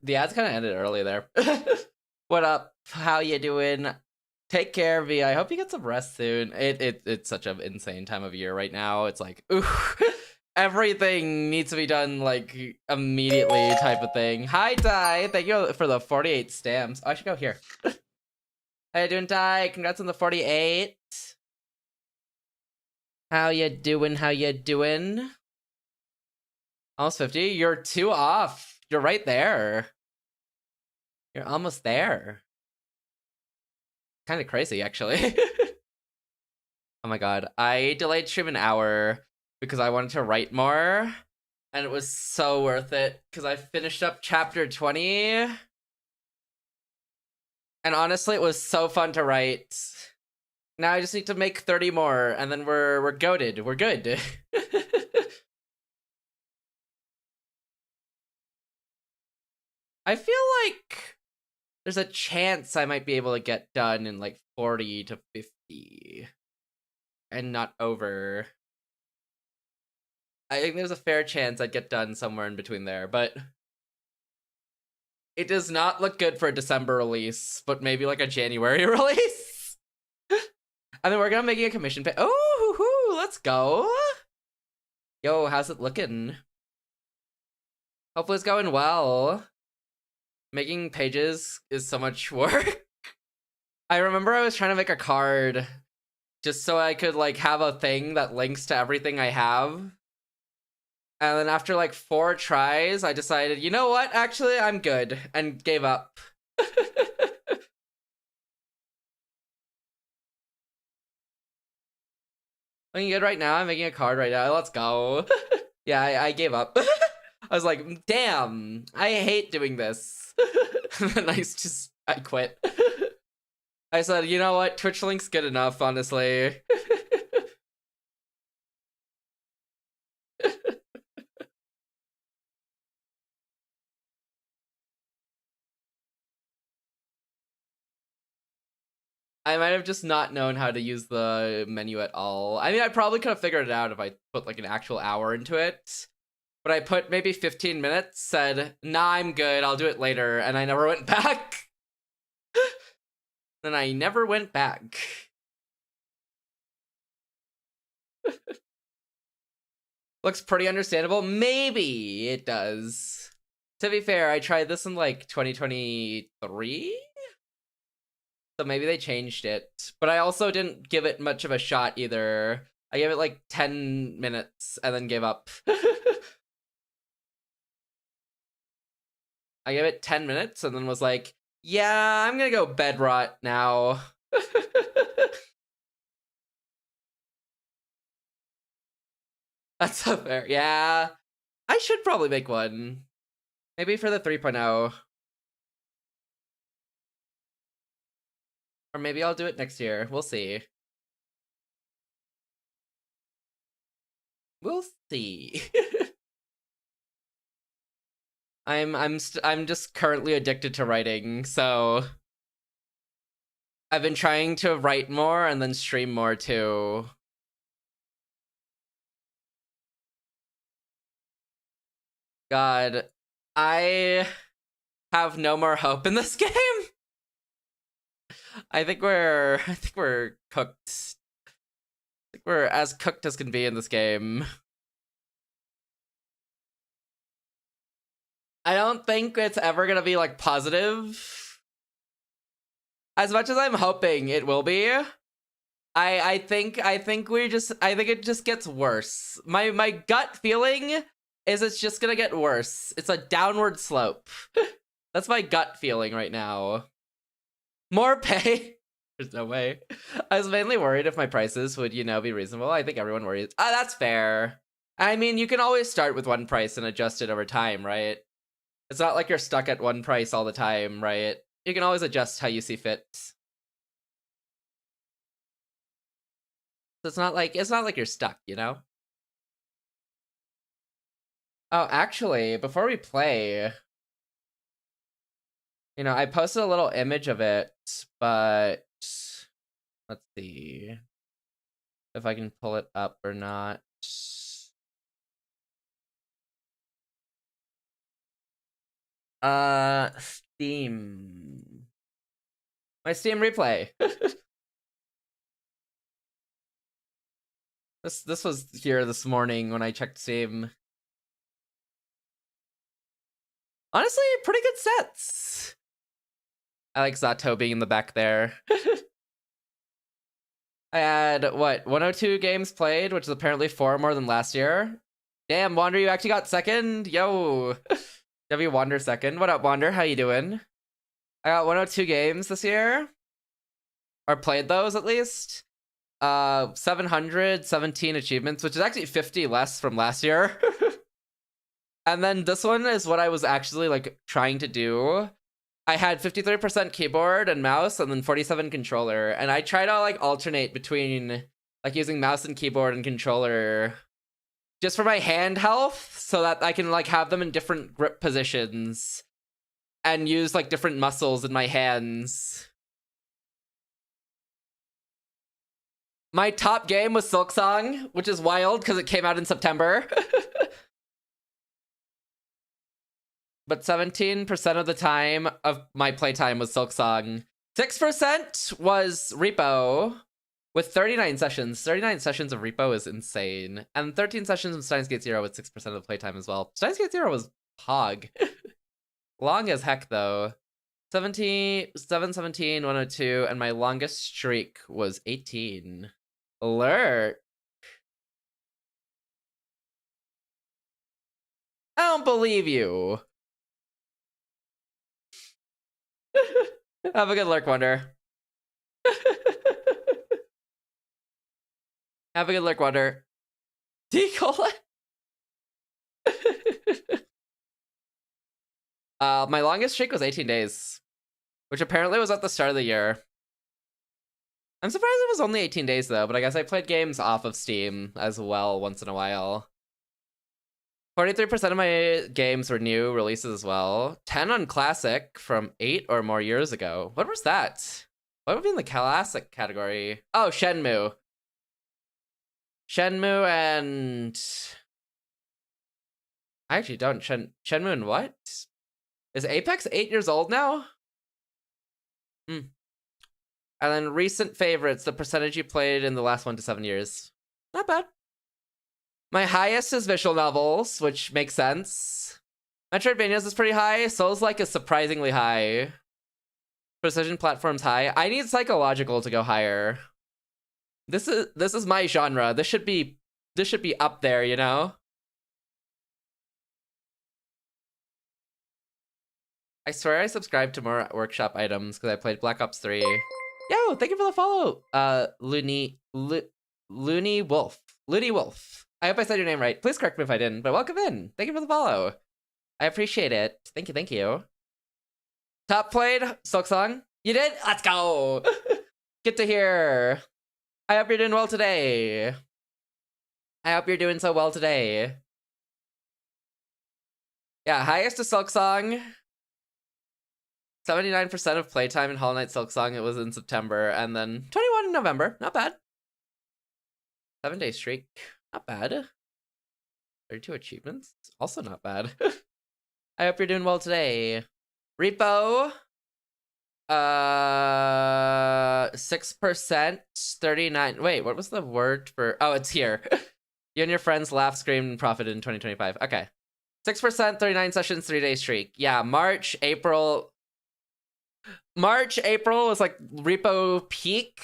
The ads kind of ended early there. What up? How you doing? Take care, V. I hope you get some rest soon. It's such an insane time of year right now. It's like, ooh, everything needs to be done like immediately type of thing. Hi, Ty. Thank you for the 48 stamps. Oh, I should go here. How you doing, Ty? Congrats on the 48. How you doing? How you doing? Almost 50? You're 2 off. You're right there. You're almost there. Kind of crazy, actually. Oh my god. I delayed stream an hour because I wanted to write more. And it was so worth it because I finished up chapter 20. And honestly, it was so fun to write. Now I just need to make 30 more and then we're goated. We're good. I feel like there's a chance I might be able to get done in like 40 to 50 and not over. I think there's a fair chance I'd get done somewhere in between there, but it does not look good for a December release, but maybe like a January release. I mean, we're gonna making a commission pay. Oh, hoo, let's go. Yo, how's it looking? Hopefully it's going well. Making pages is so much work. I remember I was trying to make a card just so I could like have a thing that links to everything I have. And then after like 4 tries, I decided, you know what? Actually, I'm good, and gave up. Looking good right now. I'm making a card right now. Let's go. Yeah, I gave up. I was like, damn, I hate doing this. And then I quit. I said, you know what? Twitch link's good enough, honestly. I might have just not known how to use the menu at all. I mean, I probably could have figured it out if I put like an actual hour into it. But I put maybe 15 minutes, said, nah, I'm good, I'll do it later, and I never went back. Then I never went back. Looks pretty understandable. Maybe it does. To be fair, I tried this in like 2023? So maybe they changed it. But I also didn't give it much of a shot either. I gave it like 10 minutes and then gave up. I gave it 10 minutes and then was like, yeah, I'm gonna go bed rot now. That's so fair. Yeah, I should probably make one. Maybe for the 3.0. Or maybe I'll do it next year. We'll see. We'll see. I'm just currently addicted to writing, so I've been trying to write more and then stream more too. God, I have no more hope in this game. I think we're cooked. I think we're as cooked as can be in this game. I don't think it's ever gonna be like positive. As much as I'm hoping it will be. I think it just gets worse. My gut feeling is it's just gonna get worse. It's a downward slope. That's my gut feeling right now. More pay? There's no way. I was mainly worried if my prices would, you know, be reasonable. I think everyone worries. Ah, that's fair. I mean, you can always start with one price and adjust it over time, right? It's not like you're stuck at one price all the time, right? You can always adjust how you see fit. So it's not like you're stuck, you know? Oh, actually, before we play, you know, I posted a little image of it, but let's see if I can pull it up or not. Steam. My Steam replay. This was here this morning when I checked Steam. Honestly, pretty good sets. I like Zato being in the back there. I had, what, 102 games played, which is apparently 4 more than last year. Damn, Wander, you actually got second? Yo. W Wander second. What up, Wander? How you doing? I got 102 games this year. Or played those, at least. 717 achievements, which is actually 50 less from last year. And then this one is what I was actually, like, trying to do. I had 53% keyboard and mouse, and then 47 controller. And I try to, like, alternate between, like, using mouse and keyboard and controller just for my hand health, so that I can, like, have them in different grip positions and use, like, different muscles in my hands. My top game was Silksong, which is wild because it came out in September. But 17% of the time of my playtime was Silksong. 6% was Repo, with 39 sessions. 39 sessions of Repo is insane. And 13 sessions of Steins Gate Zero with 6% of the playtime as well. Steins Gate Zero was hog. Long as heck, though. 717, 102, and my longest streak was 18. Alert. I don't believe you. Have a good lurk, Wonder. Have a good lurk, Wonder. Decola. My longest streak was 18 days, which apparently was at the start of the year. I'm surprised it was only 18 days though, but I guess I played games off of Steam as well once in a while. 43% of my games were new releases as well. 10 on Classic from 8 or more years ago. What was that? What would be in the Classic category? Oh, Shenmue. Shenmue and... I actually don't. Shenmue and what? Is Apex 8 years old now? And then recent favorites, the percentage you played in the last 1 to 7 years. Not bad. My highest is visual novels, which makes sense. Metroidvanias is pretty high. Souls-like is surprisingly high. Precision platforms high. I need psychological to go higher. This is my genre. This should be up there, you know? I swear I subscribed to more workshop items because I played Black Ops 3. Yo, thank you for the follow. Looney Wolf. Looney Wolf. I hope I said your name right. Please correct me if I didn't, but welcome in. Thank you for the follow. I appreciate it. Thank you, thank you. Top played, Silksong. You did? Let's go. Good to hear. I hope you're doing well today. I hope you're doing so well today. Yeah, highest to Silksong. 79% of playtime in Hollow Knight Silksong. It was in September, and then 21 in November. Not bad. 7-day streak. Not bad. 32 achievements. Also not bad. I hope you're doing well today. Repo. 6%. 39. Wait, what was the word for... Oh, it's here. You and your friends laughed, screamed, and profited in 2025. Okay. 6%, 39 sessions, 3-day streak. Yeah, March, April was like Repo peak.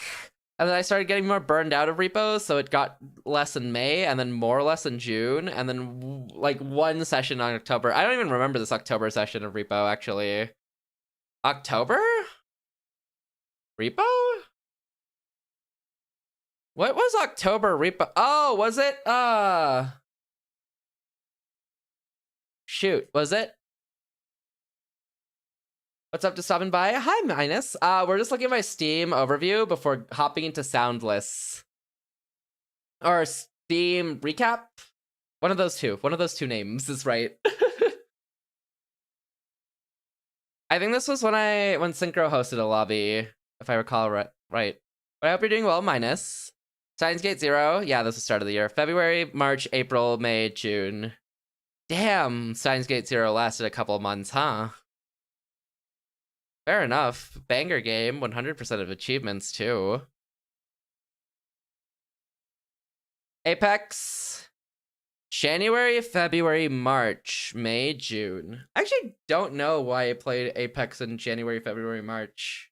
And then I started getting more burned out of repos, so it got less in May, and then more or less in June, and then like 1 session on October. I don't even remember this October session of repo, actually. October? Repo? What was October repo? Oh, was it? Shoot, was it? What's up to stopping by? Hi, Minus. We're just looking at my Steam overview before hopping into Soundless. Or Steam Recap? One of those two. One of those two names is right. I think this was when Synchro hosted a lobby, if I recall right. But I hope you're doing well, Minus. Steins Gate Zero. Yeah, this was the start of the year. February, March, April, May, June. Damn, Steins Gate Zero lasted a couple of months, huh? Fair enough. Banger game, 100% of achievements too. Apex. January, February, March, May, June. I actually don't know why I played Apex in January, February, March.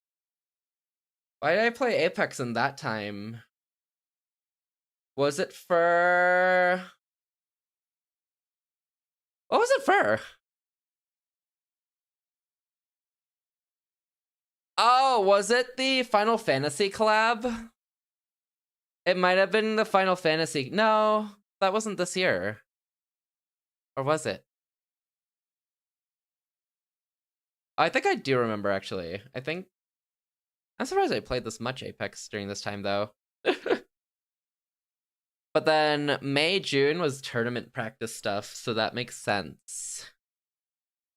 Why did I play Apex in that time? Was it for... What was it for? Oh, was it the Final Fantasy collab? It might have been the Final Fantasy. No, that wasn't this year. Or was it? I think I do remember, actually. I'm surprised I played this much Apex during this time, though. But then May, June was tournament practice stuff, so that makes sense.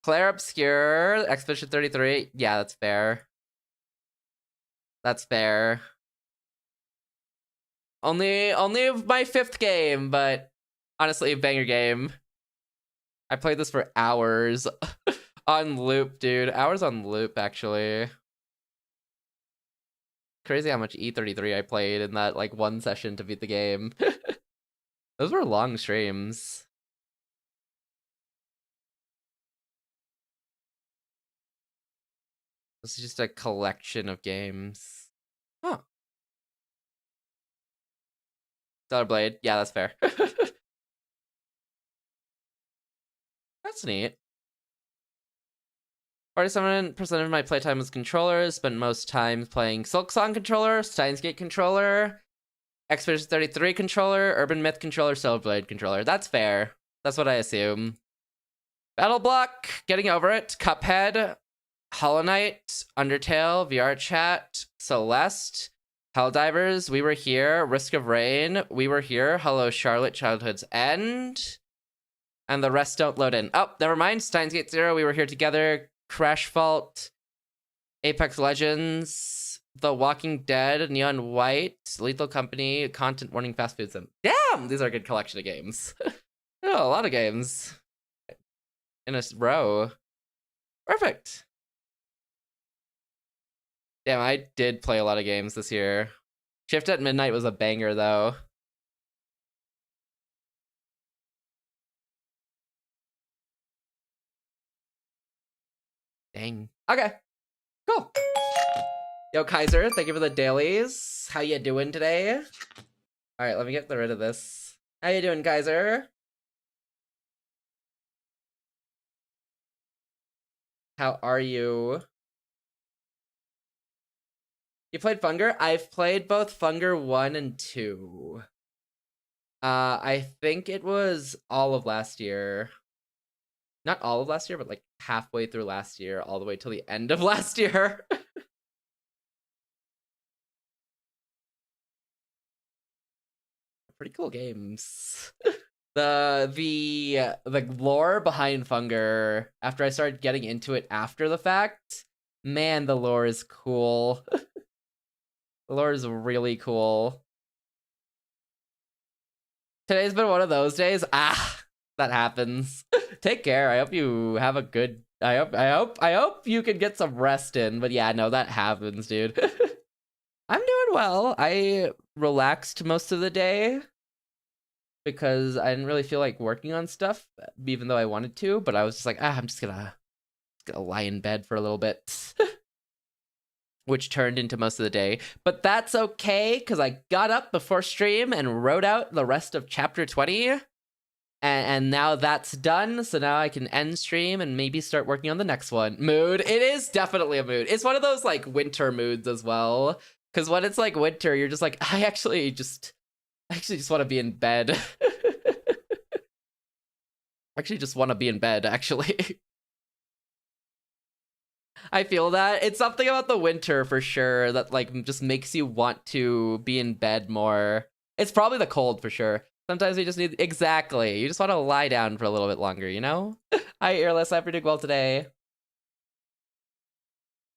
Claire Obscure, Expedition 33. Yeah, that's fair. That's fair. Only my 5th game, but honestly, banger game. I played this for hours on loop, dude. Hours on loop, actually. Crazy how much E33 I played in that like one session to beat the game. Those were long streams. This is just a collection of games. Huh. Stellar Blade. Yeah, that's fair. That's neat. 47% of my playtime was controllers. Spent most time playing Silksong controller, Steins Gate controller, Expedition 33 controller, Urban Myth controller, Stellar Blade controller. That's fair. That's what I assume. Battle Block, Getting Over It, Cuphead, Hollow Knight, Undertale, VR Chat, Celeste, Helldivers, We Were Here, Risk of Rain, We Were Here, Hello Charlotte, Childhood's End, and the rest don't load in. Oh, never mind. Steins Gate 0, We Were Here Together, Crash Fault, Apex Legends, The Walking Dead, Neon White, Lethal Company, Content Warning, Fast Food Sim. Damn, these are a good collection of games. Oh, a lot of games in a row. Perfect. Damn, I did play a lot of games this year. Shift at Midnight was a banger, though. Dang. Okay. Cool. Yo, Kaiser, thank you for the dailies. How you doing today? All right, let me get rid of this. How you doing, Kaiser? How are you? You played Funger? I've played both Funger 1 and 2. I think it was all of last year. Not all of last year, but like halfway through last year, all the way till the end of last year. Pretty cool games. The lore behind Funger, after I started getting into it after the fact, man, the lore is cool. The lore is really cool. Today's been one of those days. Ah, that happens. Take care. I hope you have a good. I hope you can get some rest in. But yeah, no, that happens, dude. I'm doing well. I relaxed most of the day because I didn't really feel like working on stuff, even though I wanted to. But I was just like, I'm just gonna lie in bed for a little bit. Which turned into most of the day. But that's okay, because I got up before stream and wrote out the rest of chapter 20. And now that's done, so now I can end stream and maybe start working on the next one. Mood. It is definitely a mood. It's one of those, like, winter moods as well. Because when it's, like, winter, you're just like, I actually just want to be in bed. Actually just want to be in bed, actually. I feel that. It's something about the winter for sure that like just makes you want to be in bed more. It's probably the cold for sure. Sometimes you just need exactly. You just want to lie down for a little bit longer, you know? Hi, Earless. I hope you're doing well today.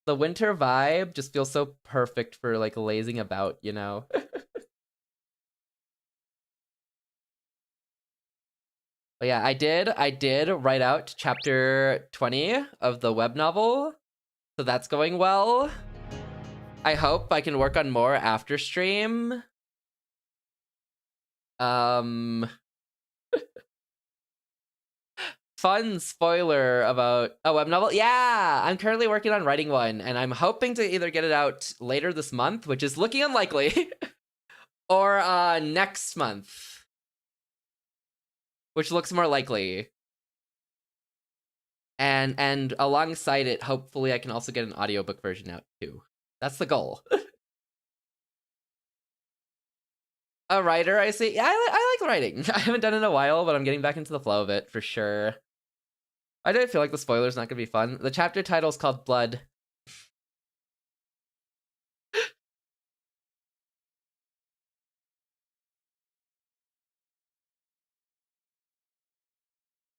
The winter vibe just feels so perfect for like lazing about, you know? But yeah, I did write out chapter 20 of the web novel. So that that's going well. I hope I can work on more after stream. Fun spoiler about a web novel. Yeah, I'm currently working on writing one, and I'm hoping to either get it out later this month, which is looking unlikely, or next month, which looks more likely. And alongside it, hopefully I can also get an audiobook version out too. That's the goal. A writer, I see. Yeah, I like writing. I haven't done it in a while, but I'm getting back into the flow of it for sure. I do feel like the spoiler's not gonna be fun. The chapter title is called Blood.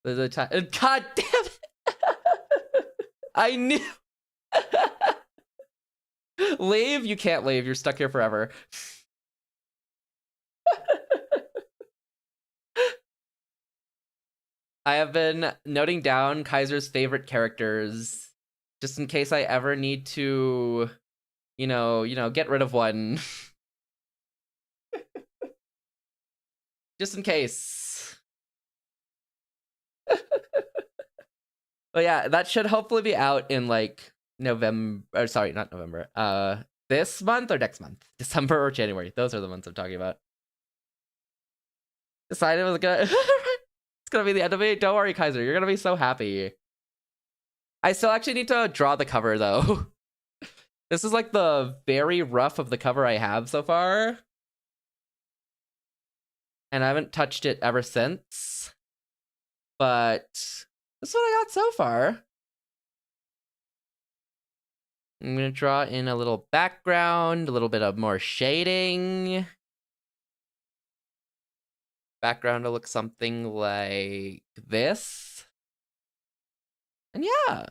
God damn it! I knew. Leave? You can't leave. You're stuck here forever. I have been noting down Kaiser's favorite characters just in case I ever need to, you know, get rid of one. Just in case. But yeah, that should hopefully be out in like November, or sorry, not November. This month or next month? December or January. Those are the months I'm talking about. Decided it was gonna it's gonna be the end of it. Don't worry, Kaiser, you're gonna be so happy. I still actually need to draw the cover though. This is like the very rough of the cover I have so far. And I haven't touched it ever since. But this is what I got so far. I'm gonna draw in a little background, a little bit of more shading. Background will look something like this. And yeah.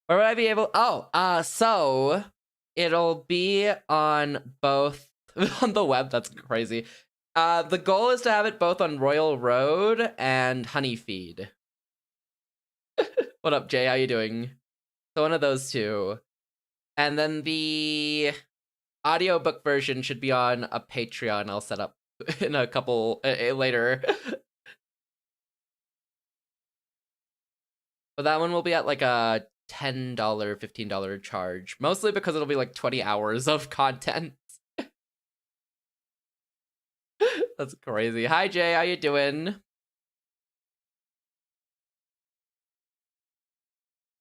Where would I be able? Oh, so it'll be on both on the web. That's crazy. The goal is to have it both on Royal Road and Honeyfeed. What up, Jay? How you doing? So one of those two. And then the audiobook version should be on a Patreon I'll set up in a couple later. But that one will be at like a $10, $15 charge. Mostly because it'll be like 20 hours of content. That's crazy. Hi, Jay. How you doing?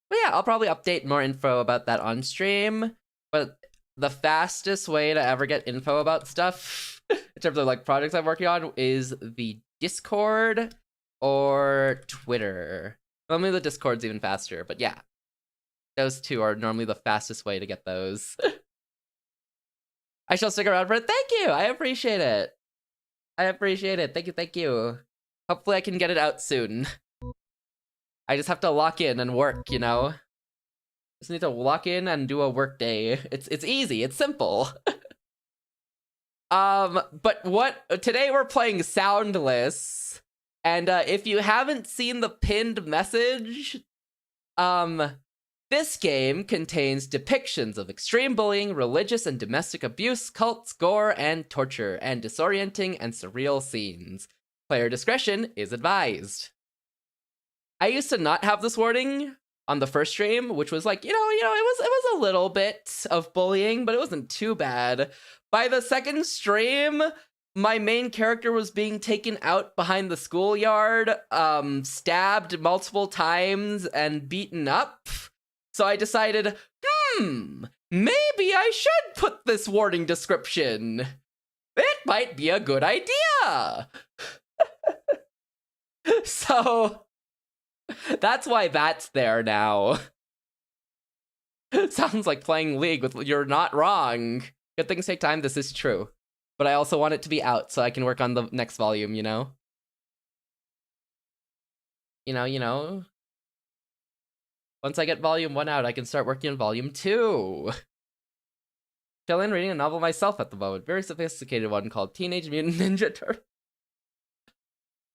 But yeah, I'll probably update more info about that on stream. But the fastest way to ever get info about stuff in terms of like projects I'm working on is the Discord or Twitter. Well, maybe the Discord's even faster, but yeah. Those two are normally the fastest way to get those. I shall stick around for it. Thank you! I appreciate it. I appreciate it. Thank you. Hopefully I can get it out soon. I just have to lock in and work, you know? Just need to lock in and do a work day. It's easy, it's simple. But today we're playing Soundless. And if you haven't seen the pinned message, this game contains depictions of extreme bullying, religious and domestic abuse, cults, gore, and torture, and disorienting and surreal scenes. Player discretion is advised. I used to not have this warning on the first stream, which was like, it was a little bit of bullying, but it wasn't too bad. By the second stream, my main character was being taken out behind the schoolyard, stabbed multiple times, and beaten up. So I decided, maybe I should put this warning description. It might be a good idea. So that's why that's there now. Sounds like playing League with You're Not Wrong. Good things take time, this is true. But I also want it to be out so I can work on the next volume, you know? You know? Once I get volume 1 out, I can start working on volume 2. Chillin' reading a novel myself at the moment. Very sophisticated one called Teenage Mutant Ninja Turtles.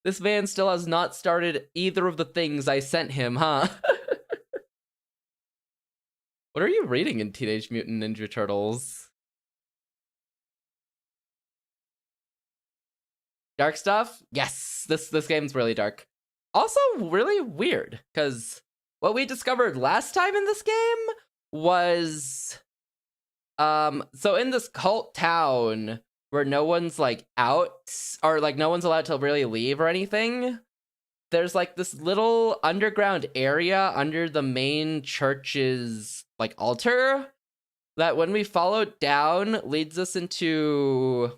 This man still has not started either of the things I sent him, huh? What are you reading in Teenage Mutant Ninja Turtles? Dark stuff? Yes, this game's really dark. Also really weird, because what we discovered last time in this game was so in this cult town where no one's like out, or like no one's allowed to really leave or anything, there's like this little underground area under the main church's like altar that when we follow down leads us into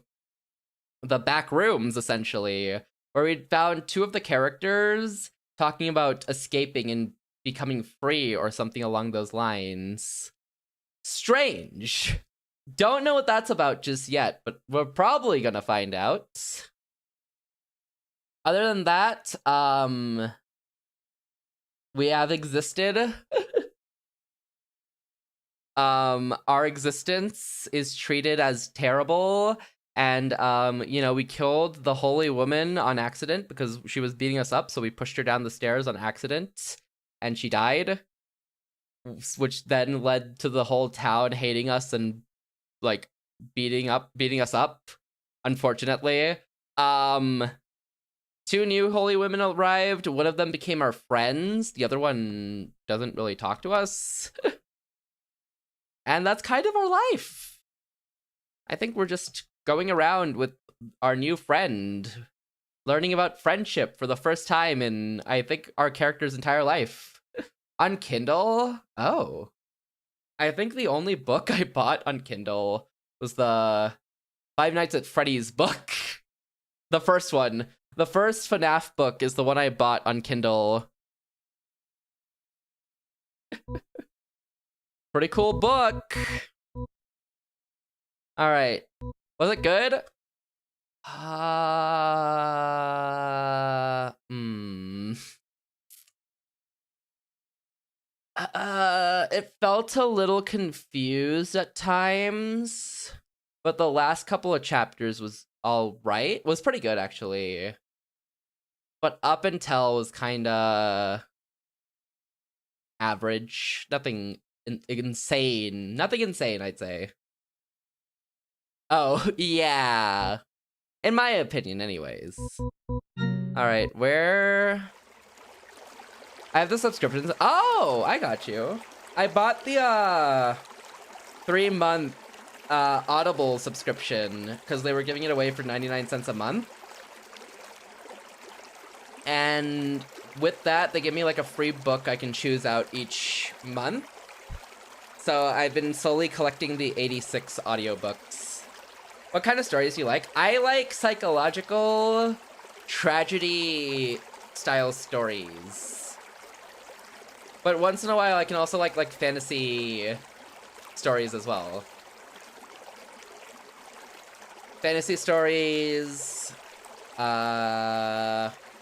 the back rooms, essentially, where we found two of the characters talking about escaping and becoming free or something along those lines. Strange. Don't know what that's about just yet, but we're probably gonna find out. Other than that, we have existed. Our existence is treated as terrible, and you know, we killed the holy woman on accident because she was beating us up, so we pushed her down the stairs on accident, and she died, which then led to the whole town hating us and like beating us up, unfortunately. Two new holy women arrived. One of them became our friends. The other one doesn't really talk to us. And that's kind of our life. I think we're just going around with our new friend, learning about friendship for the first time in, I think, our character's entire life. On Kindle? Oh. I think the only book I bought on Kindle was the Five Nights at Freddy's book. The first one. The first FNAF book is the one I bought on Kindle. Pretty cool book. All right. Was it good? It felt a little confused at times, but the last couple of chapters was all right. Was pretty good, actually. But up until was kind of average. Nothing insane. Nothing insane, I'd say. Oh, yeah. In my opinion, anyways. Alright, where... I have the subscriptions. Oh, I got you. I bought the 3-month Audible subscription because they were giving it away for 99 cents a month. And with that, they give me like a free book I can choose out each month. So I've been slowly collecting the 86 audiobooks. What kind of stories do you like? I like psychological tragedy style stories. But once in a while I can also like fantasy stories as well. Fantasy stories,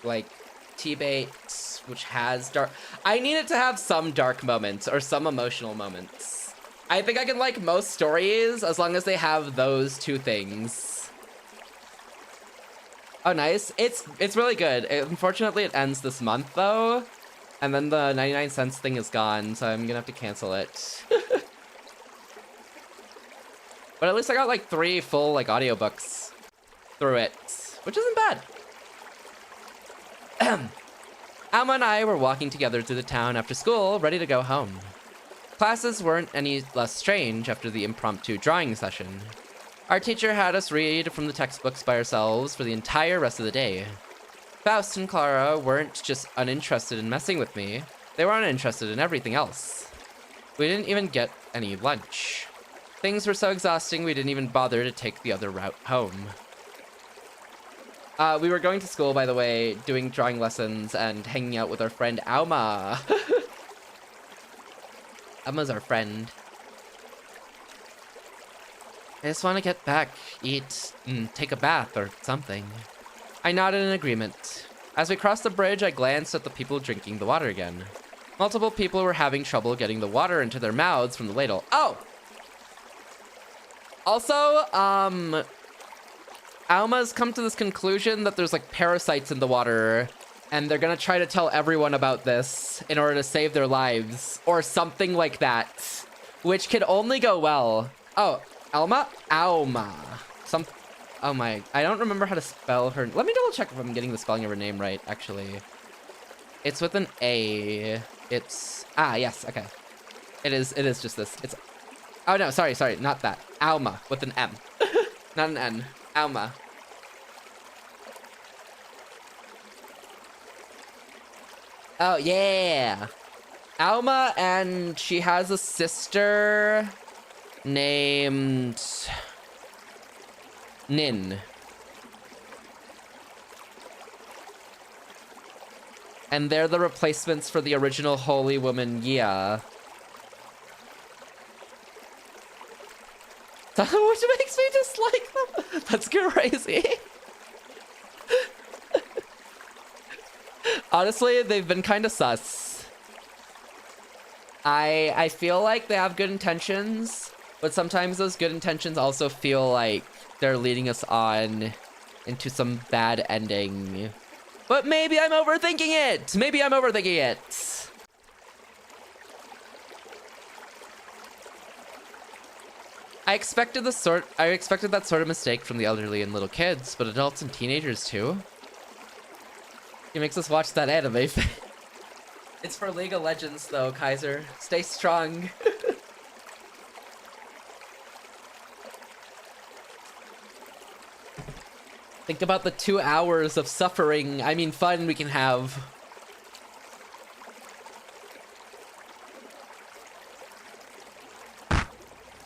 like T-Bait, which has dark... I need it to have some dark moments or some emotional moments. I think I can like most stories as long as they have those two things. Oh, nice. It's really good. Unfortunately, it ends this month, though. And then the 99 cents thing is gone, so I'm gonna have to cancel it. But at least I got like 3 full like audiobooks through it, which isn't bad. Alma and I were walking together through the town after school, ready to go home. Classes weren't any less strange after the impromptu drawing session. Our teacher had us read from the textbooks by ourselves for the entire rest of the day. Faust and Clara weren't just uninterested in messing with me, they were uninterested in everything else. We didn't even get any lunch. Things were so exhausting we didn't even bother to take the other route home. We were going to school, by the way, doing drawing lessons and hanging out with our friend Alma. Alma's our friend. I just want to get back, eat, and take a bath or something. I nodded in agreement. As we crossed the bridge, I glanced at the people drinking the water again. Multiple people were having trouble getting the water into their mouths from the ladle. Oh! Also, Alma's come to this conclusion that there's like parasites in the water, and they're gonna try to tell everyone about this in order to save their lives, or something like that. which could only go well. Oh, Alma? Alma. Oh my, I don't remember how to spell her. Let me double check if I'm getting the spelling of her name right, actually. It's with an A. It's, yes, okay. It is just this. It's, oh no, sorry, not that. Alma with an M. Not an N. Alma. Oh, yeah. Alma, and she has a sister named Nin. And they're the replacements for the original holy woman, Yia. Which makes me dislike them. That's crazy. Honestly, they've been kind of sus. I feel like they have good intentions, but sometimes those good intentions also feel like they're leading us on into some bad ending. But maybe I'm overthinking it! Maybe I'm overthinking it! I expected that sort of mistake from the elderly and little kids, but adults and teenagers too. He makes us watch that anime. It's for League of Legends though, Kaiser. Stay strong. Think about the 2 hours of suffering, I mean fun we can have.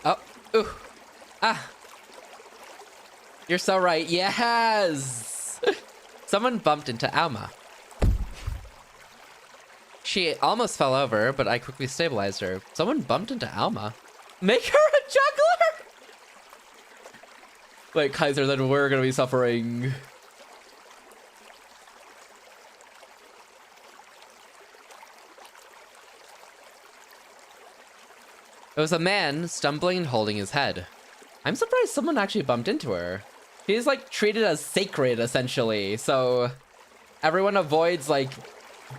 Oh, ooh, You're so right, yes! Someone bumped into Alma. She almost fell over, but I quickly stabilized her. Someone bumped into Alma. Make her a juggler! Wait, Kaiser, then we're gonna be suffering. It was a man stumbling and holding his head. I'm surprised someone actually bumped into her. She's like treated as sacred, essentially, so everyone avoids like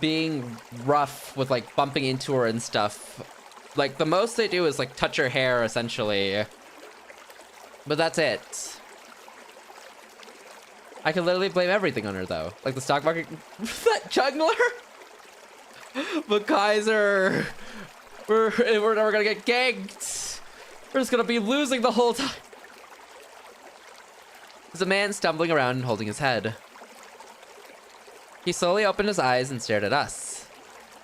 being rough with like bumping into her and stuff. Like the most they do is like touch her hair, essentially. But that's it. I can literally blame everything on her though. Like the stock market, that juggler. But Kaiser, we're never gonna get ganked. We're just gonna be losing the whole time. There's a man stumbling around and holding his head. He slowly opened his eyes and stared at us.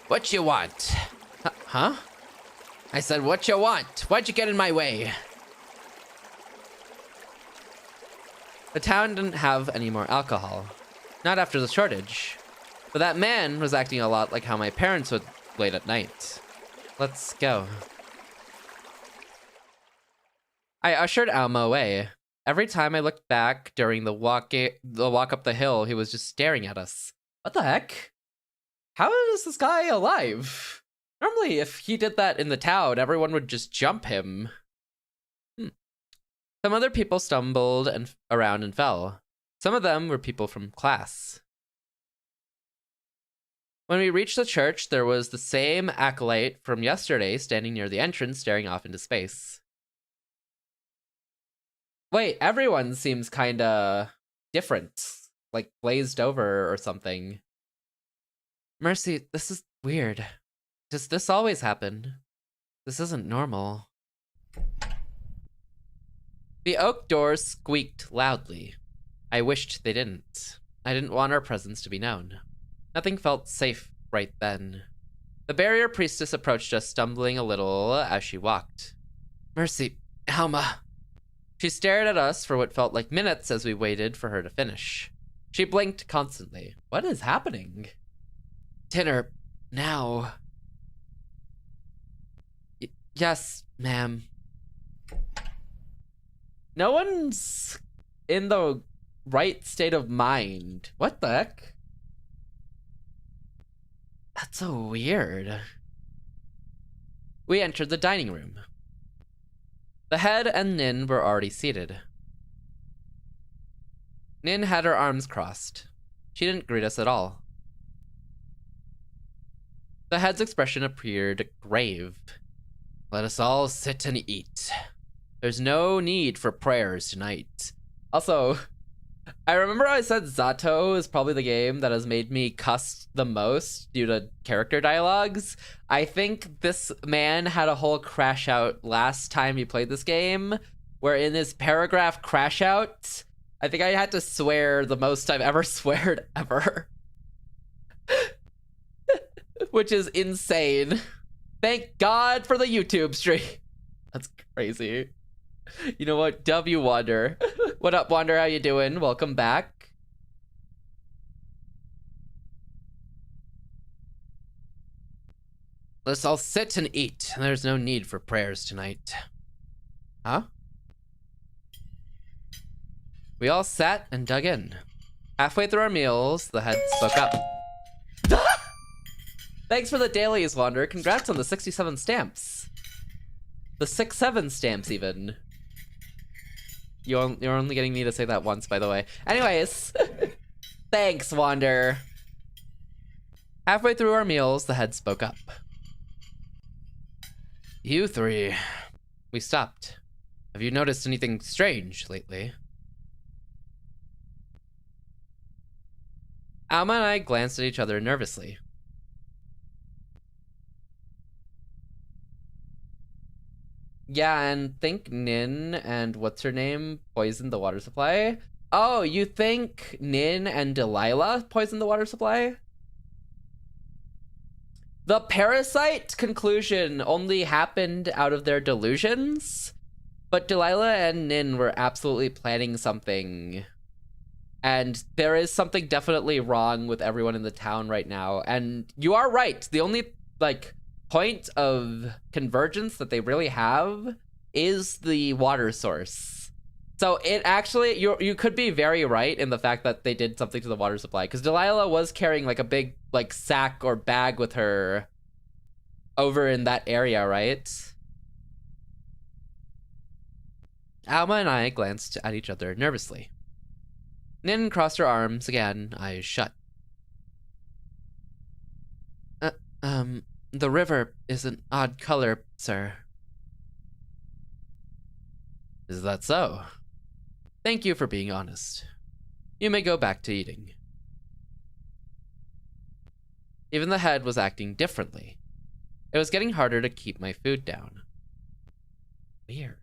What you want? Huh? I said, what you want? Why'd you get in my way? The town didn't have any more alcohol. Not after the shortage. But that man was acting a lot like how my parents would late at night. Let's go. I ushered Alma away. Every time I looked back during the walk up the hill, he was just staring at us. What the heck? How is this guy alive? Normally, if he did that in the town, everyone would just jump him. Some other people stumbled around and fell. Some of them were people from class. When we reached the church, there was the same acolyte from yesterday standing near the entrance, staring off into space. Wait, everyone seems kinda different. Like glazed over or something. Mercy, this is weird. Does this always happen? This isn't normal. The oak doors squeaked loudly. I wished they didn't. I didn't want our presence to be known. Nothing felt safe right then. The barrier priestess approached us, stumbling a little as she walked. Mercy, Alma. She stared at us for what felt like minutes as we waited for her to finish. She blinked constantly. What is happening? Dinner, now. Yes, ma'am. No one's in the right state of mind. What the heck? That's so weird. We entered the dining room. The head and Nin were already seated. Nin had her arms crossed. She didn't greet us at all. The head's expression appeared grave. Let us all sit and eat. There's no need for prayers tonight. Also, I remember I said Zato is probably the game that has made me cuss the most due to character dialogues. I think this man had a whole crash out last time he played this game, where in his paragraph crash out, I think I had to swear the most I've ever sweared ever. Which is insane. Thank God for the YouTube stream. That's crazy. You know what? W Wander. What up, Wander? How you doing? Welcome back. Let's all sit and eat. There's no need for prayers tonight. Huh? We all sat and dug in. Halfway through our meals, the head spoke up. Thanks for the dailies, Wander. Congrats on the 67 stamps. The 6-7 stamps, even. You're only getting me to say that once, by the way. Anyways, thanks, Wander. Halfway through our meals, the head spoke up. You three. We stopped. Have you noticed anything strange lately? Alma and I glanced at each other nervously. Yeah, and think Nin and what's her name poisoned the water supply? Oh, you think Nin and Delilah poisoned the water supply? The parasite conclusion only happened out of their delusions, but Delilah and Nin were absolutely planning something. And there is something definitely wrong with everyone in the town right now. And you are right. The only, point of convergence that they really have is the water source. So it actually, you could be very right in the fact that they did something to the water supply, because Delilah was carrying a big sack or bag with her over in that area, right? Alma and I glanced at each other nervously. Nin crossed her arms again, eyes shut. The river is an odd color, sir. Is that so? Thank you for being honest. You may go back to eating. Even the head was acting differently. It was getting harder to keep my food down. Weird.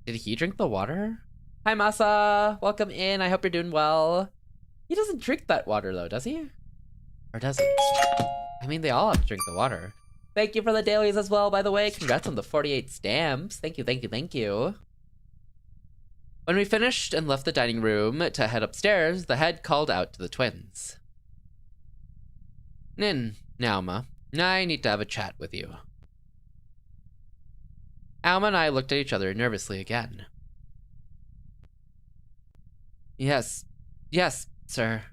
Did he drink the water? Hi, Masa. Welcome in. I hope you're doing well. He doesn't drink that water, though, does he? Or does he? I mean, they all have to drink the water. Thank you for the dailies as well, by the way. Congrats on the 48 stamps. Thank you, thank you, thank you. When we finished and left the dining room to head upstairs, the head called out to the twins. Nin, Alma, I need to have a chat with you. Alma and I looked at each other nervously again. Yes, sir.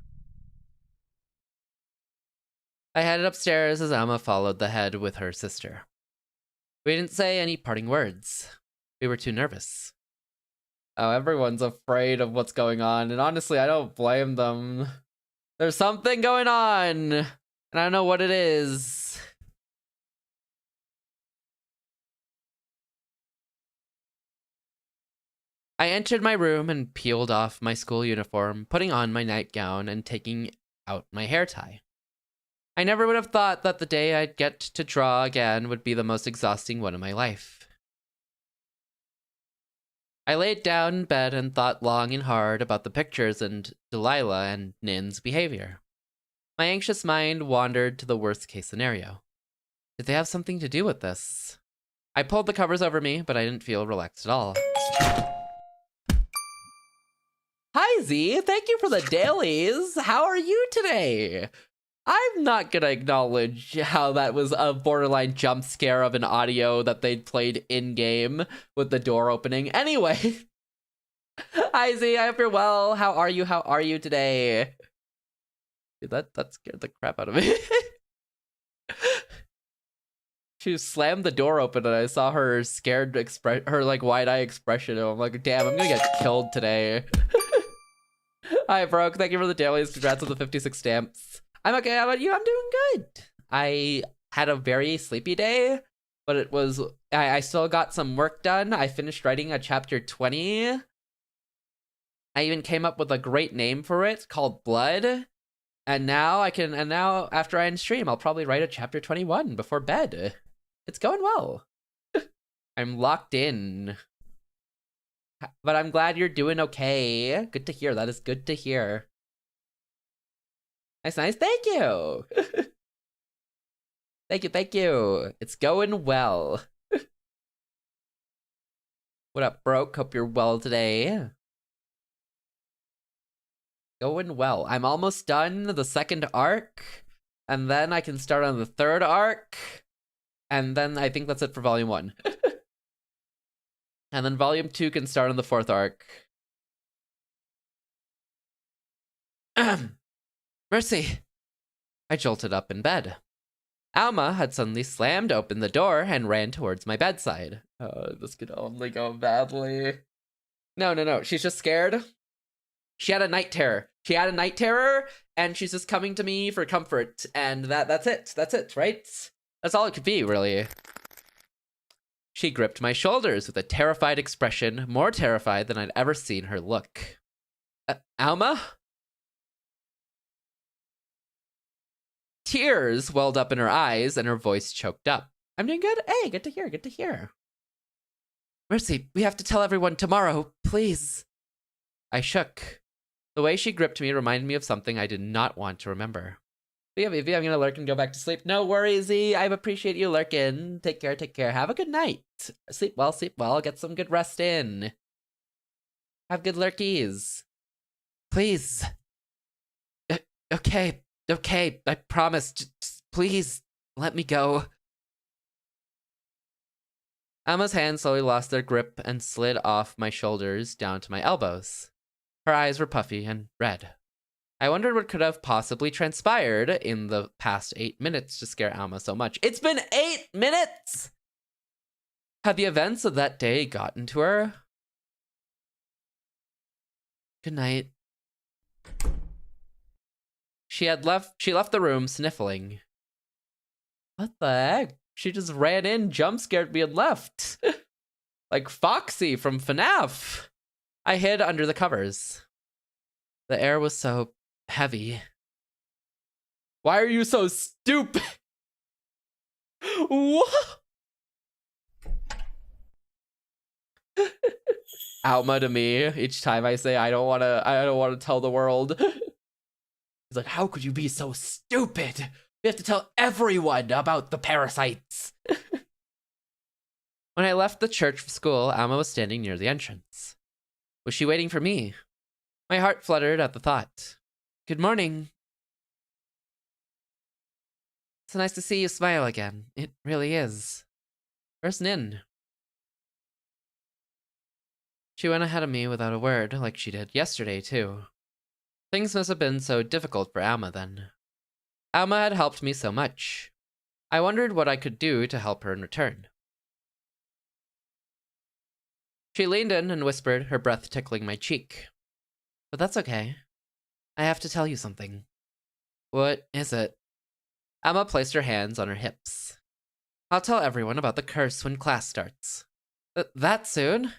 I headed upstairs as Alma followed the head with her sister. We didn't say any parting words. We were too nervous. Oh, everyone's afraid of what's going on, and honestly, I don't blame them. There's something going on, and I don't know what it is. I entered my room and peeled off my school uniform, putting on my nightgown and taking out my hair tie. I never would have thought that the day I'd get to draw again would be the most exhausting one of my life. I laid down in bed and thought long and hard about the pictures and Delilah and Nin's behavior. My anxious mind wandered to the worst-case scenario. Did they have something to do with this? I pulled the covers over me, but I didn't feel relaxed at all. Hi, Z. Thank you for the dailies. How are you today? I'm not gonna acknowledge how that was a borderline jump scare of an audio that they'd played in-game with the door opening. Anyway. Hi, Z. I hope you're well. How are you? How are you today? Dude, that scared the crap out of me. She slammed the door open and I saw her scared her wide-eye expression. And I'm like, damn, I'm gonna get killed today. Hi, Broke. Thank you for the dailies. Congrats on the 56 stamps. I'm okay. How about you? I'm doing good. I had a very sleepy day. but it was, I still got some work done. I finished writing a chapter 20. I even came up with a great name for it called Blood. And now after I end stream, I'll probably write a chapter 21 before bed. It's going well. I'm locked in. But I'm glad you're doing okay. Good to hear. That is good to hear. Nice. Thank you. Thank you. It's going well. What up, broke? Hope you're well today. Going well. I'm almost done the second arc, and then I can start on the third arc, and then I think that's it for volume 1. And then volume 2 can start on the fourth arc. Mercy! I jolted up in bed. Alma had suddenly slammed open the door and ran towards my bedside. Oh, this could only go badly. No. She's just scared. She had a night terror. And she's just coming to me for comfort. And that's it, right? That's all it could be, really. She gripped my shoulders with a terrified expression, more terrified than I'd ever seen her look. Alma? Tears welled up in her eyes and her voice choked up. I'm doing good? Hey, good to hear. Mercy, we have to tell everyone tomorrow, please. I shook. The way she gripped me reminded me of something I did not want to remember. Yeah, I'm gonna lurk and go back to sleep. No worries, Z. I appreciate you lurking. Take care. Have a good night. Sleep well. Get some good rest in. Have good lurkies. Please. Okay. I promise. Just please let me go. Emma's hands slowly lost their grip and slid off my shoulders down to my elbows. Her eyes were puffy and red. I wondered what could have possibly transpired in the past 8 minutes to scare Alma so much. It's been 8 minutes! Had the events of that day gotten to her? Good night. She left the room sniffling. What the heck? She just ran in, jump scared me, and left. Like Foxy from FNAF. I hid under the covers. The air was so heavy. Why are you so stupid? What? Alma to me each time I say I don't want to tell the world. He's like, how could you be so stupid? We have to tell everyone about the parasites. When I left the church for school, Alma was standing near the entrance. Was she waiting for me? My heart fluttered at the thought. Good morning. It's nice to see you smile again. It really is. Where's Nin? She went ahead of me without a word, like she did yesterday, too. Things must have been so difficult for Alma then. Alma had helped me so much. I wondered what I could do to help her in return. She leaned in and whispered, her breath tickling my cheek. But that's okay. I have to tell you something. What is it? Alma placed her hands on her hips. I'll tell everyone about the curse when class starts. That soon?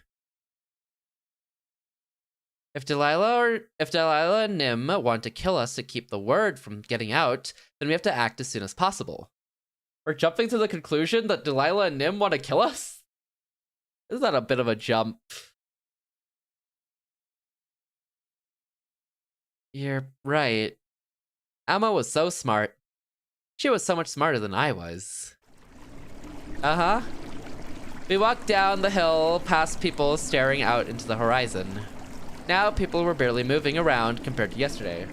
If Delilah and Nim want to kill us to keep the word from getting out, then we have to act as soon as possible. We're jumping to the conclusion that Delilah and Nim want to kill us? Isn't that a bit of a jump? You're right. Alma was so smart. She was so much smarter than I was. Uh-huh. We walked down the hill past people staring out into the horizon. Now people were barely moving around compared to yesterday.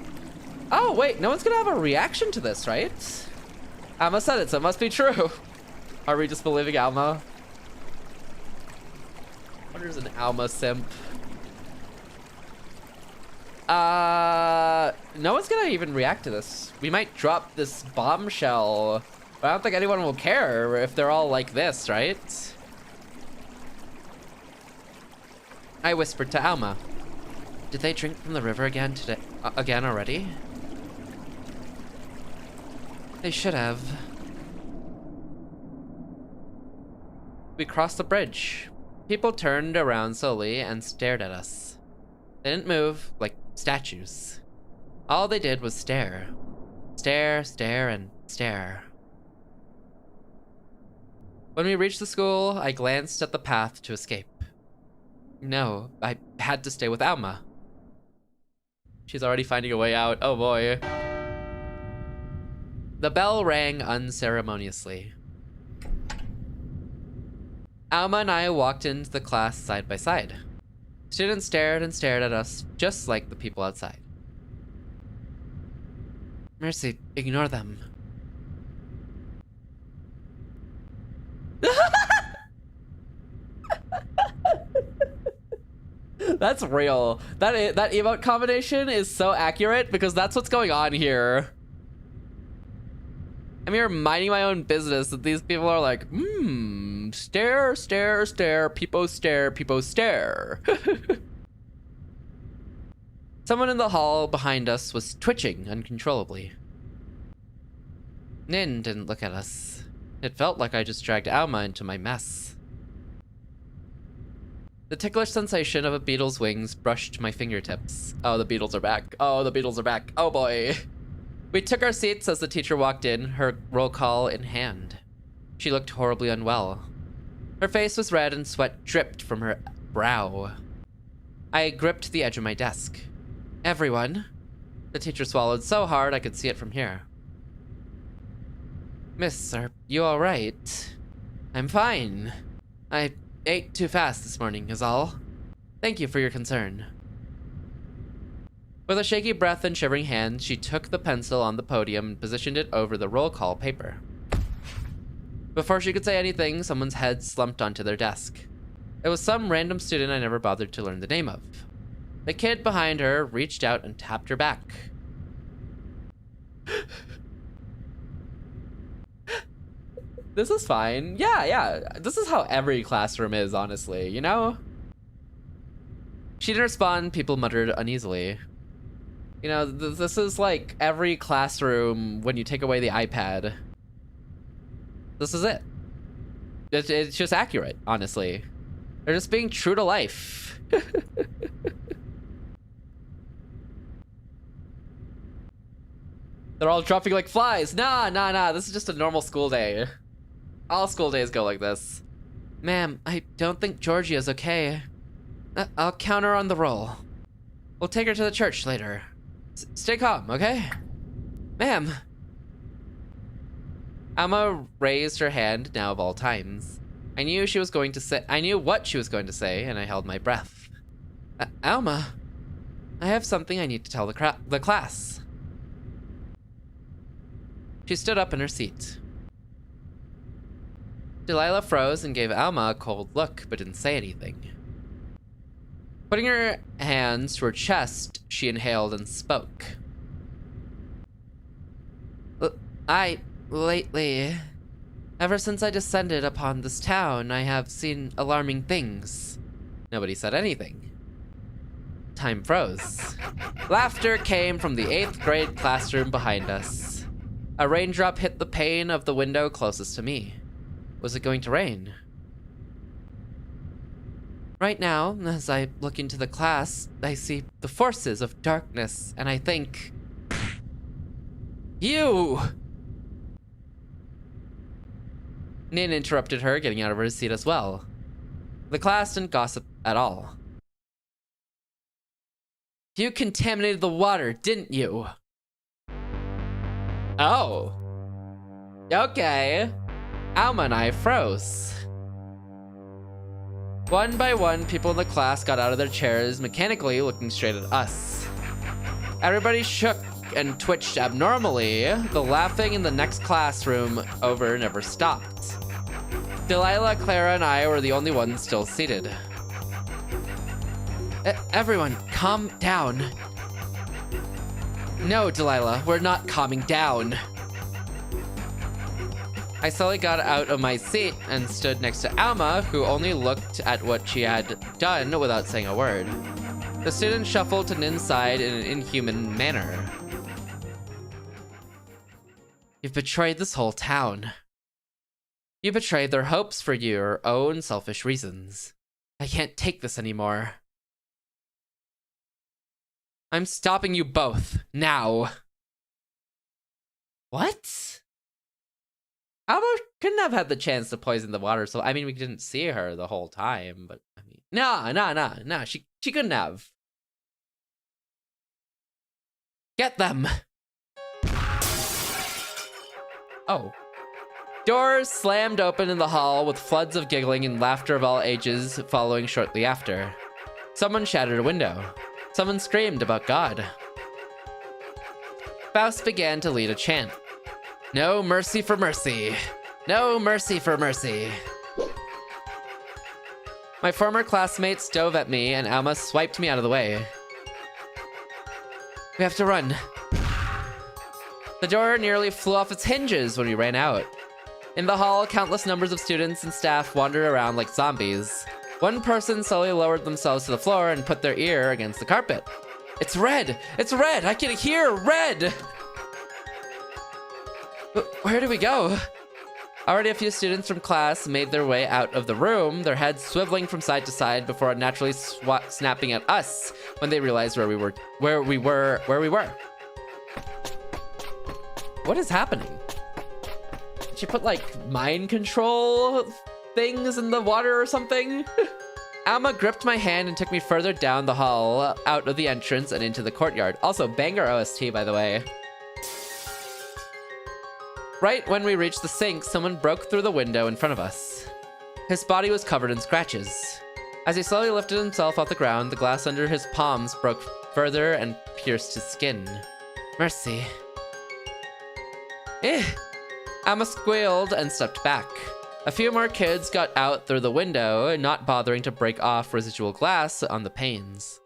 Oh, wait, no one's gonna have a reaction to this, right? Alma said it, so it must be true. Are we just believing Alma? I wonder if there's an Alma simp. No one's gonna even react to this. We might drop this bombshell, but I don't think anyone will care if they're all like this, right? I whispered to Alma. Did they drink from the river again today? Again already? They should have. We crossed the bridge. People turned around slowly and stared at us. They didn't move, like statues. All they did was stare. Stare, stare, and stare. When we reached the school, I glanced at the path to escape. No, I had to stay with Alma. She's already finding a way out. Oh boy. The bell rang unceremoniously. Alma and I walked into the class side by side. Students stared and stared at us, just like the people outside. Mercy, ignore them. That's real. That emote combination is so accurate because that's what's going on here. I'm here minding my own business that these people are like, stare, stare, stare, people stare, people stare. Someone in the hall behind us was twitching uncontrollably. Nin didn't look at us. It felt like I just dragged Alma into my mess. The ticklish sensation of a beetle's wings brushed my fingertips. Oh, the beetles are back. Oh, the beetles are back. Oh boy. We took our seats as the teacher walked in, her roll call in hand. She looked horribly unwell. Her face was red and sweat dripped from her brow. I gripped the edge of my desk. Everyone. The teacher swallowed so hard I could see it from here. Miss, are you all right? I'm fine. I ate too fast this morning, is all. Thank you for your concern. With a shaky breath and shivering hand, she took the pencil on the podium and positioned it over the roll call paper. Before she could say anything, someone's head slumped onto their desk. It was some random student I never bothered to learn the name of. The kid behind her reached out and tapped her back. This is fine. Yeah. This is how every classroom is, honestly, you know? She didn't respond, people muttered uneasily. You know, this is like every classroom when you take away the iPad. This is it. It's just accurate, honestly. They're just being true to life. They're all dropping like flies. Nah. This is just a normal school day. All school days go like this. Ma'am, I don't think Georgia's okay. I'll count her on the roll. We'll take her to the church later. Stay calm, okay? Ma'am. Alma raised her hand now of all times. I knew what she was going to say, and I held my breath. Alma, I have something I need to tell the class. She stood up in her seat. Delilah froze and gave Alma a cold look, but didn't say anything. Putting her hands to her chest, she inhaled and spoke. Lately, ever since I descended upon this town, I have seen alarming things. Nobody said anything. Time froze. Laughter came from the 8th grade classroom behind us. A raindrop hit the pane of the window closest to me. Was it going to rain? Right now, as I look into the class, I see the forces of darkness, and I think... You! Nin interrupted her, getting out of her seat as well. The class didn't gossip at all. You contaminated the water, didn't you? Oh. Okay. Alma and I froze. One by one, people in the class got out of their chairs, mechanically looking straight at us. Everybody shook and twitched abnormally. The laughing in the next classroom over never stopped. Delilah, Clara, and I were the only ones still seated. Everyone, calm down. No, Delilah, we're not calming down. I slowly got out of my seat and stood next to Alma, who only looked at what she had done without saying a word. The student shuffled to Nin's side in an inhuman manner. You've betrayed this whole town. You betrayed their hopes for your own selfish reasons. I can't take this anymore. I'm stopping you both, now. What? Alma couldn't have had the chance to poison the water, so I mean, we didn't see her the whole time, but I mean, no, she couldn't have. Get them! Oh. Doors slammed open in the hall with floods of giggling and laughter of all ages following shortly after. Someone shattered a window. Someone screamed about God. Faust began to lead a chant. No mercy for mercy. No mercy for mercy. My former classmates dove at me and Alma swiped me out of the way. We have to run. The door nearly flew off its hinges when we ran out. In the hall, countless numbers of students and staff wandered around like zombies. One person slowly lowered themselves to the floor and put their ear against the carpet. It's red! It's red! I can hear red! Where do we go? Already a few students from class made their way out of the room, their heads swiveling from side to side before unnaturally snapping at us when they realized where we were. What is happening? Did she put like mind control things in the water or something? Alma gripped my hand and took me further down the hall, out of the entrance and into the courtyard. Also, banger OST, by the way. Right when we reached the sink, someone broke through the window in front of us. His body was covered in scratches. As he slowly lifted himself off the ground, the glass under his palms broke further and pierced his skin. Mercy. Alma squealed and stepped back. A few more kids got out through the window, not bothering to break off residual glass on the panes.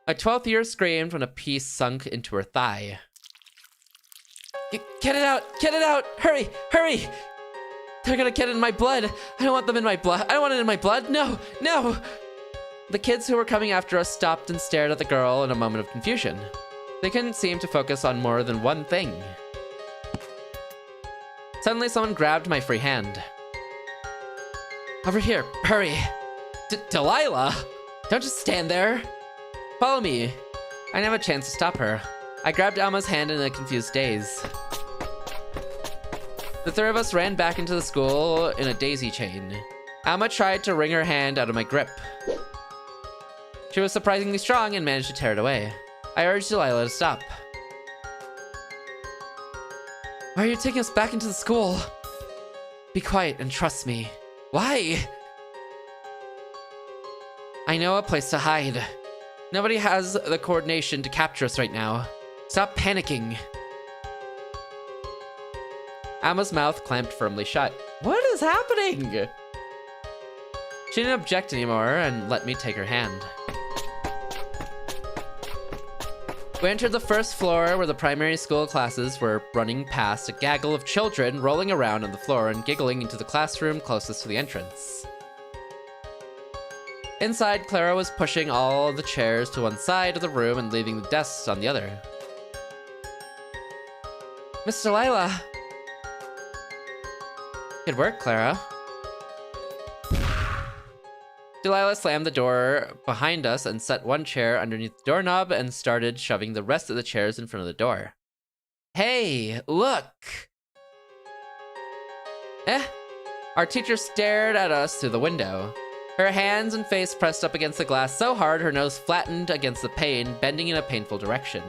A 12th year screamed when a piece sunk into her thigh. Get it out! Get it out! Hurry! Hurry! They're gonna get in my blood! I don't want them in my blood! I don't want it in my blood! No! No! The kids who were coming after us stopped and stared at the girl in a moment of confusion. They couldn't seem to focus on more than one thing. Suddenly, someone grabbed my free hand. Over here! Hurry! Delilah! Don't just stand there! Follow me! I didn't have a chance to stop her. I grabbed Alma's hand in a confused daze. The three of us ran back into the school in a daisy chain. Alma tried to wring her hand out of my grip. She was surprisingly strong and managed to tear it away. I urged Delilah to stop. Why are you taking us back into the school? Be quiet and trust me. Why? I know a place to hide. Nobody has the coordination to capture us right now. Stop panicking. Alma's mouth clamped firmly shut. What is happening? She didn't object anymore and let me take her hand. We entered the first floor where the primary school classes were running past a gaggle of children rolling around on the floor and giggling into the classroom closest to the entrance. Inside, Clara was pushing all the chairs to one side of the room and leaving the desks on the other. Miss Delilah! Good work, Clara. Delilah slammed the door behind us and set one chair underneath the doorknob and started shoving the rest of the chairs in front of the door. Hey, look! Our teacher stared at us through the window. Her hands and face pressed up against the glass so hard her nose flattened against the pane, bending in a painful direction.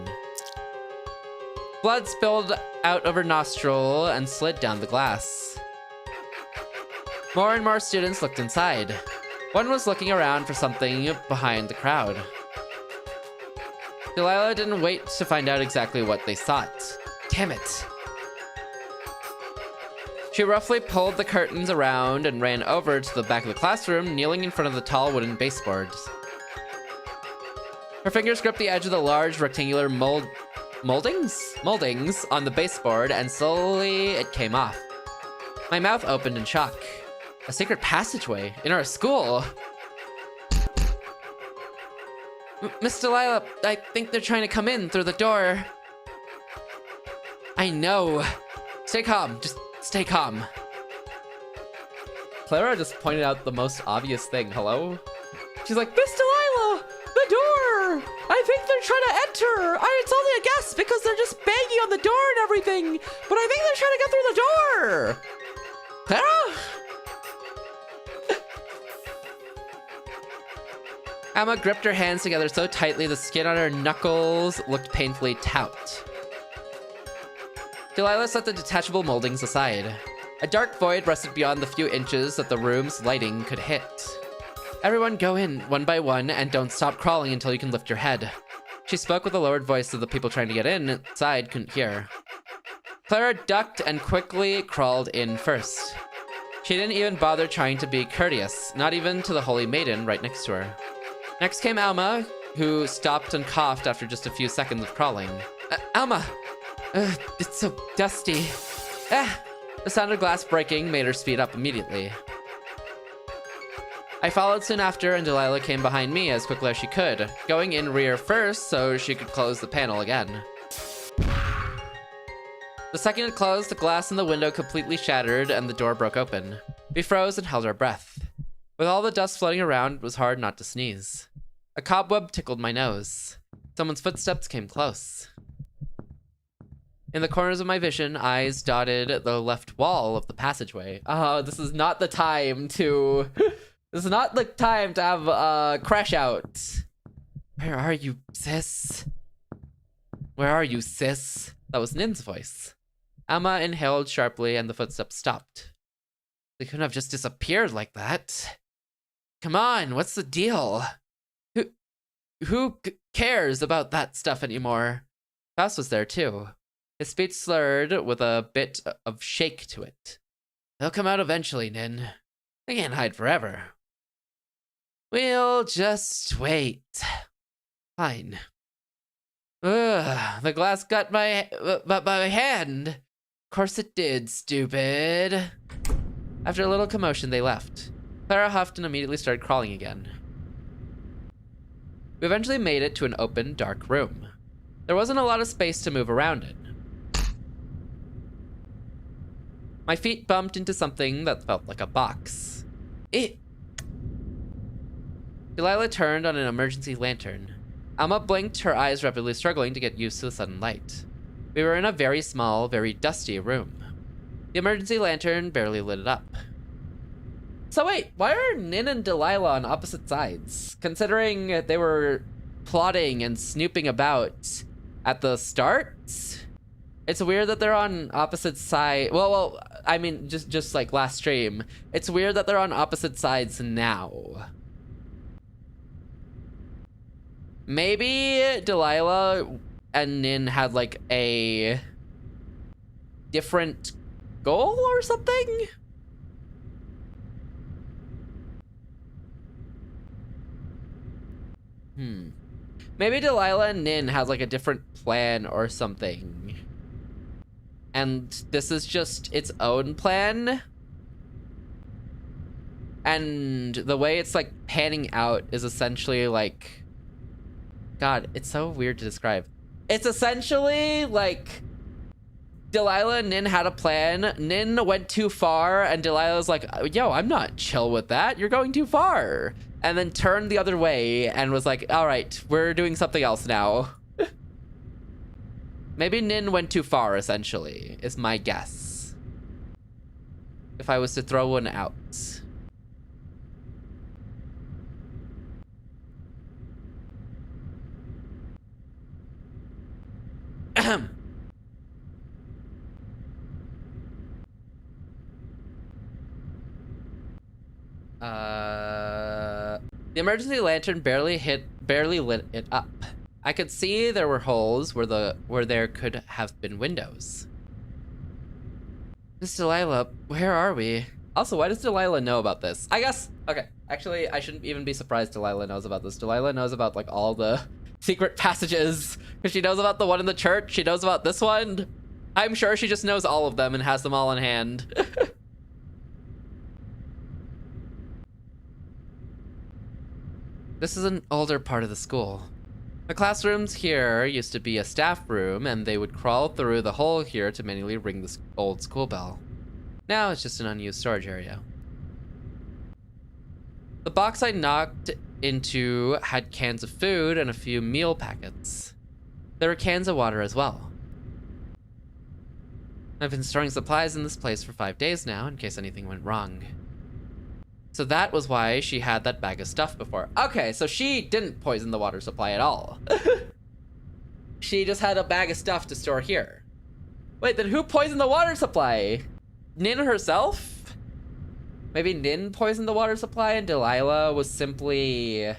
Blood spilled out of her nostril and slid down the glass. More and more students looked inside. One was looking around for something behind the crowd. Delilah didn't wait to find out exactly what they sought. Damn it. She roughly pulled the curtains around and ran over to the back of the classroom, kneeling in front of the tall wooden baseboards. Her fingers gripped the edge of the large rectangular moldings on the baseboard, and slowly it came off. My mouth opened in shock. A secret passageway in our school. Miss Delilah, I think they're trying to come in through the door. I know. Stay calm, just stay calm. Clara just pointed out the most obvious thing. Hello? She's like, Miss Delilah, the door! I think they're trying to enter! It's only a guess because they're just banging on the door and everything, but I think they're trying to get through the door! Clara? Emma gripped her hands together so tightly the skin on her knuckles looked painfully taut. Delilah set the detachable moldings aside. A dark void rested beyond the few inches that the room's lighting could hit. Everyone go in, one by one, and don't stop crawling until you can lift your head. She spoke with a lowered voice so the people trying to get inside couldn't hear. Clara ducked and quickly crawled in first. She didn't even bother trying to be courteous, not even to the holy maiden right next to her. Next came Alma, who stopped and coughed after just a few seconds of crawling. Alma! It's so dusty. The sound of glass breaking made her speed up immediately. I followed soon after, and Delilah came behind me as quickly as she could, going in rear first so she could close the panel again. The second it closed, the glass in the window completely shattered and the door broke open. We froze and held our breath. With all the dust floating around, it was hard not to sneeze. A cobweb tickled my nose. Someone's footsteps came close. In the corners of my vision, eyes dotted the left wall of the passageway. Oh, this is not the time to... This is not the time to have a crash out. Where are you, sis? Where are you, sis? That was Nin's voice. Emma inhaled sharply and the footsteps stopped. They couldn't have just disappeared like that. Come on, what's the deal? Who cares about that stuff anymore? Faust was there too. His speech slurred with a bit of shake to it. They'll come out eventually, Nin. They can't hide forever. We'll just wait. Fine. Ugh, the glass got my hand. Of course it did, stupid. After a little commotion, they left. Clara huffed and immediately started crawling again. We eventually made it to an open, dark room. There wasn't a lot of space to move around in. My feet bumped into something that felt like a box. Delilah turned on an emergency lantern. Alma blinked, her eyes rapidly struggling to get used to the sudden light. We were in a very small, very dusty room. The emergency lantern barely lit it up. So wait, why are Nin and Delilah on opposite sides? Considering they were plotting and snooping about at the start? It's weird that they're on opposite sides. Well, I mean, just like last stream. It's weird that they're on opposite sides now. Maybe Delilah and Nin had like a different goal or something? Maybe Delilah and Nin had like a different plan or something. And this is just its own plan. And the way it's like panning out is essentially like... God, it's so weird to describe. It's essentially like Delilah and Nin had a plan. Nin went too far and Delilah's like, yo, I'm not chill with that. You're going too far. And then turned the other way and was like, all right, we're doing something else now. Maybe Nin went too far, essentially, is my guess. If I was to throw one out. The emergency lantern barely lit it up. I could see there were holes where there could have been windows. Miss Delilah, where are we? Also, why does Delilah know about this? I guess, okay, actually, I shouldn't even be surprised Delilah knows about this. Delilah knows about like all the secret passages, because she knows about the one in the church, she knows about this one. I'm sure she just knows all of them and has them all in hand. This is an older part of the school. The classrooms here used to be a staff room, and they would crawl through the hole here to manually ring the old school bell. Now it's just an unused storage area. The box I knocked into had cans of food and a few meal packets. There were cans of water as well. I've been storing supplies in this place for 5 days now in case anything went wrong. So that was why she had that bag of stuff before. Okay, so she didn't poison the water supply at all. She just had a bag of stuff to store here. Wait, then who poisoned the water supply? Nin herself? Maybe Nin poisoned the water supply and Delilah was simply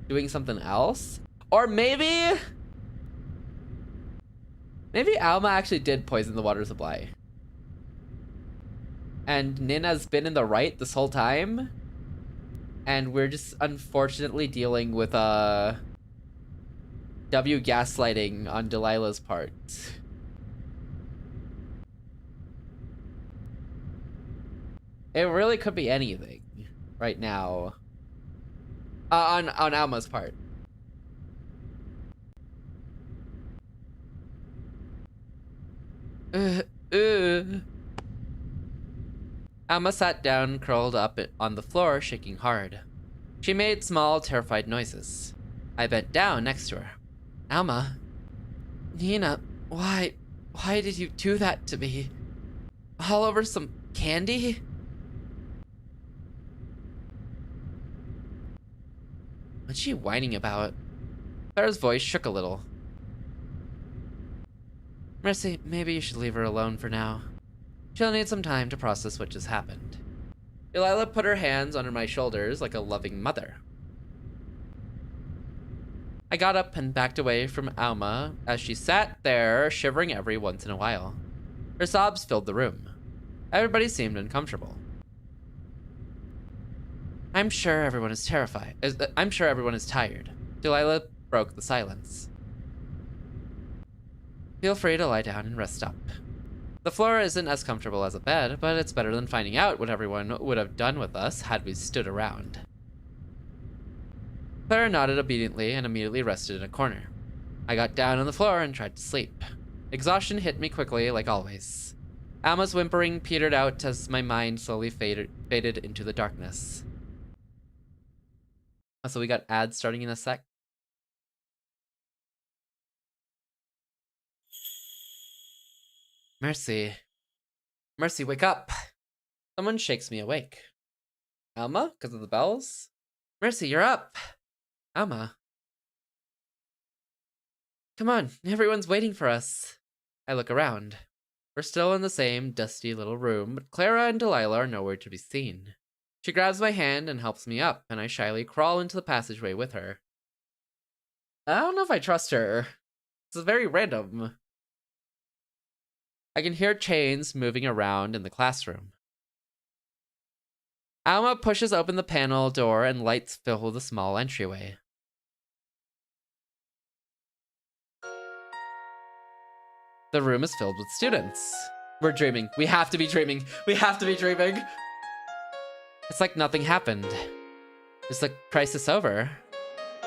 doing something else? Or maybe Alma actually did poison the water supply. And Nin has been in the right this whole time. And we're just unfortunately dealing with W gaslighting on Delilah's part. It really could be anything right now. On Alma's part. Alma sat down, curled up on the floor, shaking hard. She made small, terrified noises. I bent down next to her. Alma, Nina, why did you do that to me? All over some candy? What's she whining about? Claire's voice shook a little. Mercy, maybe you should leave her alone for now. She'll need some time to process what just happened. Delilah put her hands under my shoulders like a loving mother. I got up and backed away from Alma as she sat there, shivering every once in a while. Her sobs filled the room. Everybody seemed uncomfortable. I'm sure everyone is terrified. I'm sure everyone is tired. Delilah broke the silence. Feel free to lie down and rest up. The floor isn't as comfortable as a bed, but it's better than finding out what everyone would have done with us had we stood around. Claire nodded obediently and immediately rested in a corner. I got down on the floor and tried to sleep. Exhaustion hit me quickly, like always. Alma's whimpering petered out as my mind slowly faded into the darkness. So we got ads starting in a sec. Mercy. Mercy, wake up. Someone shakes me awake. Alma? Because of the bells? Mercy, you're up. Alma. Come on, everyone's waiting for us. I look around. We're still in the same dusty little room, but Clara and Delilah are nowhere to be seen. She grabs my hand and helps me up, and I shyly crawl into the passageway with her. I don't know if I trust her. This is very random. I can hear chains moving around in the classroom. Alma pushes open the panel door and lights fill the small entryway. The room is filled with students. We're dreaming. We have to be dreaming. We have to be dreaming. It's like nothing happened. Is the crisis over?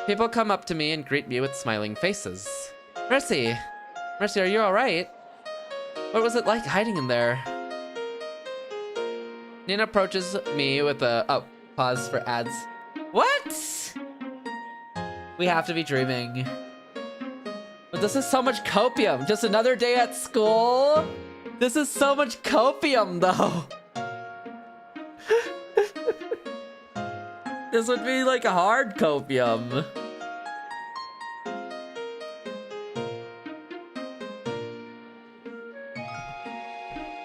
People come up to me and greet me with smiling faces. Mercy! Mercy, are you alright? What was it like hiding in there? Nina approaches me with a... Oh, pause for ads. What? We have to be dreaming. But this is so much copium. Just another day at school? This is so much copium, though. This would be like a hard copium.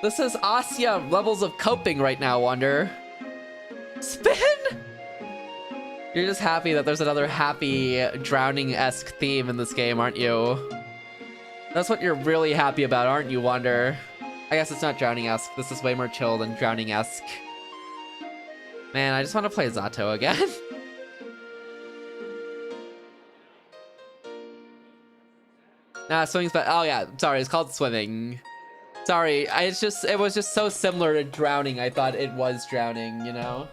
This is Asya levels of coping right now, Wonder. Spin? You're just happy that there's another happy drowning-esque theme in this game, aren't you? That's what you're really happy about, aren't you, Wonder? I guess it's not drowning-esque. This is way more chill than drowning-esque. Man, I just want to play Zato again. Nah, swimming's bad. Oh yeah, sorry, it's called swimming. Sorry, it was just so similar to drowning, I thought it was drowning, you know?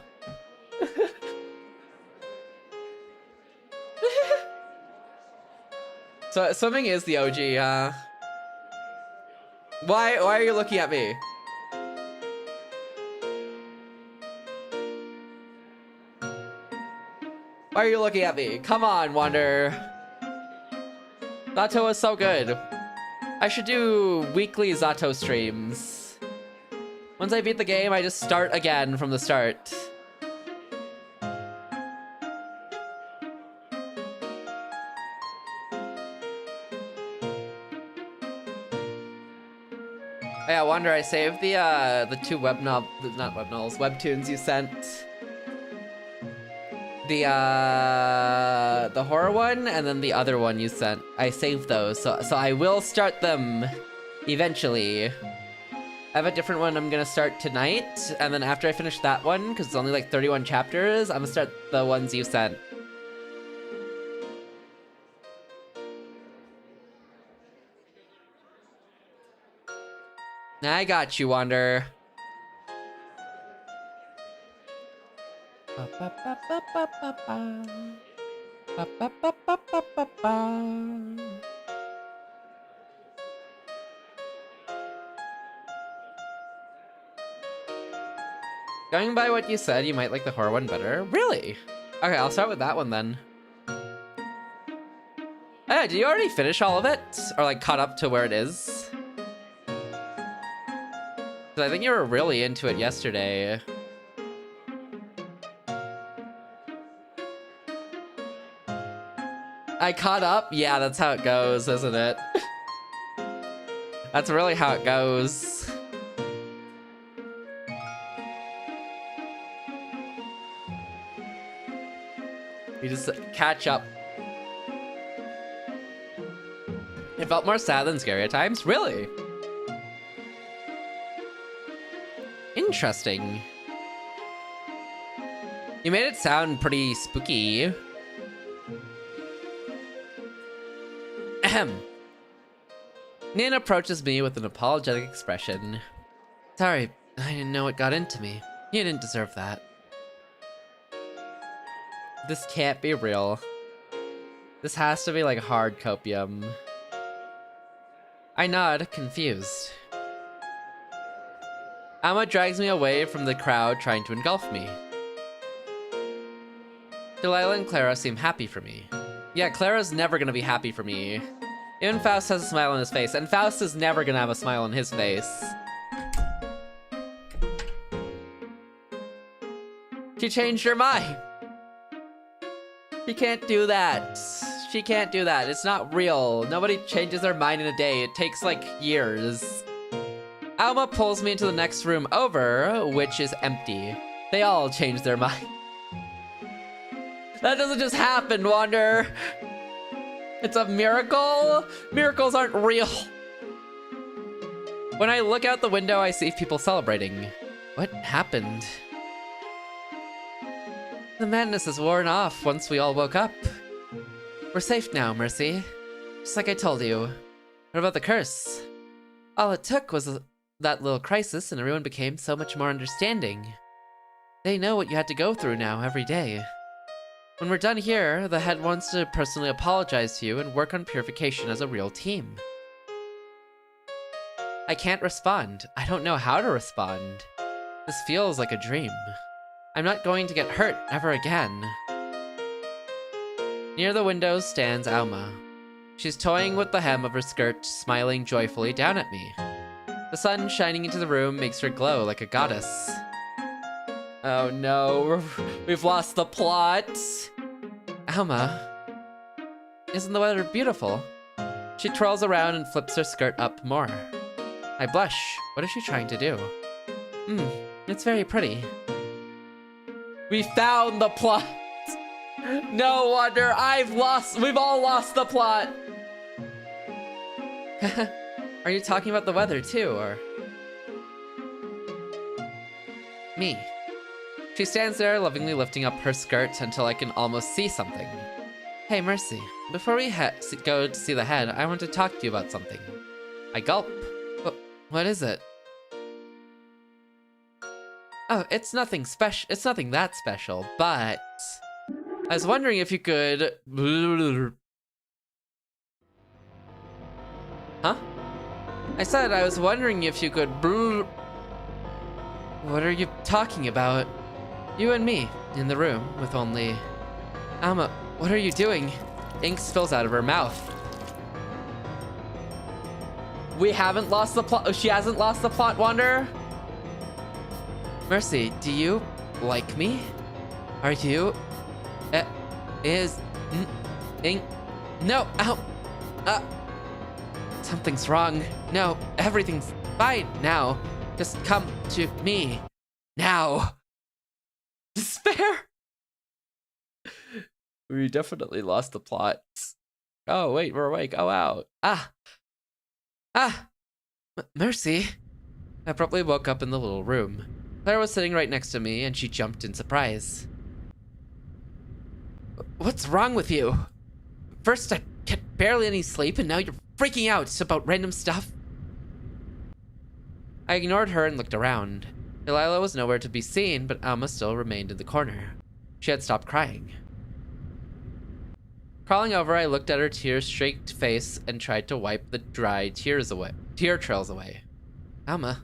So, swimming is the OG, Why are you looking at me? Why are you looking at me? Come on, Wander. Zato is so good. I should do weekly Zato streams. Once I beat the game, I just start again from the start. Yeah, Wander, I saved the two webtoons you sent. The horror one and then the other one you sent. I saved those, so I will start them eventually. I have a different one I'm gonna start tonight, and then after I finish that one, because it's only like 31 chapters, I'm gonna start the ones you sent. I got you, Wander. Going by what you said, you might like the horror one better. Really? Okay, I'll start with that one then. Hey, did you already finish all of it? Or like caught up to where it is? 'Cause I think you were really into it yesterday. I caught up? Yeah, that's how it goes, isn't it? That's really how it goes. You just catch up. It felt more sad than scary at times? Really? Interesting. You made it sound pretty spooky. Ahem. Nan approaches me with an apologetic expression. Sorry, I didn't know what got into me. You didn't deserve that. This can't be real. This has to be like hard copium. I nod, confused. Alma drags me away from the crowd trying to engulf me. Delilah and Clara seem happy for me. Yeah, Clara's never gonna be happy for me. Even Faust has a smile on his face, and Faust is never gonna have a smile on his face. She changed her mind. She can't do that. She can't do that. It's not real. Nobody changes their mind in a day. It takes like years. Alma pulls me into the next room over, which is empty. They all change their mind. That doesn't just happen, Wander. It's a miracle? Miracles aren't real. When I look out the window, I see people celebrating. What happened? The madness is worn off once we all woke up. We're safe now, Mercy. Just like I told you. What about the curse? All it took was that little crisis and everyone became so much more understanding. They know what you had to go through now every day. When we're done here, the head wants to personally apologize to you and work on purification as a real team. I can't respond. I don't know how to respond. This feels like a dream. I'm not going to get hurt ever again. Near the window stands Alma. She's toying with the hem of her skirt, smiling joyfully down at me. The sun shining into the room makes her glow like a goddess. Oh no, we've lost the plot. Alma, isn't the weather beautiful? She twirls around and flips her skirt up more. I blush. What is she trying to do? It's very pretty. We found the plot. No wonder we've all lost the plot. Are you talking about the weather too, or? Me. She stands there, lovingly lifting up her skirt until I can almost see something. Hey, Mercy. Before we go to see the head, I want to talk to you about something. I gulp. What is it? Oh, it's nothing special. It's nothing that special, but I was wondering if you could. Huh? I said I was wondering if you could. What are you talking about? You and me in the room with only. Alma, what are you doing? Ink spills out of her mouth. We haven't lost the plot. She hasn't lost the plot, Wanderer? Mercy, do you like me? Are you... Ink... No, ow! Something's wrong. No, everything's fine now. Just come to me. Now. Despair! We definitely lost the plot. Oh, wait, we're awake. Oh, wow. Mercy. I abruptly woke up in the little room. Clara was sitting right next to me, and she jumped in surprise. What's wrong with you? First, I get barely any sleep, and now you're freaking out about random stuff. I ignored her and looked around. Delilah was nowhere to be seen, but Alma still remained in the corner. She had stopped crying. Crawling over, I looked at her tear-streaked face and tried to wipe the dry tear trails away. Alma.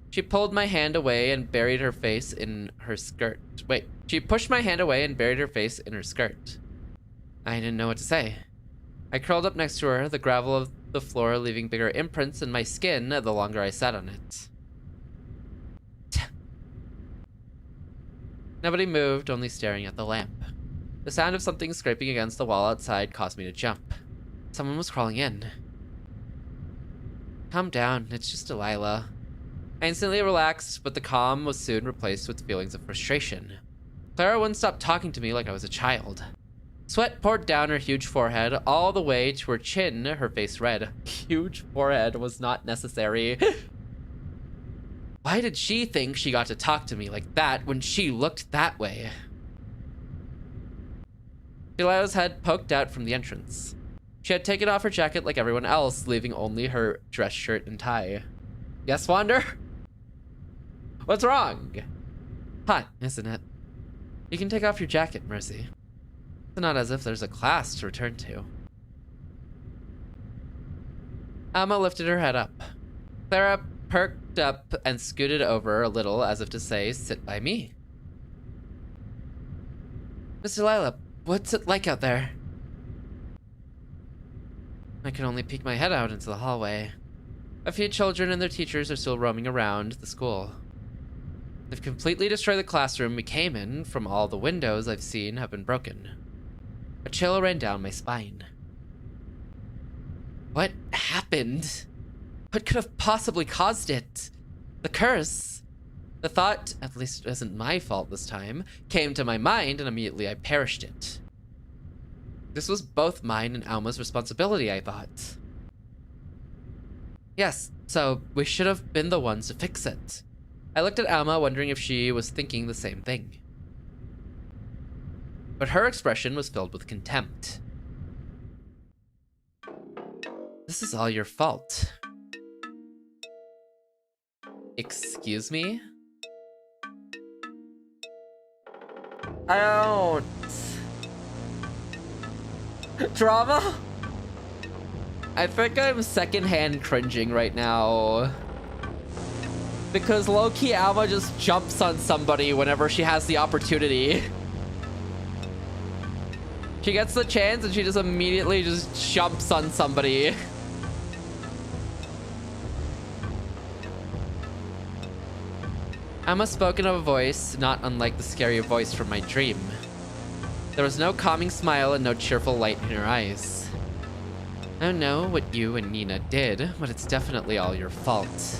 She pulled my hand away and buried her face in her skirt. Wait, she pushed my hand away and buried her face in her skirt. I didn't know what to say. I curled up next to her, the gravel of the floor leaving bigger imprints in my skin the longer I sat on it. Nobody moved, only staring at the lamp. The sound of something scraping against the wall outside caused me to jump. Someone was crawling in. Calm down, it's just Delilah. I instantly relaxed, but the calm was soon replaced with feelings of frustration. Clara wouldn't stop talking to me like I was a child. Sweat poured down her huge forehead, all the way to her chin, her face red. Huge forehead was not necessary. Why did she think she got to talk to me like that when she looked that way? Delilah's head poked out from the entrance. She had taken off her jacket like everyone else, leaving only her dress shirt and tie. Yes, Wander? What's wrong? Hot, isn't it? You can take off your jacket, Mercy. It's not as if there's a class to return to. Alma lifted her head up. Clara perked up and scooted over a little as if to say, sit by me. Miss Delilah, what's it like out there? I can only peek my head out into the hallway. A few children and their teachers are still roaming around the school. They've completely destroyed the classroom we came in. From all the windows I've seen have been broken. A chill ran down my spine. What happened? What could have possibly caused it? The curse. The thought, at least it isn't my fault this time, came to my mind and immediately I perished it. This was both mine and Alma's responsibility, I thought. Yes, so we should have been the ones to fix it. I looked at Alma, wondering if she was thinking the same thing. But her expression was filled with contempt. This is all your fault. Excuse me? I don't... Drama? I think I'm secondhand cringing right now. Because low-key Alma just jumps on somebody whenever she has the opportunity. She gets the chance and she just immediately just jumps on somebody. Alma spoke in a voice not unlike the scary voice from my dream. There was no calming smile and no cheerful light in her eyes. I don't know what you and Nina did, but it's definitely all your fault.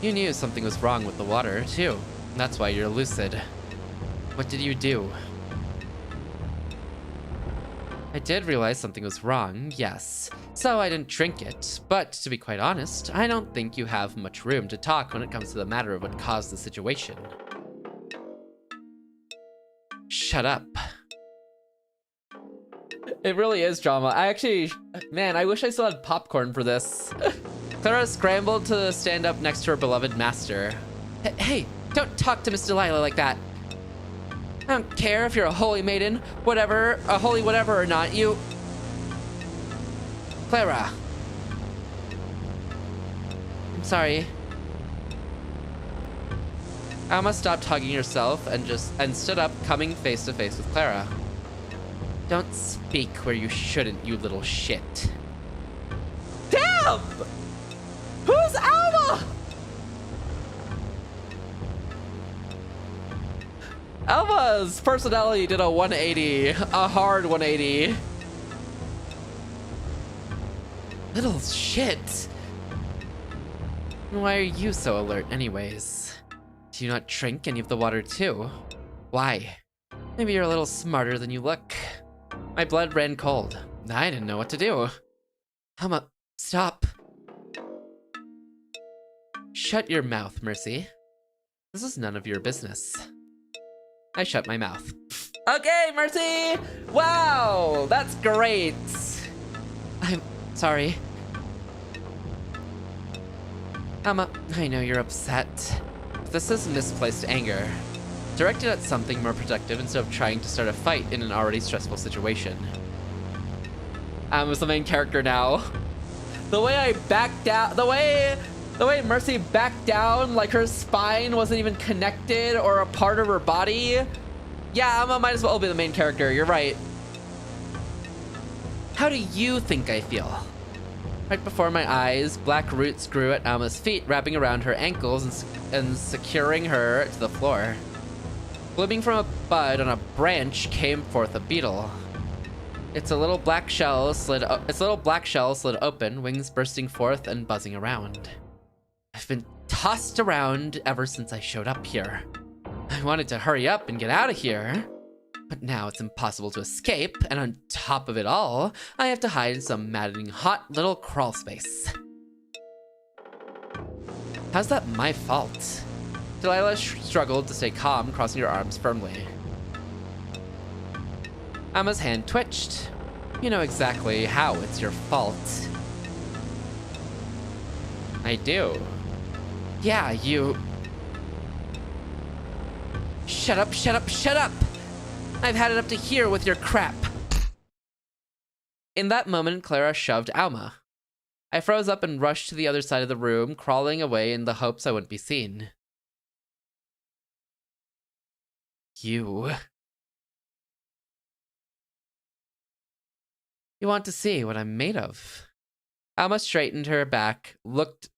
You knew something was wrong with the water, too. That's why you're lucid. What did you do? I did realize something was wrong, yes. So I didn't drink it. But to be quite honest, I don't think you have much room to talk when it comes to the matter of what caused the situation. Shut up. It really is drama. I actually, man, I wish I still had popcorn for this. Clara scrambled to stand up next to her beloved master. Hey, don't talk to Miss Delilah like that. I don't care if you're a holy maiden, whatever, a holy whatever or not, you... Clara. I'm sorry. Alma stopped hugging herself and stood up, coming face to face with Clara. Don't speak where you shouldn't, you little shit. Damn! Who's Alma? Alma's personality did a 180, a hard 180. Little shit. Why are you so alert anyways? Do you not drink any of the water too? Why? Maybe you're a little smarter than you look. My blood ran cold. I didn't know what to do. Alma, stop. Shut your mouth, Mercy. This is none of your business. I shut my mouth. Okay, Mercy! Wow, that's great. I'm sorry. Alma, I know you're upset. But this is misplaced anger. Directed at something more productive instead of trying to start a fight in an already stressful situation. Alma's the main character now. The way I backed out, the way Mercy backed down, like her spine wasn't even connected or a part of her body. Yeah, Alma might as well be the main character, you're right. How do you think I feel? Right before my eyes, black roots grew at Alma's feet, wrapping around her ankles and securing her to the floor. Blooming from a bud on a branch came forth a beetle. Its little black shell slid open, wings bursting forth and buzzing around. I've been tossed around ever since I showed up here. I wanted to hurry up and get out of here, but now it's impossible to escape, and on top of it all, I have to hide in some maddening hot little crawl space. How's that my fault? Delilah struggled to stay calm, crossing her arms firmly. Alma's hand twitched. You know exactly how it's your fault. I do. Yeah, you... Shut up, shut up, shut up! I've had it up to here with your crap. In that moment, Clara shoved Alma. I froze up and rushed to the other side of the room, crawling away in the hopes I wouldn't be seen. You want to see what I'm made of? Alma straightened her back.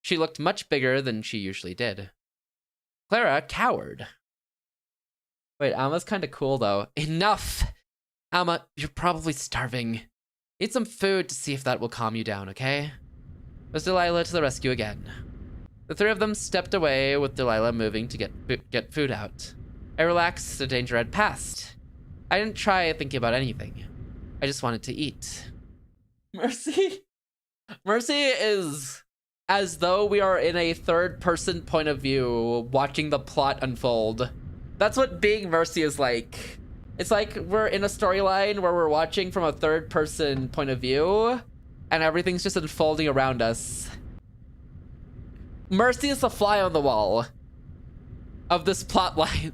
She looked much bigger than she usually did. Clara cowered. Wait, Alma's kind of cool though. Enough! Alma, you're probably starving. Eat some food to see if that will calm you down, okay? Was Delilah to the rescue again. The three of them stepped away, with Delilah moving to get food out. I relaxed, the danger had passed. I didn't try thinking about anything. I just wanted to eat. Mercy is as though we are in a third-person point of view, watching the plot unfold. That's what being Mercy is like. It's like we're in a storyline where we're watching from a third-person point of view, and everything's just unfolding around us. Mercy is the fly on the wall of this plot line.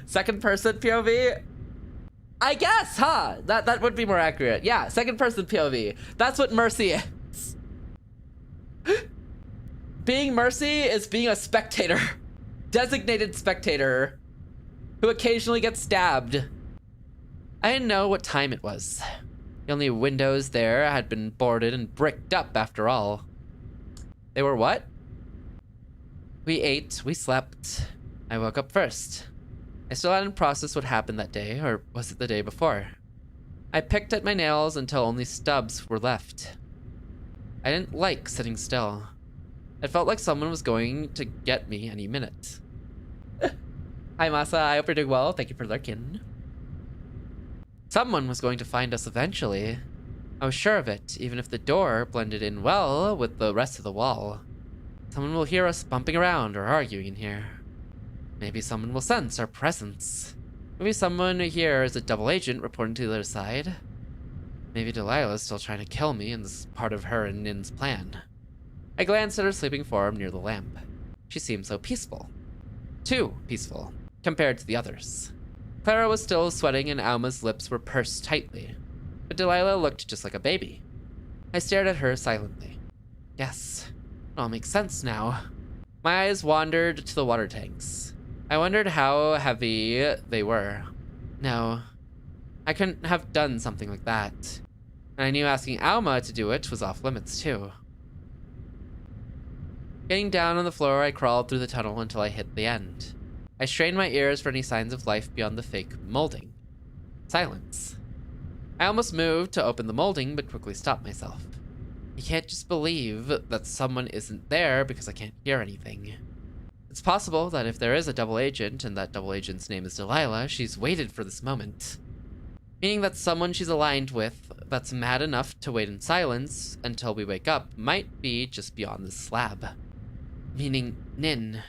Second-person POV? I guess, huh? That would be more accurate. Yeah, second-person POV. That's what Mercy is. Being Mercy is being a spectator. Designated spectator who occasionally gets stabbed. I didn't know what time it was. The only windows there had been boarded and bricked up after all. They were what? We ate, we slept. I woke up first. I still hadn't processed what happened that day, or was it the day before? I picked at my nails until only stubs were left. I didn't like sitting still. It felt like someone was going to get me any minute. Hi Masa, I hope you're doing well. Thank you for lurking. Someone was going to find us eventually. I was sure of it, even if the door blended in well with the rest of the wall. Someone will hear us bumping around or arguing in here. Maybe someone will sense our presence. Maybe someone here is a double agent reporting to the other side. Maybe Delilah's still trying to kill me and this is part of her and Nin's plan. I glanced at her sleeping form near the lamp. She seemed so peaceful. Too peaceful, compared to the others. Clara was still sweating and Alma's lips were pursed tightly. But Delilah looked just like a baby. I stared at her silently. Yes, it all makes sense now. My eyes wandered to the water tanks. I wondered how heavy they were. No, I couldn't have done something like that. And I knew asking Alma to do it was off limits too. Getting down on the floor, I crawled through the tunnel until I hit the end. I strained my ears for any signs of life beyond the fake molding. Silence. I almost moved to open the molding, but quickly stopped myself. I can't just believe that someone isn't there because I can't hear anything. It's possible that if there is a double agent, and that double agent's name is Delilah, she's waited for this moment. Meaning that someone she's aligned with that's mad enough to wait in silence until we wake up might be just beyond this slab. Meaning Nin.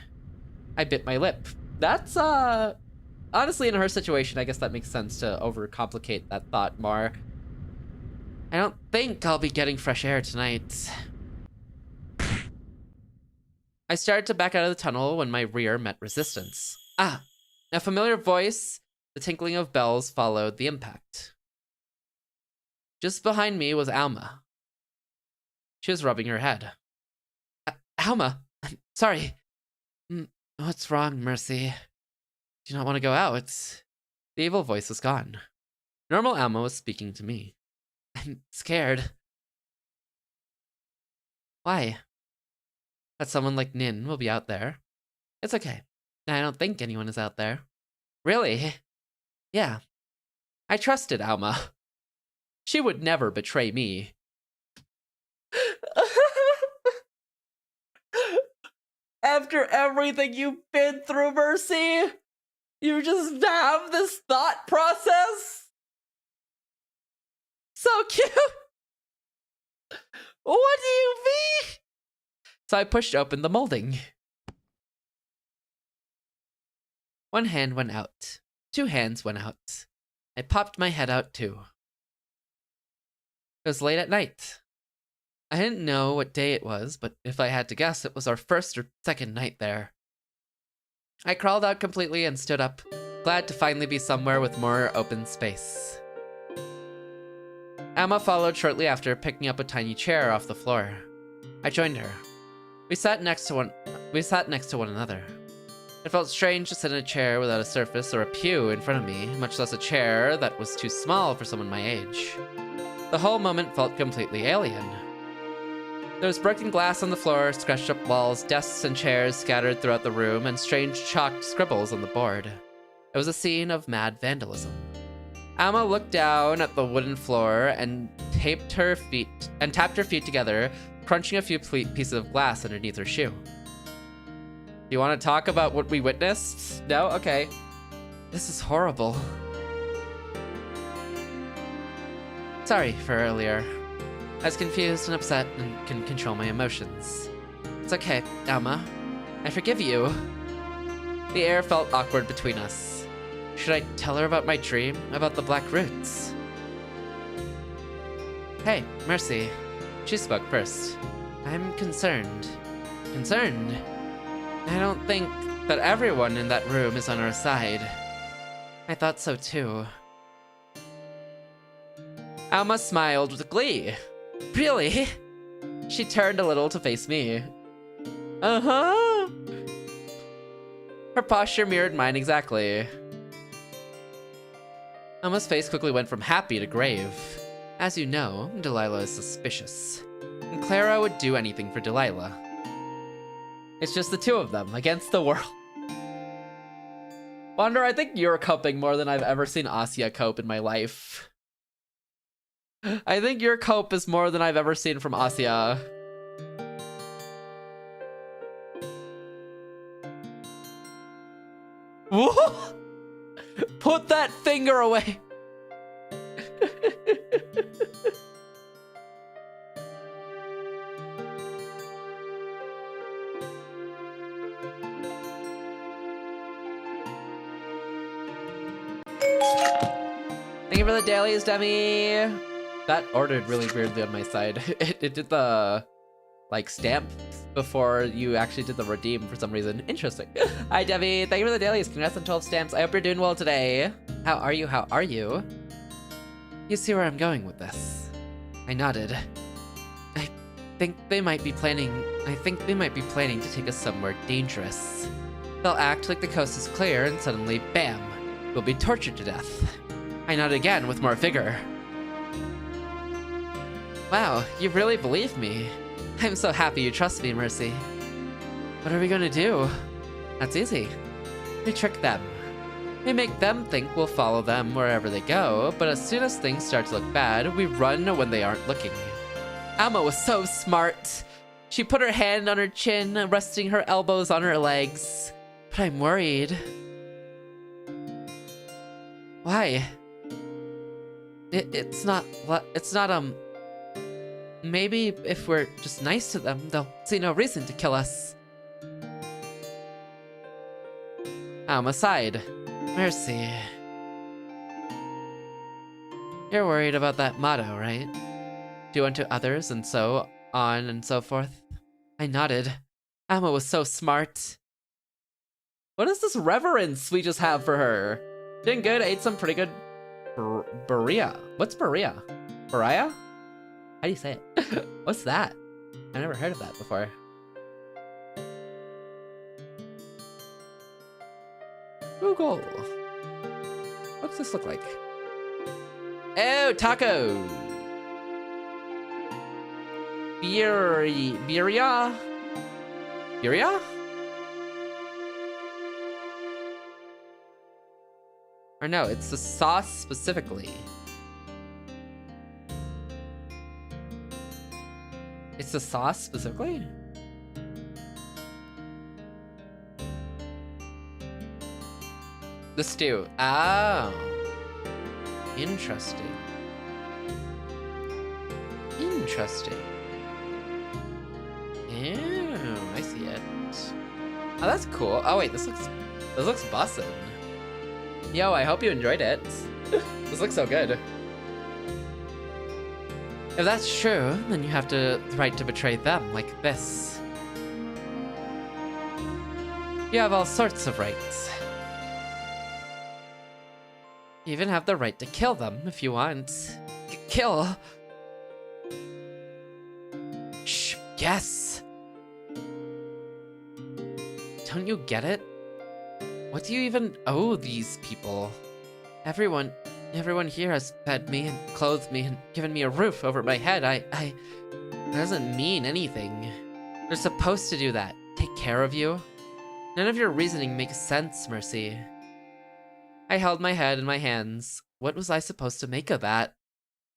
I bit my lip. That's, honestly, in her situation, I guess that makes sense to overcomplicate that thought more. I don't think I'll be getting fresh air tonight. I started to back out of the tunnel when my rear met resistance. Ah, a familiar voice. The tinkling of bells followed the impact. Just behind me was Alma. She was rubbing her head. Alma, I'm sorry. What's wrong, Mercy? Do you not want to go out? The evil voice was gone. Normal Alma was speaking to me. I'm scared. Why? That someone like Nin will be out there. It's okay. I don't think anyone is out there. Really? Yeah. I trusted Alma. She would never betray me. After everything you've been through, Mercy, you just have this thought process? So cute! What do you mean? So I pushed open the molding. One hand went out. 2 hands went out. I popped my head out too. It was late at night. I didn't know what day it was, but if I had to guess, it was our first or second night there. I crawled out completely and stood up, glad to finally be somewhere with more open space. Emma followed shortly after, picking up a tiny chair off the floor. I joined her. We sat next to one another. It felt strange to sit in a chair without a surface or a pew in front of me, much less a chair that was too small for someone my age. The whole moment felt completely alien. There was broken glass on the floor, scratched up walls, desks and chairs scattered throughout the room, and strange chalked scribbles on the board. It was a scene of mad vandalism. Alma looked down at the wooden floor and tapped her feet together, crunching a few pieces of glass underneath her shoe. Do you want to talk about what we witnessed? No? Okay. This is horrible. Sorry for earlier. I was confused and upset and couldn't control my emotions. It's okay, Alma. I forgive you. The air felt awkward between us. Should I tell her about my dream, about the black roots? Hey, Mercy. She spoke first. I'm concerned. Concerned? I don't think that everyone in that room is on our side. I thought so too. Alma smiled with glee. Really? She turned a little to face me. Uh-huh. Her posture mirrored mine exactly. Alma's face quickly went from happy to grave. As you know, Delilah is suspicious. And Clara would do anything for Delilah. It's just the two of them against the world. Wander, I think you're coping more than I've ever seen Asya cope in my life. I think your cope is more than I've ever seen from Asya. Whoa! Put that finger away. Thank you for the dailies, Demi. That ordered really weirdly on my side. It did the, like, stamp before you actually did the redeem for some reason. Interesting. Hi, Debbie. Thank you for the dailies. Congrats on 12 stamps. I hope you're doing well today. How are you? How are you? You see where I'm going with this. I nodded. think they might be planning to take us somewhere dangerous. They'll act like the coast is clear and suddenly, bam, we'll be tortured to death. I nod again with more vigor. Wow, you really believe me. I'm so happy you trust me, Mercy. What are we gonna do? That's easy. We trick them. We make them think we'll follow them wherever they go, but as soon as things start to look bad, we run when they aren't looking. Alma was so smart. She put her hand on her chin, resting her elbows on her legs. But I'm worried. Why? It's not, maybe if we're just nice to them, they'll see no reason to kill us. Alma sighed. Mercy. You're worried about that motto, right? Do unto others and so on and so forth. I nodded. Alma was so smart. What is this reverence we just have for her? Doing good, ate some pretty good burrito. What's burrito? Burrito? How do you say it? What's that? I've never heard of that before. Google. What's this look like? Oh, taco. Birria? Birria? Or no, it's the sauce specifically. It's the sauce specifically? The stew. Oh. Interesting. Interesting. Ew, I see it. Oh, that's cool. Oh wait, this looks bussin'. Yo, I hope you enjoyed it. This looks so good. If that's true, then you have the right to betray them like this. You have all sorts of rights. You even have the right to kill them if you want. Kill? Shh, yes. Don't you get it? What do you even owe these people? Everyone here has fed me and clothed me and given me a roof over my head. That doesn't mean anything. They're supposed to do that. Take care of you. None of your reasoning makes sense, Mercy. I held my head in my hands. What was I supposed to make of that?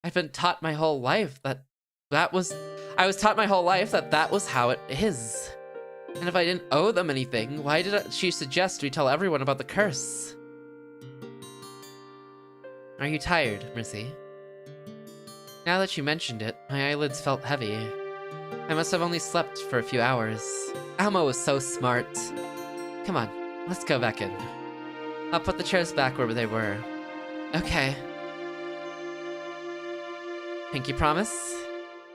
I've been taught my whole life that was how it is. And if I didn't owe them anything, why did she suggest we tell everyone about the curse? Are you tired, Mercy? Now that you mentioned it, my eyelids felt heavy. I must have only slept for a few hours. Alma was so smart. Come on, let's go back in. I'll put the chairs back where they were. Okay. Pinky promise?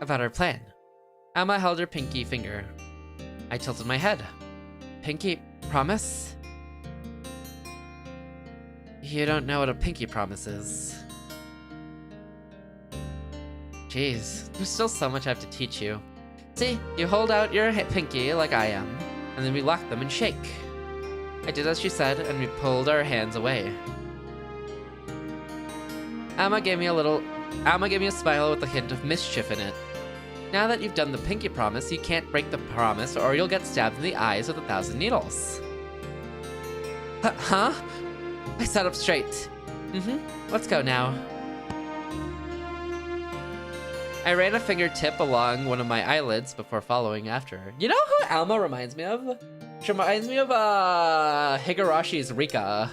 About our plan. Alma held her pinky finger. I tilted my head. Pinky promise? You don't know what a pinky promise is. Jeez, there's still so much I have to teach you. See, you hold out your pinky like I am, and then we lock them and shake. I did as she said, and we pulled our hands away. Alma gave me a smile with a hint of mischief in it. Now that you've done the pinky promise, you can't break the promise or you'll get stabbed in the eyes with 1,000 needles. Huh? I sat up straight. Let's go now. I ran a fingertip along one of my eyelids before following after her. You know who Alma reminds me of? She reminds me of Higarashi's Rika.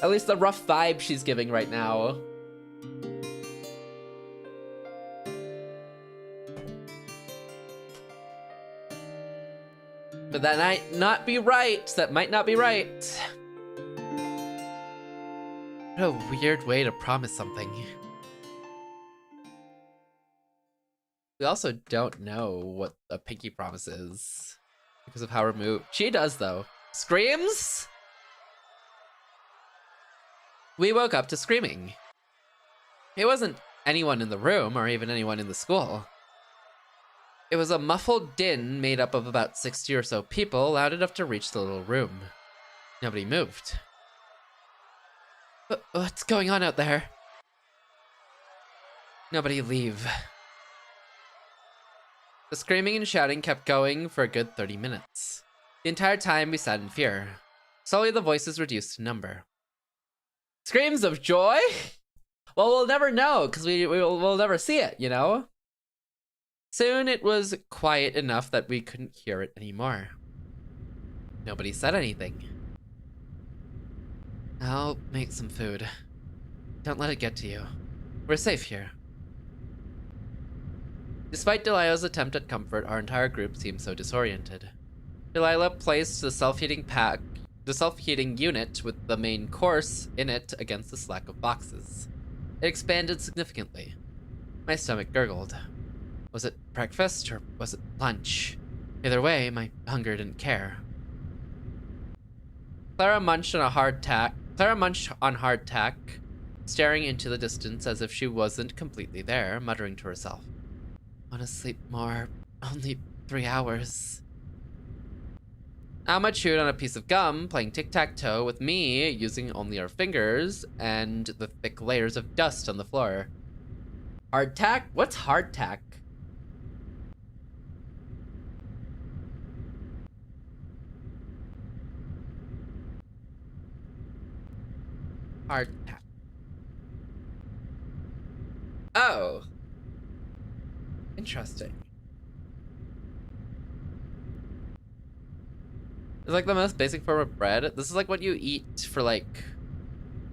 At least the rough vibe she's giving right now. But that might not be right. That might not be right. What a weird way to promise something. We also don't know what a pinky promise is because of how removed. She does, though. Screams? We woke up to screaming. It wasn't anyone in the room or even anyone in the school. It was a muffled din made up of about 60 or so people, loud enough to reach the little room. Nobody moved. What's going on out there? Nobody leave. The screaming and shouting kept going for a good 30 minutes. The entire time we sat in fear. Slowly the voices reduced in number. Screams of joy? Well, we'll never know, because we'll never see it, you know? Soon it was quiet enough that we couldn't hear it anymore. Nobody said anything. I'll make some food. Don't let it get to you. We're safe here. Despite Delilah's attempt at comfort, our entire group seemed so disoriented. Delilah placed the self-heating unit with the main course in it against the slack of boxes. It expanded significantly. My stomach gurgled. Was it breakfast or was it lunch? Either way, my hunger didn't care. Clara munched on hardtack, staring into the distance as if she wasn't completely there, muttering to herself. Want to sleep more. Only 3 hours. Alma chewed on a piece of gum, playing tic-tac-toe with me, using only our fingers and the thick layers of dust on the floor. Hardtack? What's hardtack? Hardtack. Oh. Interesting. It's like the most basic form of bread. This is like what you eat for like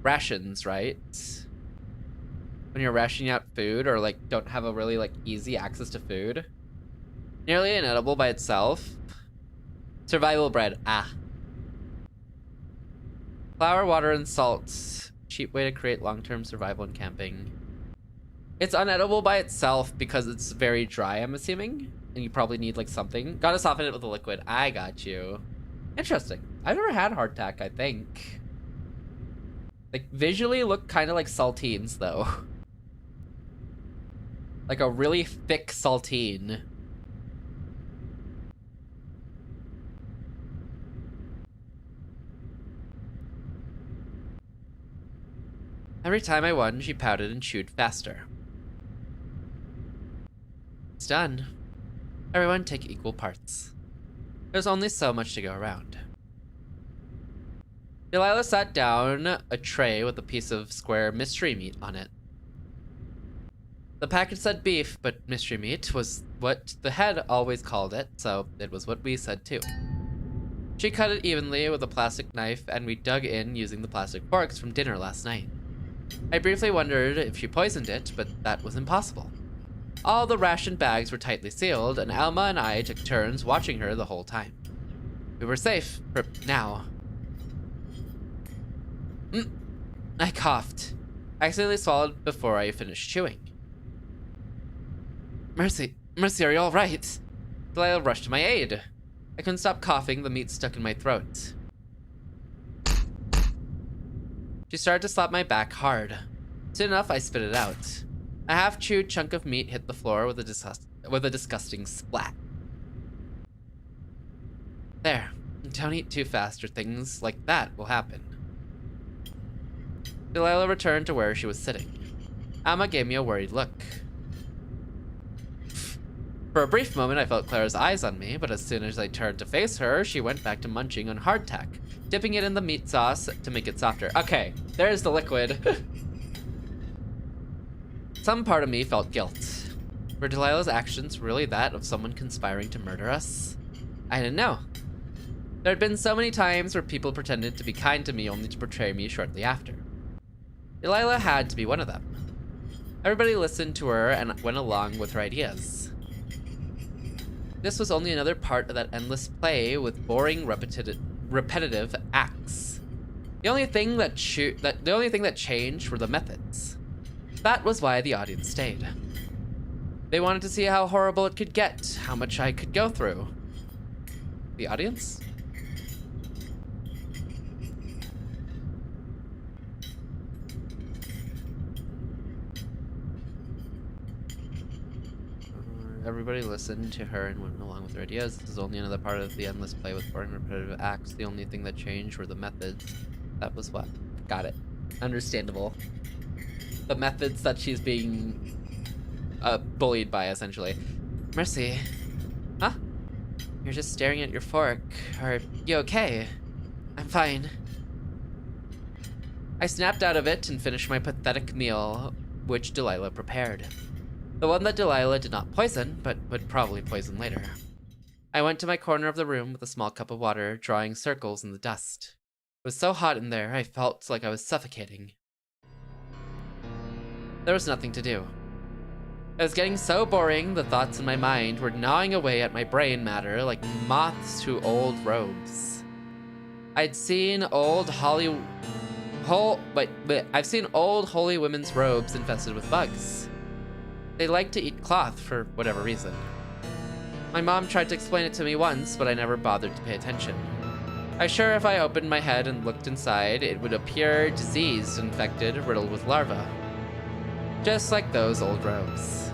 rations, right? When you're rationing out food or like don't have a really like easy access to food. Nearly inedible by itself. Survival bread. Ah. Flour, water, and salt. Cheap way to create long-term survival in camping. It's unedible by itself because it's very dry, I'm assuming. And you probably need like something. Gotta soften it with a liquid. I got you. Interesting. I've never had hardtack, I think. Like, visually look kind of like saltines, though. Like a really thick saltine. Every time I won, she pouted and chewed faster. It's done. Everyone take equal parts. There's only so much to go around. Delilah sat down a tray with a piece of square mystery meat on it. The package said beef, but mystery meat was what the head always called it, so it was what we said too. She cut it evenly with a plastic knife, and we dug in using the plastic forks from dinner last night. I briefly wondered if she poisoned it, but that was impossible. All the ration bags were tightly sealed, and Alma and I took turns watching her the whole time. We were safe for now. I coughed. I accidentally swallowed before I finished chewing. Mercy, are you all right? Delilah rushed to my aid. I couldn't stop coughing, the meat stuck in my throat. She started to slap my back hard. Soon enough, I spit it out. A half-chewed chunk of meat hit the floor with a disgusting splat. There. Don't eat too fast or things like that will happen. Delilah returned to where she was sitting. Alma gave me a worried look. For a brief moment, I felt Clara's eyes on me, but as soon as I turned to face her, she went back to munching on hardtack, dipping it in the meat sauce to make it softer. Okay, there's the liquid. Some part of me felt guilt. Were Delilah's actions really that of someone conspiring to murder us? I didn't know. There had been so many times where people pretended to be kind to me only to betray me shortly after. Delilah had to be one of them. Everybody listened to her and went along with her ideas. This was only another part of that endless play with boring, repetitive acts. The only thing that changed were the methods. That was why the audience stayed. They wanted to see how horrible it could get, how much I could go through. The audience? Everybody listened to her and went along with her ideas. This is only another part of the endless play with boring repetitive acts. The only thing that changed were the methods. That was what? Got it. Understandable. The methods that she's being bullied by, essentially. Mercy. Huh? You're just staring at your fork. Are you okay? I'm fine. I snapped out of it and finished my pathetic meal, which Delilah prepared. The one that Delilah did not poison, but would probably poison later. I went to my corner of the room with a small cup of water, drawing circles in the dust. It was so hot in there, I felt like I was suffocating. There was nothing to do. It was getting so boring, the thoughts in my mind were gnawing away at my brain matter like moths to old robes. I've seen old holy women's robes infested with bugs. They like to eat cloth for whatever reason. My mom tried to explain it to me once, but I never bothered to pay attention. I was sure if I opened my head and looked inside, it would appear diseased, infected, riddled with larvae. Just like those old robes.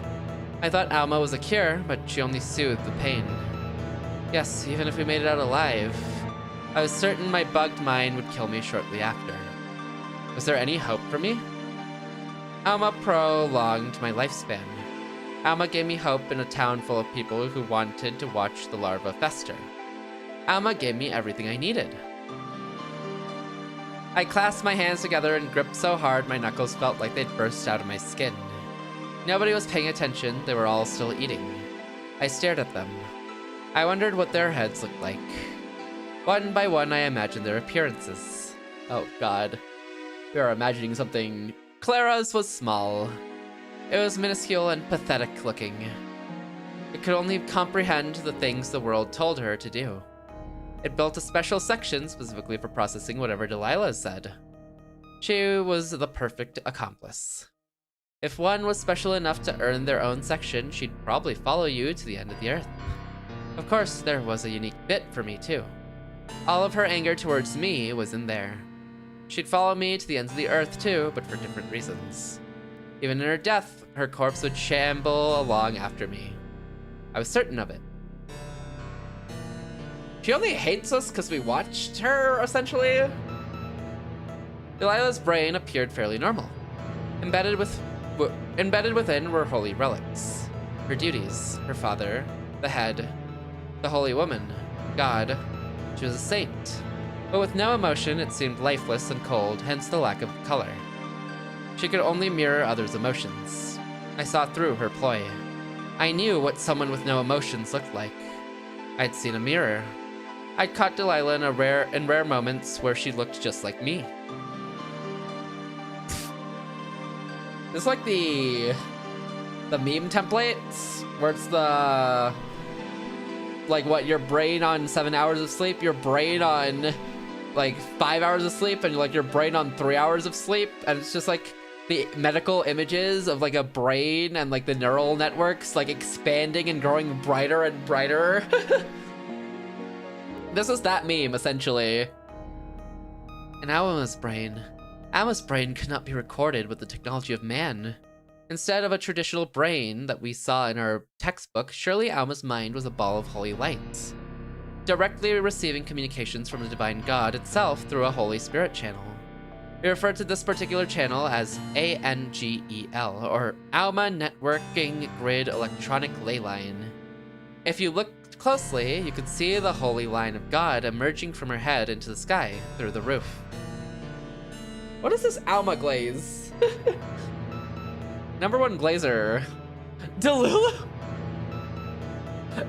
I thought Alma was a cure, but she only soothed the pain. Yes, even if we made it out alive, I was certain my bugged mind would kill me shortly after. Was there any hope for me? Alma prolonged my lifespan. Alma gave me hope in a town full of people who wanted to watch the larva fester. Alma gave me everything I needed. I clasped my hands together and gripped so hard my knuckles felt like they'd burst out of my skin. Nobody was paying attention, they were all still eating. I stared at them. I wondered what their heads looked like. One by one, I imagined their appearances. Oh god. We are imagining something. Clara's was small. It was minuscule and pathetic looking. It could only comprehend the things the world told her to do. It built a special section specifically for processing whatever Delilah said. She was the perfect accomplice. If one was special enough to earn their own section, she'd probably follow you to the end of the earth. Of course, there was a unique bit for me too. All of her anger towards me was in there. She'd follow me to the ends of the earth too, but for different reasons. Even in her death, her corpse would shamble along after me. I was certain of it. She only hates us because we watched her, essentially. Delilah's brain appeared fairly normal. Embedded within were holy relics. Her duties, her father, the head, the holy woman, God. She was a saint. But with no emotion, it seemed lifeless and cold, hence the lack of color. She could only mirror others' emotions. I saw through her ploy. I knew what someone with no emotions looked like. I'd seen a mirror. I'd caught Delilah in rare moments where she looked just like me. It's like the meme templates where it's the like what your brain on 7 hours of sleep, your brain on like 5 hours of sleep, and like your brain on 3 hours of sleep, and it's just like the medical images of like a brain and like the neural networks like expanding and growing brighter and brighter. This is that meme, essentially. And Alma's brain could not be recorded with the technology of man. Instead of a traditional brain that we saw in our textbook, surely Alma's mind was a ball of holy light, directly receiving communications from the divine God itself through a Holy Spirit channel. We refer to this particular channel as ANGEL, or Alma Networking Grid Electronic Ley Line. If you look closely, you could see the holy line of God emerging from her head into the sky through the roof. What is this Alma glaze? Number one glazer. Delula?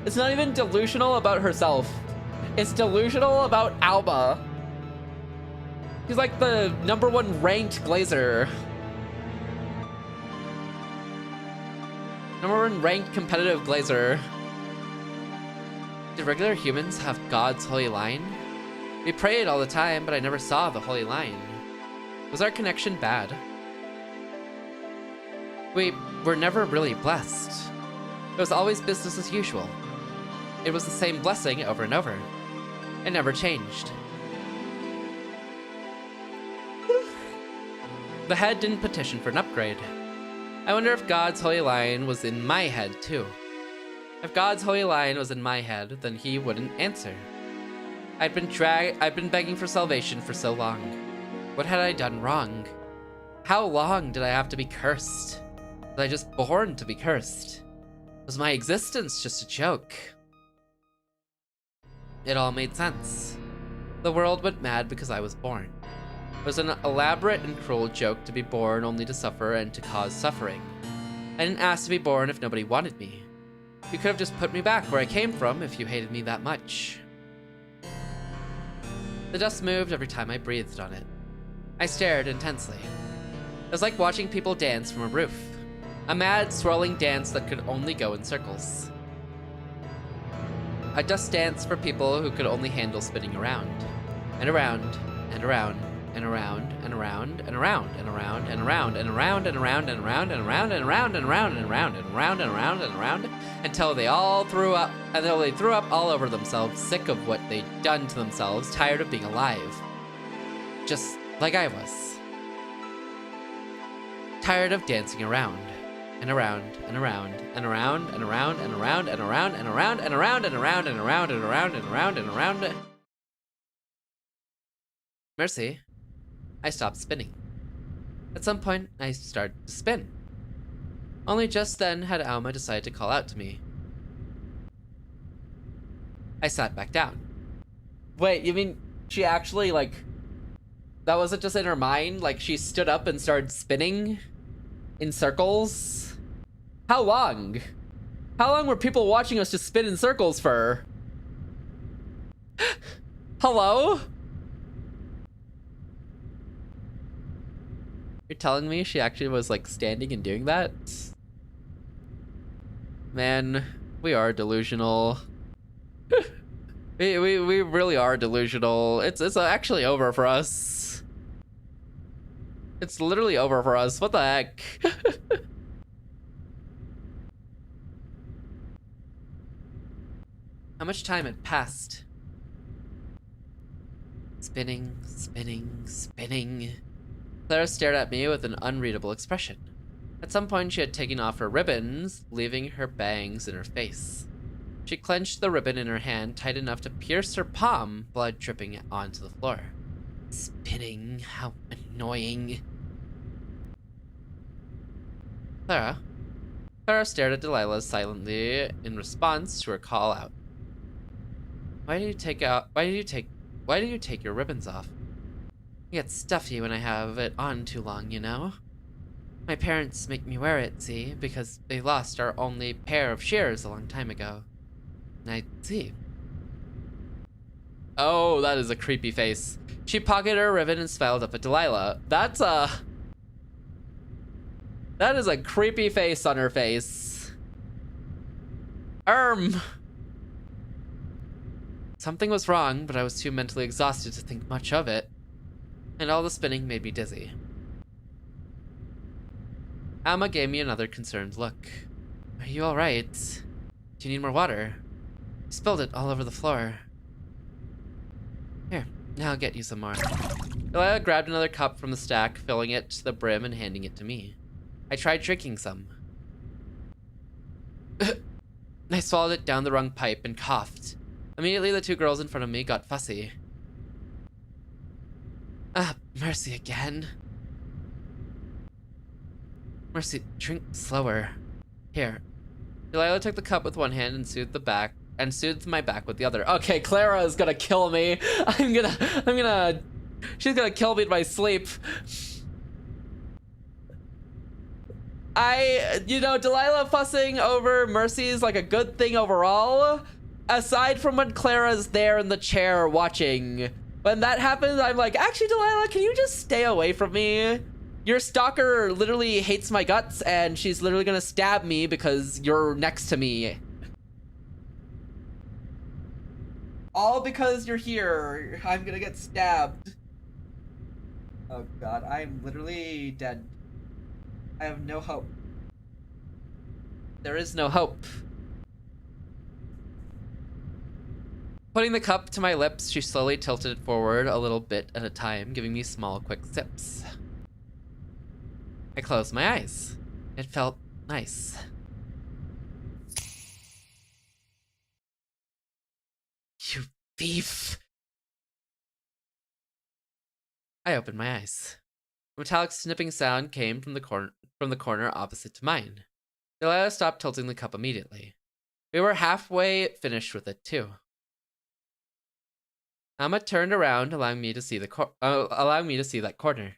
It's not even delusional about herself. It's delusional about Alma. She's like the number one ranked glazer. Number one ranked competitive glazer. Did regular humans have God's holy line? We prayed all the time, but I never saw the holy line. Was our connection bad? We were never really blessed. It was always business as usual. It was the same blessing over and over. It never changed. The head didn't petition for an upgrade. I wonder if God's holy line was in my head too. If God's holy line was in my head, then he wouldn't answer. I'd been begging for salvation for so long. What had I done wrong? How long did I have to be cursed? Was I just born to be cursed? Was my existence just a joke? It all made sense. The world went mad because I was born. It was an elaborate and cruel joke to be born only to suffer and to cause suffering. I didn't ask to be born if nobody wanted me. You could have just put me back where I came from if you hated me that much. The dust moved every time I breathed on it. I stared intensely. It was like watching people dance from a roof. A mad, swirling dance that could only go in circles. A dust dance for people who could only handle spinning around. And around, and around, and around, and around, and around, and around, and around, and around, and around, and around, and around, and around, and around, and around, and around, and around, and around, until they all threw up, until they threw up all over themselves, sick of what they'd done to themselves, tired of being alive. Just like I was. Tired of dancing around. And around, and around, and around, and around, and around, and around, and around, and around, and around, and around, and around, and around, and around. Mercy. I stopped spinning. At some point, I started to spin. Only just then had Alma decided to call out to me. I sat back down. Wait, you mean she actually, like, that wasn't just in her mind? Like, she stood up and started spinning in circles? How long? How long were people watching us just spin in circles for? Hello? You're telling me she actually was like standing and doing that? Man, we are delusional. we really are delusional. It's actually over for us. It's literally over for us. What the heck? How much time had passed? Spinning, spinning, spinning. Clara stared at me with an unreadable expression. At some point, she had taken off her ribbons, leaving her bangs in her face. She clenched the ribbon in her hand tight enough to pierce her palm, blood dripping onto the floor. Spinning, how annoying. Clara stared at Delilah silently in response to her call out. Why do you take your ribbons off? I get stuffy when I have it on too long, you know? My parents make me wear it, see, because they lost our only pair of shears a long time ago. And I see. Oh, that is a creepy face. She pocketed her ribbon and smiled up at Delilah. That is a creepy face on her face. Something was wrong, but I was too mentally exhausted to think much of it. And all the spinning made me dizzy. Alma gave me another concerned look. Are you alright? Do you need more water? You spilled it all over the floor. Here, now I'll get you some more. Delilah grabbed another cup from the stack, filling it to the brim and handing it to me. I tried drinking some. I swallowed it down the wrong pipe and coughed. Immediately, the two girls in front of me got fussy. Mercy again. Mercy, drink slower. Here. Delilah took the cup with one hand and soothed my back with the other. Okay, Clara is gonna kill me. She's gonna kill me in my sleep. Delilah fussing over Mercy is like a good thing overall. Aside from when Clara's there in the chair watching. When that happens, I'm like, actually, Delilah, can you just stay away from me? Your stalker literally hates my guts, and she's literally gonna stab me because you're next to me. All because you're here. I'm gonna get stabbed. Oh god, I'm literally dead. I have no hope. There is no hope. Putting the cup to my lips, she slowly tilted it forward a little bit at a time, giving me small, quick sips. I closed my eyes. It felt nice. thief. I opened my eyes. A metallic snipping sound came from the corner opposite to mine. Delilah stopped tilting the cup immediately. We were halfway finished with it too. Amma turned around, allowing me to see that corner.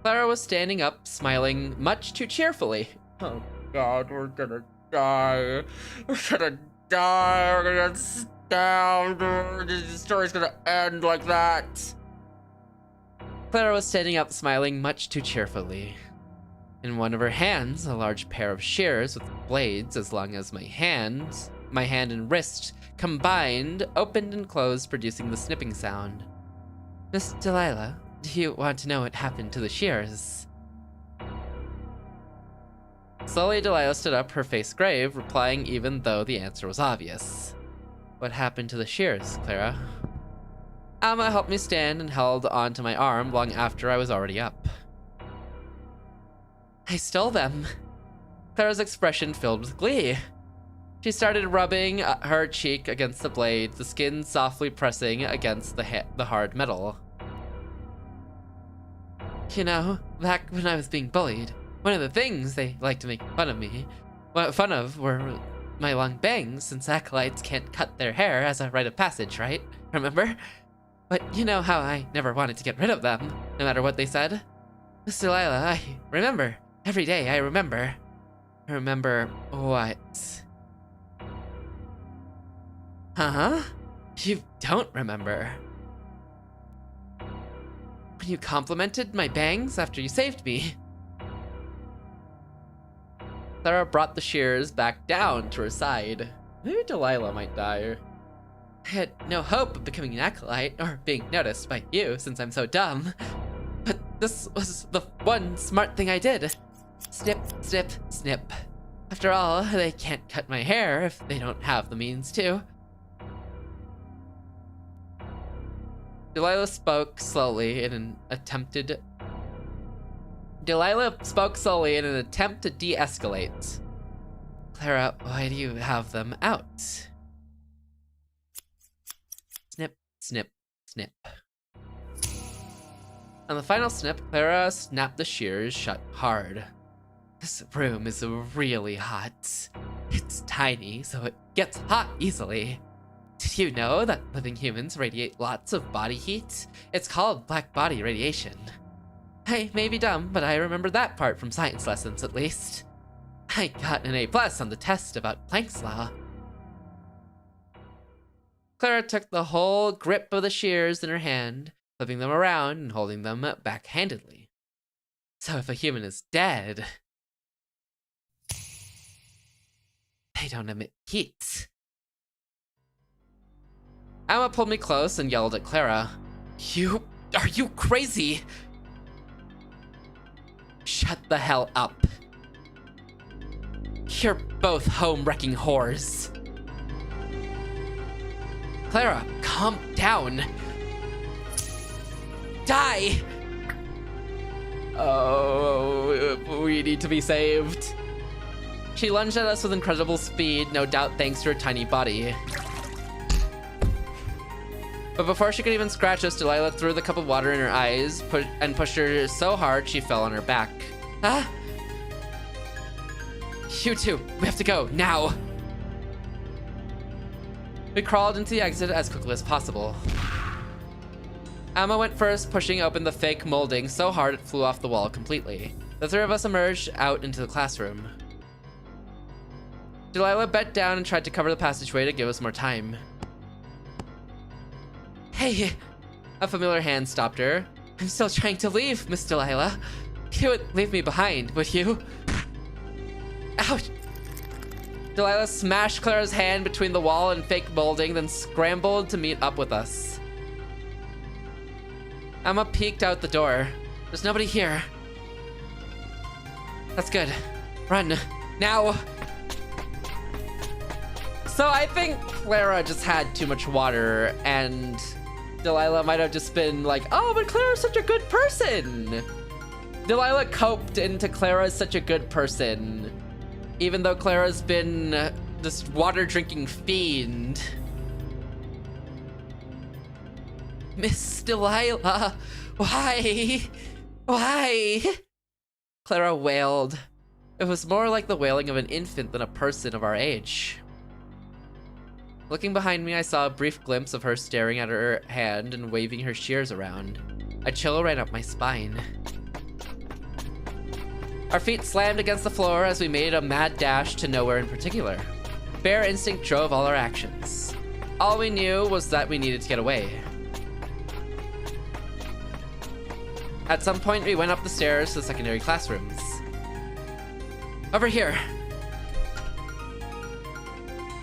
Clara was standing up, smiling much too cheerfully. Oh God, we're gonna die. We're gonna die. We're gonna get stabbed. The story's gonna end like that. Clara was standing up, smiling much too cheerfully. In one of her hands, a large pair of shears with blades as long as my hand and wrist combined opened and closed, producing the snipping sound. Miss Delilah, do you want to know what happened to the shears? Slowly, Delilah stood up, her face grave, replying even though the answer was obvious. What happened to the shears, Clara? Amma helped me stand and held onto my arm long after I was already up. I stole them. Clara's expression filled with glee. She started rubbing her cheek against the blade, the skin softly pressing against the hard metal. You know, back when I was being bullied, one of the things they liked to make fun of were my long bangs, since acolytes can't cut their hair as a rite of passage, right? Remember? But you know how I never wanted to get rid of them, no matter what they said? Miss Delilah, I remember. Every day I remember. Remember what? Huh? You don't remember. When you complimented my bangs after you saved me. Clara brought the shears back down to her side. Maybe Delilah might die. I had no hope of becoming an acolyte or being noticed by you since I'm so dumb. But this was the one smart thing I did. Snip, snip, snip. After all, they can't cut my hair if they don't have the means to. Delilah spoke slowly in an attempt to de-escalate. Clara, why do you have them out? Snip, snip, snip. On the final snip, Clara snapped the shears shut hard. This room is really hot. It's tiny, so it gets hot easily. Did you know that living humans radiate lots of body heat? It's called black body radiation. I may be dumb, but I remember that part from science lessons at least. I got an A+ on the test about Planck's law. Clara took the whole grip of the shears in her hand, flipping them around and holding them backhandedly. So if a human is dead, they don't emit heat. Amma pulled me close and yelled at Clara. Are you crazy? Shut the hell up. You're both home-wrecking whores. Clara, calm down. Die! Oh, we need to be saved. She lunged at us with incredible speed, no doubt thanks to her tiny body. But before she could even scratch us, Delilah threw the cup of water in her eyes and pushed her so hard she fell on her back. Ah! You two, we have to go, now! We crawled into the exit as quickly as possible. Amma went first, pushing open the fake molding so hard it flew off the wall completely. The three of us emerged out into the classroom. Delilah bent down and tried to cover the passageway to give us more time. Hey! A familiar hand stopped her. I'm still trying to leave, Miss Delilah. You wouldn't leave me behind, would you? Ouch! Delilah smashed Clara's hand between the wall and fake molding, then scrambled to meet up with us. Amma peeked out the door. There's nobody here. That's good. Run. Now! So I think Clara just had too much water, and Delilah might have just been like, oh, but Clara's such a good person! Delilah coped into Clara as such a good person, even though Clara's been this water-drinking fiend. Miss Delilah, why? Why? Clara wailed. It was more like the wailing of an infant than a person of our age. Looking behind me, I saw a brief glimpse of her staring at her hand and waving her shears around. A chill ran up my spine. Our feet slammed against the floor as we made a mad dash to nowhere in particular. Bare instinct drove all our actions. All we knew was that we needed to get away. At some point, we went up the stairs to the secondary classrooms. Over here.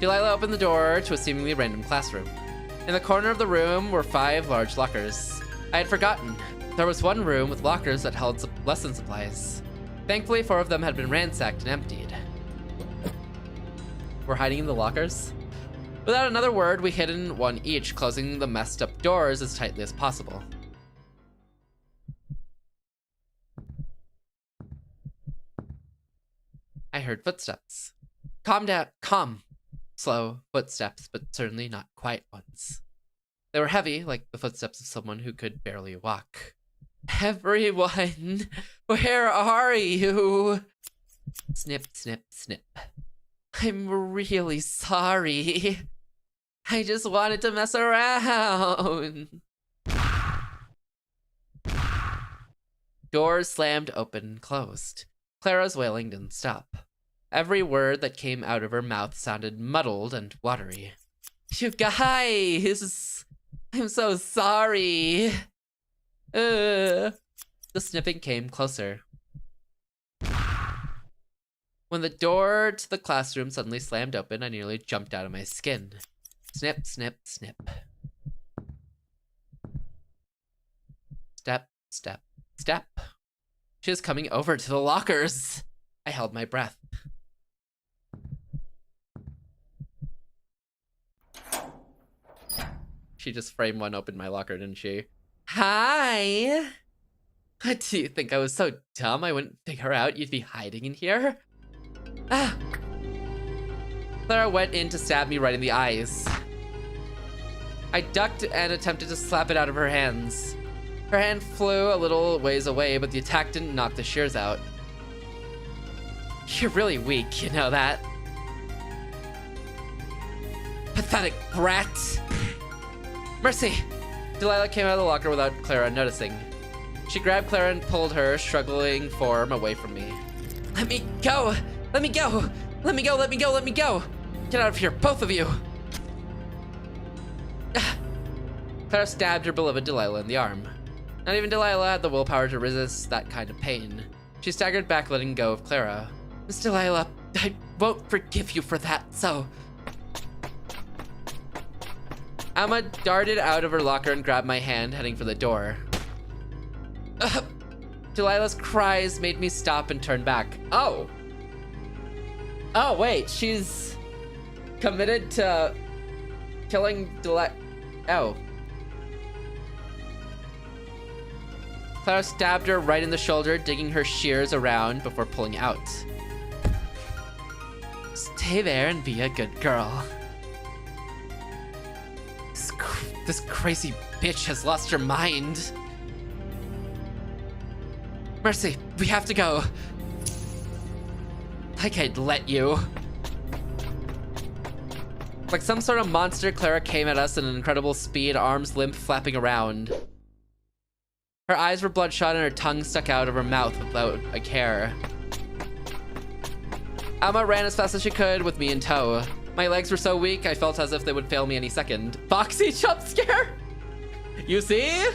Delilah opened the door to a seemingly random classroom. In the corner of the room were 5 large lockers. I had forgotten. There was one room with lockers that held lesson supplies. Thankfully, 4 of them had been ransacked and emptied. We're hiding in the lockers? Without another word, we hid in one each, closing the messed up doors as tightly as possible. I heard footsteps. Calm down, calm. Slow footsteps, but certainly not quiet ones. They were heavy, like the footsteps of someone who could barely walk. Everyone, where are you? Snip, snip, snip. I'm really sorry. I just wanted to mess around. Doors slammed open and closed. Clara's wailing didn't stop. Every word that came out of her mouth sounded muddled and watery. You guys! I'm so sorry! The snipping came closer. When the door to the classroom suddenly slammed open, I nearly jumped out of my skin. Snip, snip, snip. Step, step, step. She was coming over to the lockers. I held my breath. She just frame one opened my locker, didn't she? Hi! What, do you think I was so dumb I wouldn't figure out you'd be hiding in here? Ah! Clara went in to stab me right in the eyes. I ducked and attempted to slap it out of her hands. Her hand flew a little ways away, but the attack didn't knock the shears out. You're really weak, you know that? Pathetic brat! Mercy! Delilah came out of the locker without Clara noticing. She grabbed Clara and pulled her struggling form away from me. Let me go! Let me go! Let me go! Let me go! Let me go! Get out of here, both of you! Clara stabbed her beloved Delilah in the arm. Not even Delilah had the willpower to resist that kind of pain. She staggered back, letting go of Clara. Miss Delilah, I won't forgive you for that, so... Emma darted out of her locker and grabbed my hand, heading for the door. Delilah's cries made me stop and turn back. Oh! Oh, wait, she's committed to killing Delilah. Oh. Clara stabbed her right in the shoulder, digging her shears around before pulling out. Stay there and be a good girl. This crazy bitch has lost her mind. Mercy, we have to go. Like I'd let you. Like some sort of monster, Clara came at us at an incredible speed, arms limp, flapping around. Her eyes were bloodshot and her tongue stuck out of her mouth without a care. Emma ran as fast as she could with me in tow. My legs were so weak, I felt as if they would fail me any second. Foxy jump scare? You see?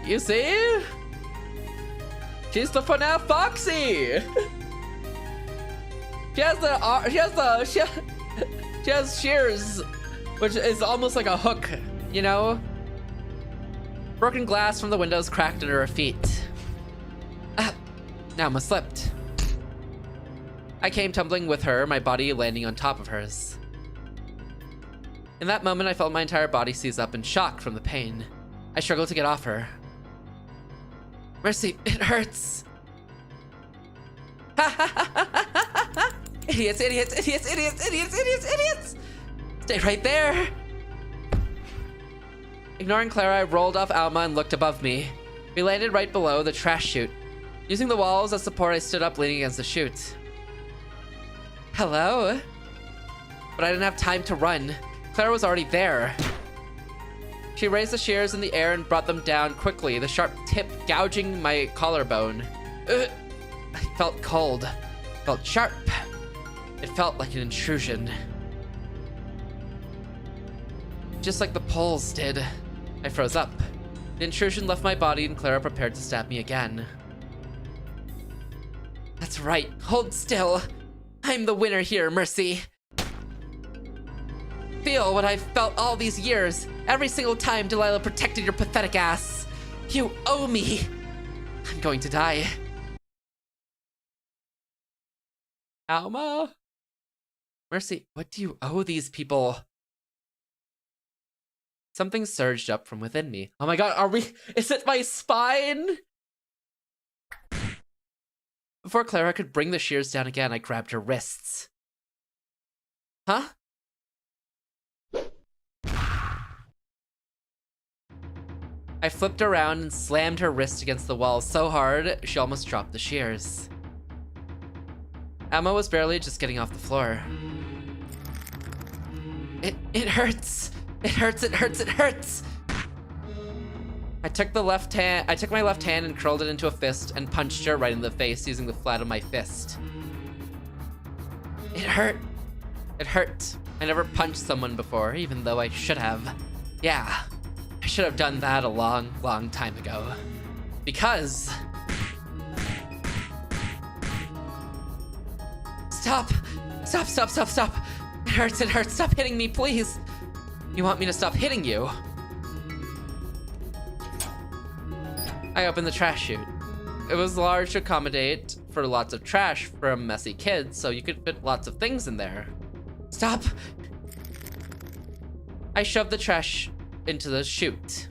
You see? She's the FNAF Foxy! She has shears, which is almost like a hook, you know? Broken glass from the windows cracked under her feet. Now Emma slipped. I came tumbling with her, my body landing on top of hers. In that moment, I felt my entire body seize up in shock from the pain. I struggled to get off her. Mercy, it hurts. Idiots, idiots, idiots, idiots, idiots, idiots, idiots! Stay right there! Ignoring Clara, I rolled off Alma and looked above me. We landed right below the trash chute. Using the walls as support, I stood up leaning against the chute. Hello? But I didn't have time to run. Clara was already there. She raised the shears in the air and brought them down quickly, the sharp tip gouging my collarbone. I felt cold. Felt sharp. It felt like an intrusion. Just like the poles did. I froze up. The intrusion left my body and Clara prepared to stab me again. That's right. Hold still. I'm the winner here, Mercy. Feel what I've felt all these years. Every single time Delilah protected your pathetic ass. You owe me. I'm going to die. Alma? Mercy, what do you owe these people? Something surged up from within me. Oh my god, is it my spine? Before Clara could bring the shears down again, I grabbed her wrists. Huh? I flipped around and slammed her wrist against the wall so hard, she almost dropped the shears. Emma was barely just getting off the floor. It hurts. It hurts, it hurts, it hurts. I took my left hand and curled it into a fist and punched her right in the face using the flat of my fist. It hurt. It hurt. I never punched someone before, even though I should have. Yeah, I should have done that a long, long time ago. Because... Stop! Stop, stop, stop, stop! It hurts, it hurts, stop hitting me, please! You want me to stop hitting you? I opened the trash chute. It was large to accommodate for lots of trash from messy kids, so you could fit lots of things in there. Stop! I shoved the trash into the chute.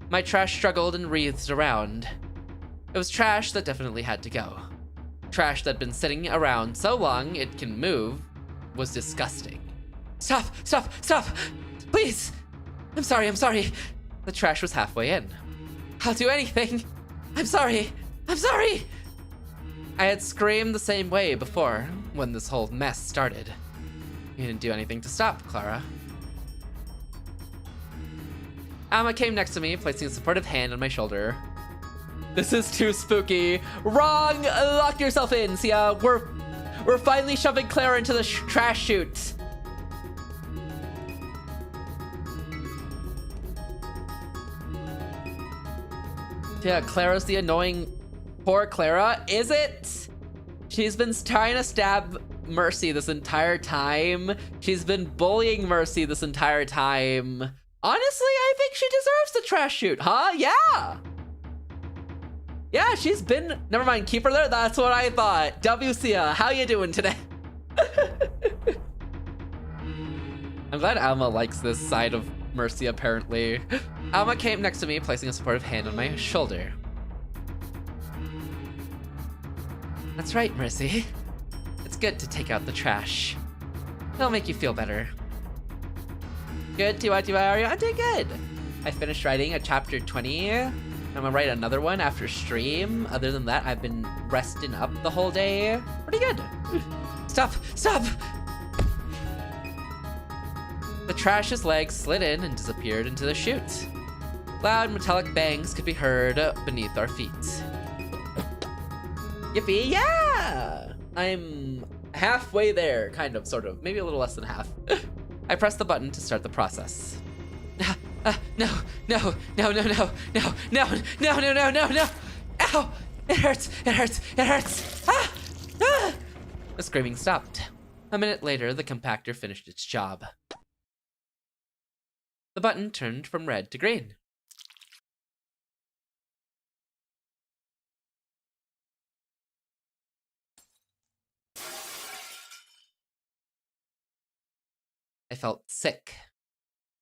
My trash struggled and wreathed around. It was trash that definitely had to go. Trash that'd been sitting around so long it can move was disgusting. Stop! Stop! Stop! Please! I'm sorry, I'm sorry. The trash was halfway in. I'll do anything. I'm sorry. I'm sorry! I had screamed the same way before when this whole mess started. You didn't do anything to stop, Clara. Alma came next to me, placing a supportive hand on my shoulder. This is too spooky. Wrong! Lock yourself in. See, we're finally shoving Clara into the trash chute. Yeah, Clara's the annoying poor Clara. Is it? She's been trying to stab Mercy this entire time. She's been bullying Mercy this entire time. Honestly, I think she deserves the trash chute, huh? Yeah! Yeah, she's been... Never mind, keep her there. That's what I thought. WCA, how you doing today? I'm glad Alma likes this side of Mercy, apparently. Alma came next to me, placing a supportive hand on my shoulder. That's right, Mercy. It's good to take out the trash. It'll make you feel better. Good, are you? I'm doing good. I finished writing a chapter 20. I'm gonna write another one after stream. Other than that, I've been resting up the whole day. Pretty good. Stop, stop! The trash's legs slid in and disappeared into the chute. Loud metallic bangs could be heard beneath our feet. Yippee, yeah! I'm halfway there, kind of, sort of, maybe a little less than half. I pressed the button to start the process. No. Ow! It hurts! Ah! Ah! The screaming stopped. A minute later, the compactor finished its job. The button turned from red to green. I felt sick.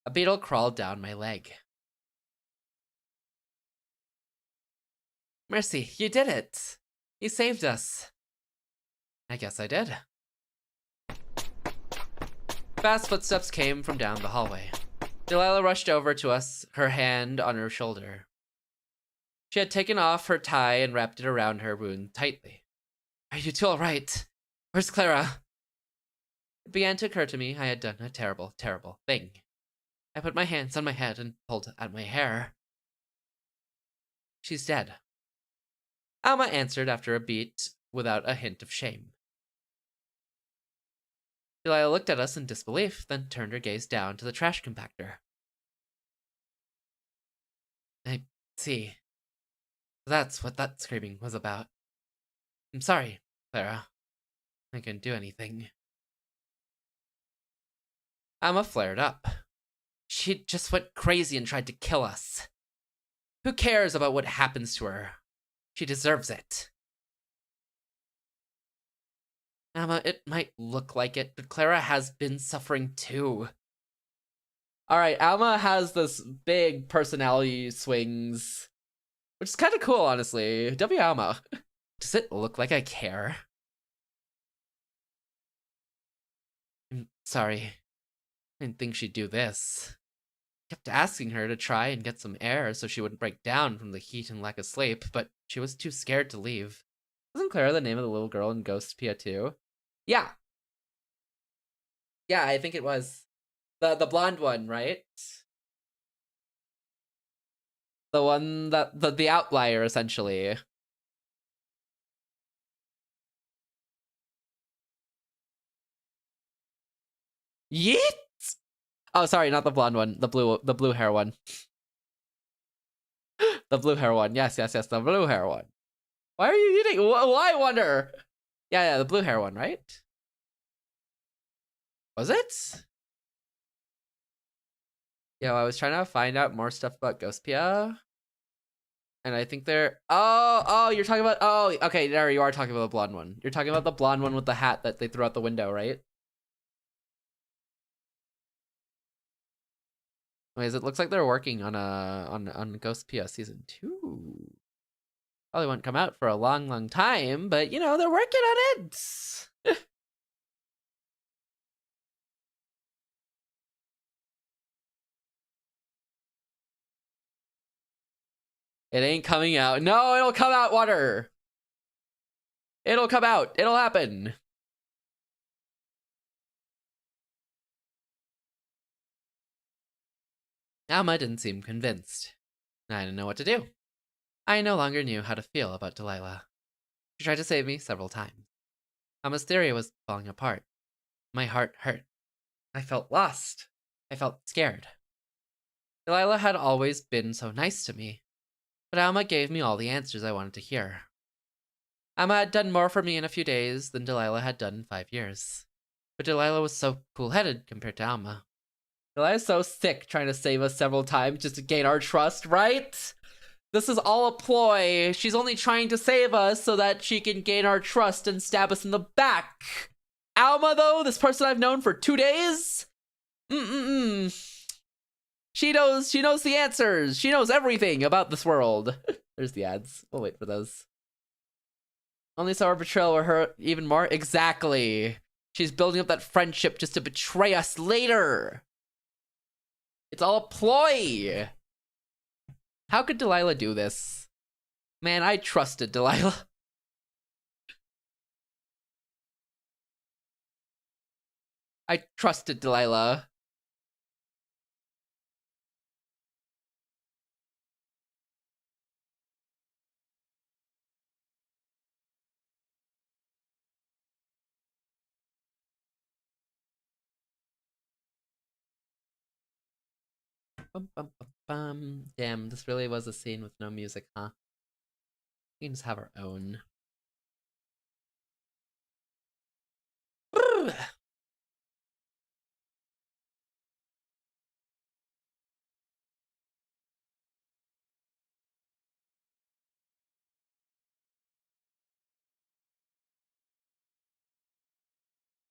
A beetle crawled down my leg. Mercy, you did it! You saved us. I guess I did. Fast footsteps came from down the hallway. Delilah rushed over to us, her hand on her shoulder. She had taken off her tie and wrapped it around her wound tightly. Are you two all right? Where's Clara? It began to occur to me I had done a terrible, terrible thing. I put my hands on my head and pulled at my hair. She's dead. Alma answered after a beat without a hint of shame. Delilah looked at us in disbelief, then turned her gaze down to the trash compactor. I see. That's what that screaming was about. I'm sorry, Clara. I couldn't do anything. Alma flared up. She just went crazy and tried to kill us. Who cares about what happens to her? She deserves it. Alma, it might look like it, but Clara has been suffering too. Alright, Alma has this big personality swings, which is kind of cool, honestly. W Alma. Does it look like I care? I'm sorry. I didn't think she'd do this. I kept asking her to try and get some air so she wouldn't break down from the heat and lack of sleep, but she was too scared to leave. Wasn't Clara the name of the little girl in Ghost Pia 2? Yeah. Yeah, I think it was. The blonde one, right? The one that the outlier, essentially. Yeet! Oh, sorry, not the blonde one. The blue hair one. The blue hair one. Yes, the blue hair one. Why are you eating? Why, I wonder? Yeah, the blue hair one, right? Was it? Yeah, I was trying to find out more stuff about Ghostpia. And I think they're... Oh, you're talking about... Oh, okay, there you are talking about the blonde one. You're talking about the blonde one with the hat that they threw out the window, right? Anyways, it looks like they're working on Ghostpia season 2. Probably won't come out for a long, long time, but you know, they're working on it. It ain't coming out. No, it'll come out, Water. It'll come out. It'll happen. Alma didn't seem convinced. I didn't know what to do. I no longer knew how to feel about Delilah. She tried to save me several times. Alma's theory was falling apart. My heart hurt. I felt lost. I felt scared. Delilah had always been so nice to me, but Alma gave me all the answers I wanted to hear. Alma had done more for me in a few days than Delilah had done in 5 years. But Delilah was so cool-headed compared to Alma. Delilah's so sick trying to save us several times just to gain our trust, right? This is all a ploy. She's only trying to save us so that she can gain our trust and stab us in the back. Alma, though, this person I've known for 2 days? She knows the answers. She knows everything about this world. There's the ads. We'll wait for those. Only so our betrayal will hurt even more. Exactly. She's building up that friendship just to betray us later. It's all a ploy. How could Delilah do this? Man, I trusted Delilah. I trusted Delilah. Damn, this really was a scene with no music, huh? We can just have our own.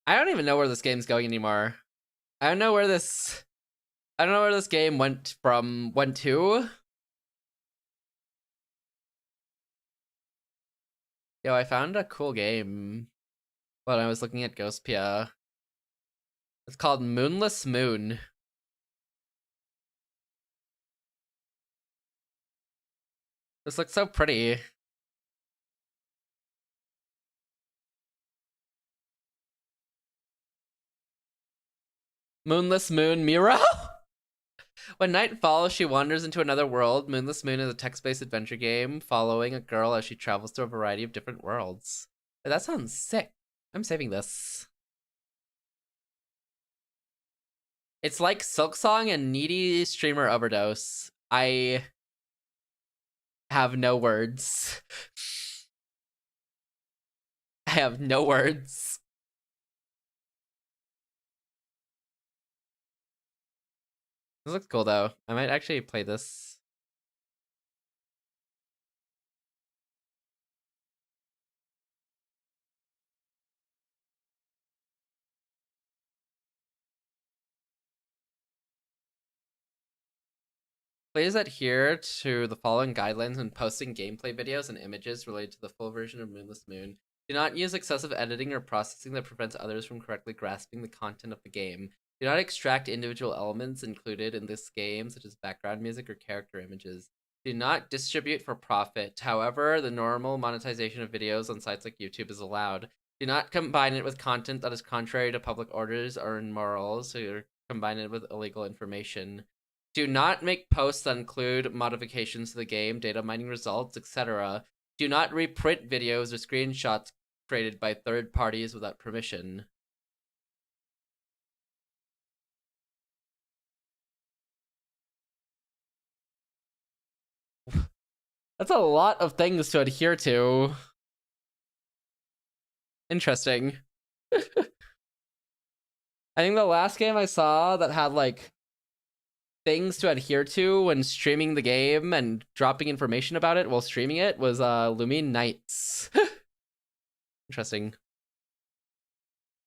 I don't even know where this game's going anymore. I don't know where this game went to. Yo, I found a cool game when I was looking at Ghostpia. It's called Moonless Moon. This looks so pretty. Moonless Moon Miro? When night falls, she wanders into another world. Moonless Moon is a text-based adventure game following a girl as she travels through a variety of different worlds. That sounds sick. I'm saving this. It's like Silksong and Needy Streamer Overdose. I have no words. I have no words. This looks cool though. I might actually play this. Please adhere to the following guidelines when posting gameplay videos and images related to the full version of Moonless Moon. Do not use excessive editing or processing that prevents others from correctly grasping the content of the game. Do not extract individual elements included in this game, such as background music or character images. Do not distribute for profit. However, the normal monetization of videos on sites like YouTube is allowed. Do not combine it with content that is contrary to public orders or morals, or combine it with illegal information. Do not make posts that include modifications to the game, data mining results, etc. Do not reprint videos or screenshots created by third parties without permission. That's a lot of things to adhere to. Interesting. I think the last game I saw that had like things to adhere to when streaming the game and dropping information about it while streaming it was Lumine Nights. Interesting.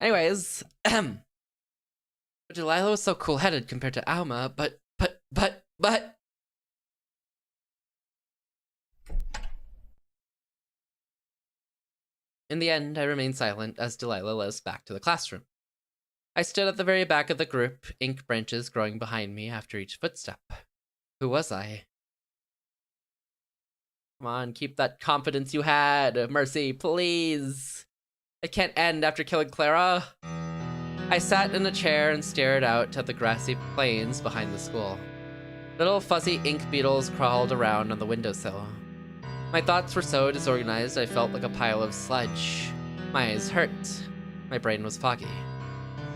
Anyways, Delilah was so cool-headed compared to Alma, but in the end, I remained silent as Delilah led us back to the classroom. I stood at the very back of the group, ink branches growing behind me after each footstep. Who was I? Come on, keep that confidence you had, Mercy, please. It can't end after killing Clara. I sat in a chair and stared out at the grassy plains behind the school. Little fuzzy ink beetles crawled around on the windowsill. My thoughts were so disorganized I felt like a pile of sludge. My eyes hurt. My brain was foggy.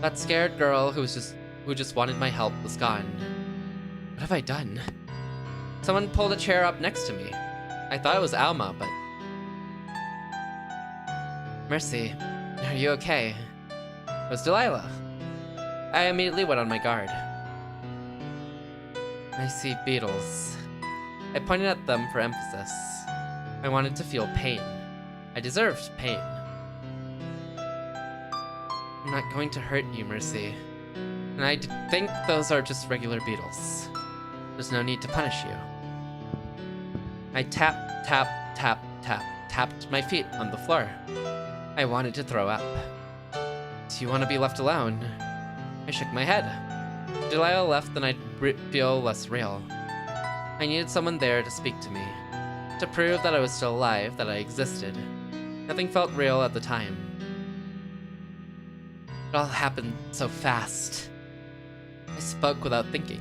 That scared girl who just wanted my help was gone. What have I done? Someone pulled a chair up next to me. I thought it was Alma, but... Mercy, are you okay? It was Delilah. I immediately went on my guard. I see beetles. I pointed at them for emphasis. I wanted to feel pain. I deserved pain. I'm not going to hurt you, Mercy. And I think those are just regular beetles. There's no need to punish you. I tapped my feet on the floor. I wanted to throw up. Do you want to be left alone? I shook my head. If Delilah left, then I'd feel less real. I needed someone there to speak to me. To prove that I was still alive, that I existed. Nothing felt real at the time. It all happened so fast. I spoke without thinking.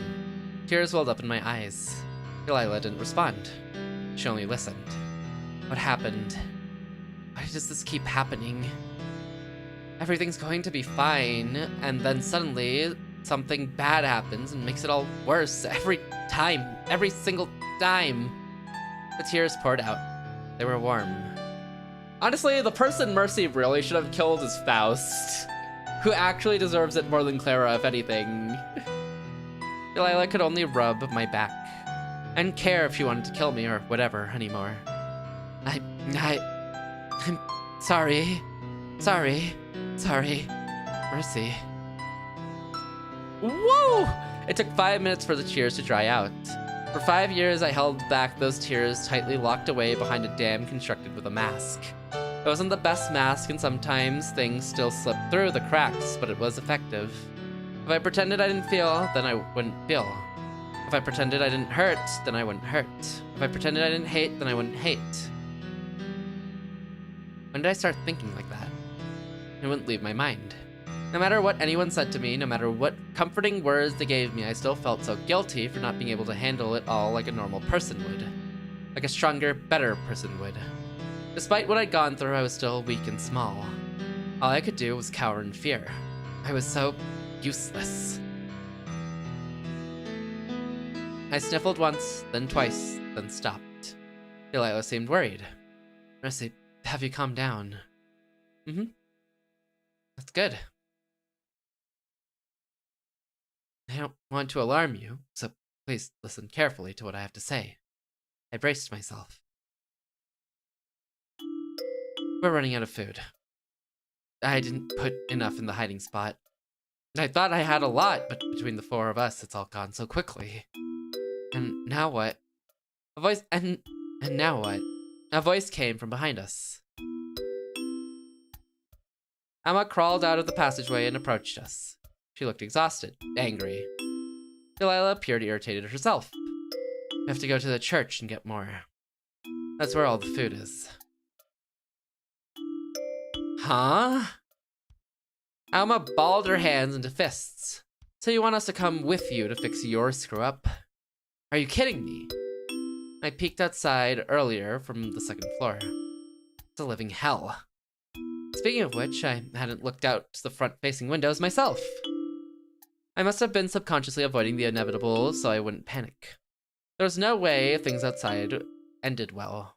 Tears welled up in my eyes. Delilah didn't respond. She only listened. What happened? Why does this keep happening? Everything's going to be fine, and then suddenly something bad happens and makes it all worse every time. Every single time. The tears poured out. They were warm. Honestly, the person Mercy really should have killed is Faust, who actually deserves it more than Clara, if anything. Delilah could only rub my back and care if she wanted to kill me or whatever anymore. I'm sorry. Sorry. Mercy. Whoa! It took 5 minutes for the tears to dry out. For 5 years, I held back those tears tightly locked away behind a dam constructed with a mask. It wasn't the best mask, and sometimes things still slipped through the cracks, but it was effective. If I pretended I didn't feel, then I wouldn't feel. If I pretended I didn't hurt, then I wouldn't hurt. If I pretended I didn't hate, then I wouldn't hate. When did I start thinking like that? It wouldn't leave my mind. No matter what anyone said to me, no matter what comforting words they gave me, I still felt so guilty for not being able to handle it all like a normal person would. Like a stronger, better person would. Despite what I'd gone through, I was still weak and small. All I could do was cower in fear. I was so useless. I sniffled once, then twice, then stopped. Delilah seemed worried. Mercy, have you calmed down? Mm-hmm. That's good. I don't want to alarm you, so please listen carefully to what I have to say. I braced myself. We're running out of food. I didn't put enough in the hiding spot. I thought I had a lot, but between the four of us, it's all gone so quickly. And now what? A voice, and now what? A voice came from behind us. Emma crawled out of the passageway and approached us. She looked exhausted, angry. Delilah appeared irritated herself. We have to go to the church and get more. That's where all the food is. Huh? Alma balled her hands into fists. So you want us to come with you to fix your screw-up? Are you kidding me? I peeked outside earlier from the second floor. It's a living hell. Speaking of which, I hadn't looked out the front-facing windows myself. I must have been subconsciously avoiding the inevitable so I wouldn't panic. There was no way things outside ended well.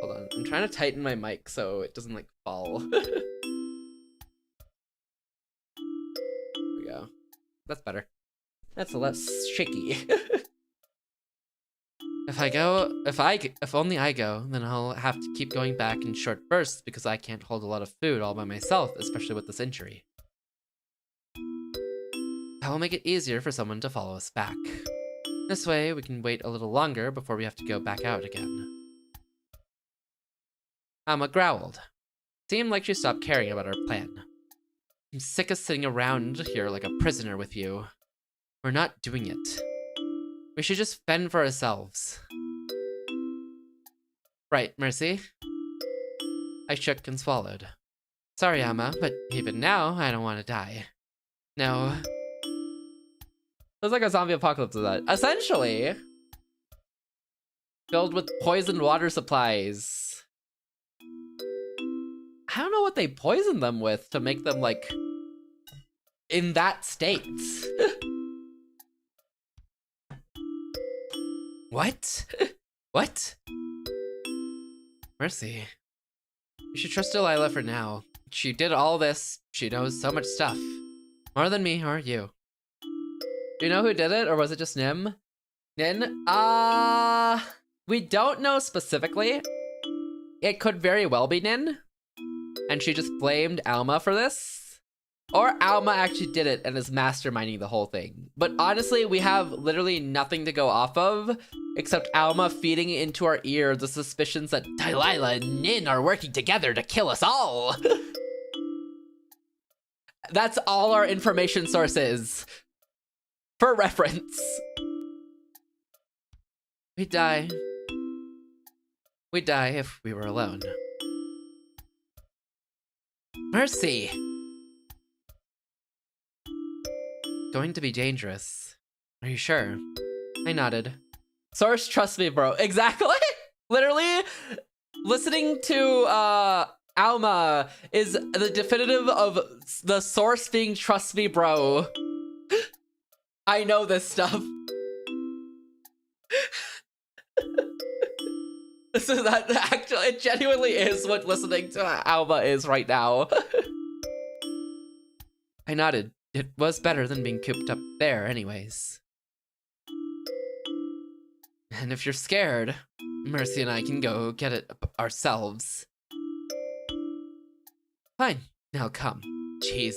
Hold on, I'm trying to tighten my mic so it doesn't like fall. There we go. That's better. That's less shaky. If only I go, then I'll have to keep going back in short bursts because I can't hold a lot of food all by myself, especially with this injury. That will make it easier for someone to follow us back. This way, we can wait a little longer before we have to go back out again. Alma growled. Seemed like she stopped caring about our plan. I'm sick of sitting around here like a prisoner with you. We're not doing it. We should just fend for ourselves. Right, Mercy? I shook and swallowed. Sorry, Alma, but even now, I don't want to die. No. It's like a zombie apocalypse of that. Essentially. Filled with poisoned water supplies. I don't know what they poisoned them with to make them, like, in that state. What? What? Mercy. You should trust Delilah for now. She did all this. She knows so much stuff. More than me or you. Do you know who did it, or was it just Nim? Nin? We don't know specifically. It could very well be Nin. And she just blamed Alma for this. Or Alma actually did it and is masterminding the whole thing. But honestly, we have literally nothing to go off of except Alma feeding into our ear the suspicions that Delilah and Nin are working together to kill us all. That's all our information source is. For reference. We'd die. We'd die if we were alone. Mercy! Going to be dangerous. Are you sure? I nodded. Source, trust me, bro. Exactly! Literally, listening to, Alma is the definitive of the source being trust me, bro. I know this stuff. This is that actually, it genuinely is what listening to Alma is right now. I nodded. It was better than being cooped up there anyways. And if you're scared, Mercy and I can go get it ourselves. Fine, now come. Jeez.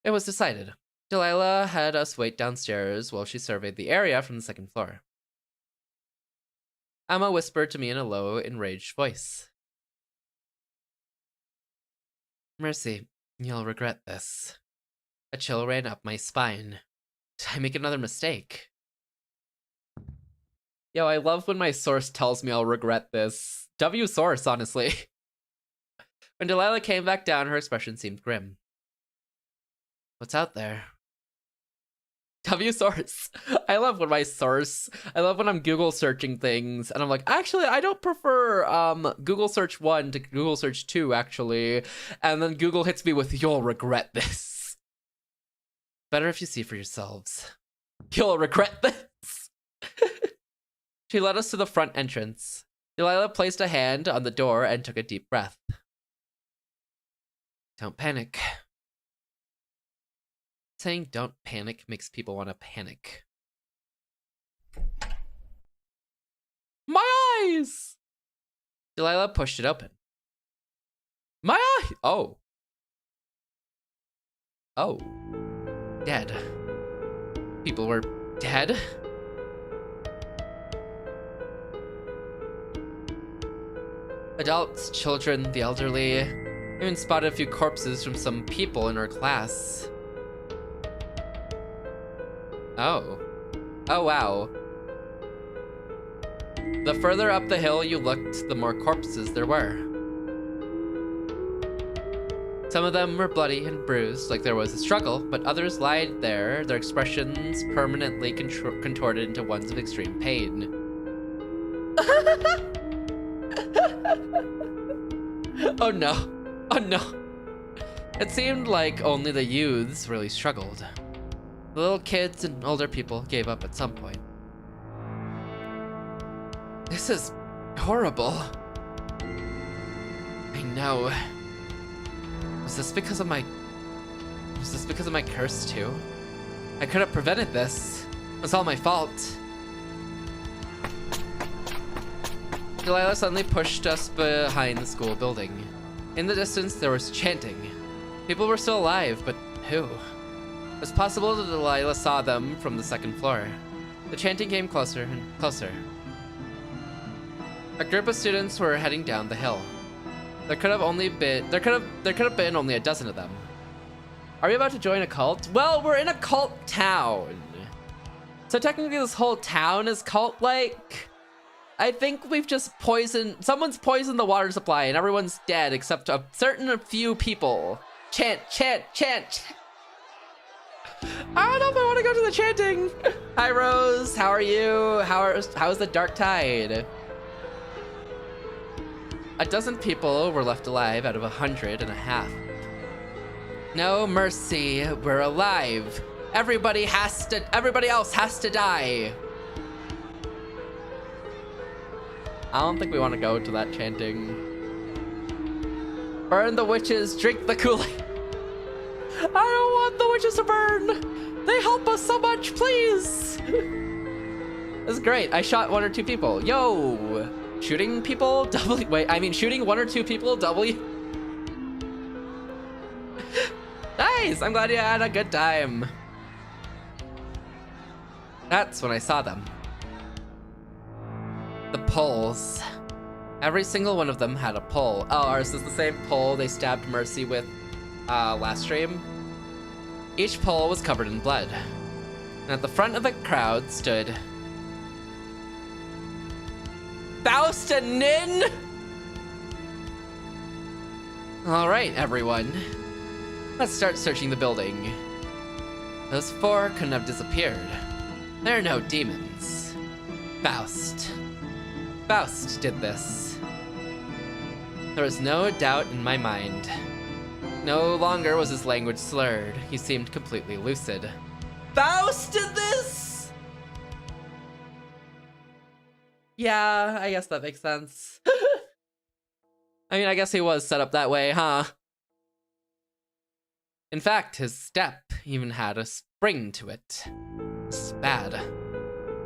It was decided. Delilah had us wait downstairs while she surveyed the area from the second floor. Emma whispered to me in a low, enraged voice. Mercy, you'll regret this. A chill ran up my spine. Did I make another mistake? Yo, I love when my source tells me I'll regret this. W source, honestly. When Delilah came back down, her expression seemed grim. What's out there? W source. I love when I'm Google searching things and I'm like, actually, I don't prefer Google search 1 to Google search 2, actually. And then Google hits me with, you'll regret this. Better if you see for yourselves. You'll regret this. She led us to the front entrance. Delilah placed a hand on the door and took a deep breath. Don't panic. Saying don't panic makes people want to panic. My eyes! Delilah pushed it open. My eye! Oh. Oh. Dead. People were dead? Adults, children, the elderly. Even spotted a few corpses from some people in our class. Oh. Oh, wow. The further up the hill you looked, the more corpses there were. Some of them were bloody and bruised, like there was a struggle, but others lied there, their expressions permanently contorted into ones of extreme pain. Oh no. Oh no. It seemed like only the youths really struggled. The little kids and older people gave up at some point. This is horrible. I know. Was this because of my curse too? I could have prevented this. It was all my fault. Delilah suddenly pushed us behind the school building. In the distance, there was chanting. People were still alive, but who? It was possible that Delilah saw them from the second floor. The chanting came closer and closer. A group of students were heading down the hill. There could have been only a dozen of them. Are we about to join a cult? Well, we're in a cult town. So technically this whole town is cult-like. I think we've just someone's poisoned the water supply and everyone's dead except a certain few people. Chant, chant, chant. I don't know if I want to go to the chanting. Hi, Rose. How are you? How's the dark tide? A dozen people were left alive out of 150. No mercy. We're alive. Everybody else has to die. I don't think we want to go to that chanting. Burn the witches, drink the Kool-Aid. I don't want the witches to burn. They help us so much, please. This is great. I shot 1 or 2 people. Yo, shooting people, W. Wait, I mean shooting 1 or 2 people, W. Nice, I'm glad you had a good time. That's when I saw them. The poles. Every single one of them had a pole. Oh, ours is the same pole they stabbed Mercy with last stream. Each pole was covered in blood. And at the front of the crowd stood Faust and Nin! Alright, everyone. Let's start searching the building. Those 4 couldn't have disappeared. They're no demons. Faust did this. There was no doubt in my mind. No longer was his language slurred. He seemed completely lucid. Faust did this? Yeah, I guess that makes sense. I mean, I guess he was set up that way, huh? In fact, his step even had a spring to it. It's bad.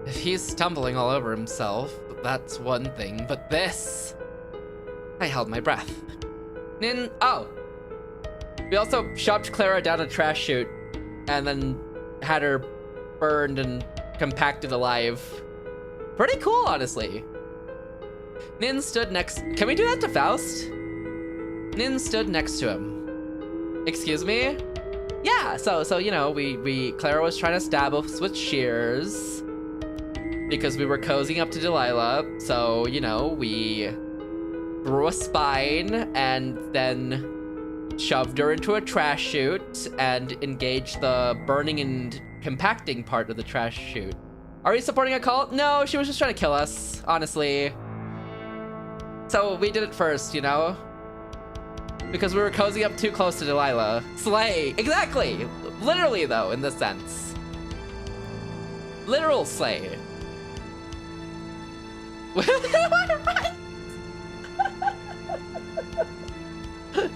If he's stumbling all over himself, that's one thing, but this... I held my breath. Oh. We also shoved Clara down a trash chute and then had her burned and compacted alive. Pretty cool, honestly. Nin stood next. Can we do that to Faust? Nin stood next to him. Excuse me? Yeah, so you know, Clara was trying to stab us with shears because we were cozying up to Delilah. So, you know, we threw a spine and then shoved her into a trash chute and engaged the burning and compacting part of the trash chute. Are we supporting a cult? No, she was just trying to kill us, honestly. So we did it first, you know? Because we were cozying up too close to Delilah. Slay! Exactly! Literally, though, in this sense. Literal slay.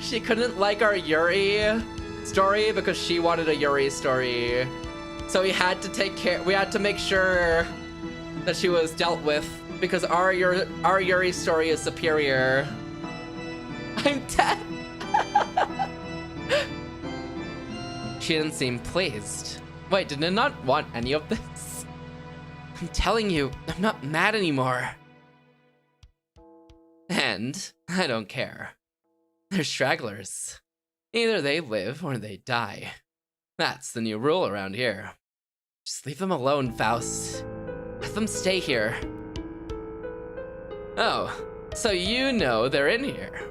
She couldn't like our Yuri story because she wanted a Yuri story. So we had to make sure that she was dealt with because our Yuri story is superior. I'm dead. She didn't seem pleased. Wait, did I not want any of this? I'm telling you, I'm not mad anymore. And I don't care. They're stragglers. Either they live or they die. That's the new rule around here. Just leave them alone, Faust. Let them stay here. Oh, so you know they're in here.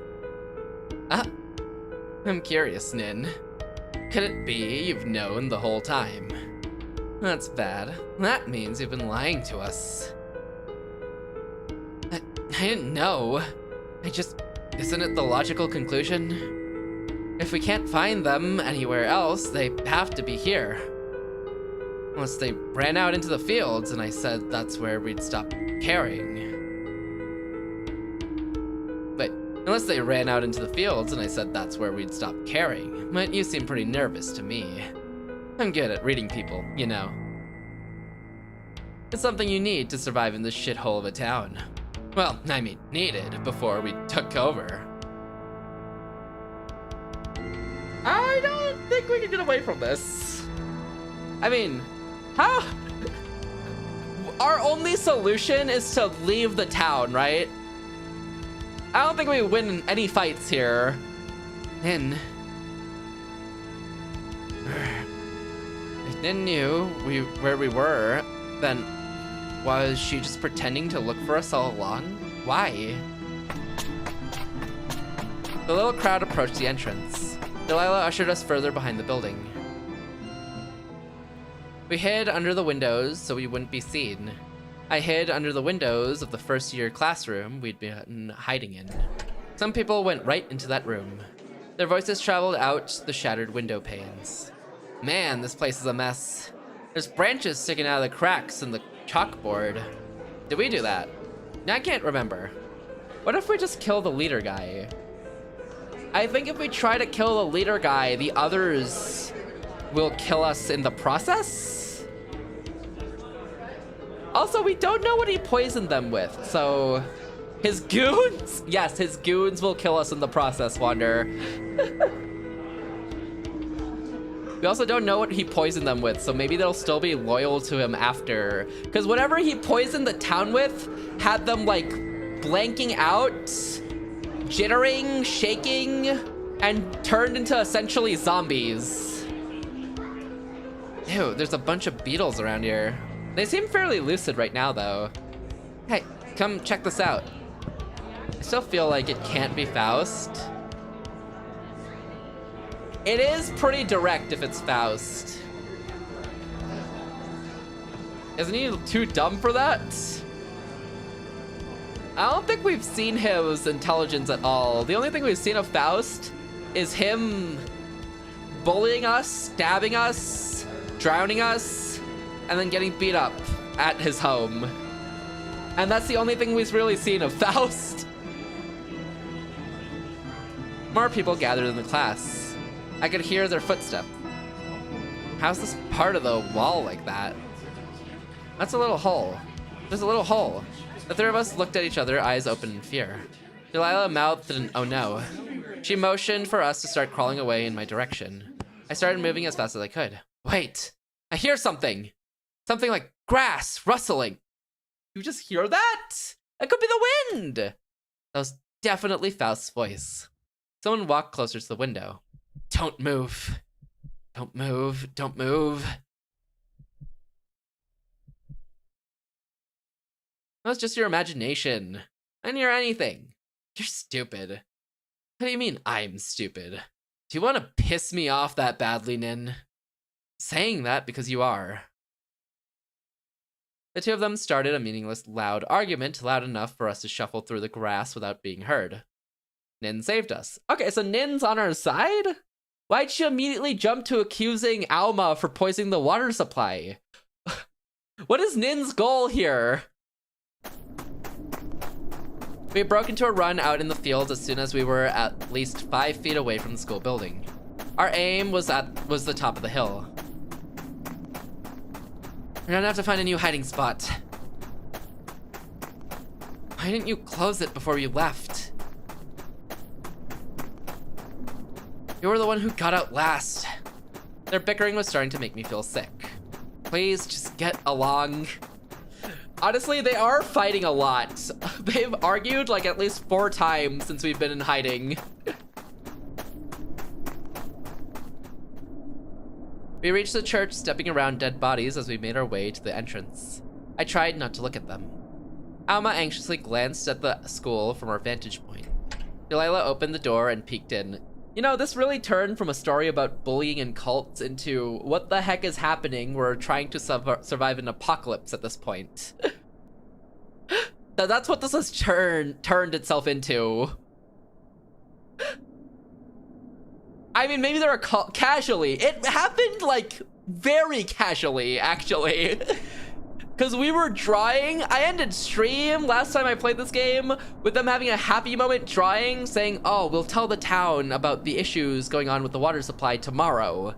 I'm curious, Nin. Could it be you've known the whole time? That's bad. That means you've been lying to us. I didn't know. Isn't it the logical conclusion? If we can't find them anywhere else, they have to be here. Unless they ran out into the fields and I said that's where we'd stop caring. Wait, unless they ran out into the fields and I said that's where we'd stop caring. But you seem pretty nervous to me. I'm good at reading people, you know. It's something you need to survive in this shithole of a town. Well, I mean, needed before we took over. I don't think we can get away from this. I mean, how? Our only solution is to leave the town, right? I don't think we win any fights here. Nin. If Nin knew where we were, then was she just pretending to look for us all along? Why? The little crowd approached the entrance. Delilah ushered us further behind the building. We hid under the windows so we wouldn't be seen. I hid under the windows of the first year classroom we'd been hiding in. Some people went right into that room. Their voices traveled out the shattered window panes. Man, this place is a mess. There's branches sticking out of the cracks in the chalkboard. Did we do that? I can't remember. What if we just kill the leader guy? I think if we try to kill the leader guy, the others will kill us in the process? Also, we don't know what he poisoned them with, so... His goons? Yes, his goons will kill us in the process, Wander. We also don't know what he poisoned them with, so maybe they'll still be loyal to him after. Because whatever he poisoned the town with had them, like, blanking out, jittering, shaking, and turned into essentially zombies. Ew, there's a bunch of beetles around here. They seem fairly lucid right now, though. Hey, come check this out. I still feel like it can't be Faust. It is pretty direct if it's Faust. Isn't he too dumb for that? I don't think we've seen his intelligence at all. The only thing we've seen of Faust is him bullying us, stabbing us, drowning us, and then getting beat up at his home. And that's the only thing we've really seen of Faust. More people gathered in the class. I could hear their footsteps. How's this part of the wall like that? That's a little hole. There's a little hole. The three of us looked at each other, eyes open in fear. Delilah mouthed an oh no. She motioned for us to start crawling away in my direction. I started moving as fast as I could. Wait, I hear something. Something like grass rustling. You just hear that? That could be the wind. That was definitely Faust's voice. Someone walked closer to the window. Don't move. Don't move. Don't move. That was just your imagination. And you're anything. You're stupid. What do you mean I'm stupid? Do you want to piss me off that badly, Nin? Saying that because you are. The two of them started a meaningless, loud argument, loud enough for us to shuffle through the grass without being heard. Nin saved us. Okay, so Nin's on our side? Why'd she immediately jump to accusing Alma for poisoning the water supply? What is Nin's goal here? We broke into a run out in the fields as soon as we were at least 5 feet away from the school building. Our aim was the top of the hill. We're gonna have to find a new hiding spot. Why didn't you close it before you left? You were the one who got out last. Their bickering was starting to make me feel sick. Please just get along. Honestly, they are fighting a lot. They've argued like at least 4 times since we've been in hiding. We reached the church, stepping around dead bodies as we made our way to the entrance. I tried not to look at them. Alma anxiously glanced at the school from our vantage point. Delilah opened the door and peeked in. You know, this really turned from a story about bullying and cults into what the heck is happening? We're trying to survive an apocalypse at this point. That's what this has turned itself into. I mean, maybe there are casually. It happened like very casually, actually. Because we were drawing. I ended stream last time I played this game with them having a happy moment drawing, saying, oh, we'll tell the town about the issues going on with the water supply tomorrow.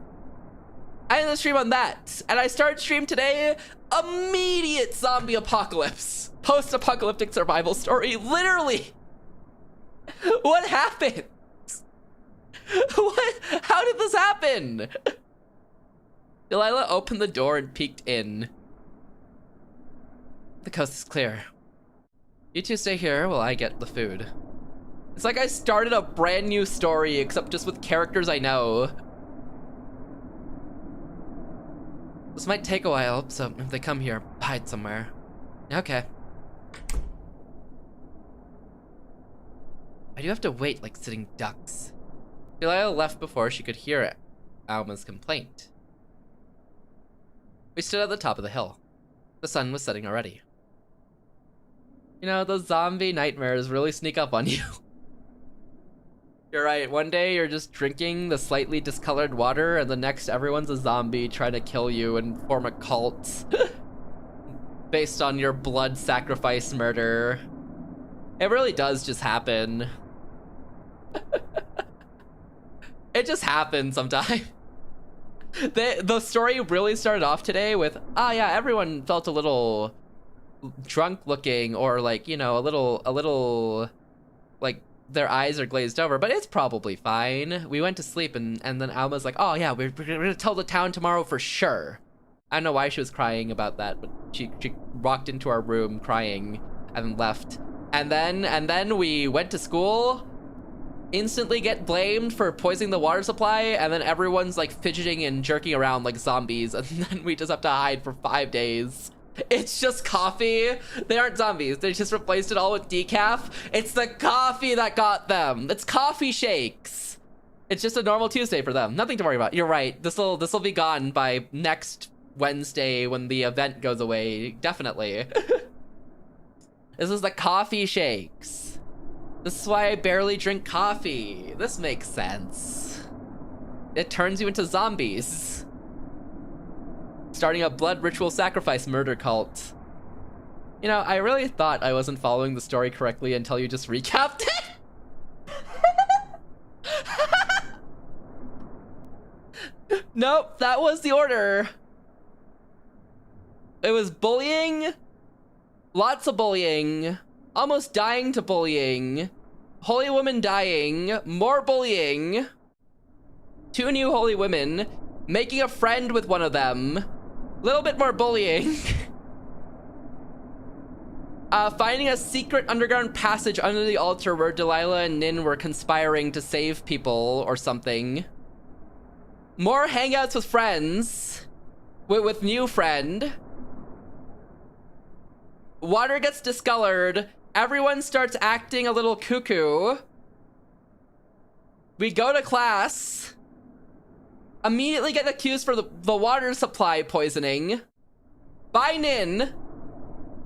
I ended the stream on that. And I started stream today, immediate zombie apocalypse. Post-apocalyptic survival story, literally. What happened? What? How did this happen? Delilah opened the door and peeked in. The coast is clear. You two stay here while I get the food. It's like I started a brand new story, except just with characters I know. This might take a while, so if they come here, hide somewhere. Okay. I do have to wait like sitting ducks. Delilah left before she could hear Alma's complaint. We stood at the top of the hill. The sun was setting already. You know, those zombie nightmares really sneak up on you. You're right, one day you're just drinking the slightly discolored water, and the next everyone's a zombie trying to kill you and form a cult. Based on your blood sacrifice murder. It really does just happen. It just happens sometimes. The story really started off today with, yeah, everyone felt a little drunk looking, or like, you know, a little like their eyes are glazed over, but it's probably fine. We went to sleep and then Alma's like, oh yeah, we're gonna tell the town tomorrow for sure. I don't know why she was crying about that, but she walked into our room crying and then left. And then we went to school, instantly get blamed for poisoning the water supply, and then everyone's like fidgeting and jerking around like zombies, and then we just have to hide for 5 days. It's just coffee. They aren't zombies. They just replaced it all with decaf. It's the coffee that got them. It's coffee shakes. It's just a normal Tuesday for them. Nothing to worry about. You're right. This'll be gone by next Wednesday when the event goes away. Definitely. This is the coffee shakes. This is why I barely drink coffee. This makes sense. It turns you into zombies. Starting a blood ritual sacrifice murder cult. You know, I really thought I wasn't following the story correctly until you just recapped it. Nope, that was the order. It was bullying, lots of bullying, almost dying to bullying, Holy woman dying, more bullying, 2 new holy women, making a friend with one of them, a little bit more bullying, finding a secret underground passage under the altar where Delilah and Nin were conspiring to save people or something, more hangouts with friends, with new friend, water gets discolored, everyone starts acting a little cuckoo, we go to class, immediately get accused for the water supply poisoning by Nin,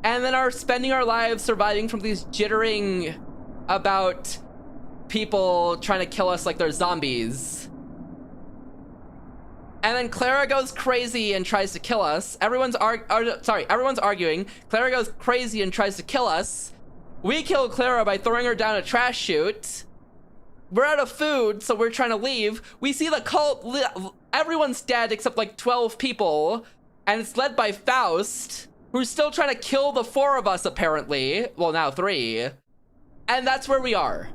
and then are spending our lives surviving from these jittering about people trying to kill us like they're zombies. And then Clara goes crazy and tries to kill us. Everyone's arguing. Clara goes crazy and tries to kill us. We kill Clara by throwing her down a trash chute. We're out of food, so we're trying to leave. We see the cult, everyone's dead except like 12 people, and it's led by Faust, who's still trying to kill the 4 of us apparently. Well, now 3. And that's where we are.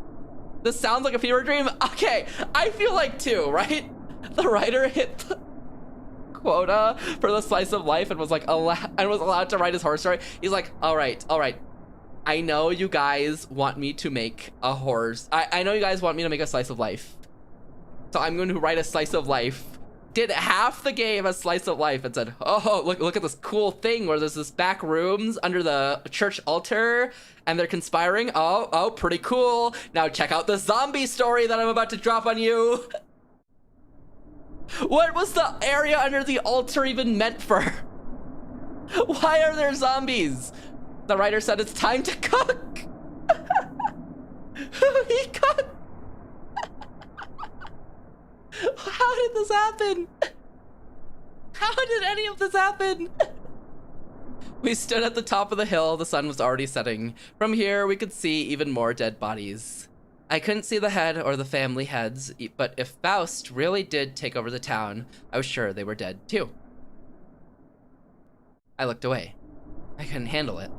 This sounds like a fever dream. Okay, I feel like 2, right? The writer hit the quota for the slice of life and was like allowed to write his horror story. He's like, all right. I know you guys want me to make a horror. I know you guys want me to make a slice of life. So I'm going to write a slice of life. Did half the game a slice of life and said, oh, look at this cool thing where there's this back rooms under the church altar and they're conspiring. Oh, pretty cool. Now check out the zombie story that I'm about to drop on you. What was the area under the altar even meant for? Why are there zombies? The writer said it's time to cook. He cooked. How did this happen? How did any of this happen? We stood at the top of the hill. The sun was already setting. From here, we could see even more dead bodies. I couldn't see the head or the family heads, but if Faust really did take over the town, I was sure they were dead too. I looked away. I couldn't handle it.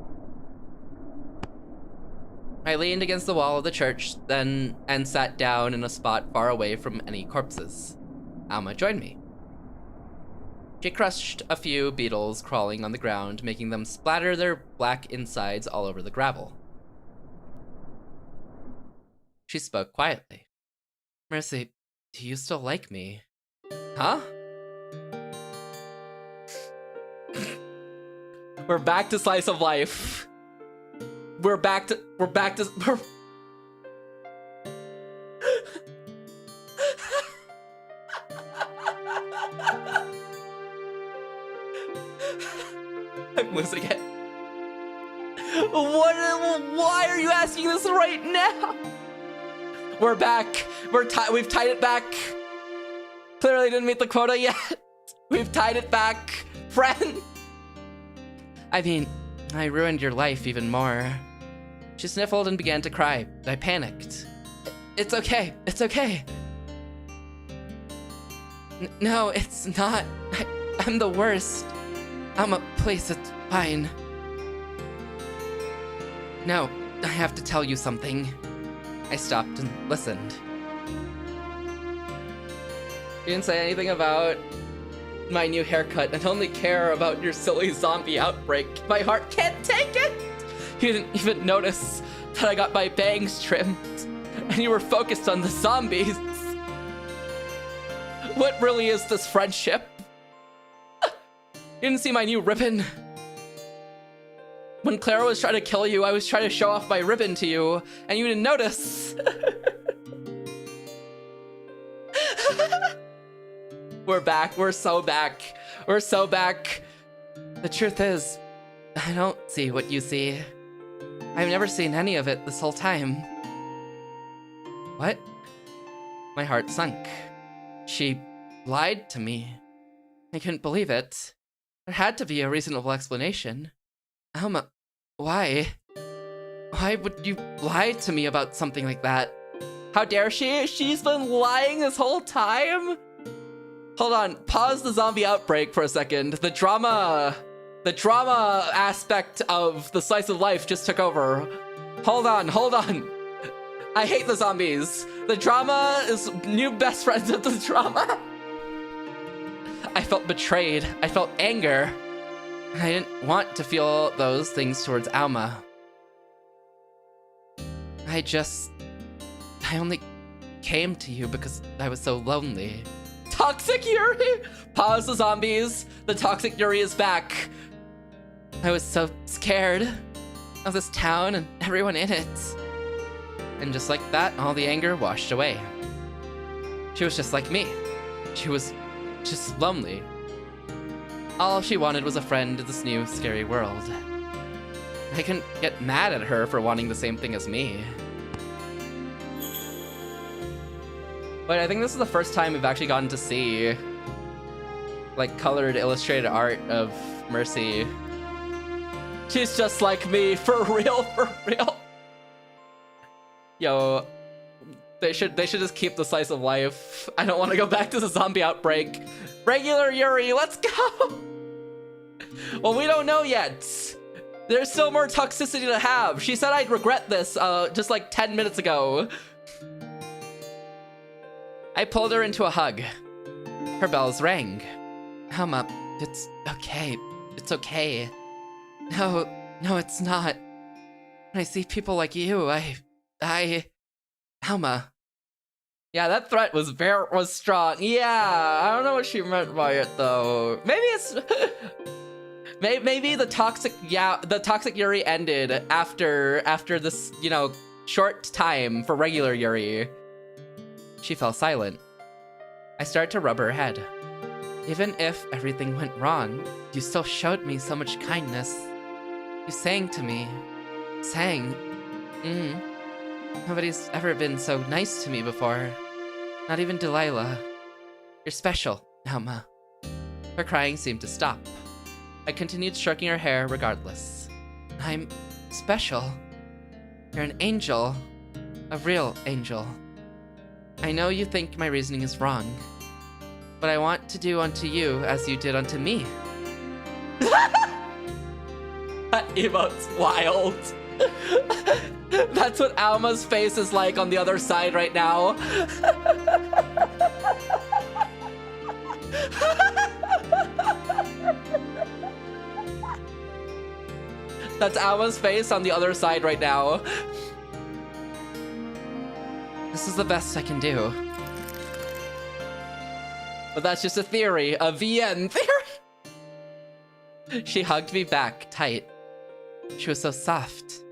I leaned against the wall of the church and sat down in a spot far away from any corpses. Alma joined me. She crushed a few beetles crawling on the ground, making them splatter their black insides all over the gravel. She spoke quietly. Mercy, do you still like me? Huh? We're back to slice of life. We're back to I'm losing it. Why are you asking this right now? We're back. We've tied it back. Clearly didn't meet the quota yet. We've tied it back, friend. I mean, I ruined your life even more. She sniffled and began to cry. I panicked. It's okay. It's okay. No, it's not. I'm the worst. Please, it's fine. No, I have to tell you something. I stopped and listened. You didn't say anything about my new haircut and only care about your silly zombie outbreak. My heart can't take it! You didn't even notice that I got my bangs trimmed and you were focused on the zombies. What really is this friendship? You didn't see my new ribbon. When Clara was trying to kill you, I was trying to show off my ribbon to you, and you didn't notice. We're back. We're so back. We're so back. The truth is, I don't see what you see. I've never seen any of it this whole time. What? My heart sunk. She lied to me. I couldn't believe it. There had to be a reasonable explanation. Alma, why? Why would you lie to me about something like that? How dare she? She's been lying this whole time? Hold on, pause the zombie outbreak for a second. The drama aspect of the slice of life just took over. Hold on. I hate the zombies. The drama is new best friends with the drama. I felt betrayed. I felt anger. I didn't want to feel those things towards Alma. I only came to you because I was so lonely. Toxic Yuri! Pause the zombies. The toxic Yuri is back. I was so scared of this town and everyone in it. And just like that, all the anger washed away. She was just like me. She was just lonely. All she wanted was a friend in this new, scary world. I couldn't get mad at her for wanting the same thing as me. But I think this is the first time we've actually gotten to see like colored illustrated art of Mercy. She's just like me, for real, for real. Yo, they should just keep the slice of life. I don't want to go back to the zombie outbreak. Regular Yuri, let's go! Well, we don't know yet. There's still more toxicity to have. She said I'd regret this just like 10 minutes ago. I pulled her into a hug. Her bells rang. Alma, it's okay. It's okay. No, it's not. When I see people like you, Alma. Yeah, that threat was strong. Yeah, I don't know what she meant by it though. Maybe it's maybe the toxic Yuri ended after this, you know, short time for regular Yuri. She fell silent. I started to rub her head. Even if everything went wrong, you still showed me so much kindness. You sang to me. Nobody's ever been so nice to me before. Not even Delilah. You're special, Alma. Her crying seemed to stop. I continued stroking her hair regardless. I'm special. You're an angel. A real angel. I know you think my reasoning is wrong, but I want to do unto you as you did unto me. That emote's wild. That's what Alma's face is like on the other side right now. That's Alma's face on the other side right now. This is the best I can do. But that's just a theory, a VN theory. She hugged me back tight. She was so soft.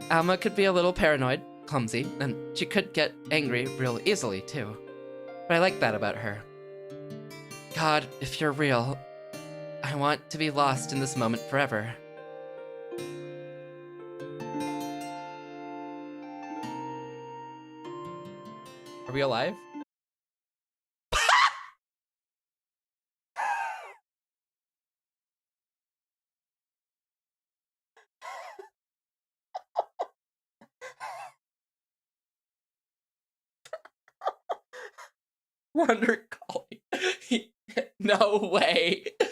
Alma could be a little paranoid, clumsy, and she could get angry real easily too. But I like that about her. God, if you're real, I want to be lost in this moment forever. Are we alive? Wonder Collie. No way. The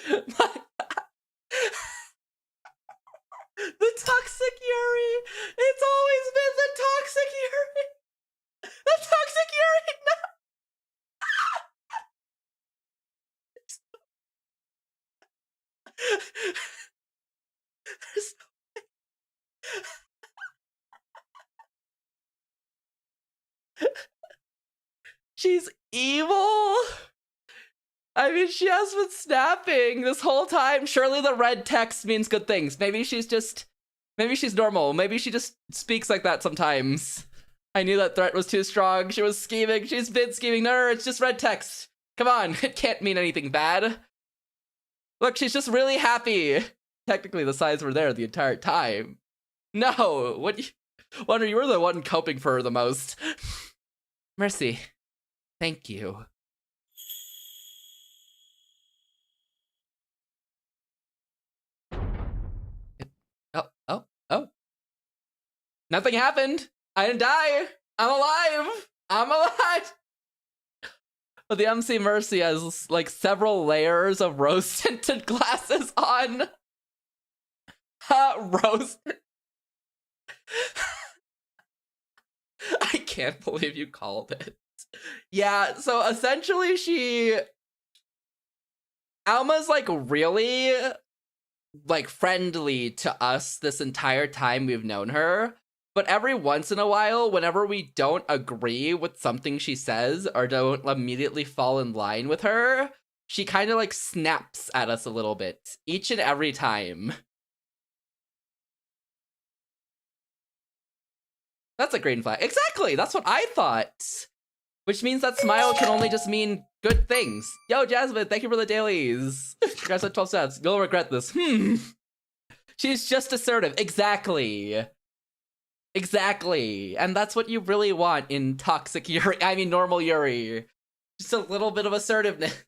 toxic Yuri. It's always been the toxic Yuri. The toxic Yuri. No. There's no way. She's evil. I mean, she has been snapping this whole time. Surely the red text means good things. Maybe she's normal. Maybe she just speaks like that sometimes. I knew that threat was too strong. She was scheming. She's been scheming. No, it's just red text. Come on, it can't mean anything bad. Look, she's just really happy. Technically, the signs were there the entire time. No, Wonder, you were the one coping for her the most. Mercy, thank you. Oh. Nothing happened. I didn't die. I'm alive. I'm alive. But the MC Mercy has like several layers of rose tinted glasses on. Rose. I can't believe you called it. Yeah, so essentially Alma's like really like friendly to us this entire time we've known her. But every once in a while, whenever we don't agree with something she says or don't immediately fall in line with her, she kind of like snaps at us a little bit each and every time. That's a green flag. Exactly, that's what I thought. Which means that smile can only just mean good things. Yo, Jasmine, thank you for the dailies. Congrats on 12 stats. You'll regret this. She's just assertive. Exactly. Exactly. And that's what you really want in toxic Yuri. I mean, normal Yuri. Just a little bit of assertiveness.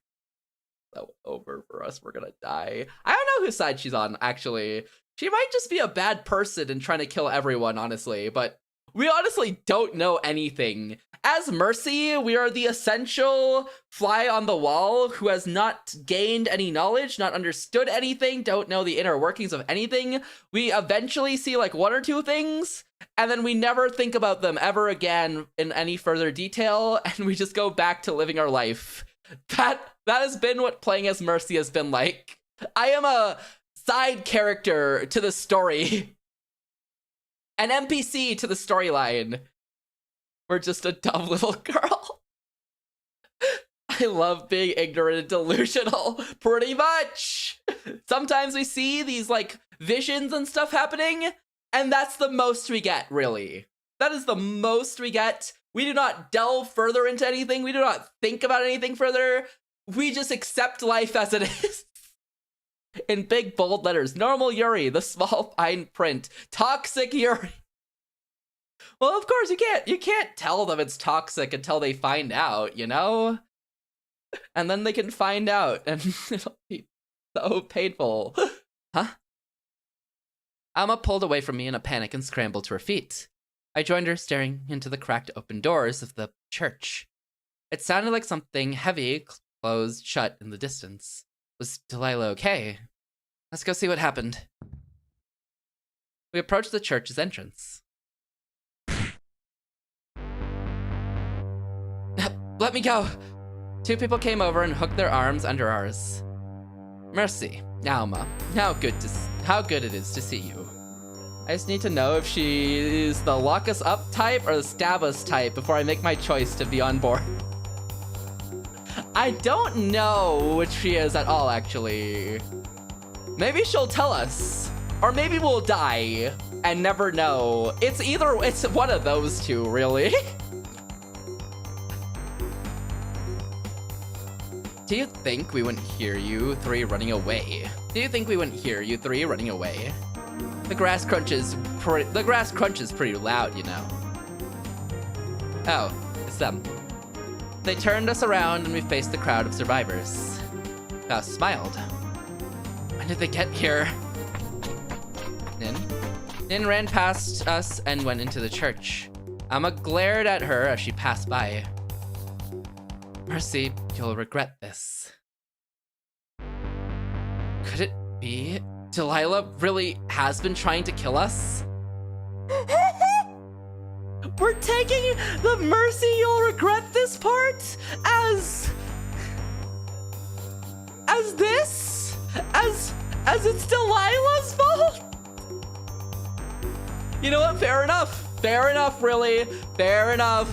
So over for us. We're gonna die. I don't know whose side she's on, actually. She might just be a bad person and trying to kill everyone, honestly. But we honestly don't know anything. As Mercy, we are the essential fly on the wall who has not gained any knowledge, not understood anything, don't know the inner workings of anything. We eventually see like one or two things, and then we never think about them ever again in any further detail, and we just go back to living our life. That has been what playing as Mercy has been like. I am a side character to the story. An NPC to the storyline. We're just a dumb little girl. I love being ignorant and delusional, pretty much. Sometimes we see these like visions and stuff happening, and that's the most we get, really. That is the most we get. We do not delve further into anything. We do not think about anything further. We just accept life as it is. In big bold letters, normal Yuri, the small fine print, toxic Yuri. Well, of course, you can't tell them it's toxic until they find out, you know? And then they can find out, and it'll be so painful. Huh? Alma pulled away from me in a panic and scrambled to her feet. I joined her, staring into the cracked open doors of the church. It sounded like something heavy closed shut in the distance. Was Delilah okay? Let's go see what happened. We approached the church's entrance. Let me go! Two people came over and hooked their arms under ours. Mercy, Alma, how good it is to see you. I just need to know if she's the lock us up type or the stab us type before I make my choice to be on board. I don't know which she is at all, actually. Maybe she'll tell us. Or maybe we'll die and never know. It's one of those two, really. Do you think we wouldn't hear you three running away? The grass crunches pretty loud, you know. Oh, it's them. They turned us around and we faced the crowd of survivors. Faust smiled. When did they get here? Nin ran past us and went into the church. Alma glared at her as she passed by. Mercy, you'll regret this. Could it be Delilah really has been trying to kill us? We're taking the Mercy you'll regret this part as this? As it's Delilah's fault? You know what? Fair enough. Fair enough, really. Fair enough.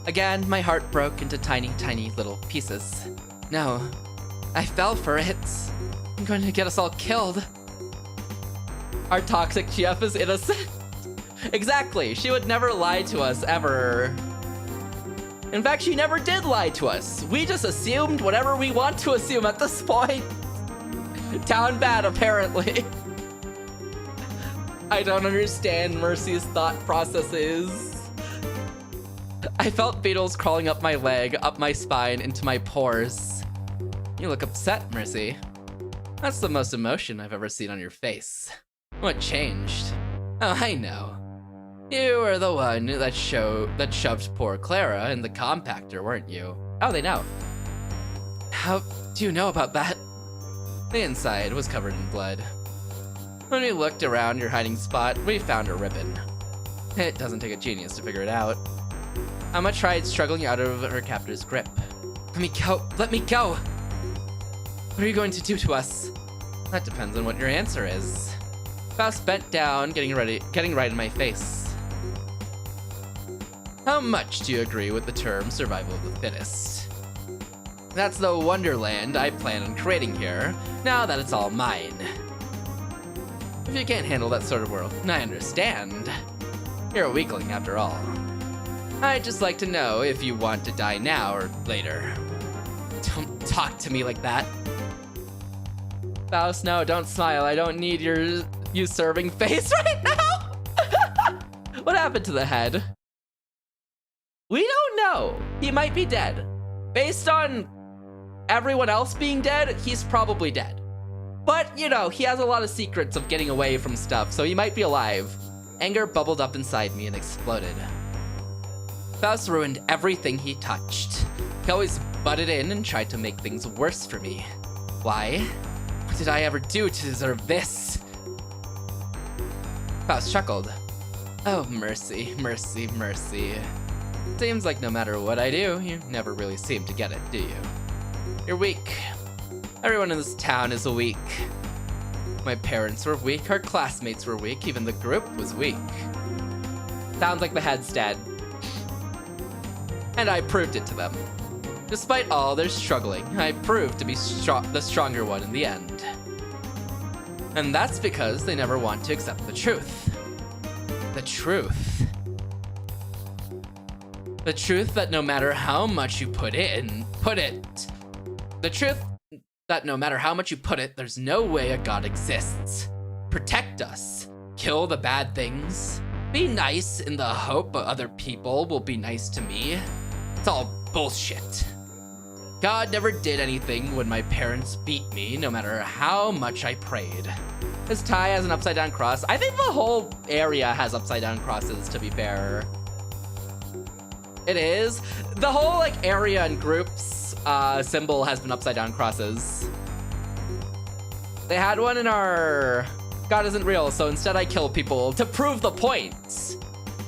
Again, my heart broke into tiny, tiny little pieces. No, I fell for it. I'm going to get us all killed. Our toxic GF is innocent. Exactly, she would never lie to us, ever. In fact, she never did lie to us. We just assumed whatever we want to assume at this point. Down bad, apparently. I don't understand Mercy's thought processes. I felt beetles crawling up my leg, up my spine, into my pores. You look upset, Mercy. That's the most emotion I've ever seen on your face. What changed? Oh, I know. You were the one that shoved poor Clara in the compactor, weren't you? Oh, they know. How do you know about that? The inside was covered in blood. When we looked around your hiding spot, we found a ribbon. It doesn't take a genius to figure it out. Alma tried struggling out of her captor's grip. Let me go! Let me go! What are you going to do to us? That depends on what your answer is. Faust bent down, getting right in my face. How much do you agree with the term survival of the fittest? That's the wonderland I plan on creating here, now that it's all mine. If you can't handle that sort of world, I understand. You're a weakling after all. I'd just like to know if you want to die now or later. Don't talk to me like that. Faust, no, don't smile. I don't need your usurping face right now. What happened to the head? We don't know. He might be dead. Based on everyone else being dead, he's probably dead. But, you know, he has a lot of secrets of getting away from stuff, so he might be alive. Anger bubbled up inside me and exploded. Faust ruined everything he touched. He always butted in and tried to make things worse for me. Why? What did I ever do to deserve this? Faust chuckled. Oh, mercy, mercy, mercy. Seems like no matter what I do, you never really seem to get it, do you? You're weak. Everyone in this town is weak. My parents were weak, our classmates were weak, even the group was weak. Sounds like the head's dead. And I proved it to them. Despite all their struggling, I proved to be the stronger one in the end. And that's because they never want to accept the truth. The truth. The truth that no matter how much you put it. The truth that no matter how much you put it, there's no way a god exists. Protect us. Kill the bad things. Be nice in the hope other people will be nice to me. It's all bullshit. God never did anything when my parents beat me, no matter how much I prayed. This tie has an upside down cross. I think the whole area has upside down crosses, to be fair. It is. The whole like area and groups symbol has been upside down crosses. They had one in our God isn't real, so instead I kill people to prove the point.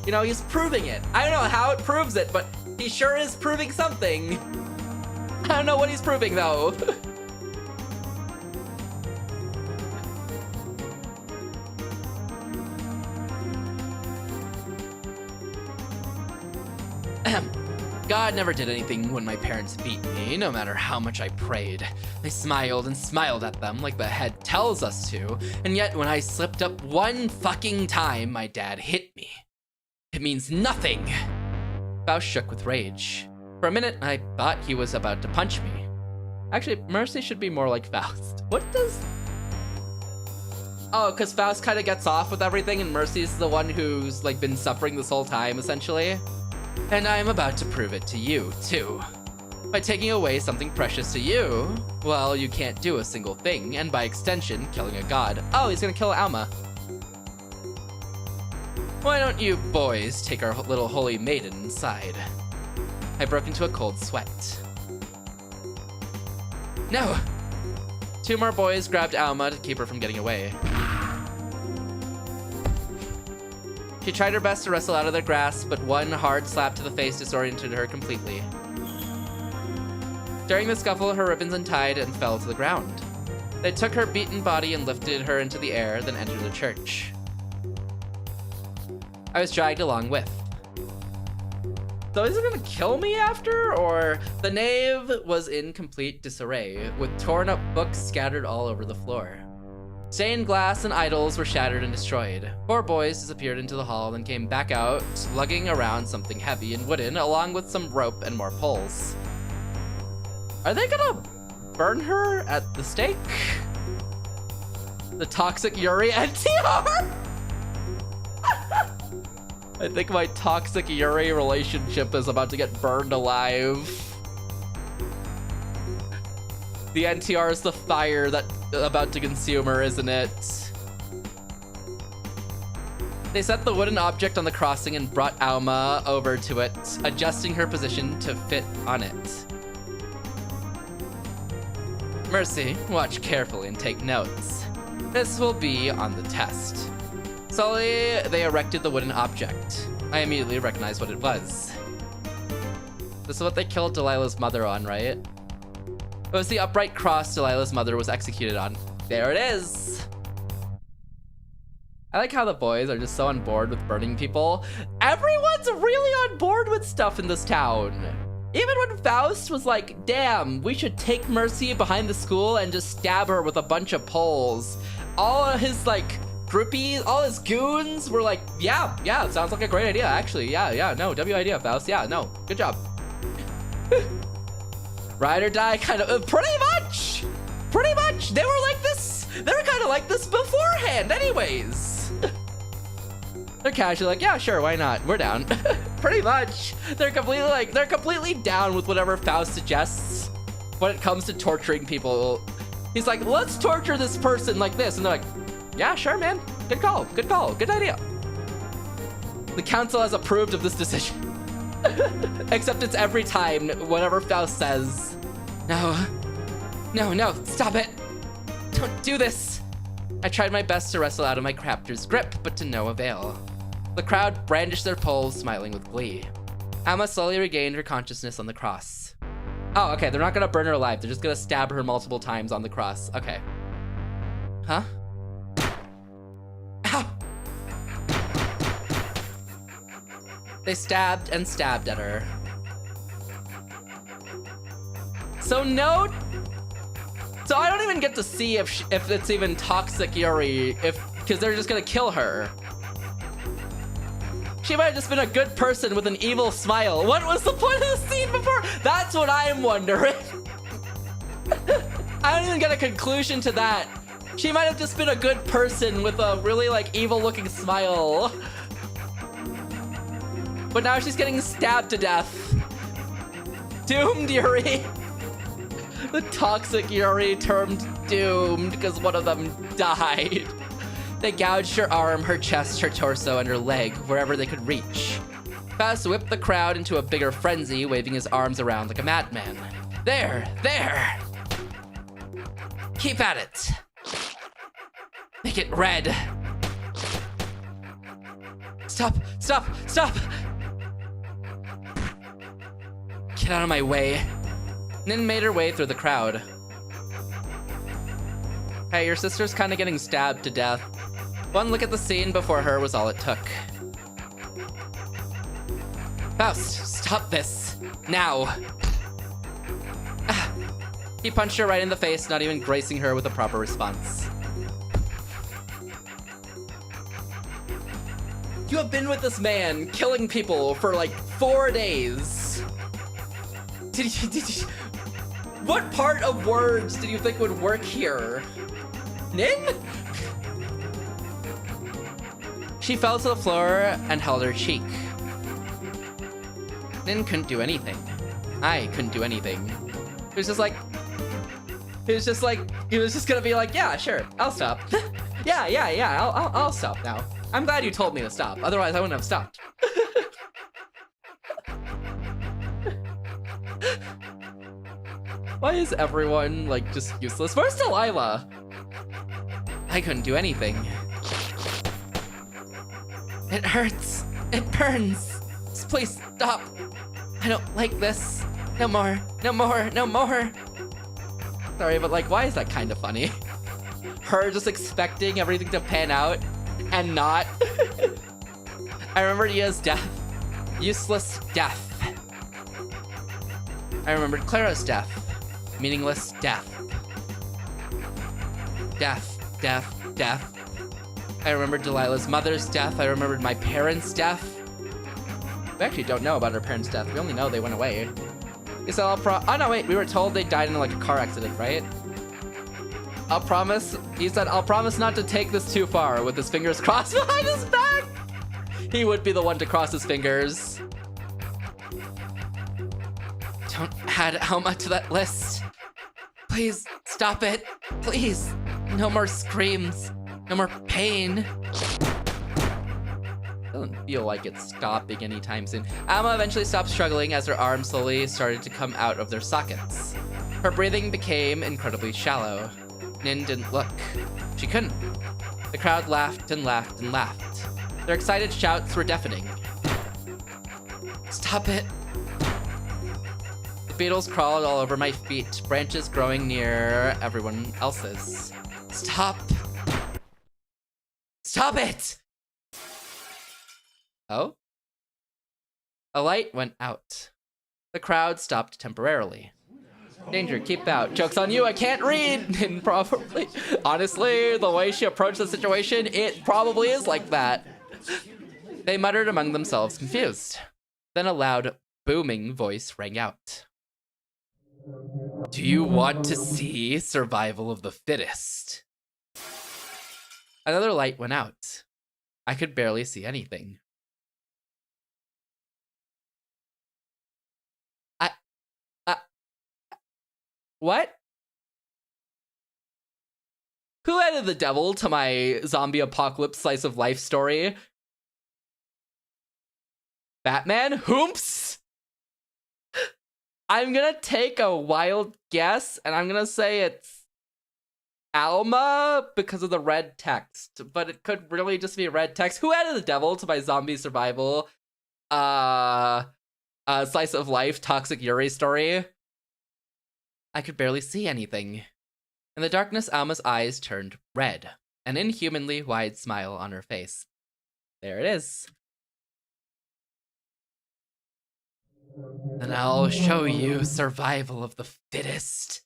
You know, he's proving it. I don't know how it proves it, but he sure is proving something. I don't know what he's proving though. God never did anything when my parents beat me, no matter how much I prayed. I smiled and smiled at them like the head tells us to, and yet when I slipped up one fucking time, my dad hit me. It means nothing. Faust shook with rage. For a minute, I thought he was about to punch me. Actually, Mercy should be more like Faust. What does... Oh, because Faust kind of gets off with everything, and Mercy's the one who's like been suffering this whole time, essentially. And I'm about to prove it to you, too. By taking away something precious to you, well, you can't do a single thing, and by extension, killing a god. Oh, he's gonna kill Alma. Why don't you boys take our little holy maiden inside? I broke into a cold sweat. No! 2 more boys grabbed Alma to keep her from getting away. She tried her best to wrestle out of their grasp, but one hard slap to the face disoriented her completely. During the scuffle, her ribbons untied and fell to the ground. They took her beaten body and lifted her into the air, then entered the church. I was dragged along with. So is it gonna kill me after? Or the nave was in complete disarray, with torn up books scattered all over the floor. Stained glass and idols were shattered and destroyed. 4 boys disappeared into the hall, then came back out, lugging around something heavy and wooden, along with some rope and more poles. Are they gonna burn her at the stake? The toxic Yuri NTR? I think my toxic Yuri relationship is about to get burned alive. The NTR is the fire that's about to consume her, isn't it? They set the wooden object on the crossing and brought Alma over to it, adjusting her position to fit on it. Mercy, watch carefully and take notes. This will be on the test. Slowly, they erected the wooden object. I immediately recognized what it was. This is what they killed Delilah's mother on, right? It was the upright cross Delilah's mother was executed on. There it is. I like how the boys are just so on board with burning people. Everyone's really on board with stuff in this town. Even when Faust was like, damn, we should take Mercy behind the school and just stab her with a bunch of poles. All of his like groupies, all his goons were like, yeah, sounds like a great idea, actually. Yeah, no, W idea, Faust. Yeah, no, good job. Ride or die, kind of, pretty much. They were like this. They were kind of like this beforehand anyways. They're casually like, yeah, sure, why not? We're down. Pretty much. They're completely down with whatever Faust suggests when it comes to torturing people. He's like, let's torture this person like this. And they're like, yeah, sure, man. Good call, good idea. The council has approved of this decision. Except it's every time, whatever Faust says. No, stop it. Don't do this. I tried my best to wrestle out of my captor's grip, but to no avail. The crowd brandished their poles, smiling with glee. Alma slowly regained her consciousness on the cross. Oh, okay, they're not gonna burn her alive. They're just gonna stab her multiple times on the cross. Okay. Huh? Ow! They stabbed and stabbed at her. So I don't even get to see if it's even toxic Yuri, because they're just gonna kill her. She might have just been a good person with an evil smile. What was the point of the scene before? That's what I'm wondering. I don't even get a conclusion to that. She might have just been a good person with a really like evil looking smile. But now she's getting stabbed to death. Doomed Yuri. The toxic Yuri termed doomed because one of them died. They gouged her arm, her chest, her torso, and her leg, wherever they could reach. Faust whipped the crowd into a bigger frenzy, waving his arms around like a madman. There! Keep at it! Make it red! Stop! Get out of my way. Nin made her way through the crowd. Hey, your sister's kind of getting stabbed to death. One look at the scene before her was all it took. Faust, stop this. Now. He punched her right in the face, not even gracing her with a proper response. You have been with this man, killing people for like 4 days. Did you what part of words did you think would work here? Nin? She fell to the floor and held her cheek. Nin couldn't do anything. I couldn't do anything. He was just gonna be like, yeah, sure, I'll stop. yeah, I'll stop now. I'm glad you told me to stop, otherwise I wouldn't have stopped. Why is everyone like just useless? Where's Delilah? I couldn't do anything. It hurts. It burns. Just please stop. I don't like this. No more. Sorry, but like, why is that kind of funny? Her just expecting everything to pan out and not. I remembered Ia's death. Useless death. I remembered Clara's death. Meaningless death. Death. I remembered Delilah's mother's death. I remembered my parents' death. We actually don't know about her parents' death. We only know they went away. He said, oh no, wait, we were told they died in like a car accident, right? He said, I'll promise not to take this too far, with his fingers crossed behind his back. He would be the one to cross his fingers. Don't add Alma to that list. Please, stop it. Please. No more screams. No more pain. Doesn't feel like it's stopping anytime soon. Alma eventually stopped struggling as her arms slowly started to come out of their sockets. Her breathing became incredibly shallow. Nin didn't look. She couldn't. The crowd laughed and laughed and laughed. Their excited shouts were deafening. Stop it! The beetles crawled all over my feet, branches growing near everyone else's. Stop! Stop it! Oh? A light went out. The crowd stopped temporarily. Danger, keep out. Joke's on you, I can't read! And probably, honestly, the way she approached the situation, it probably is like that. They muttered among themselves, confused. Then a loud, booming voice rang out. Do you want to see survival of the fittest? Another light went out. I could barely see anything. What? Who added the devil to my zombie apocalypse slice of life story? Batman? Hoomps? I'm gonna take a wild guess, and I'm gonna say it's Alma because of the red text, but it could really just be red text. Who added the devil to my zombie survival slice of life toxic Yuri story? I could barely see anything. In the darkness, Alma's eyes turned red, an inhumanly wide smile on her face. There it is. Then I'll show you survival of the fittest.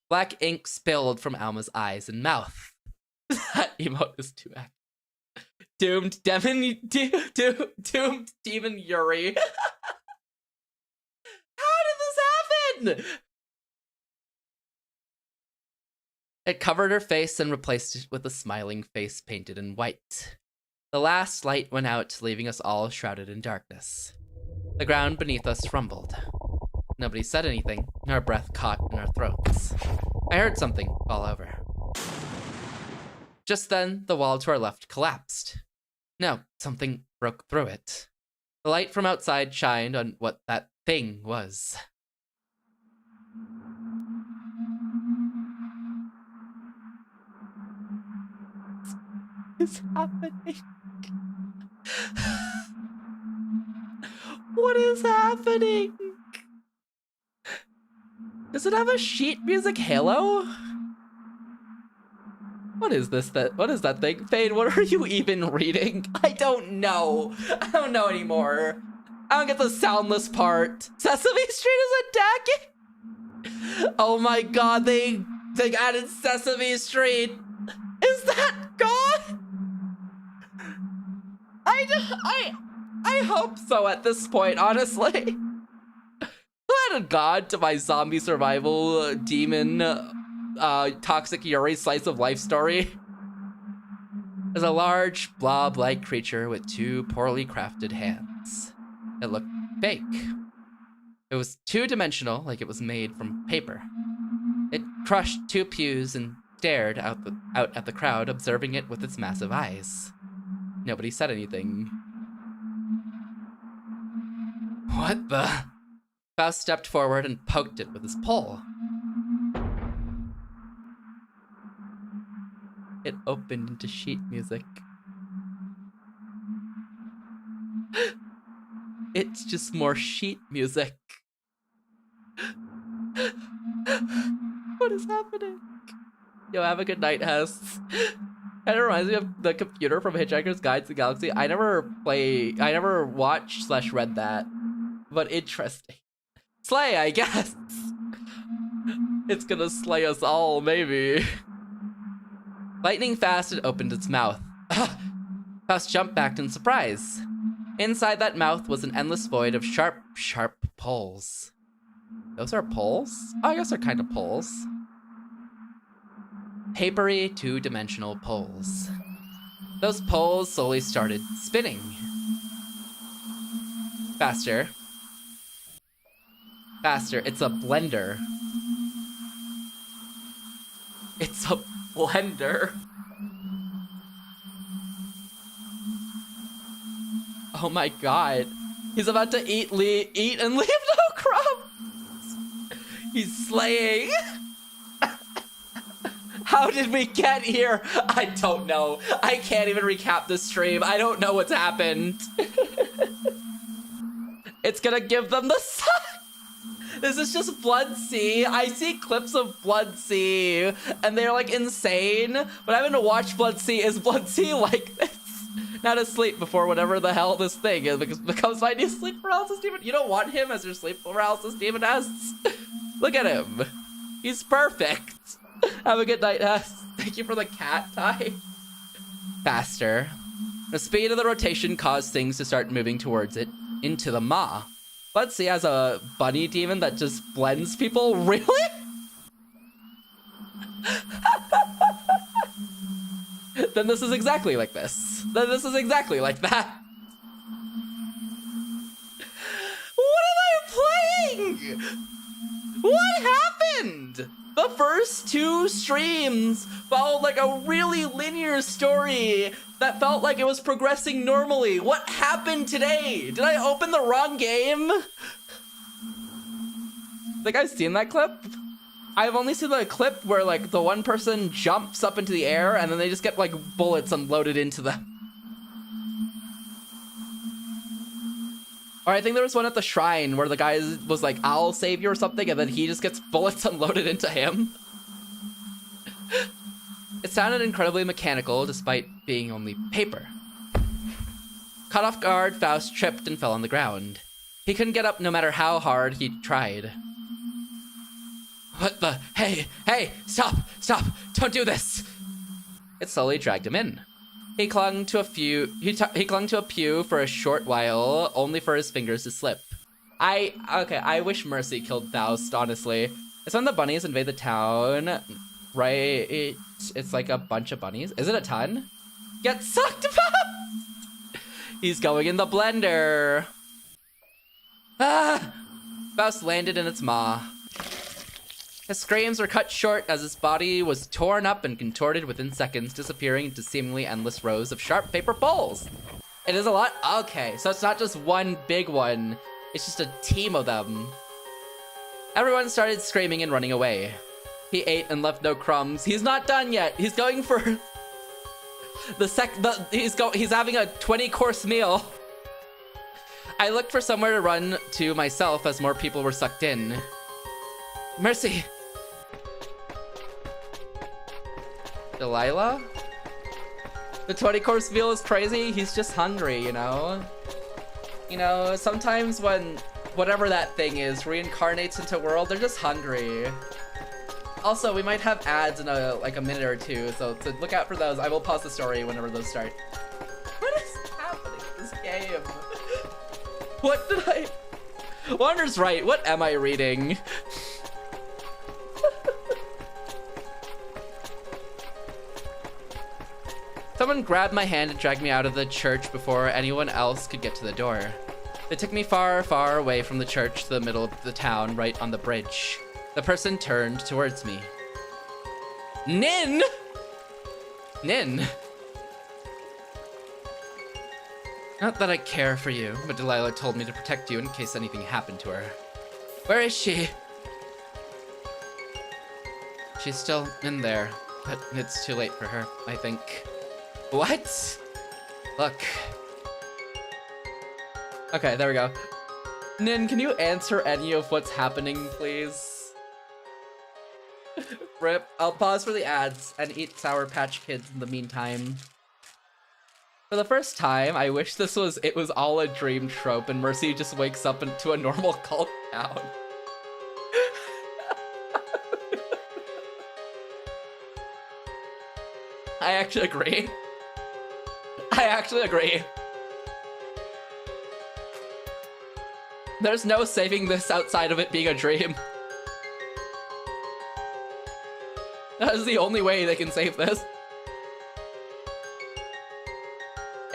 Black ink spilled from Alma's eyes and mouth. That emote is too accurate. Doomed demon Yuri. How did this happen? It covered her face and replaced it with a smiling face painted in white. The last light went out, leaving us all shrouded in darkness. The ground beneath us rumbled. Nobody said anything, and our breath caught in our throats. I heard something fall over. Just then, the wall to our left collapsed. No, something broke through it. The light from outside shined on what that thing was. What is happening? What is happening? Does it have a sheet music halo? What is this? What is that thing? Fade, what are you even reading? I don't know. I don't know anymore. I don't get the soundless part. Sesame Street is attacking? Oh my god, they added Sesame Street. Is that gone? I hope so at this point, honestly. Who added God to my zombie survival demon toxic Yuri slice of life story? There's a large blob-like creature with two poorly crafted hands. It looked fake. It was two-dimensional, like it was made from paper. It crushed two pews and stared out at the crowd, observing it with its massive eyes. Nobody said anything. What the? Faust stepped forward and poked it with his pole. It opened into sheet music. It's just more sheet music. What is happening? Yo, have a good night, Hess. Kind of reminds me of the computer from Hitchhiker's Guide to the Galaxy. I never watched / read that, but interesting. Slay, I guess. It's gonna slay us all, maybe. Lightning fast, it opened its mouth. Faust jumped back in surprise. Inside that mouth was an endless void of sharp, sharp poles. Those are poles? Oh, I guess they're kind of poles. Papery, two-dimensional poles. Those poles slowly started spinning. Faster. Faster, it's a blender. It's a blender. Oh my god. He's about to eat and leave no crumbs. He's slaying. How did we get here? I don't know. I can't even recap this stream. I don't know what's happened. It's gonna give them the sign. This is just Blood Sea. I see clips of Blood Sea, and they're like insane. But I'm gonna watch Blood Sea. Is Blood Sea like this? Not asleep before whatever the hell this thing is, because becomes my new sleep paralysis demon. You don't want him as your sleep paralysis demoness. Look at him. He's perfect. Have a good night, Hess. Thank you for the cat tie. Faster. The speed of the rotation caused things to start moving towards it, into the maw. Let's see, has a bunny demon that just blends people. Really? Then this is exactly like this. Then this is exactly like that. What am I playing? What happened? The first two streams followed like a really linear story that felt like it was progressing normally. What happened today? Did I open the wrong game? Think I've seen that clip? I've only seen the clip where like the one person jumps up into the air and then they just get like bullets unloaded into them. Or I think there was one at the shrine where the guy was like, I'll save you or something, and then he just gets bullets unloaded into him. It sounded incredibly mechanical despite being only paper. Caught off guard, Faust tripped and fell on the ground. He couldn't get up no matter how hard he tried. What the? Hey, stop, don't do this. It slowly dragged him in. He clung to a pew for a short while, only for his fingers to slip. I wish Mercy killed Faust, honestly. It's when the bunnies invade the town, right? It's like a bunch of bunnies. Is it a ton? Get sucked up! He's going in the blender. Ah! Faust landed in its maw. His screams were cut short as his body was torn up and contorted within seconds, disappearing into seemingly endless rows of sharp paper balls. It is a lot? Okay, so it's not just one big one. It's just a team of them. Everyone started screaming and running away. He ate and left no crumbs. He's not done yet. He's going for he's having a 20-course meal. I looked for somewhere to run to myself as more people were sucked in. Mercy. Delilah? The 20-course meal is crazy. He's just hungry, you know? You know, sometimes when whatever that thing is reincarnates into a world, they're just hungry. Also, we might have ads in a minute or two, so look out for those. I will pause the story whenever those start. What is happening in this game? What did I... Wander's right. What am I reading? Someone grabbed my hand and dragged me out of the church before anyone else could get to the door. They took me far, far away from the church to the middle of the town, right on the bridge. The person turned towards me. Nin! Nin! Not that I care for you, but Delilah told me to protect you in case anything happened to her. Where is she? She's still in there, but it's too late for her, I think. What? Look. Okay, there we go. Nin, can you answer any of what's happening, please? Rip. I'll pause for the ads and eat Sour Patch Kids in the meantime. For the first time, I wish it was all a dream trope and Mercy just wakes up into a normal cult town. I actually agree. I actually agree. There's no saving this outside of it being a dream. That is the only way they can save this.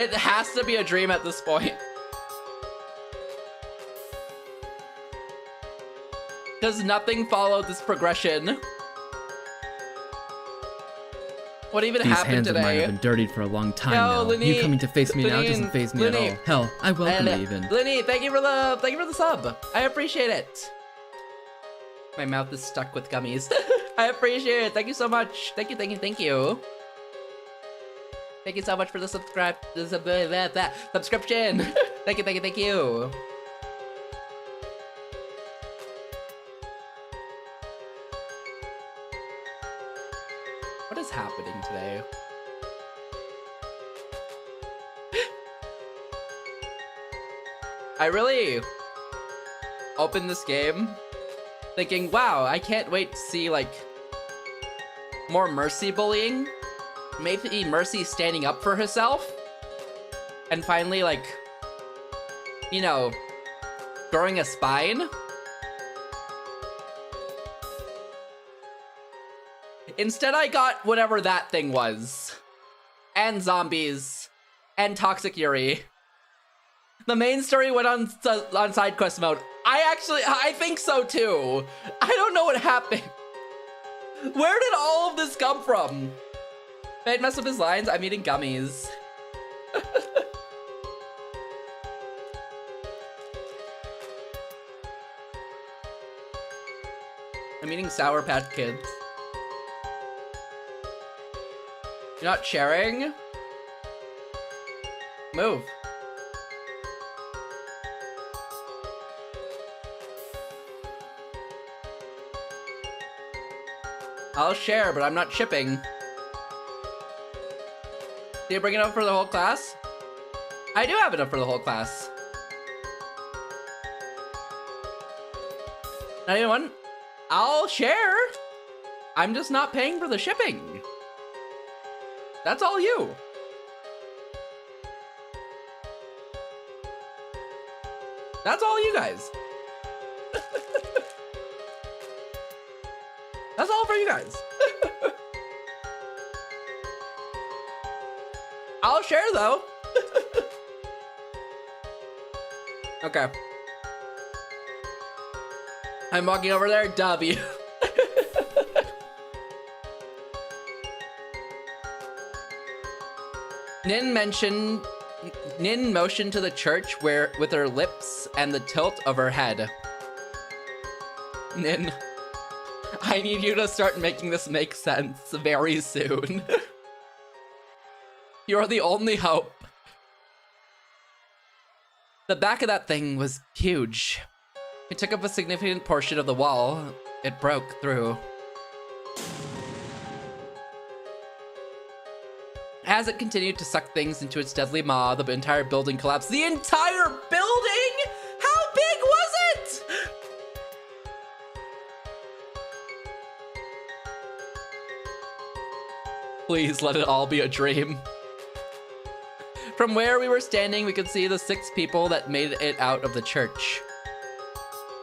It has to be a dream at this point. Because nothing followed this progression. What even happened today? These hands of mine have been dirtied for a long time now. Linny, you coming to face me now doesn't faze me at all. Hell, I welcome it even. Linny, thank you for the sub. I appreciate it. My mouth is stuck with gummies. I appreciate it. Thank you so much. Thank you, thank you, thank you. Thank you so much for the subscription. Thank you, thank you, thank you. What is happening today? I really opened this game thinking, wow, I can't wait to see like more Mercy bullying. Maybe Mercy standing up for herself. And finally, like, you know, growing a spine. Instead, I got whatever that thing was. And zombies. And Toxic Yuri. The main story went on side quest mode. I think so too. I don't know what happened. Where did all of this come from? Fate messed up his lines. I'm eating gummies. I'm eating Sour Patch Kids. You're not sharing? Move. I'll share, but I'm not shipping. Do you bring it up for the whole class? I do have it up for the whole class. Not even one? I'll share. I'm just not paying for the shipping. That's all you. That's all you guys. That's all for you guys. I'll share though. Okay. I'm walking over there, W. Nin motioned to the church with her lips and the tilt of her head. Nin, I need you to start making this make sense very soon. You're the only hope. The back of that thing was huge. It took up a significant portion of the wall. It broke through. As it continued to suck things into its deadly maw, the entire building collapsed. The entire building? How big was it? Please let it all be a dream. From where we were standing, we could see the 6 people that made it out of the church.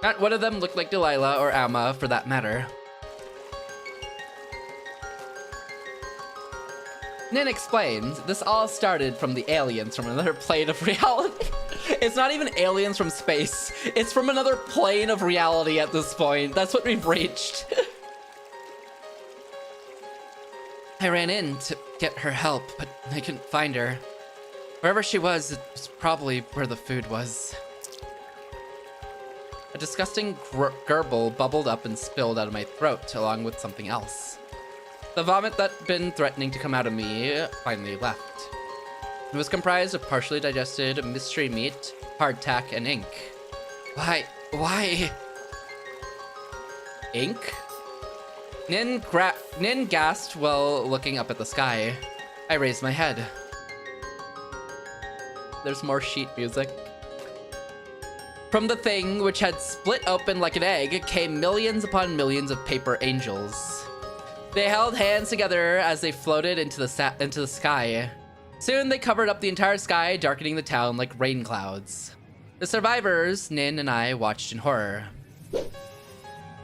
Not one of them looked like Delilah or Alma, for that matter. Nin explains, this all started from the aliens from another plane of reality. It's not even aliens from space. It's from another plane of reality at this point. That's what we've reached. I ran in to get her help, but I couldn't find her. Wherever she was, it was probably where the food was. A disgusting gurgle bubbled up and spilled out of my throat, along with something else. The vomit that'd been threatening to come out of me finally left. It was comprised of partially digested mystery meat, hardtack, and ink. Why? Ink? Nin gasped while looking up at the sky. I raised my head. There's more sheet music. From the thing, which had split open like an egg, came millions upon millions of paper angels. They held hands together as they floated into the sky. Soon they covered up the entire sky, darkening the town like rain clouds. The survivors, Nin and I, watched in horror.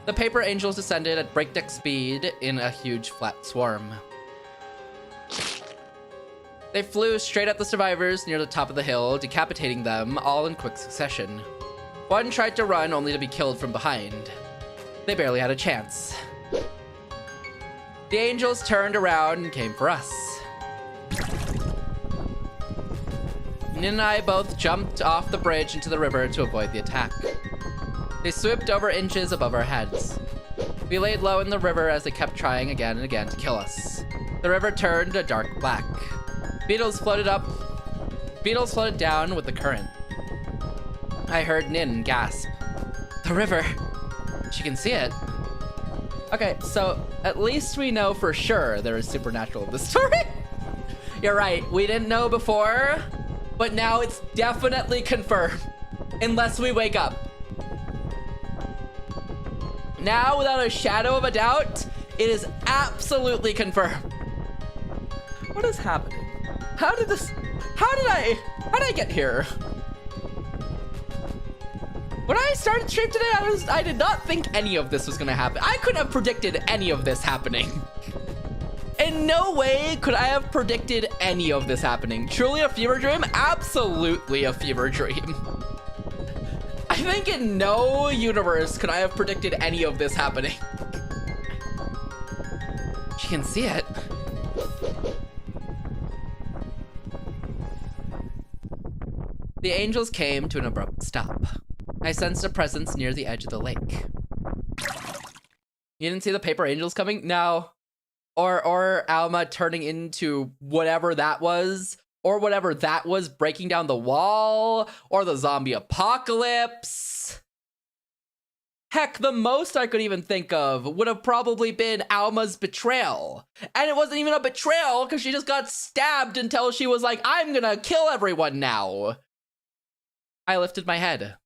The paper angels descended at breakneck speed in a huge flat swarm. They flew straight at the survivors near the top of the hill, decapitating them all in quick succession. One tried to run only to be killed from behind. They barely had a chance. The angels turned around and came for us. Nin and I both jumped off the bridge into the river to avoid the attack. They swooped over inches above our heads. We laid low in the river as they kept trying again and again to kill us. The river turned a dark black. Beetles floated down with the current. I heard Nin gasp. The river. She can see it. Okay, so at least we know for sure there is supernatural in this story. You're right, we didn't know before, but now it's definitely confirmed. Unless we wake up. Now, without a shadow of a doubt, it is absolutely confirmed. What is happening? How did I get here? When I started stream today, I did not think any of this was gonna happen. I couldn't have predicted any of this happening. In no way could I have predicted any of this happening. Truly a fever dream? Absolutely a fever dream. I think in no universe could I have predicted any of this happening. She can see it. The angels came to an abrupt stop. I sensed a presence near the edge of the lake. You didn't see the paper angels coming? No. Or Alma turning into whatever that was, or whatever that was breaking down the wall, or the zombie apocalypse. Heck, the most I could even think of would have probably been Alma's betrayal. And it wasn't even a betrayal because she just got stabbed until she was like, I'm gonna kill everyone now. I lifted my head.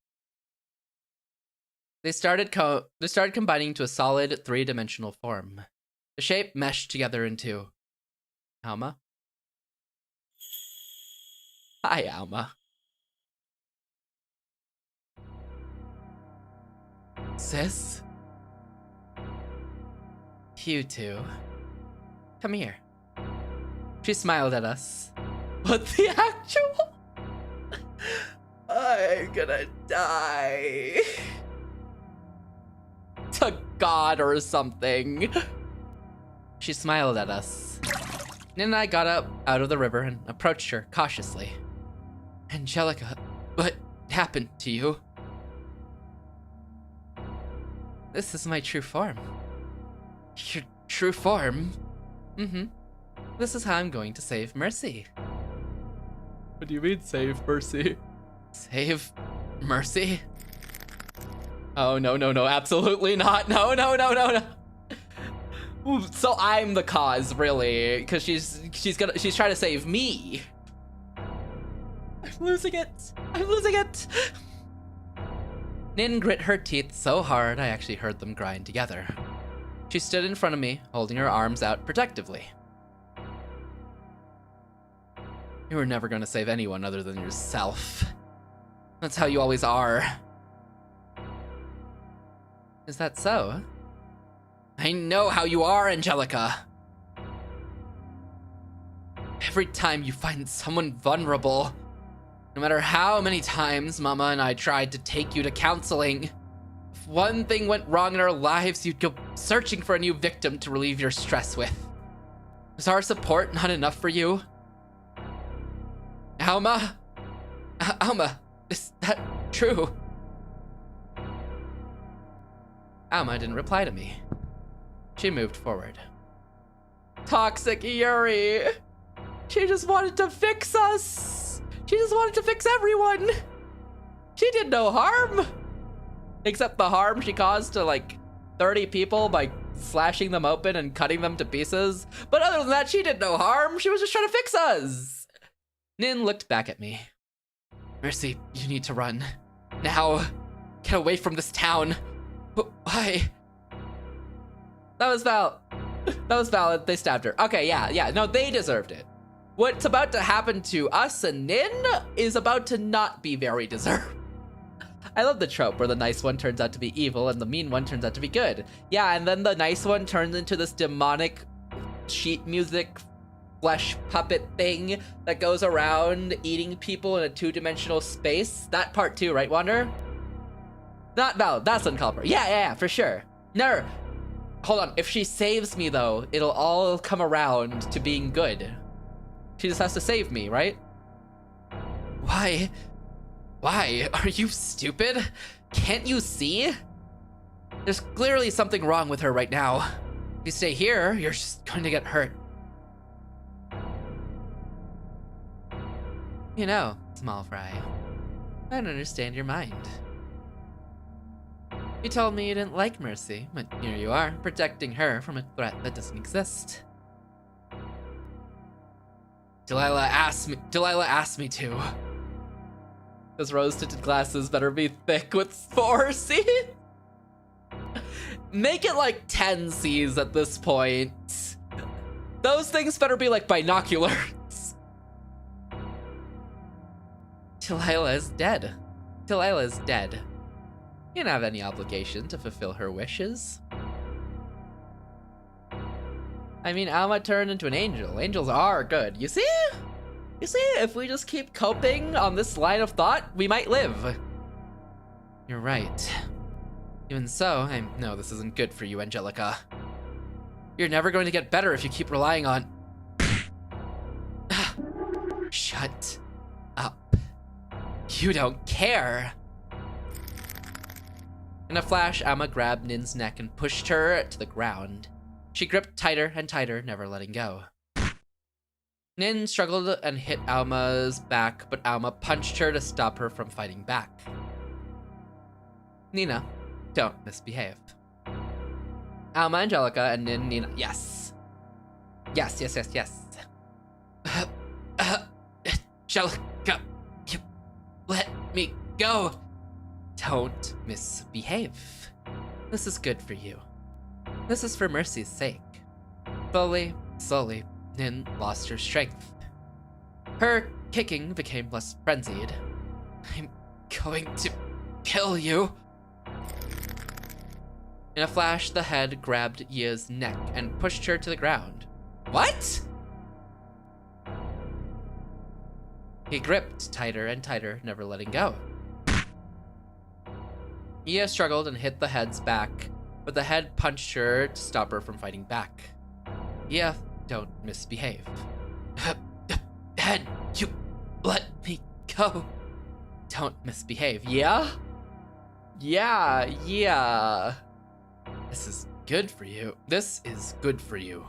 They started combining to a solid 3-dimensional form. The shape meshed together into Alma. Hi, Alma. Sis? You two. Come here. She smiled at us. What the actual? I'm gonna die. To God or something. She smiled at us. Nin and I got up out of the river and approached her cautiously. Angelica, what happened to you? This is my true form. Your true form? Mm-hmm. This is how I'm going to save Mercy. What do you mean, save Mercy? Save Mercy? Oh, no, absolutely not. No. So I'm the cause, really, because she's trying to save me. I'm losing it. Nin grit her teeth so hard I actually heard them grind together. She stood in front of me, holding her arms out protectively. You were never going to save anyone other than yourself. That's how you always are. Is that so? I know how you are, Angelica. Every time you find someone vulnerable, no matter how many times Mama and I tried to take you to counseling, if one thing went wrong in our lives, you'd go searching for a new victim to relieve your stress with. Was our support not enough for you? Alma? Alma, is that true? Alma didn't reply to me. She moved forward. Toxic Yuri! She just wanted to fix us! She just wanted to fix everyone! She did no harm! Except the harm she caused to like 30 people by slashing them open and cutting them to pieces. But other than that, she did no harm. She was just trying to fix us! Nin looked back at me. Mercy, you need to run. Now, get away from this town. Why? That was valid. That was valid. They stabbed her. Okay, yeah. No, they deserved it. What's about to happen to us and Nin is about to not be very deserved. I love the trope where the nice one turns out to be evil and the mean one turns out to be good. Yeah, and then the nice one turns into this demonic sheet music flesh puppet thing that goes around eating people in a 2-dimensional space. That part too, right, Wander? Not valid. That's uncalled for. Yeah, for sure. No. Hold on. If she saves me, though, it'll all come around to being good. She just has to save me, right? Why? Are you stupid? Can't you see? There's clearly something wrong with her right now. If you stay here, you're just going to get hurt. You know, small fry, I don't understand your mind. You told me you didn't like Mercy, but here you are, protecting her from a threat that doesn't exist. Delilah asked me to. Those rose-tinted glasses better be thick with 4 C's. Make it like 10 C's at this point. Those things better be like binoculars. Delilah is dead. Delilah is dead. You don't have any obligation to fulfill her wishes. I mean, Alma turned into an angel. Angels are good. You see? You see, if we just keep coping on this line of thought, we might live. You're right. Even so, I know this isn't good for you, Angelica. You're never going to get better if you keep relying on... Shut up. You don't care. In a flash, Alma grabbed Nin's neck and pushed her to the ground. She gripped tighter and tighter, never letting go. Nin struggled and hit Alma's back, but Alma punched her to stop her from fighting back. Nina, don't misbehave. Alma, Angelica, and Nin, Nina. Yes. Yes, yes, yes, yes. Angelica, you let me go. Don't misbehave. This is good for you. This is for Mercy's sake. Slowly, Nin lost her strength. Her kicking became less frenzied. I'm going to kill you. In a flash, the head grabbed Yia's neck and pushed her to the ground. What? He gripped tighter and tighter, never letting go. Heyyo struggled and hit the head's back, but the head punched her to stop her from fighting back. Heyyo, don't misbehave. Head, you let me go. Don't misbehave, yeah? Yeah. This is good for you. This is good for you.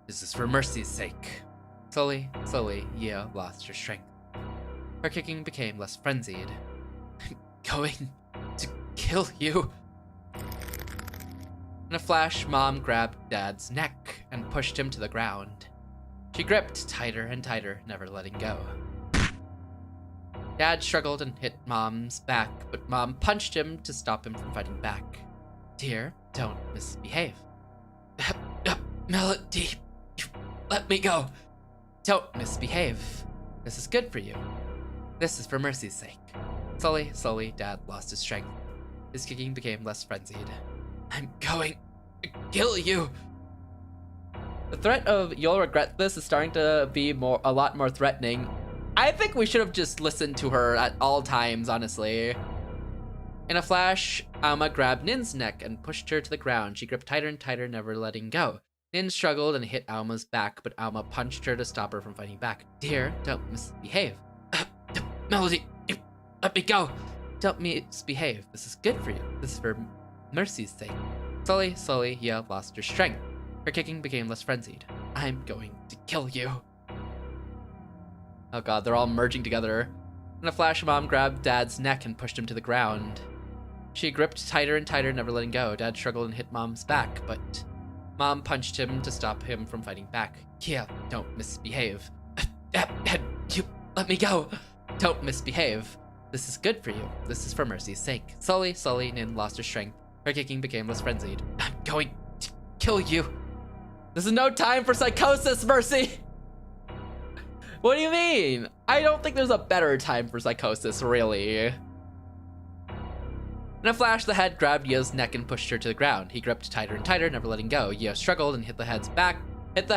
This is for Mercy's sake. Slowly, Heyyo lost her strength. Her kicking became less frenzied. I'm going to kill you. In a flash, Mom grabbed Dad's neck and pushed him to the ground. She gripped tighter and tighter, never letting go. Dad struggled and hit Mom's back, but Mom punched him to stop him from fighting back. Dear, don't misbehave. Melody, you let me go. Don't misbehave. This is good for you. This is for Mercy's sake. Slowly, Dad lost his strength. His kicking became less frenzied. I'm going to kill you. The threat of "you'll regret this" is starting to be a lot more threatening. I think we should have just listened to her at all times, honestly. In a flash, Alma grabbed Nin's neck and pushed her to the ground. She gripped tighter and tighter, never letting go. Nin struggled and hit Alma's back, but Alma punched her to stop her from fighting back. Dear, don't misbehave. Melody, let me go. Don't misbehave. This is good for you. This is for Mercy's sake. Slowly, Heyyo lost her strength. Her kicking became less frenzied. I'm going to kill you. Oh god, they're all merging together. In a flash, Mom grabbed Dad's neck and pushed him to the ground. She gripped tighter and tighter, never letting go. Dad struggled and hit Mom's back, but Mom punched him to stop him from fighting back. Yeah, don't misbehave. You let me go. Don't misbehave. This is good for you. This is for Mercy's sake. Slowly, Nin lost her strength. Her kicking became less frenzied. I'm going to kill you. This is no time for psychosis, Mercy. What do you mean? I don't think there's a better time for psychosis, really. In a flash, the head grabbed Heyyo's neck and pushed her to the ground. He gripped tighter and tighter, never letting go. Heyyo struggled and hit the head's back, but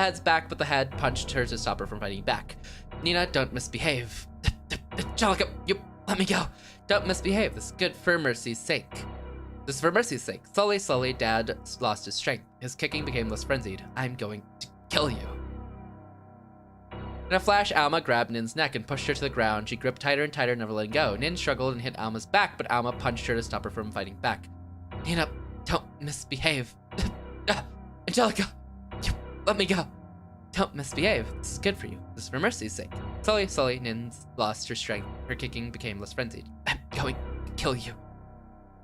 the head punched her to stop her from fighting back. Nina, don't misbehave. Angelica, you let me go. Don't misbehave. This is good for Mercy's sake. This is for Mercy's sake. Slowly, Dad lost his strength. His kicking became less frenzied. I'm going to kill you. In a flash, Alma grabbed Nin's neck and pushed her to the ground. She gripped tighter and tighter, never letting go. Nin struggled and hit Alma's back, but Alma punched her to stop her from fighting back. Nina, don't misbehave. Angelica, let me go. Don't misbehave. This is good for you. This is for mercy's sake. Slowly, Nin lost her strength. Her kicking became less frenzied. I'm going to kill you.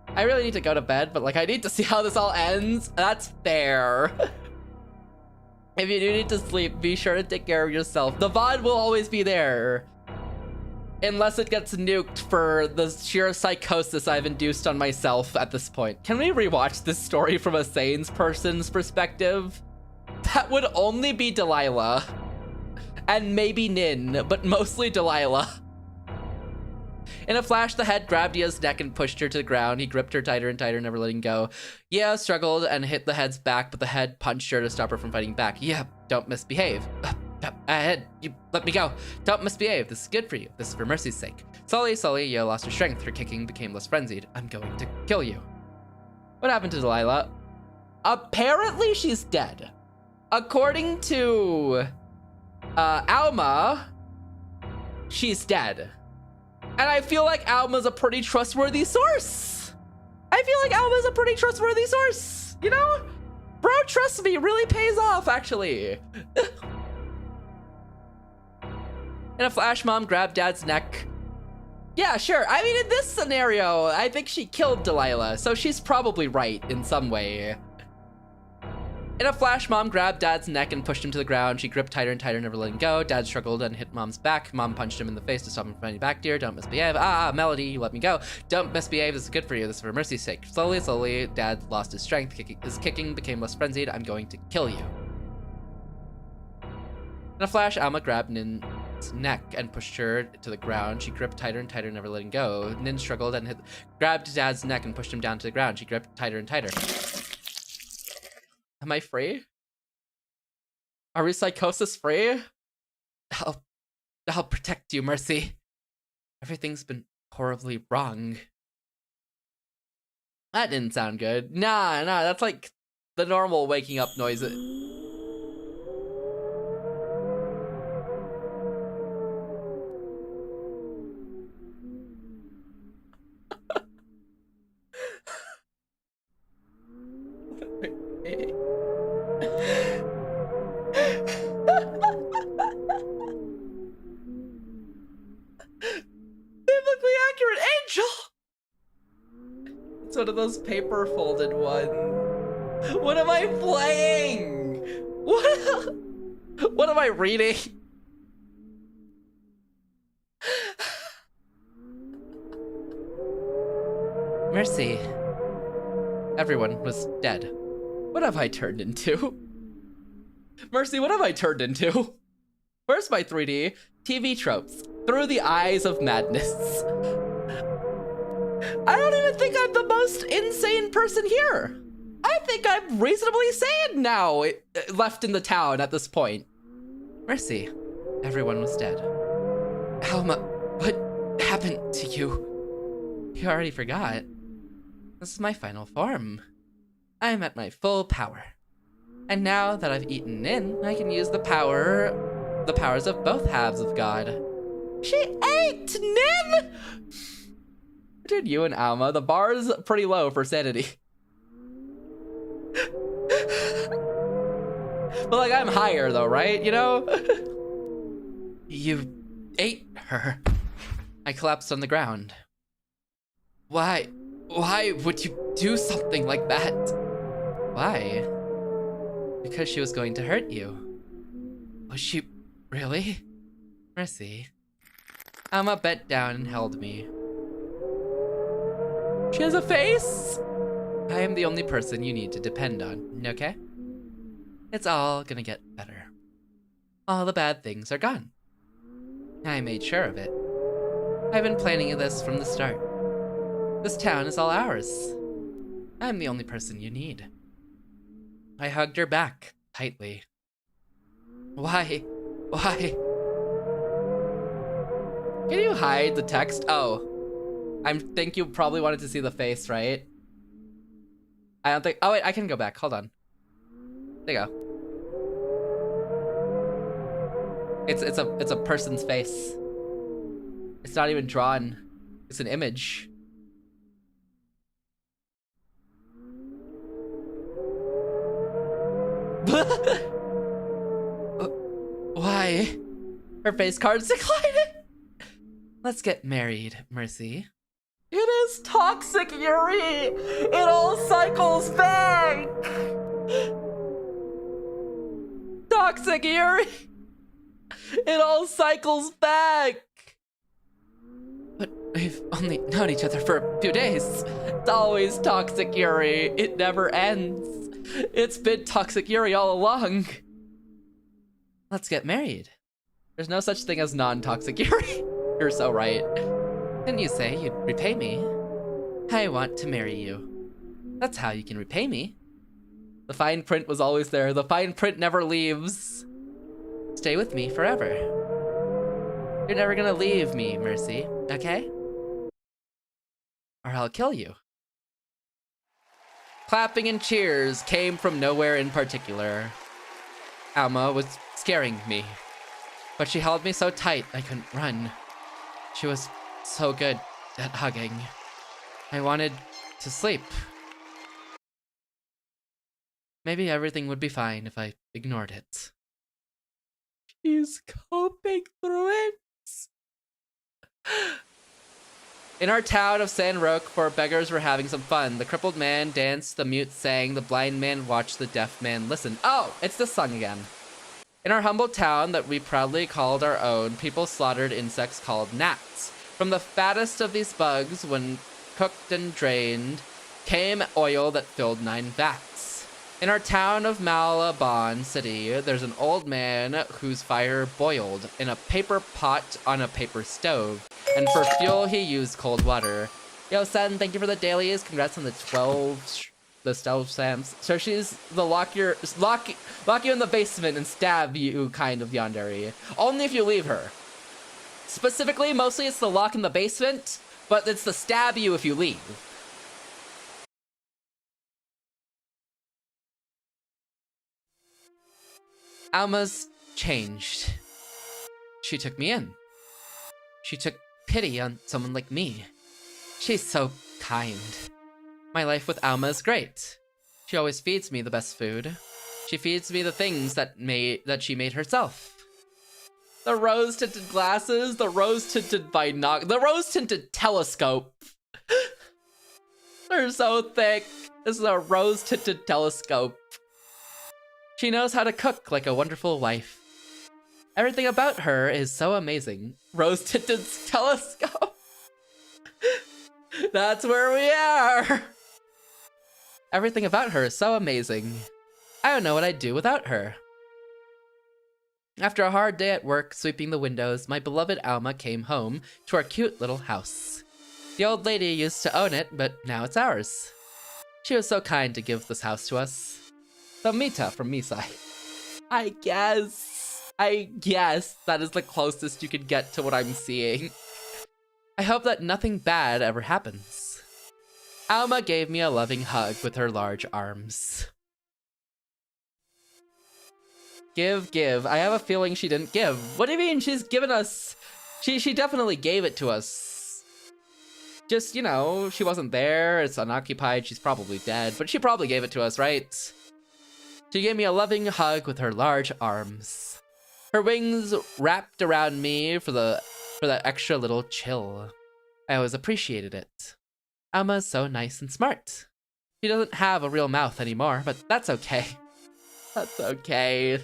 I really need to go to bed, but like I need to see how this all ends. That's fair. If you do need to sleep, be sure to take care of yourself. The VOD will always be there. Unless it gets nuked for the sheer psychosis I've induced on myself at this point. Can we rewatch this story from a sane person's perspective? That would only be Delilah. And maybe Nin, but mostly Delilah. In a flash, the head grabbed Ya's neck and pushed her to the ground. He gripped her tighter and tighter, never letting go. Ya struggled and hit the head's back, but the head punched her to stop her from fighting back. Yeah, don't misbehave. Ahead, you let me go. Don't misbehave. This is good for you. This is for mercy's sake. Slowly, Ya lost her strength. Her kicking became less frenzied. I'm going to kill you. What happened to Delilah? Apparently, she's dead. According to Alma, she's dead. And I feel like Alma's a pretty trustworthy source. You know? Bro, trust me, really pays off, actually. In a flash, Mom grabbed Dad's neck. Yeah, sure. I mean, in this scenario, I think she killed Delilah, so she's probably right in some way. In a flash, Mom grabbed Dad's neck and pushed him to the ground. She gripped tighter and tighter, never letting go. Dad struggled and hit Mom's back. Mom punched him in the face to stop him from fighting back. Dear, don't misbehave. Melody, you let me go. Don't misbehave. This is good for you. This is for mercy's sake. Slowly, Dad lost his strength. His kicking became less frenzied. I'm going to kill you. In a flash, Alma grabbed Nin's neck and pushed her to the ground. She gripped tighter and tighter, never letting go. Nin struggled and grabbed Dad's neck and pushed him down to the ground. She gripped tighter and tighter. Am I free? Are we psychosis free? I'll protect you, Mercy. Everything's been horribly wrong. That didn't sound good. Nah, that's like the normal waking up noise. Biblically accurate angel! It's one of those paper folded ones. What am I playing? What am I reading? Mercy. Everyone was dead. What have I turned into? Mercy, what have I turned into? Where's my 3D? TV tropes. Through the eyes of madness. I don't even think I'm the most insane person here. I think I'm reasonably sane now, left in the town at this point. Mercy, everyone was dead. Alma, what happened to you? You already forgot. This is my final form. I am at my full power. And now that I've eaten in, I can use the powers of both halves of God. She ate Nin! Dude, you and Alma, the bar's pretty low for sanity. But like, I'm higher though, right? You know? You ate her. I collapsed on the ground. Why would you do something like that? Why? Because she was going to hurt you. Was she really? Mercy. Alma bent down and held me. She has a face? I am the only person you need to depend on, okay? It's all gonna get better. All the bad things are gone. I made sure of it. I've been planning this from the start. This town is all ours. I'm the only person you need. I hugged her back, tightly. Why? Can you hide the text? Oh. I think you probably wanted to see the face, right? I don't think, oh wait, I can go back, hold on. There you go. It's a person's face. It's not even drawn. It's an image. Why? Her face card's declining. Let's get married, Mercy. It is toxic, Yuri! It all cycles back! Toxic, Yuri! It all cycles back! But we've only known each other for a few days. It's always toxic, Yuri. It never ends. It's been toxic, Yuri, all along. Let's get married. There's no such thing as non-toxic, Yuri. You're so right. Didn't you say you'd repay me? I want to marry you. That's how you can repay me. The fine print was always there. The fine print never leaves. Stay with me forever. You're never gonna leave me, Mercy, okay? Or I'll kill you. Clapping and cheers came from nowhere in particular. Alma was scaring me, but she held me so tight I couldn't run. She was so good at hugging. I wanted to sleep. Maybe everything would be fine if I ignored it. She's coping through it. In our town of San Roque, 4 beggars were having some fun. The crippled man danced, the mute sang, the blind man watched, the deaf man listened. Oh, it's this song again. In our humble town that we proudly called our own, people slaughtered insects called gnats. From the fattest of these bugs, when cooked and drained, came oil that filled 9 vats. In our town of Malabon City, there's an old man whose fire boiled in a paper pot on a paper stove, and for fuel he used cold water. Yo, son, thank you for the dailies. Congrats on the 12 stamps. So she's the lock you in the basement and stab you kind of yandere. Only if you leave her. Specifically, mostly it's the lock in the basement, but it's the stab you if you leave. Alma's changed. She took me in. She took pity on someone like me. She's so kind. My life with Alma is great. She always feeds me the best food. She feeds me the things that she made herself. The rose-tinted glasses, the rose-tinted the rose-tinted telescope. They're so thick. This is a rose-tinted telescope. She knows how to cook like a wonderful wife. Everything about her is so amazing. Rose-tinted telescope. That's where we are. Everything about her is so amazing. I don't know what I'd do without her. After a hard day at work sweeping the windows, my beloved Alma came home to our cute little house. The old lady used to own it, but now it's ours. She was so kind to give this house to us. The Mita from Misai. I guess that is the closest you can get to what I'm seeing. I hope that nothing bad ever happens. Alma gave me a loving hug with her large arms. Give. I have a feeling she didn't give. What do you mean she's given us? She definitely gave it to us. Just, you know, she wasn't there, it's unoccupied, she's probably dead, but she probably gave it to us, right? She gave me a loving hug with her large arms. Her wings wrapped around me for that extra little chill. I always appreciated it. Alma's so nice and smart. She doesn't have a real mouth anymore, but that's okay. That's okay.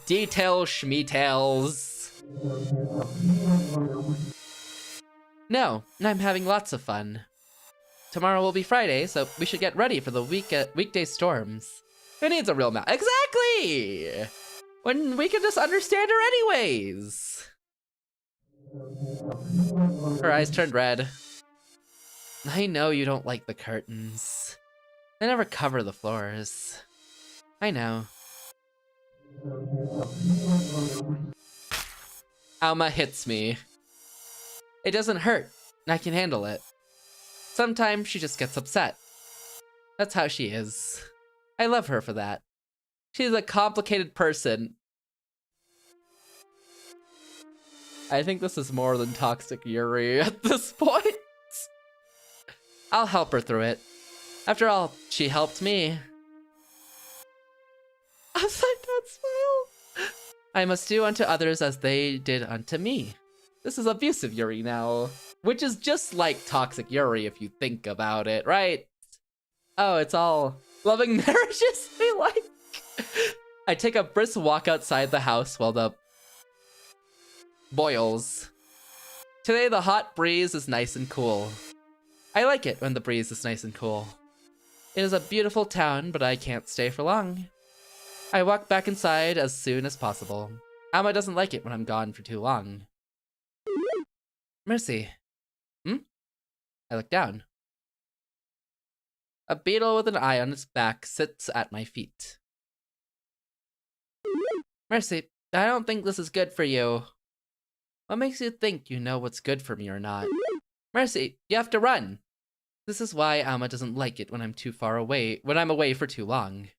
Detail schmeetails. No, I'm having lots of fun. Tomorrow will be Friday, so we should get ready for the weekday storms. Who needs a real mouth? Exactly! When we can just understand her anyways. Her eyes turned red. I know you don't like the curtains. They never cover the floors. I know. Alma hits me. It doesn't hurt. I can handle it. Sometimes she just gets upset. That's how she is. I love her for that. She's a complicated person. I think this is more than toxic Yuri at this point. I'll help her through it. After all, she helped me. Upside down smile. I must do unto others as they did unto me. This is abusive Yuri now. Which is just like toxic Yuri if you think about it, right? Oh, it's all loving marriages they like. I take a brisk walk outside the house while the boils. Today the hot breeze is nice and cool. I like it when the breeze is nice and cool. It is a beautiful town, but I can't stay for long. I walk back inside as soon as possible. Alma doesn't like it when I'm gone for too long. Mercy. I look down. A beetle with an eye on its back sits at my feet. Mercy, I don't think this is good for you. What makes you think you know what's good for me or not? Mercy, you have to run. This is why Alma doesn't like it when I'm too far away, when I'm away for too long.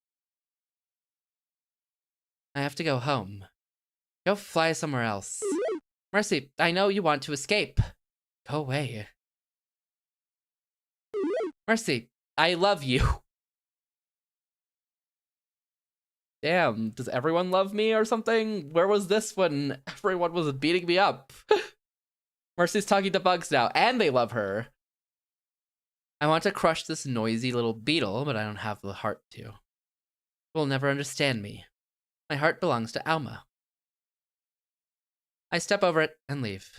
I have to go home. Go fly somewhere else. Mercy, I know you want to escape. Go away. Mercy, I love you. Damn, does everyone love me or something? Where was this when everyone was beating me up? Mercy's talking to bugs now, and they love her. I want to crush this noisy little beetle, but I don't have the heart to. It will never understand me. My heart belongs to Alma. I step over it and leave.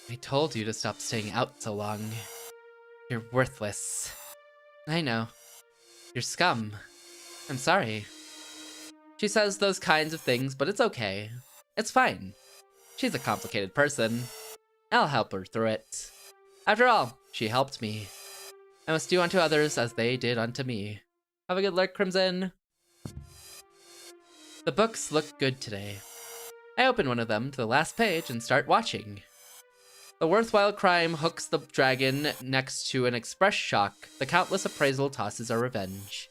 I told you to stop staying out so long. You're worthless. I know. You're scum. I'm sorry. She says those kinds of things, but it's okay. It's fine. She's a complicated person. I'll help her through it. After all, she helped me. I must do unto others as they did unto me. Have a good lurk, Crimson. The books look good today. I open one of them to the last page and start watching. The worthwhile crime hooks the dragon next to an express shock. The countless appraisal tosses are revenge.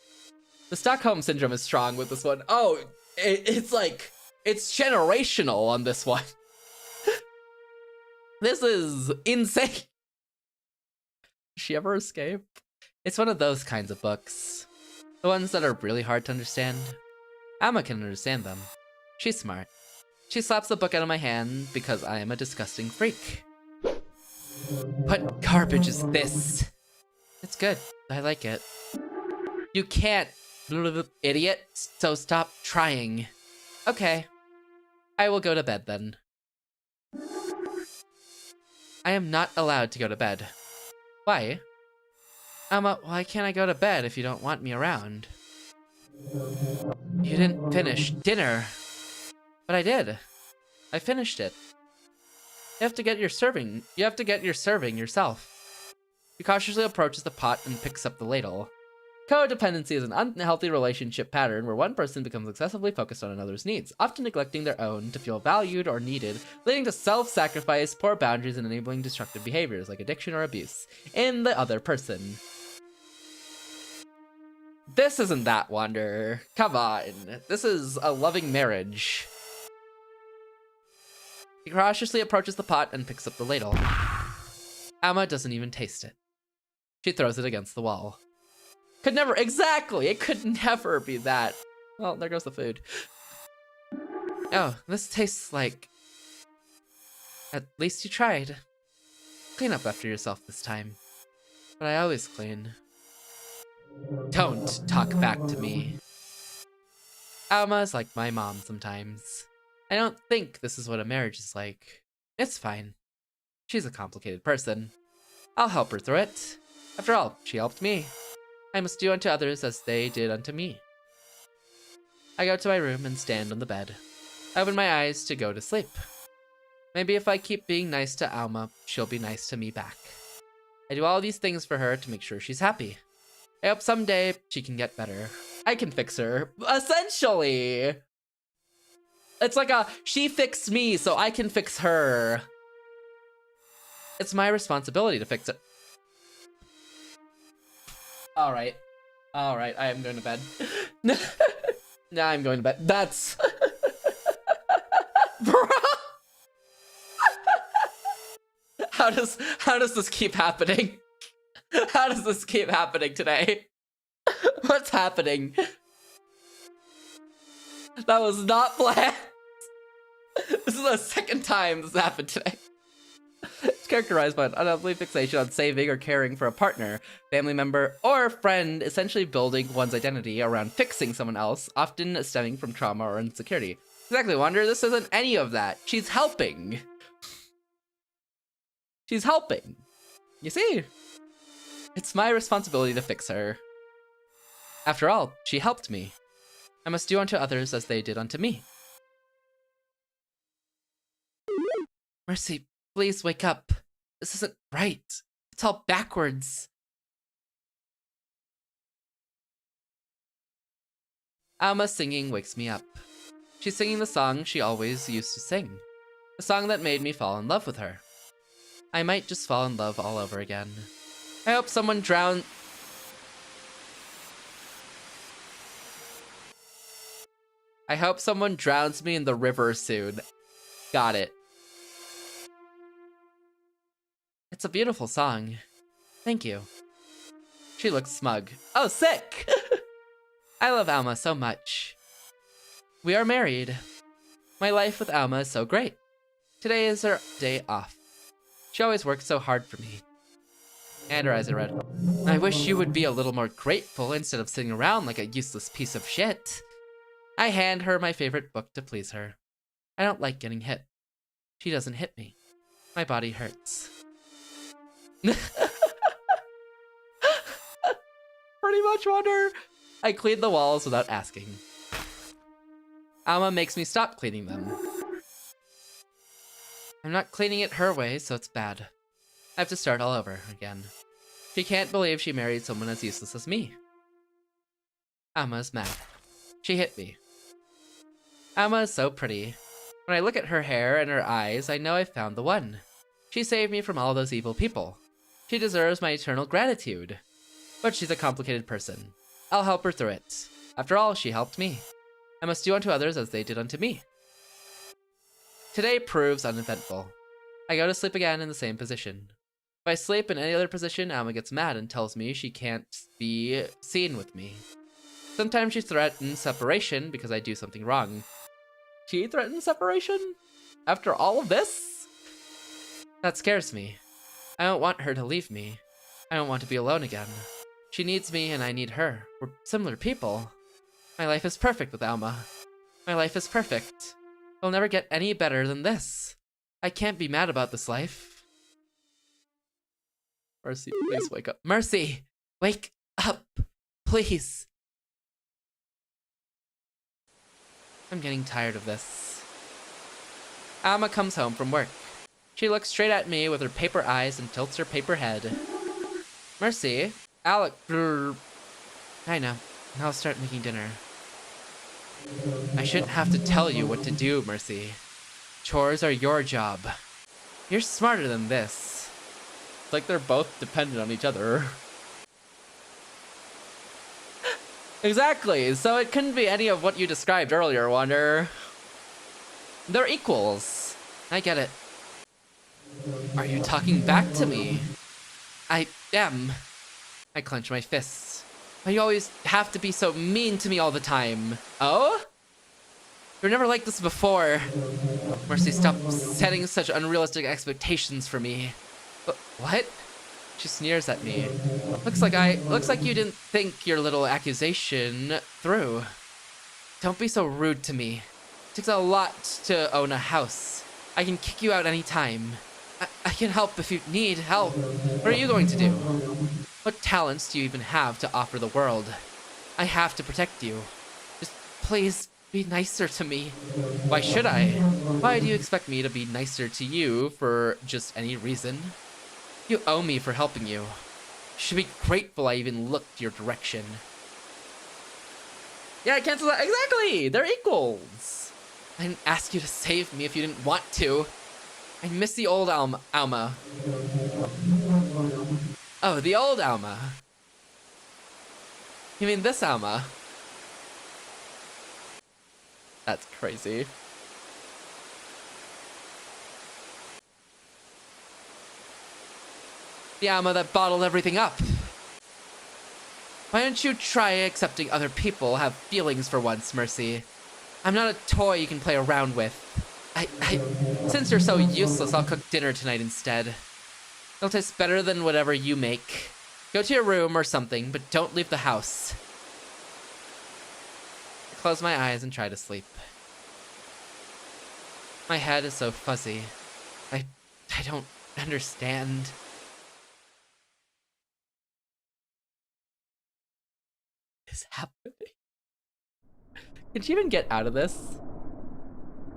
The Stockholm Syndrome is strong with this one. Oh, it's like, it's generational on this one. This is insane. Did she ever escape? It's one of those kinds of books. The ones that are really hard to understand. Alma can understand them. She's smart. She slaps the book out of my hand because I am a disgusting freak. What garbage is this? It's good. I like it. You can't, idiot, so stop trying. Okay. I will go to bed then. I am not allowed to go to bed. Why? Why can't I go to bed if you don't want me around? You didn't finish dinner. But I did. I finished it. You have to get your serving yourself. He cautiously approaches the pot and picks up the ladle. Codependency is an unhealthy relationship pattern where one person becomes excessively focused on another's needs, often neglecting their own to feel valued or needed, leading to self-sacrifice, poor boundaries, and enabling destructive behaviors like addiction or abuse in the other person. This isn't that, Wander. Come on. This is a loving marriage. He cautiously approaches the pot and picks up the ladle. Alma doesn't even taste it. She throws it against the wall. Could never, exactly, it could never be that. Well, there goes the food. Oh, this tastes like... At least you tried. Clean up after yourself this time. But I always clean. Don't talk back to me. Alma's like my mom sometimes. I don't think this is what a marriage is like. It's fine. She's a complicated person. I'll help her through it. After all, she helped me. I must do unto others as they did unto me. I go to my room and stand on the bed. I open my eyes to go to sleep. Maybe if I keep being nice to Alma, she'll be nice to me back. I do all these things for her to make sure she's happy. I hope someday she can get better. I can fix her, essentially. It's like she fixed me, so I can fix her. It's my responsibility to fix it. All right, I am going to bed. Now I'm going to bed. That's... Bro! How does this keep happening? How does this keep happening today? What What's happening? That was not planned. This is the second time this happened today. It's characterized by an unhealthy fixation on saving or caring for a partner, family member, or friend, essentially building one's identity around fixing someone else, often stemming from trauma or insecurity. Exactly, Wonder. This isn't any of that. She's helping. She's helping. You see? It's my responsibility to fix her. After all, she helped me. I must do unto others as they did unto me. Mercy, please wake up. This isn't right. It's all backwards. Alma's singing wakes me up. She's singing the song she always used to sing. The song that made me fall in love with her. I might just fall in love all over again. I hope someone drowns... I hope someone drowns me in the river soon. Got it. It's a beautiful song. Thank you. She looks smug. Oh, sick! I love Alma so much. We are married. My life with Alma is so great. Today is her day off. She always works so hard for me. And her eyes are red. I wish you would be a little more grateful instead of sitting around like a useless piece of shit. I hand her my favorite book to please her. I don't like getting hit. She doesn't hit me. My body hurts. Pretty much, Wonder. I clean the walls without asking. Alma makes me stop cleaning them. I'm not cleaning it her way, so it's bad. I have to start all over again. She can't believe she married someone as useless as me. Alma's mad. She hit me. Alma is so pretty. When I look at her hair and her eyes, I know I found the one. She saved me from all those evil people. She deserves my eternal gratitude. But she's a complicated person. I'll help her through it. After all, she helped me. I must do unto others as they did unto me. Today proves uneventful. I go to sleep again in the same position. If I sleep in any other position, Alma gets mad and tells me she can't be seen with me. Sometimes she threatens separation because I do something wrong. She threatens separation? After all of this? That scares me. I don't want her to leave me. I don't want to be alone again. She needs me and I need her. We're similar people. My life is perfect with Alma. My life is perfect. It'll never get any better than this. I can't be mad about this life. Mercy, please wake up. Mercy! Wake up! Please! I'm getting tired of this. Alma comes home from work. She looks straight at me with her paper eyes and tilts her paper head. Mercy, Alec... I know. I'll start making dinner. I shouldn't have to tell you what to do, Mercy. Chores are your job. You're smarter than this. It's like they're both dependent on each other. Exactly, so it couldn't be any of what you described earlier, Wonder. They're equals. I get it. Are you talking back to me? I am. I clench my fists. Why you always have to be so mean to me all the time? Oh? You were never like this before. Mercy, stop setting such unrealistic expectations for me. What? She sneers at me. Looks like you didn't think your little accusation through. Don't be so rude to me. It takes a lot to own a house. I can kick you out anytime. I can help if you need help. What are you going to do? What talents do you even have to offer the world? I have to protect you. Just please be nicer to me. Why should I? Why do you expect me to be nicer to you for just any reason? You owe me for helping you. You should be grateful I even looked your direction. Yeah, cancel that. Exactly! They're equals. I didn't ask you to save me if you didn't want to. I miss the old Alma. Oh, the old Alma. You mean this Alma? That's crazy. The Alma that bottled everything up. Why don't you try accepting other people have feelings for once, Mercy? I'm not a toy you can play around with. Since you're so useless, I'll cook dinner tonight instead. It'll taste better than whatever you make. Go to your room or something, but don't leave the house. I close my eyes and try to sleep. My head is so fuzzy. I don't understand. What is happening? Can she even get out of this?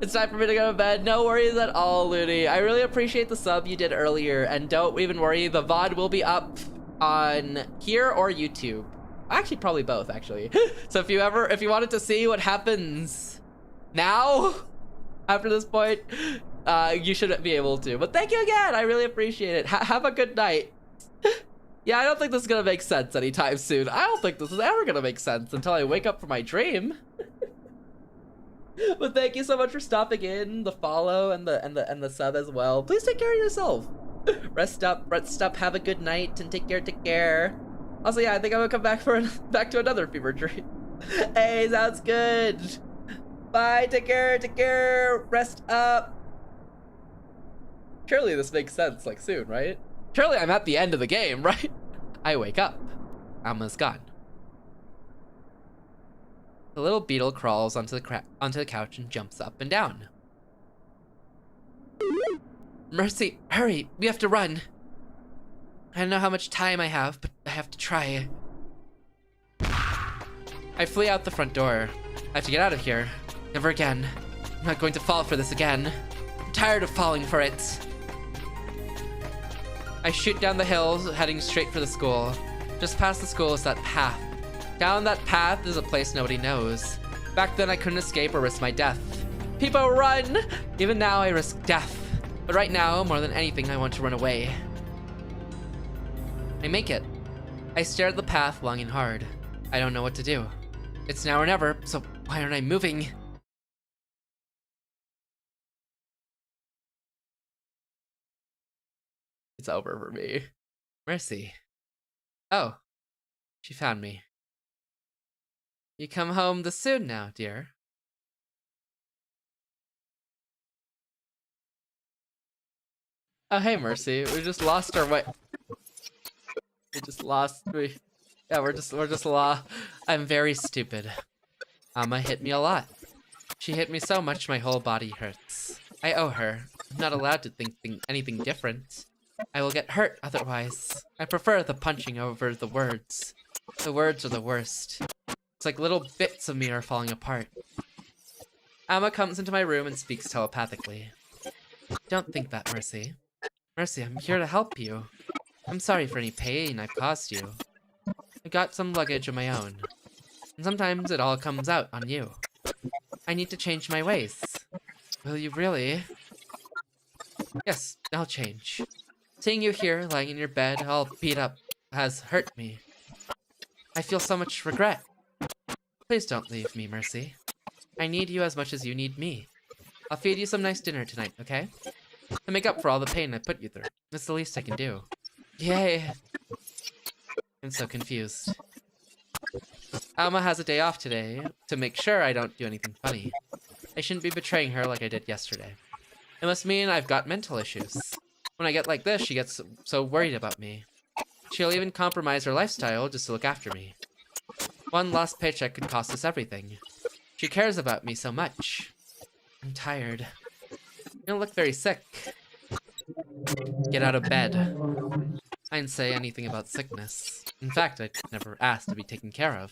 It's time for me to go to bed. No worries at all, Looney. I really appreciate the sub you did earlier, and don't even worry, the VOD will be up on here or YouTube. Actually, probably both, actually. So if you wanted to see what happens now, after this point, you should be able to. But thank you again, I really appreciate it. Have a good night. Yeah, I don't think this is gonna make sense anytime soon. I don't think this is ever gonna make sense until I wake up from my dream. But thank you so much for stopping in, the follow and the sub as well. Please take care of yourself. Rest up, have a good night, and take care. Also, yeah, I think I'm gonna come back to another fever dream. Hey, sounds good. Bye, take care, rest up. Surely this makes sense, like, soon, right? Surely I'm at the end of the game, right? I wake up. Alma's gone. The little beetle crawls onto the couch and jumps up and down. Mercy, hurry, we have to run. I don't know how much time I have, but I have to try. I flee out the front door. I have to get out of here. Never again. I'm not going to fall for this again. I'm tired of falling for it. I shoot down the hill, heading straight for the school. Just past the school is that path. Down that path is a place nobody knows. Back then I couldn't escape or risk my death. People run! Even now I risk death. But right now, more than anything, I want to run away. I make it. I stare at the path long and hard. I don't know what to do. It's now or never, so why aren't I moving? It's over for me. Mercy. Oh, she found me. You come home this soon now, dear. Oh, hey, Mercy. We just lost our way. Yeah, we're just lost. I'm very stupid. Amma hit me a lot. She hit me so much my whole body hurts. I owe her. I'm not allowed to think anything different. I will get hurt otherwise. I prefer the punching over the words. The words are the worst. It's like little bits of me are falling apart. Amma comes into my room and speaks telepathically. Don't think that, Mercy. Mercy, I'm here to help you. I'm sorry for any pain I've caused you. I got some luggage of my own. And sometimes it all comes out on you. I need to change my ways. Will you really? Yes, I'll change. Seeing you here, lying in your bed, all beat up, has hurt me. I feel so much regret. Please don't leave me, Mercy. I need you as much as you need me. I'll feed you some nice dinner tonight, okay? To make up for all the pain I put you through. It's the least I can do. Yay! I'm so confused. Alma has a day off today to make sure I don't do anything funny. I shouldn't be betraying her like I did yesterday. It must mean I've got mental issues. When I get like this, she gets so worried about me. She'll even compromise her lifestyle just to look after me. One lost paycheck could cost us everything. She cares about me so much. I'm tired. You don't look very sick. Get out of bed. I didn't say anything about sickness. In fact, I never asked to be taken care of.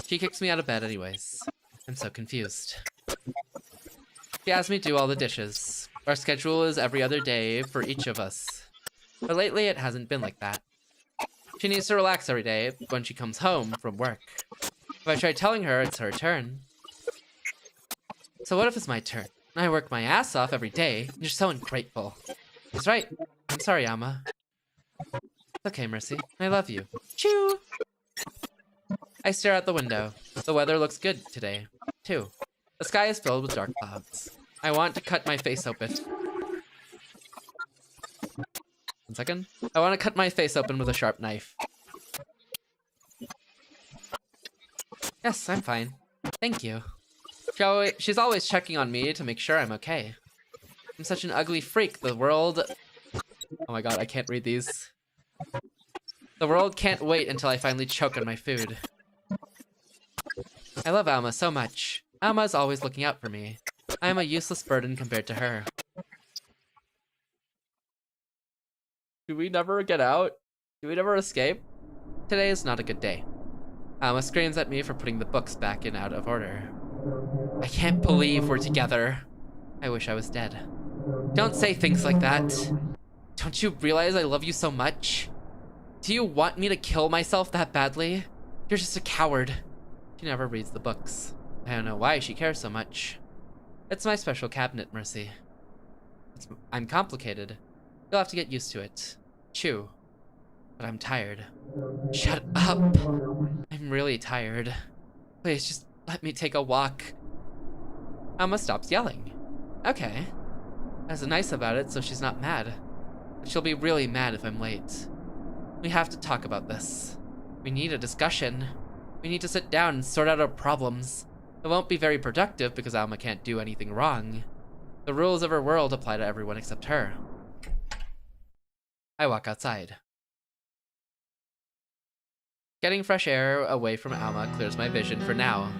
She kicks me out of bed anyways. I'm so confused. She has me do all the dishes. Our schedule is every other day for each of us. But lately it hasn't been like that. She needs to relax every day when she comes home from work. If I try telling her it's her turn. So what if it's my turn? I work my ass off every day, and you're so ungrateful. That's right. I'm sorry, Amma. It's okay, Mercy. I love you. Choo! I stare out the window. The weather looks good today, too. The sky is filled with dark clouds. I want to cut my face open. 1 second. I want to cut my face open with a sharp knife. Yes, I'm fine. Thank you. She's always checking on me to make sure I'm okay. I'm such an ugly freak. The world... Oh my god, I can't read these. The world can't wait until I finally choke on my food. I love Alma so much. Alma is always looking out for me. I am a useless burden compared to her. Do we never get out? Do we never escape? Today is not a good day. Alma screams at me for putting the books back in out of order. I can't believe we're together. I wish I was dead. Don't say things like that. Don't you realize I love you so much? Do you want me to kill myself that badly? You're just a coward. She never reads the books. I don't know why she cares so much. It's my special cabinet, Mercy. I'm complicated. You'll have to get used to it. Chew. But I'm tired. Shut up. I'm really tired. Please, just let me take a walk. Alma stops yelling. Okay. That's nice about it, so she's not mad. But she'll be really mad if I'm late. We have to talk about this. We need a discussion. We need to sit down and sort out our problems. It won't be very productive because Alma can't do anything wrong. The rules of her world apply to everyone except her. I walk outside. Getting fresh air away from Alma clears my vision for now.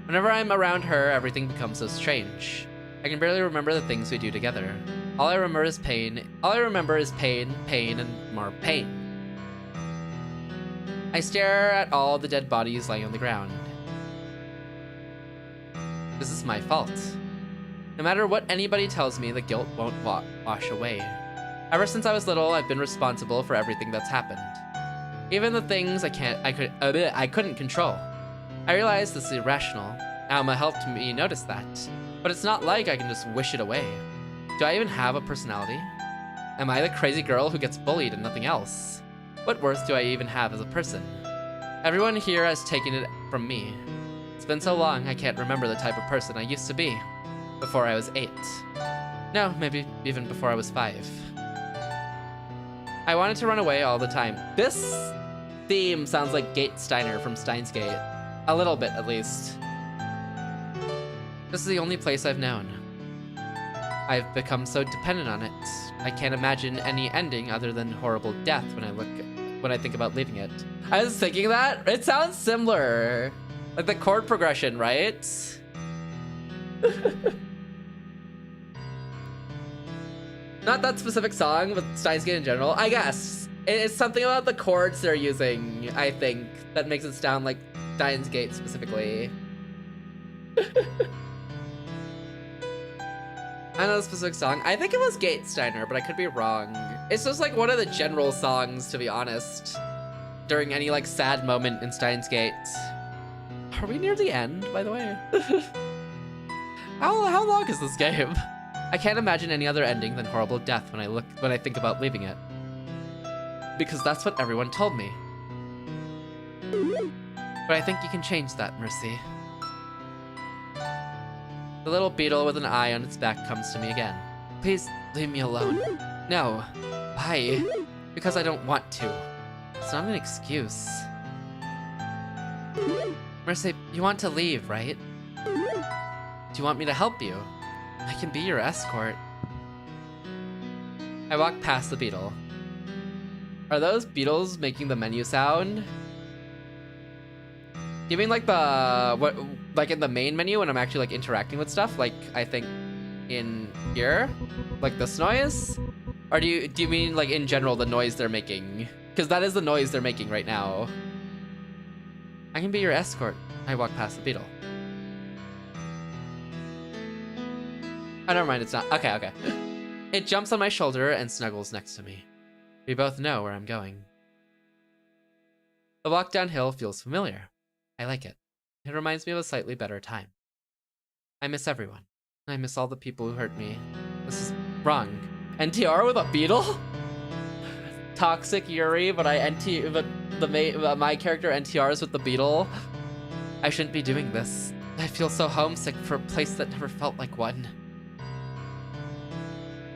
Whenever I'm around her, everything becomes so strange. I can barely remember the things we do together. All I remember is pain. All I remember is pain, pain, and more pain. I stare at all the dead bodies lying on the ground. This is my fault. No matter what anybody tells me, the guilt won't wash away. Ever since I was little, I've been responsible for everything that's happened. Even the things I couldn't control. I realize this is irrational. Alma helped me notice that. But it's not like I can just wish it away. Do I even have a personality? Am I the crazy girl who gets bullied and nothing else? What worth do I even have as a person? Everyone here has taken it from me. It's been so long I can't remember the type of person I used to be. Before I was 8. No, maybe even before I was 5. I wanted to run away all the time. This theme sounds like Gate Steiner from Steins Gate. A little bit, at least. This is the only place I've known. I've become so dependent on it. I can't imagine any ending other than horrible death when I think about leaving it. I was thinking that. It sounds similar. Like the chord progression, right? Not that specific song, but Steins Gate in general. I guess. It's something about the chords they're using, I think, that makes it sound like Steins Gate specifically. I know the specific song. I think it was Gate Steiner, but I could be wrong. It's just like one of the general songs, to be honest, during any like sad moment in Steins Gate. Are we near the end, by the way? How long is this game? I can't imagine any other ending than horrible death when I think about leaving it. Because that's what everyone told me. But I think you can change that, Mercy. The little beetle with an eye on its back comes to me again. Please leave me alone. No. Why? Because I don't want to. It's not an excuse. Mercy, you want to leave, right? Do you want me to help you? I can be your escort. I walk past the beetle. Are those beetles making the menu sound? You mean like like in the main menu when I'm actually like interacting with stuff? Like I think in here, like this noise? Or do you mean like in general the noise they're making? Because that is the noise they're making right now. I can be your escort. I walk past the beetle. Oh, never mind, it's not. Okay. It jumps on my shoulder and snuggles next to me. We both know where I'm going. The walk downhill feels familiar. I like it. It reminds me of a slightly better time. I miss everyone. I miss all the people who hurt me. This is wrong. NTR with a beetle? Toxic Yuri, but my character NTRs with the beetle. I shouldn't be doing this. I feel so homesick for a place that never felt like one.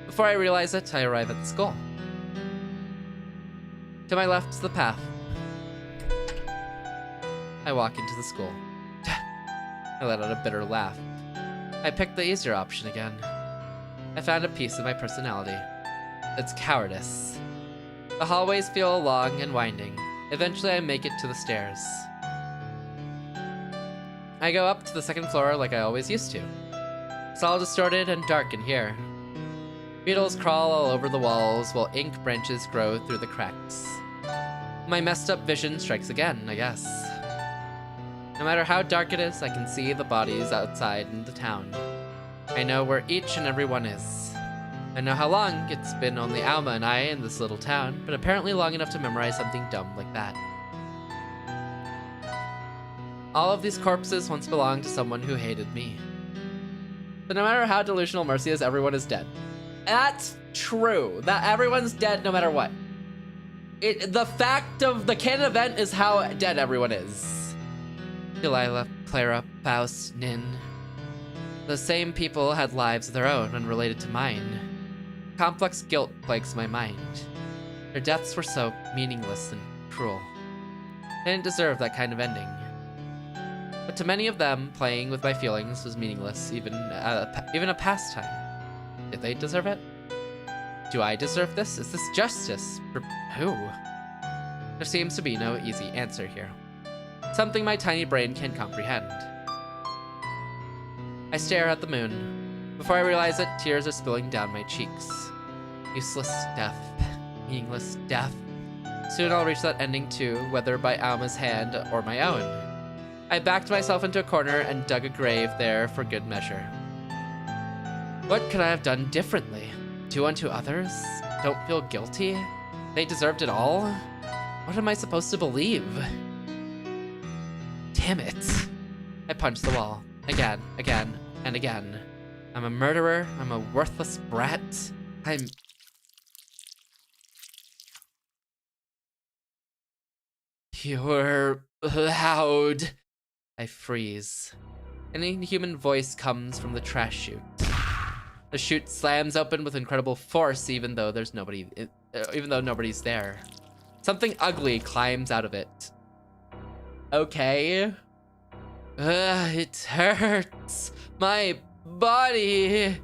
Before I realize it, I arrive at the school. To my left is the path. I walk into the school. I let out a bitter laugh. I picked the easier option again. I found a piece of my personality. It's cowardice. The hallways feel long and winding. Eventually I make it to the stairs. I go up to the second floor like I always used to. It's all distorted and dark in here. Beetles crawl all over the walls while ink branches grow through the cracks. My messed up vision strikes again, I guess. No matter how dark it is, I can see the bodies outside in the town. I know where each and every one is. I know how long it's been only Alma and I in this little town, but apparently long enough to memorize something dumb like that. All of these corpses once belonged to someone who hated me. But no matter how delusional Mercy is, everyone is dead. That's true. That everyone's dead no matter what. The fact of the canon event is how dead everyone is. Delilah, Clara, Faust, Nin. The same people had lives of their own, unrelated to mine. Complex guilt plagues my mind. Their deaths were so meaningless and cruel. They didn't deserve that kind of ending. But to many of them, playing with my feelings was meaningless, even a pastime. Did they deserve it? Do I deserve this? Is this justice? For who? There seems to be no easy answer here. Something my tiny brain can't comprehend. I stare at the moon. Before I realize it, tears are spilling down my cheeks. Useless death. Meaningless death. Soon I'll reach that ending too, whether by Alma's hand or my own. I backed myself into a corner and dug a grave there for good measure. What could I have done differently? Do unto others? Don't feel guilty? They deserved it all? What am I supposed to believe? Damn it. I punched the wall. Again, and again. I'm a murderer. I'm a worthless brat. You're loud. I freeze. An inhuman voice comes from the trash chute. The chute slams open with incredible force, even though nobody's there. Something ugly climbs out of it. Okay. It hurts. My body.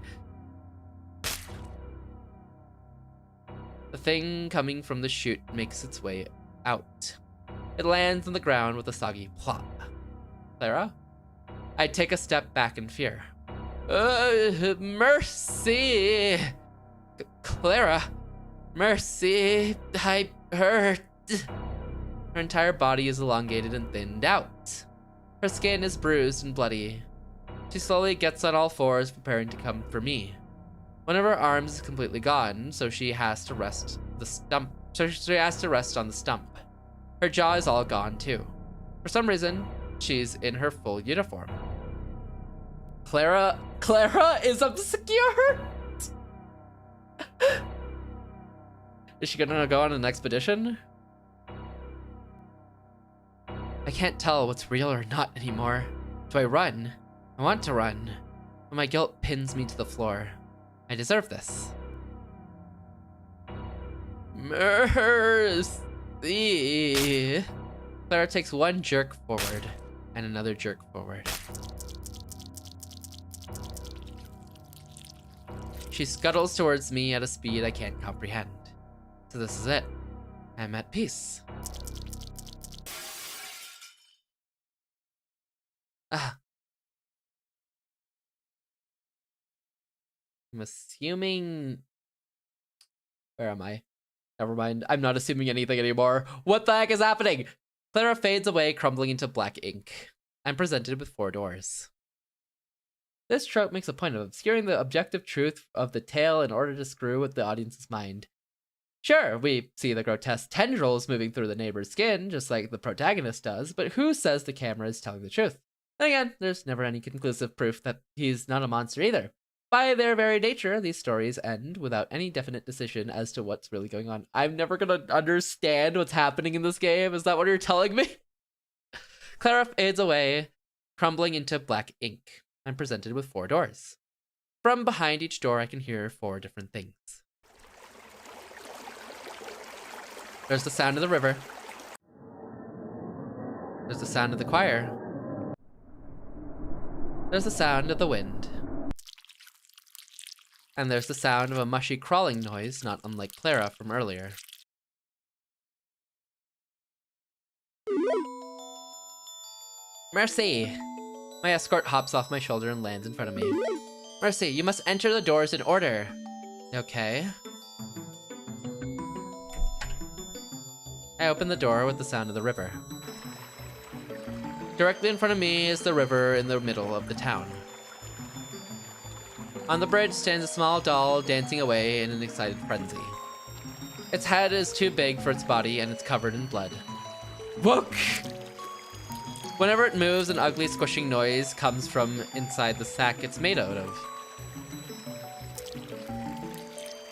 The thing coming from the chute makes its way out. It lands on the ground with a soggy plop. Clara? I take a step back in fear. Mercy! Clara! Mercy! I hurt! Her entire body is elongated and thinned out. Her skin is bruised and bloody. She slowly gets on all fours, preparing to come for me. One of her arms is completely gone, so she has to rest on the stump. Her jaw is all gone too. For some reason, she's in her full uniform. Clara is obscure. Is she gonna go on an expedition? I can't tell what's real or not anymore. Do I run? I want to run, but my guilt pins me to the floor. I deserve this. Mercy. Clara takes one jerk forward and another jerk forward. She scuttles towards me at a speed I can't comprehend. So this is it. I'm at peace. I'm assuming... Where am I? Never mind. I'm not assuming anything anymore. What the heck is happening? Clara fades away, crumbling into black ink. I'm presented with 4 doors. This trope makes a point of obscuring the objective truth of the tale in order to screw with the audience's mind. Sure, we see the grotesque tendrils moving through the neighbor's skin, just like the protagonist does, but who says the camera is telling the truth? And again, there's never any conclusive proof that he's not a monster either. By their very nature, these stories end without any definite decision as to what's really going on. I'm never gonna understand what's happening in this game. Is that what you're telling me? Clara fades away, crumbling into black ink. I'm presented with 4 doors. From behind each door, I can hear 4 different things. There's the sound of the river. There's the sound of the choir. There's the sound of the wind. And there's the sound of a mushy crawling noise, not unlike Clara from earlier. Mercy! My escort hops off my shoulder and lands in front of me. Mercy, you must enter the doors in order. Okay. I open the door with the sound of the river. Directly in front of me is the river in the middle of the town. On the bridge stands a small doll dancing away in an excited frenzy. Its head is too big for its body and it's covered in blood. Whook! Whenever it moves, an ugly squishing noise comes from inside the sack it's made out of.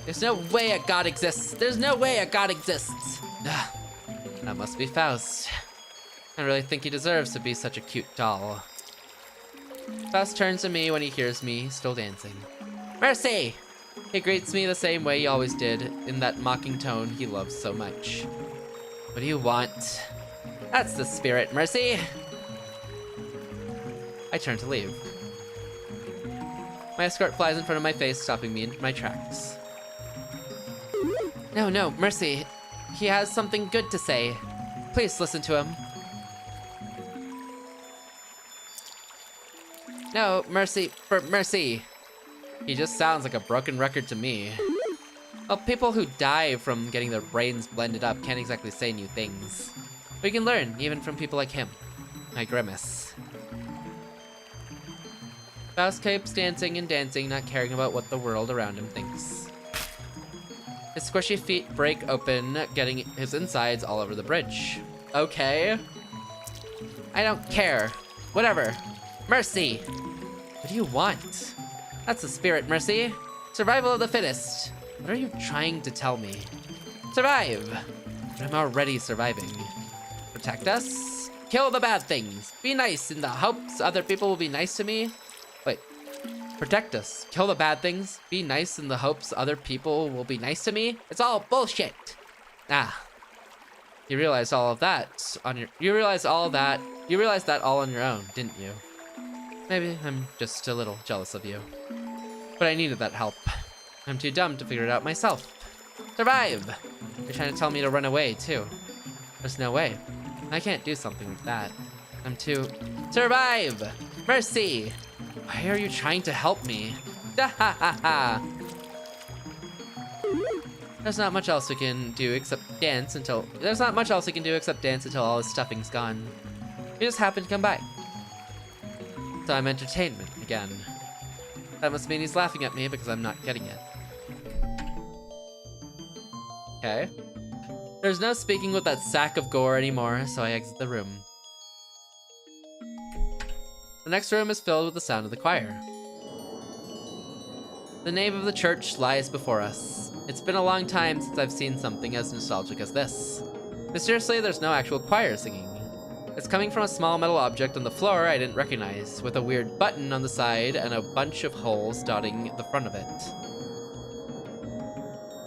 There's no way a god exists! There's no way a god exists! Ugh. That must be Faust. I really think he deserves to be such a cute doll. Faust turns to me when he hears me still dancing. Mercy! He greets me the same way he always did, in that mocking tone he loves so much. What do you want? That's the spirit, Mercy! I turn to leave. My escort flies in front of my face, stopping me in my tracks. No, Mercy. He has something good to say. Please listen to him. No, Mercy, for Mercy. He just sounds like a broken record to me. Well, people who die from getting their brains blended up can't exactly say new things. We can learn, even from people like him. I grimace. Faust keeps dancing and dancing, not caring about what the world around him thinks. His squishy feet break open, getting his insides all over the bridge. Okay. I don't care. Whatever. Mercy! What do you want? That's the spirit, Mercy. Survival of the fittest. What are you trying to tell me? Survive! But I'm already surviving. Protect us? Kill the bad things. Be nice in the hopes other people will be nice to me. Wait. Protect us. Kill the bad things. Be nice in the hopes other people will be nice to me. It's all bullshit. Ah. You realized all of that on your... You realized that all on your own, didn't you? Maybe I'm just a little jealous of you. But I needed that help. I'm too dumb to figure it out myself. Survive! You're trying to tell me to run away, too. There's no way. I can't do something like that. I'm too... Survive! Mercy! Why are you trying to help me? Da ha ha ha! There's not much else we can do except dance until... There's not much else we can do except dance until all his stuffing's gone. He just happened to come by. So I'm entertainment again. That must mean he's laughing at me because I'm not getting it. Okay. There's no speaking with that sack of gore anymore, so I exit the room. The next room is filled with the sound of the choir. The nave of the church lies before us. It's been a long time since I've seen something as nostalgic as this. Mysteriously, there's no actual choir singing. It's coming from a small metal object on the floor I didn't recognize, with a weird button on the side and a bunch of holes dotting the front of it.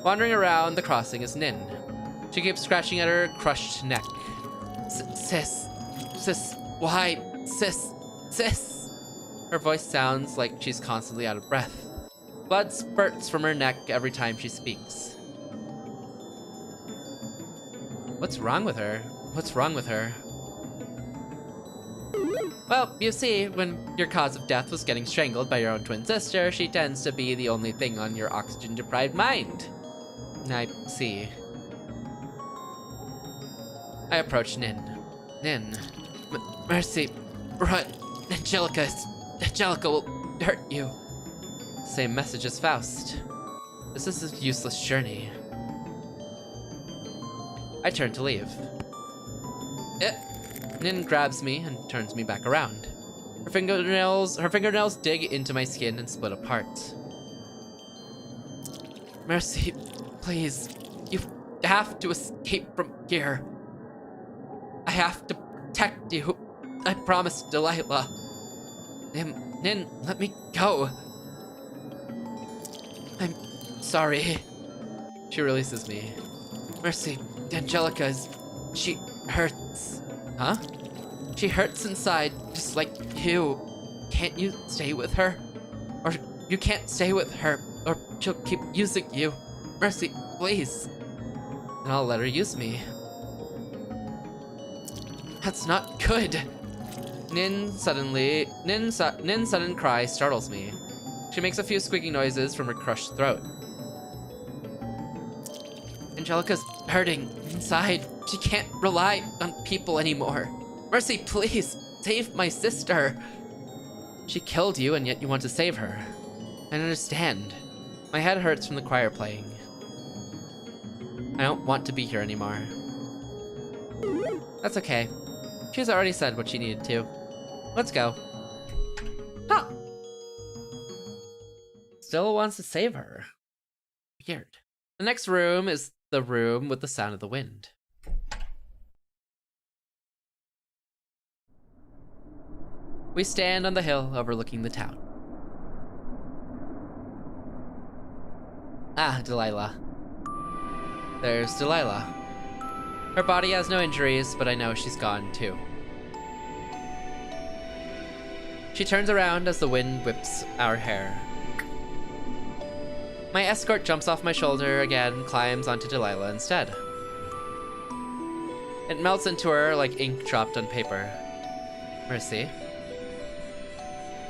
Wandering around the crossing is Nin. She keeps scratching at her crushed neck. Sis, why, sis. Her voice sounds like she's constantly out of breath. Blood spurts from her neck every time she speaks. What's wrong with her? What's wrong with her? Well, you see, when your cause of death was getting strangled by your own twin sister, she tends to be the only thing on your oxygen-deprived mind. I see. I approach Nin. Nin. Mercy. Run. Angelica will hurt you. Same message as Faust. This is a useless journey. I turn to leave. Nin grabs me and turns me back around. Her fingernails dig into my skin and split apart. Mercy, please. You have to escape from here. I have to protect you. I promised Delilah. Nin, let me go. I'm sorry. She releases me. Mercy, she hurts. Huh? She hurts inside, just like you. Can't you stay with her? Or you can't stay with her, or she'll keep using you. Mercy, please. And I'll let her use me. That's not good. Nin's sudden cry startles me. She makes a few squeaking noises from her crushed throat. Angelica's hurting inside. She can't rely on people anymore. Mercy, please, save my sister. She killed you, and yet you want to save her. I don't understand. My head hurts from the choir playing. I don't want to be here anymore. That's okay. She's already said what she needed to. Let's go. Huh. Still wants to save her. Weird. The next room is the room with the sound of the wind. We stand on the hill overlooking the town. Ah, Delilah. There's Delilah. Her body has no injuries, but I know she's gone too. She turns around as the wind whips our hair. My escort jumps off my shoulder again, climbs onto Delilah instead. It melts into her like ink dropped on paper. Mercy.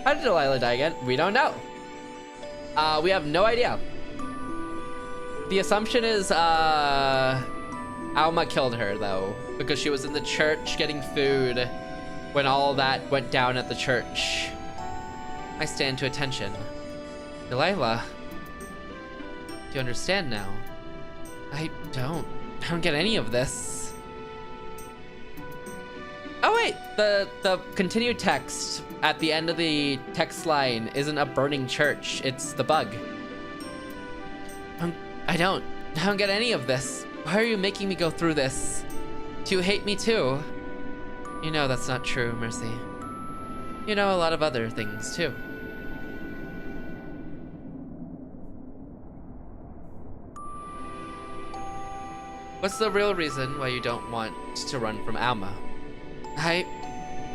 How did Delilah die again? We don't know. We have no idea. The assumption is, Alma killed her, though, because she was in the church getting food when all that went down at the church. I stand to attention. Delilah, do you understand now? I don't get any of this. Oh wait, the continued text at the end of the text line isn't a burning church, it's the bug. I don't get any of this. Why are you making me go through this? Do you hate me too? You know that's not true, Mercy. You know a lot of other things too. What's the real reason why you don't want to run from Alma?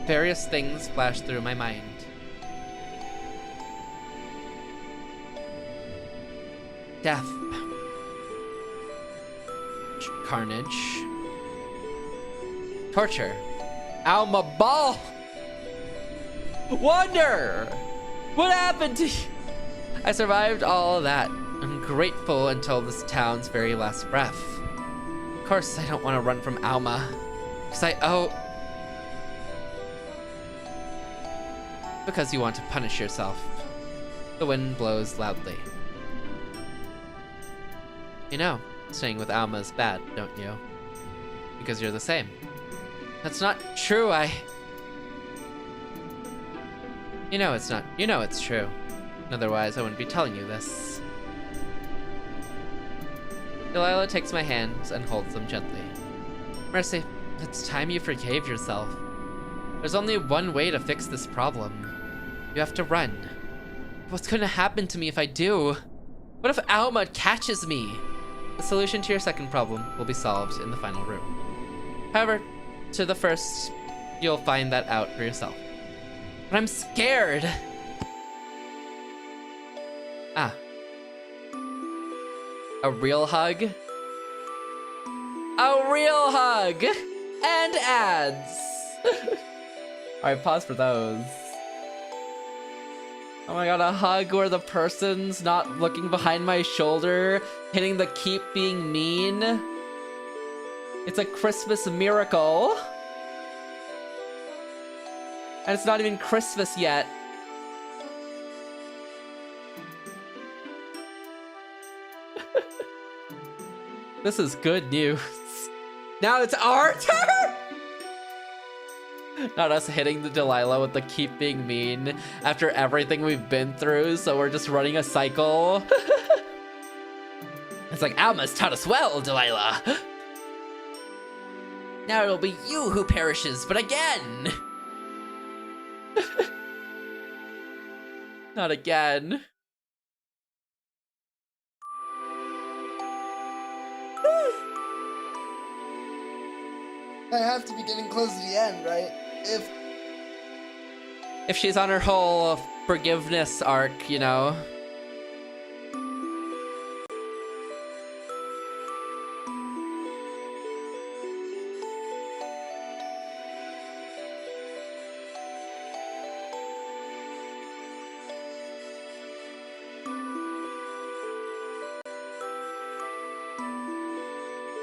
Various things flash through my mind. Death. Carnage. Torture. Alma Ball! Wonder! What happened to you? I survived all of that. I'm grateful until this town's very last breath. Of course, I don't want to run from Alma. Because you want to punish yourself. The wind blows loudly. You know, staying with Alma is bad, don't you? Because you're the same. That's not true, You know it's not. You know it's true. Otherwise, I wouldn't be telling you this. Delilah takes my hands and holds them gently. Mercy, it's time you forgave yourself. There's only one way to fix this problem. You have to run. What's gonna happen to me if I do? What if Alma catches me? The solution to your second problem will be solved in the final room. However, to the first, you'll find that out for yourself. But I'm scared. Ah. A real hug? A real hug! And ads! Alright, pause for those. Oh my god, a hug where the person's not looking behind my shoulder, hitting the keep being mean. It's a Christmas miracle. And it's not even Christmas yet. This is good news. Now it's our turn! Not us hitting the Delilah with the keep being mean after everything we've been through, so we're just running a cycle. It's like, Alma's taught us well, Delilah. Now it'll be you who perishes, but again. Not again. I have to be getting close to the end, right? if she's on her whole forgiveness arc, you know.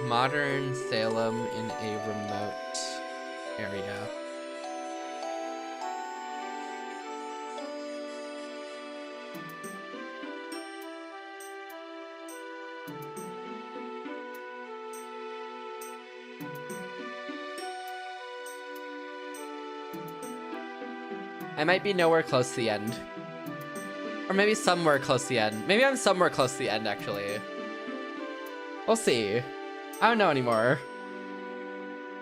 Modern Salem in a remote area. I might be nowhere close to the end. Or maybe somewhere close to the end. Maybe I'm somewhere close to the end, actually. We'll see. I don't know anymore.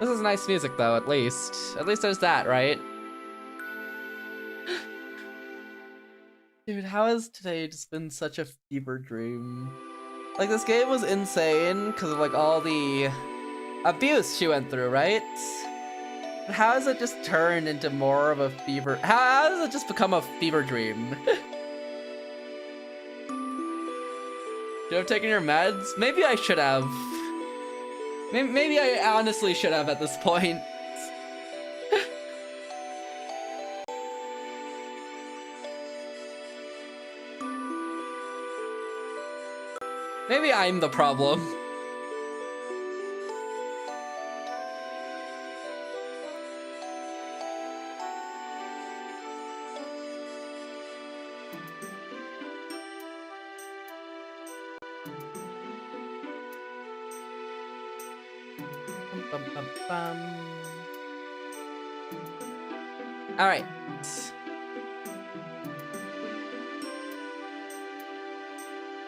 This is nice music, though, at least. At least there's that, right? Dude, how has today just been such a fever dream? Like, this game was insane because of, like, all the abuse she went through, right? But how has it just turned into more of a fever? How does it just become a fever dream? Should I have taken your meds? Maybe I should have. Maybe I honestly should have at this point. Maybe I'm the problem. All right.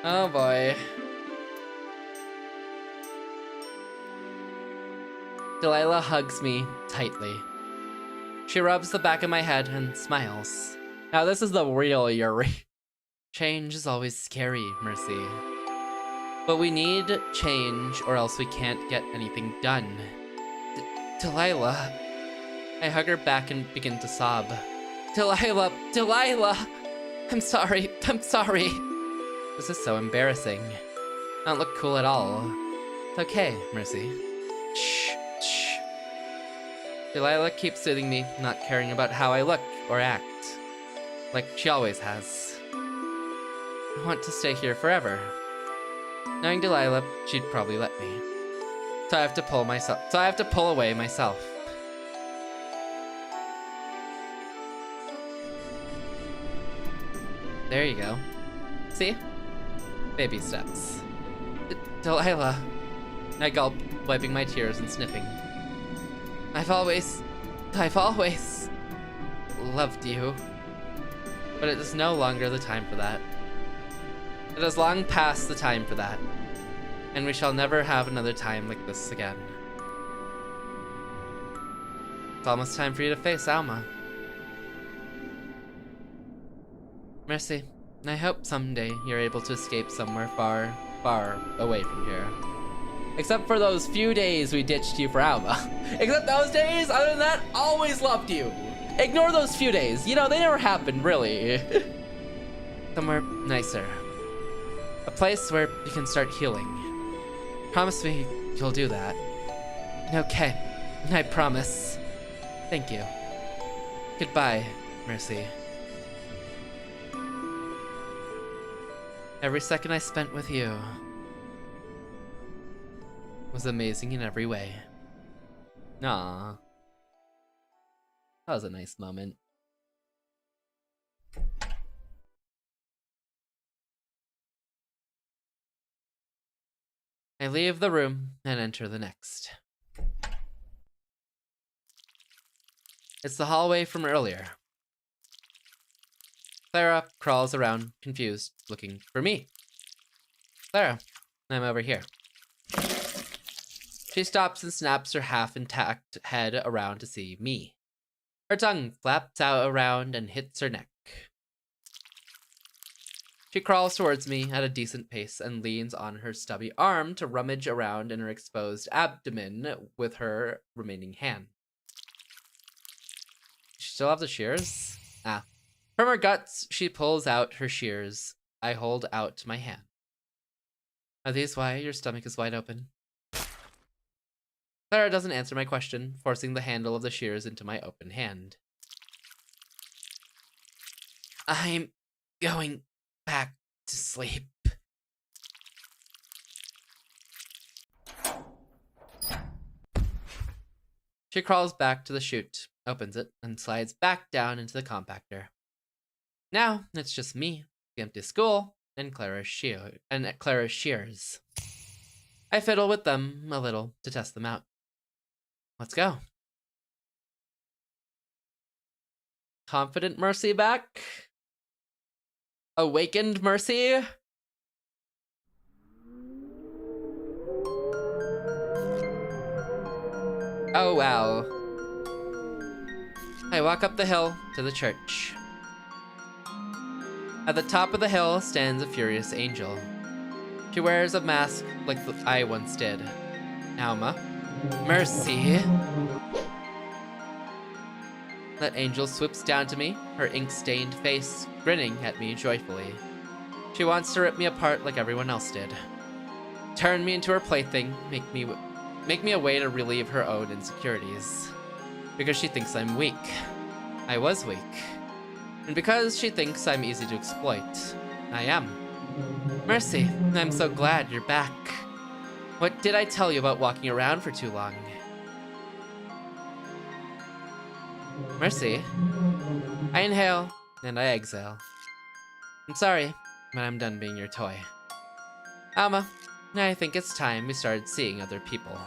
Oh boy. Delilah hugs me tightly. She rubs the back of my head and smiles. Now this is the real Yuri. Change is always scary, Mercy. But we need change or else we can't get anything done. Delilah. I hug her back and begin to sob. Delilah! I'm sorry. This is so embarrassing. I don't look cool at all. It's okay, Mercy. Shh. Delilah keeps soothing me, not caring about how I look or act. Like she always has. I want to stay here forever. Knowing Delilah, she'd probably let me. So I have to pull away myself. There you go. See? Baby steps. Delilah. I gulp, wiping my tears and sniffing. I've always loved you. But it is no longer the time for that. It has long passed the time for that. And we shall never have another time like this again. It's almost time for you to face Alma. Mercy, I hope someday you're able to escape somewhere far, far away from here. Except for those few days we ditched you for Alma. Except those days, other than that, always loved you. Ignore those few days. You know, they never happened, really. Somewhere nicer. A place where you can start healing. Promise me you'll do that. Okay, I promise. Thank you. Goodbye, Mercy. Every second I spent with you was amazing in every way. Aww. That was a nice moment. I leave the room and enter the next. It's the hallway from earlier. Clara crawls around, confused, looking for me. Clara, I'm over here. She stops and snaps her half-intact head around to see me. Her tongue flaps out around and hits her neck. She crawls towards me at a decent pace and leans on her stubby arm to rummage around in her exposed abdomen with her remaining hand. She still have the shears? From her guts, she pulls out her shears. I hold out my hand. Are these why your stomach is wide open? Clara doesn't answer my question, forcing the handle of the shears into my open hand. I'm going back to sleep. She crawls back to the chute, opens it, and slides back down into the compactor. Now, it's just me, the empty school, and Clara's shears. I fiddle with them a little to test them out. Let's go. Confident Mercy back? Awakened Mercy? Oh wow. I walk up the hill to the church. At the top of the hill stands a furious angel. She wears a mask like I once did. Alma. Mercy. That angel swoops down to me, her ink-stained face grinning at me joyfully. She wants to rip me apart like everyone else did. Turn me into her plaything, make me a way to relieve her own insecurities. Because she thinks I'm weak. I was weak. And because she thinks I'm easy to exploit, I am. Mercy, I'm so glad you're back. What did I tell you about walking around for too long? Mercy. I inhale, and I exhale. I'm sorry, but I'm done being your toy. Alma, I think it's time we started seeing other people.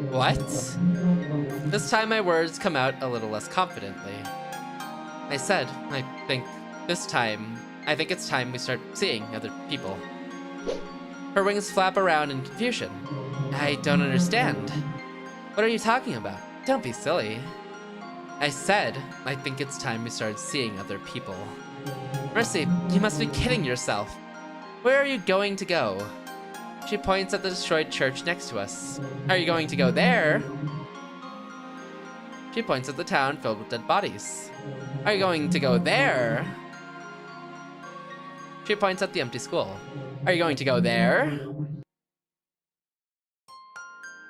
What? This time my words come out a little less confidently. I said, I think it's time we start seeing other people. Her wings flap around in confusion. I don't understand. What are you talking about? Don't be silly. I said, I think it's time we started seeing other people. Mercy, you must be kidding yourself. Where are you going to go? She points at the destroyed church next to us. Are you going to go there? She points at the town filled with dead bodies. Are you going to go there? She points at the empty school. Are you going to go there?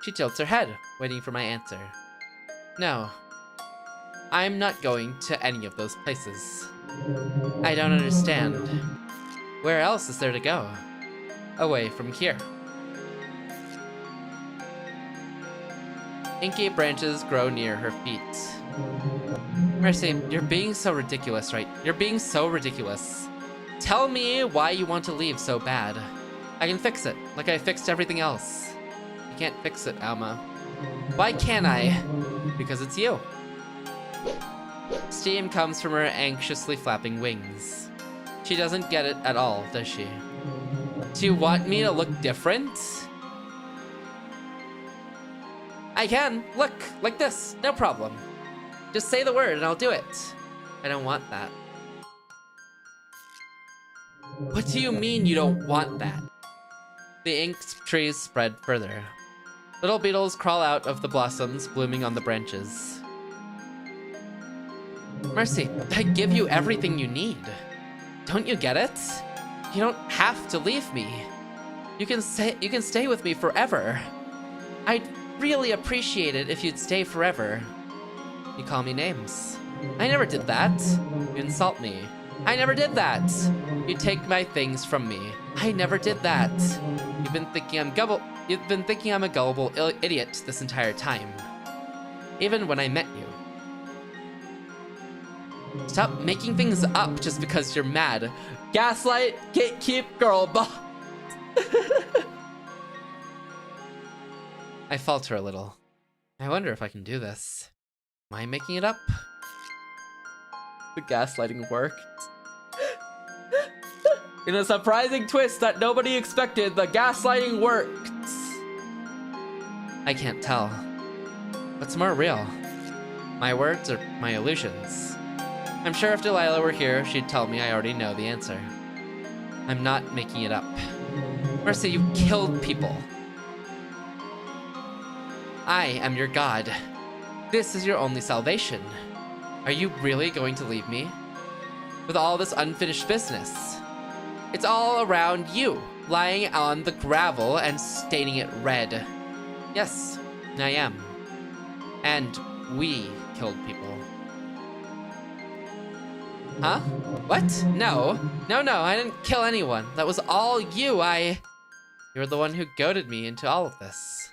She tilts her head, waiting for my answer. No. I'm not going to any of those places. I don't understand. Where else is there to go? Away from here. Inky branches grow near her feet. Mercy, you're being so ridiculous, right? You're being so ridiculous. Tell me why you want to leave so bad. I can fix it, like I fixed everything else. I can't fix it, Alma. Why can't I? Because it's you. Steam comes from her anxiously flapping wings. She doesn't get it at all, does she? Do you want me to look different? I can. Look, like this. No problem. Just say the word and I'll do it. I don't want that. What do you mean you don't want that? The ink trees spread further. Little beetles crawl out of the blossoms blooming on the branches. Mercy, I give you everything you need. Don't you get it? You don't have to leave me. You can stay with me forever. I'd really appreciate it if you'd stay forever. You call me names. I never did that. You insult me. I never did that. You take my things from me. I never did that. You've been thinking I'm a gullible idiot this entire time. Even when I met you. Stop making things up just because you're mad. Gaslight, gatekeep, girl boss. I falter a little. I wonder if I can do this. Am I making it up? The gaslighting worked. In a surprising twist that nobody expected, the gaslighting worked. I can't tell. What's more real? My words or my illusions? I'm sure if Delilah were here, she'd tell me I already know the answer. I'm not making it up. Mercy, you killed people. I am your god. This is your only salvation. Are you really going to leave me? With all this unfinished business? It's all around you, lying on the gravel and staining it red. Yes, I am. And we killed people. Huh? What? No. No, I didn't kill anyone. That was all you. You're the one who goaded me into all of this.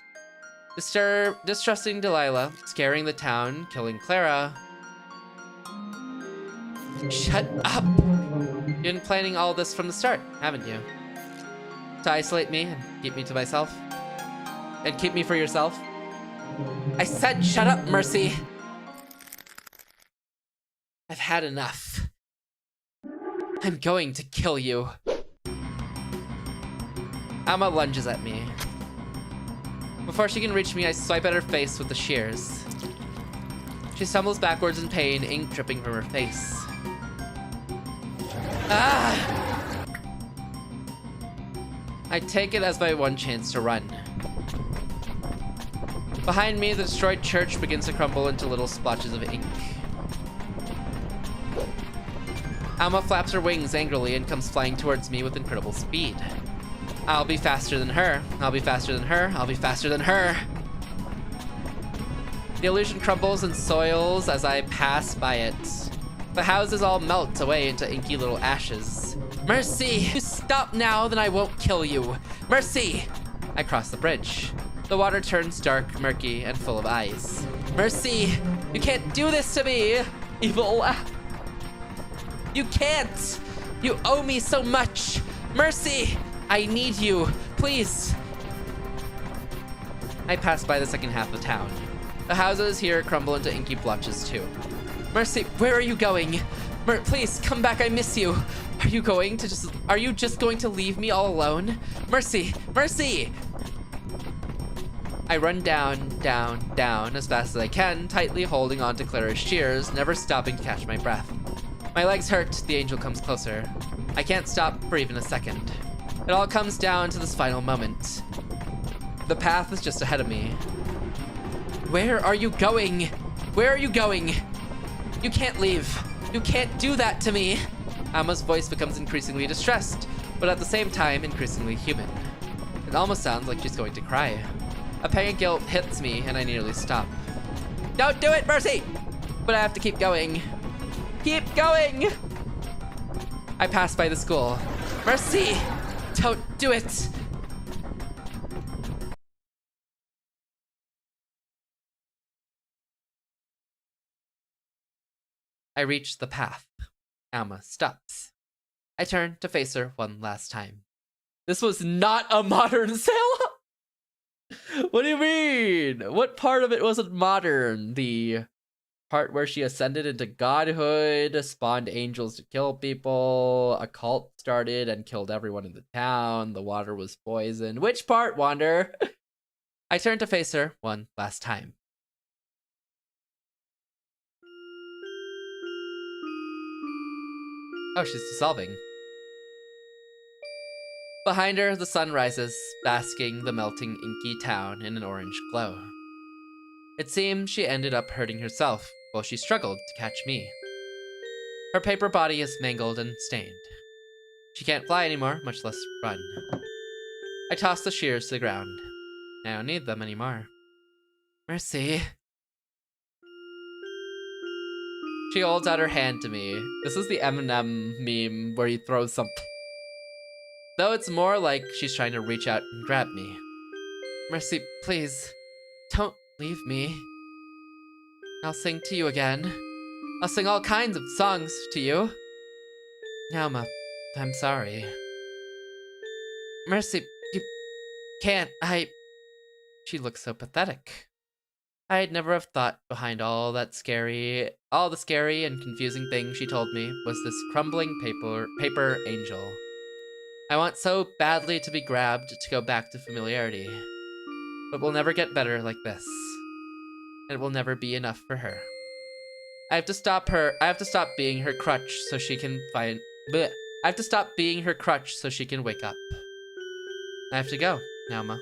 Distrusting Delilah, scaring the town, killing Clara. Shut up! You've been planning all this from the start, haven't you? To isolate me and keep me to myself? And keep me for yourself? I said shut up, Mercy! I've had enough. I'm going to kill you. Alma lunges at me. Before she can reach me, I swipe at her face with the shears. She stumbles backwards in pain, ink dripping from her face. Ah! I take it as my one chance to run. Behind me, the destroyed church begins to crumble into little splotches of ink. Alma flaps her wings angrily and comes flying towards me with incredible speed. I'll be faster than her. I'll be faster than her. I'll be faster than her. The illusion crumbles and soils as I pass by it. The houses all melt away into inky little ashes. Mercy! You stop now, then I won't kill you. Mercy! I cross the bridge. The water turns dark, murky, and full of eyes. Mercy! You can't do this to me! Evil! You can't! You owe me so much! Mercy! I need you, please. I pass by the second half of town. The houses here crumble into inky blotches too. Mercy, where are you going? Please, come back, I miss you. Are you just going to leave me all alone? Mercy, Mercy! I run down as fast as I can, tightly holding onto Clara's shears, never stopping to catch my breath. My legs hurt, the angel comes closer. I can't stop for even a second. It all comes down to this final moment. The path is just ahead of me. Where are you going? Where are you going? You can't leave. You can't do that to me. Alma's voice becomes increasingly distressed, but at the same time, increasingly human. It almost sounds like she's going to cry. A pang of guilt hits me, and I nearly stop. Don't do it, Mercy! But I have to keep going. Keep going! I pass by the school. Mercy! Don't do it! I reach the path. Alma stops. I turn to face her one last time. This was not a modern sale? What do you mean? What part of it wasn't modern? The part where she ascended into godhood, spawned angels to kill people, a cult started and killed everyone in the town, the water was poisoned. Which part, Wander? I turn to face her one last time. Oh, she's dissolving. Behind her, the sun rises, basking the melting inky town in an orange glow. It seems she ended up hurting herself while she struggled to catch me. Her paper body is mangled and stained. She can't fly anymore, much less run. I toss the shears to the ground. I don't need them anymore. Mercy. She holds out her hand to me. This is the Eminem meme where you throw something. Though it's more like she's trying to reach out and grab me. Mercy, please, don't leave me. I'll sing to you again. I'll sing all kinds of songs to you. Alma, I'm sorry. Mercy, you can't, She looks so pathetic. I'd never have thought behind all the scary and confusing things she told me was this crumbling paper angel. I want so badly to be grabbed to go back to familiarity. But we'll never get better like this. It will never be enough for her. I have to stop being her crutch so she can wake up. I have to go, Alma.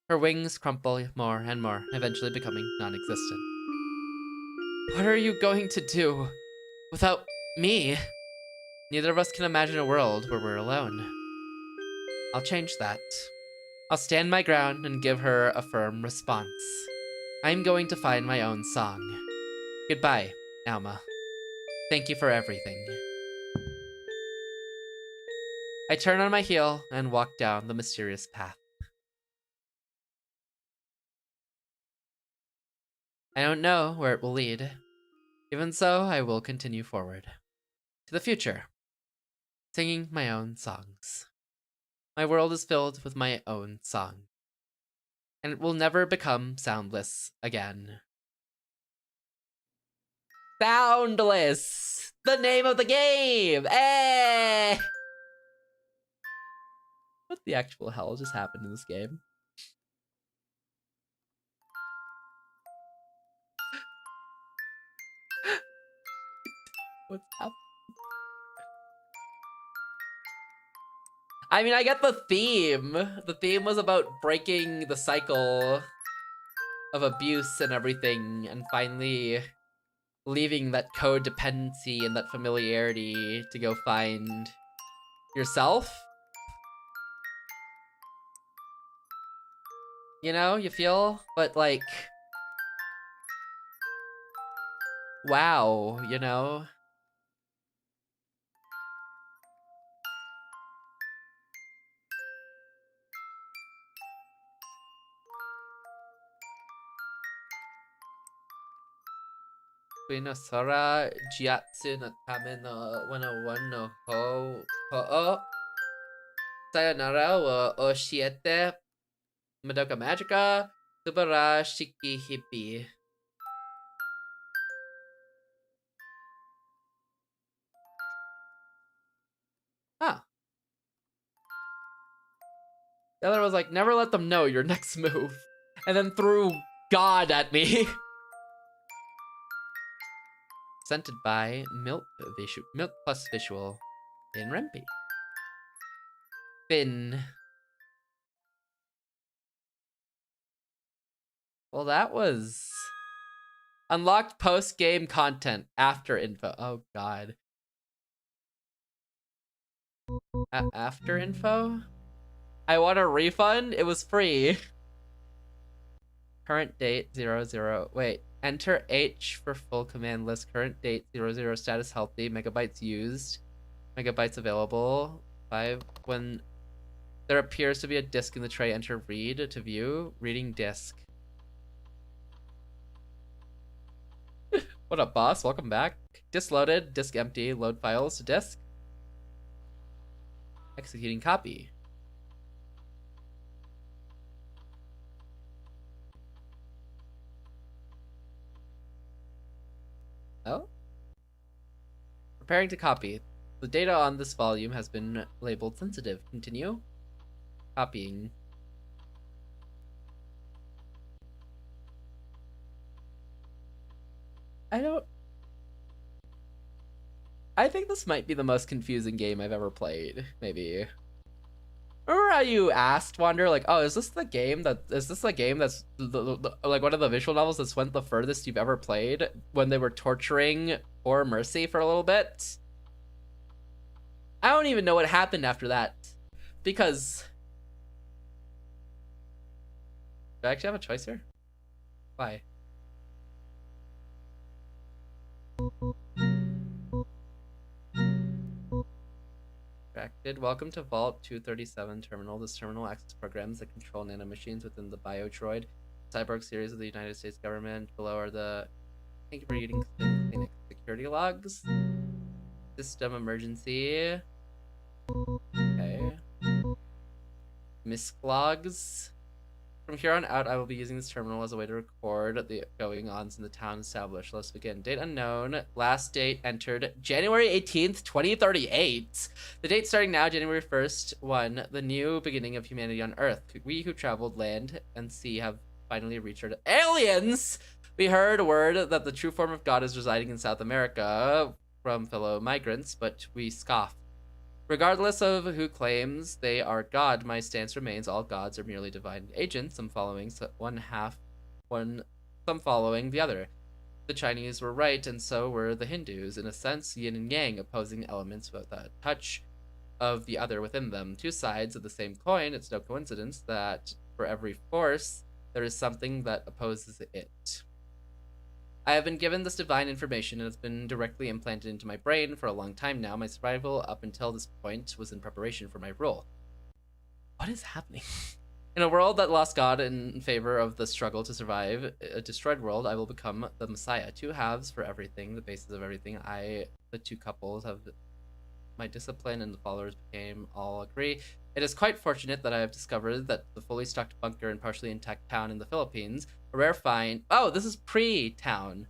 Her wings crumple more and more, eventually becoming non-existent. What are you going to do without me? Neither of us can imagine a world where we're alone. I'll change that. I'll stand my ground and give her a firm response. I'm going to find my own song. Goodbye, Alma. Thank you for everything. I turn on my heel and walk down the mysterious path. I don't know where it will lead. Even so, I will continue forward. To the future. Singing my own songs. My world is filled with my own song. And it will never become soundless again. Soundless! The name of the game! Eh! What the actual hell just happened in this game? What's up? I mean, I get the theme. The theme was about breaking the cycle of abuse and everything, and finally leaving that codependency and that familiarity to go find yourself. You know, you feel? But like, wow, you know? Sora Jiatsu no Tame no 101 no Ho'o Sayonara wa Oshiete Madoka Magica Subara Shiki Hippie. Huh. The other was like, never let them know your next move. And then threw God at me. Presented by Milk Plus Visual in Rempe. Finn. Well, that was unlocked post-game content after info. Oh god. After info? I want a refund? It was free. Current date 00. Wait. Enter H for full command list. Current date 00. Status healthy. Megabytes used. Megabytes available. 5. When there appears to be a disk in the tray, enter read to view. Reading disk. What up, boss? Welcome back. Disk loaded. Disk empty. Load files to disk. Executing copy. Oh? Preparing to copy. The data on this volume has been labeled sensitive. Continue. Copying. I think this might be the most confusing game I've ever played, maybe. Remember how you asked, Wander, like, oh, is this the game that's like one of the visual novels that's went the furthest you've ever played when they were torturing poor Mercy for a little bit? I don't even know what happened after that. Because... do I actually have a choice here? Why? Welcome to Vault 237 Terminal. This terminal access programs that control nanomachines within the Biotroid cyborg series of the United States government. Below are the... thank you for reading clinic security logs. System emergency. Okay. MISC logs. From here on out, I will be using this terminal as a way to record the goings-ons in the town established. Let's begin. Date unknown. Last date entered January 18th, 2038. The date starting now, January 1st, 1. The new beginning of humanity on Earth. We who traveled land and sea have finally reached our... aliens! We heard word that the true form of God is residing in South America from fellow migrants, but we scoffed. Regardless of who claims they are God, my stance remains all gods are merely divine agents, some following some following the other. The Chinese were right, and so were the Hindus. In a sense, yin and yang, opposing elements with a touch of the other within them. Two sides of the same coin. It's no coincidence that for every force, there is something that opposes it. I have been given this divine information and it's been directly implanted into my brain for a long time now. My survival up until this point was in preparation for my role. What is happening? In a world that lost God in favor of the struggle to survive a destroyed world, I will become the Messiah. Two halves for everything, the basis of everything. The two couples have my discipline and the followers became all agree. It is quite fortunate that I have discovered that the fully stocked bunker and partially intact town in the Philippines, a rare find. Oh, this is pre-town.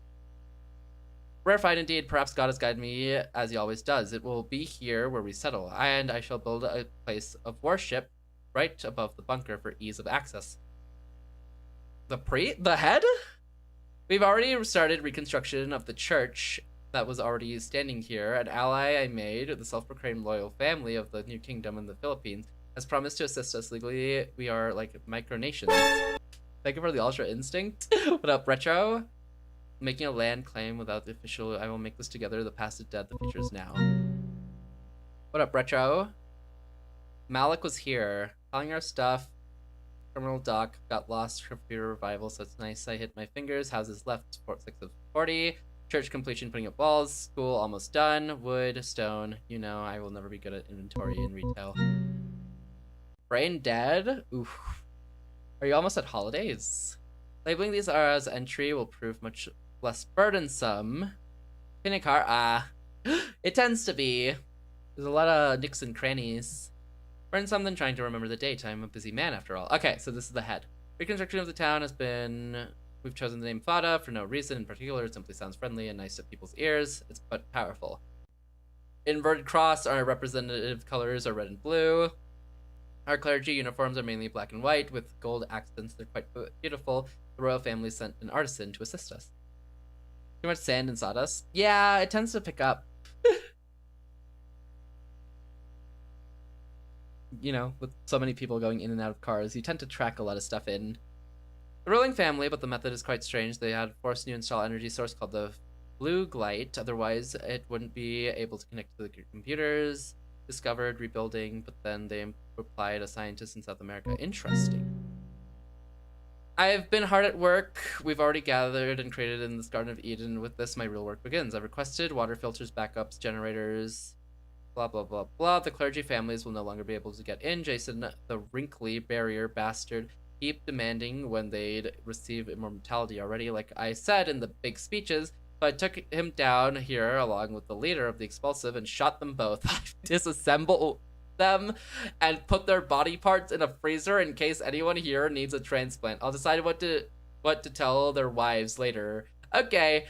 Rare find indeed. Perhaps God has guided me as he always does. It will be here where we settle, and I shall build a place of worship right above the bunker for ease of access. The head? We've already started reconstruction of the church that was already standing here. An ally I made, the self-proclaimed loyal family of the new kingdom in the Philippines, has promised to assist us legally. We are like micronations. Thank you for the ultra instinct. What up, Retro? Making a land claim without the official. I will make this together. The past is dead. The future is now. What up, Retro? Malik was here, calling our stuff. Terminal dock got lost for fear of revival, so it's nice. I hit my fingers. Houses left. 6 of 40. Church completion, putting up walls. School almost done. Wood, stone. You know, I will never be good at inventory in retail. Brain dead? Oof. Are you almost at holidays? Labeling these as entry will prove much less burdensome. Pinning car, it tends to be. There's a lot of nicks and crannies. Burn something, trying to remember the date. I'm a busy man after all. Okay, so this is the head. Reconstruction of the town has been... We've chosen the name Fada for no reason in particular. It simply sounds friendly and nice to people's ears. It's but powerful. Inverted cross, our representative colors are red and blue. Our clergy uniforms are mainly black and white with gold accents. They're quite beautiful. The royal family sent an artisan to assist us. Too much sand and sawdust? Yeah, it tends to pick up. You know, with so many people going in and out of cars, you tend to track a lot of stuff in. The ruling family, but the method is quite strange. They had forced new install energy source called the Blue Light. Otherwise, it wouldn't be able to connect to the computers. Discovered rebuilding, but then they applied a scientist in South America. Interesting. I've been hard at work. We've already gathered and created in this Garden of Eden. With this, my real work begins. I've requested water filters, backups, generators, blah, blah, blah, blah. The clergy families will no longer be able to get in. Jason, the wrinkly barrier bastard, keep demanding when they'd receive immortality already. Like I said in the big speeches, so I took him down here along with the leader of the expulsive and shot them both. I disassembled them and put their body parts in a freezer in case anyone here needs a transplant. I'll decide what to tell their wives later. Okay,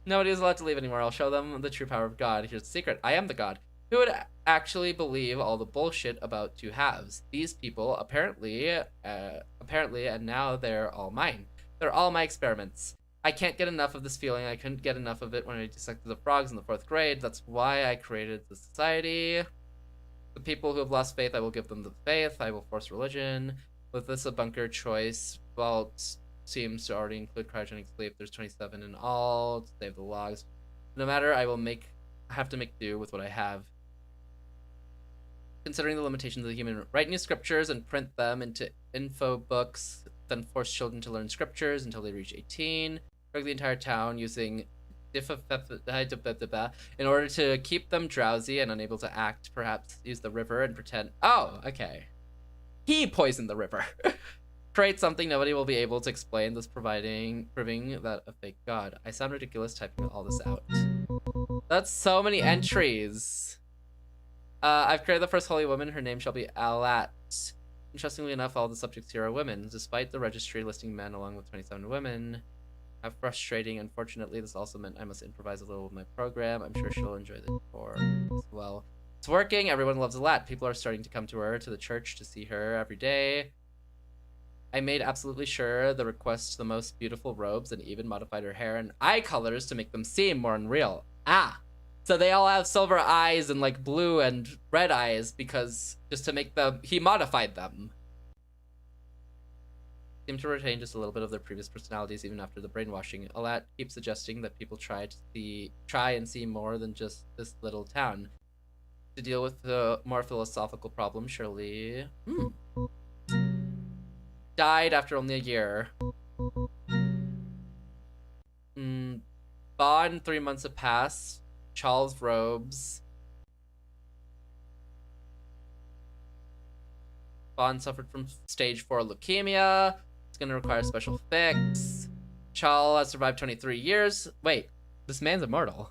nobody's allowed to leave anymore. I'll show them the true power of God. Here's the secret. I am the God. Who would actually believe all the bullshit about two halves? These people, apparently, and now they're all mine. They're all my experiments. I can't get enough of this feeling. I couldn't get enough of it when I dissected the frogs in the 4th grade. That's why I created the society. The people who have lost faith, I will give them the faith. I will force religion. With this a bunker choice, well, it seems to already include cryogenic sleep. There's 27 in all to save the logs. No matter, I have to make do with what I have. Considering the limitations of the human, write new scriptures and print them into info books, then force children to learn scriptures until they reach 18. Drug the entire town using in order to keep them drowsy and unable to act. Perhaps use the river and pretend. Oh, okay. He poisoned the river. Create something nobody will be able to explain, thus proving that a fake god. I sound ridiculous typing all this out. That's so many entries. I've created the first holy woman. Her name shall be Alat. Interestingly enough, all the subjects here are women, despite the registry listing men along with 27 women. How frustrating. Unfortunately, this also meant I must improvise a little with my program. I'm sure she'll enjoy the tour as well. It's working. Everyone loves Alat. People are starting to come to her, to the church, to see her every day. I made absolutely sure the request the most beautiful robes and even modified her hair and eye colors to make them seem more unreal. Ah! So they all have silver eyes and like blue and red eyes because just to make them, he modified them. Seem to retain just a little bit of their previous personalities even after the brainwashing. Alat keeps suggesting that people try and see more than just this little town. To deal with the more philosophical problem, surely. Died after only a year. Bond, 3 months have passed. Charles robes. Bond suffered from stage 4 leukemia. It's gonna require a special fix. Chal has survived 23 years. Wait, this man's immortal.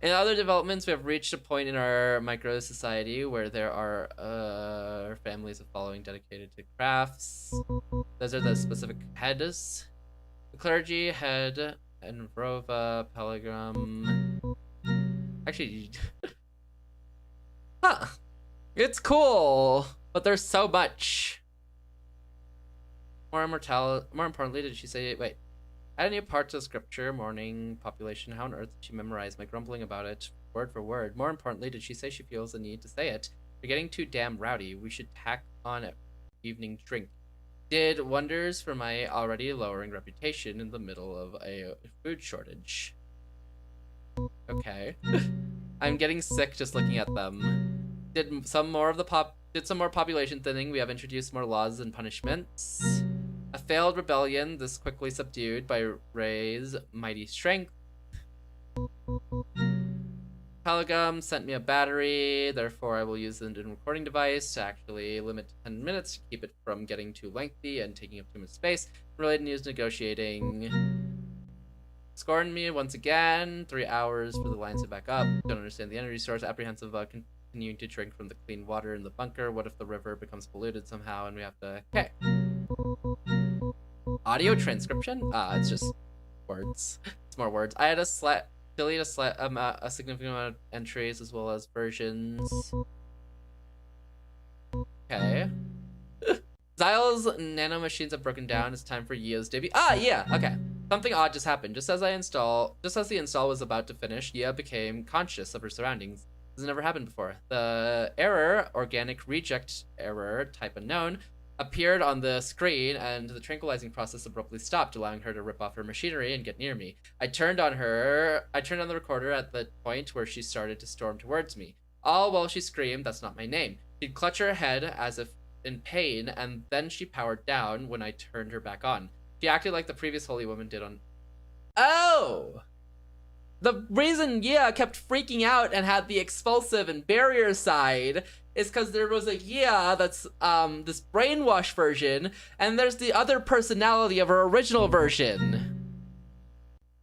In other developments, we have reached a point in our micro society where there are families of following dedicated to crafts. Those are the specific heads. The clergy, head, and Rova, Pelagram. Actually, huh. It's cool, but there's so much. More importantly, did she say, wait, add a new part to the scripture, morning population, how on earth did she memorize my grumbling about it, word for word? More importantly, did she say she feels the need to say it? You're getting too damn rowdy. We should tack on an evening drink. Did wonders for my already lowering reputation in the middle of a food shortage. Okay. I'm getting sick just looking at them. Did some more population thinning. We have introduced more laws and punishments. A failed rebellion, this quickly subdued by Ray's mighty strength. Pelagum sent me a battery, therefore I will use an recording device to actually limit to 10 minutes to keep it from getting too lengthy and taking up too much space. Related news negotiating. Scorned me once again. 3 hours for the lines to back up. Don't understand the energy source. Apprehensive about continuing to drink from the clean water in the bunker. What if the river becomes polluted somehow and we have to... Okay. Audio transcription? It's just words. It's more words. I had to delete a significant amount of entries as well as versions. Okay. Zyle's nanomachines have broken down. It's time for Yeo's debut. Yeah, okay. Something odd just happened. Just as the install was about to finish, Yeo became conscious of her surroundings. This has never happened before. The error, organic reject error, type unknown, appeared on the screen, and the tranquilizing process abruptly stopped, allowing her to rip off her machinery and get near me. I turned on the recorder at the point where she started to storm towards me. All while she screamed, "That's not my name." She'd clutch her head as if in pain, and then she powered down when I turned her back on. She acted like the previous holy woman did on... Oh! The reason kept freaking out and had the expulsive and barrier side is because there was a that's this brainwash version, and there's the other personality of her original version.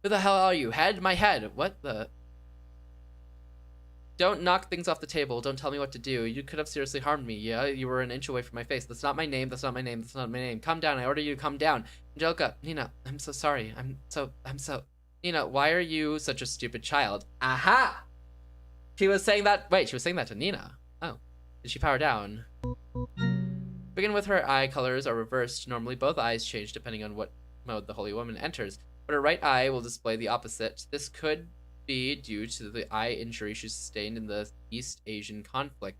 Who the hell are you? Head? My head. What the... Don't knock things off the table. Don't tell me what to do. You could have seriously harmed me. Yeah, you were an inch away from my face. That's not my name. That's not my name. That's not my name. Calm down. I order you to calm down. Angelica, Nina, I'm so sorry. I'm so... Nina, why are you such a stupid child? Aha! She was saying that... Wait, she was saying that to Nina. Oh. Did she power down? Begin with her eye colors are reversed. Normally both eyes change depending on what mode the holy woman enters, but her right eye will display the opposite. This could be due to the eye injury she sustained in the East Asian conflict,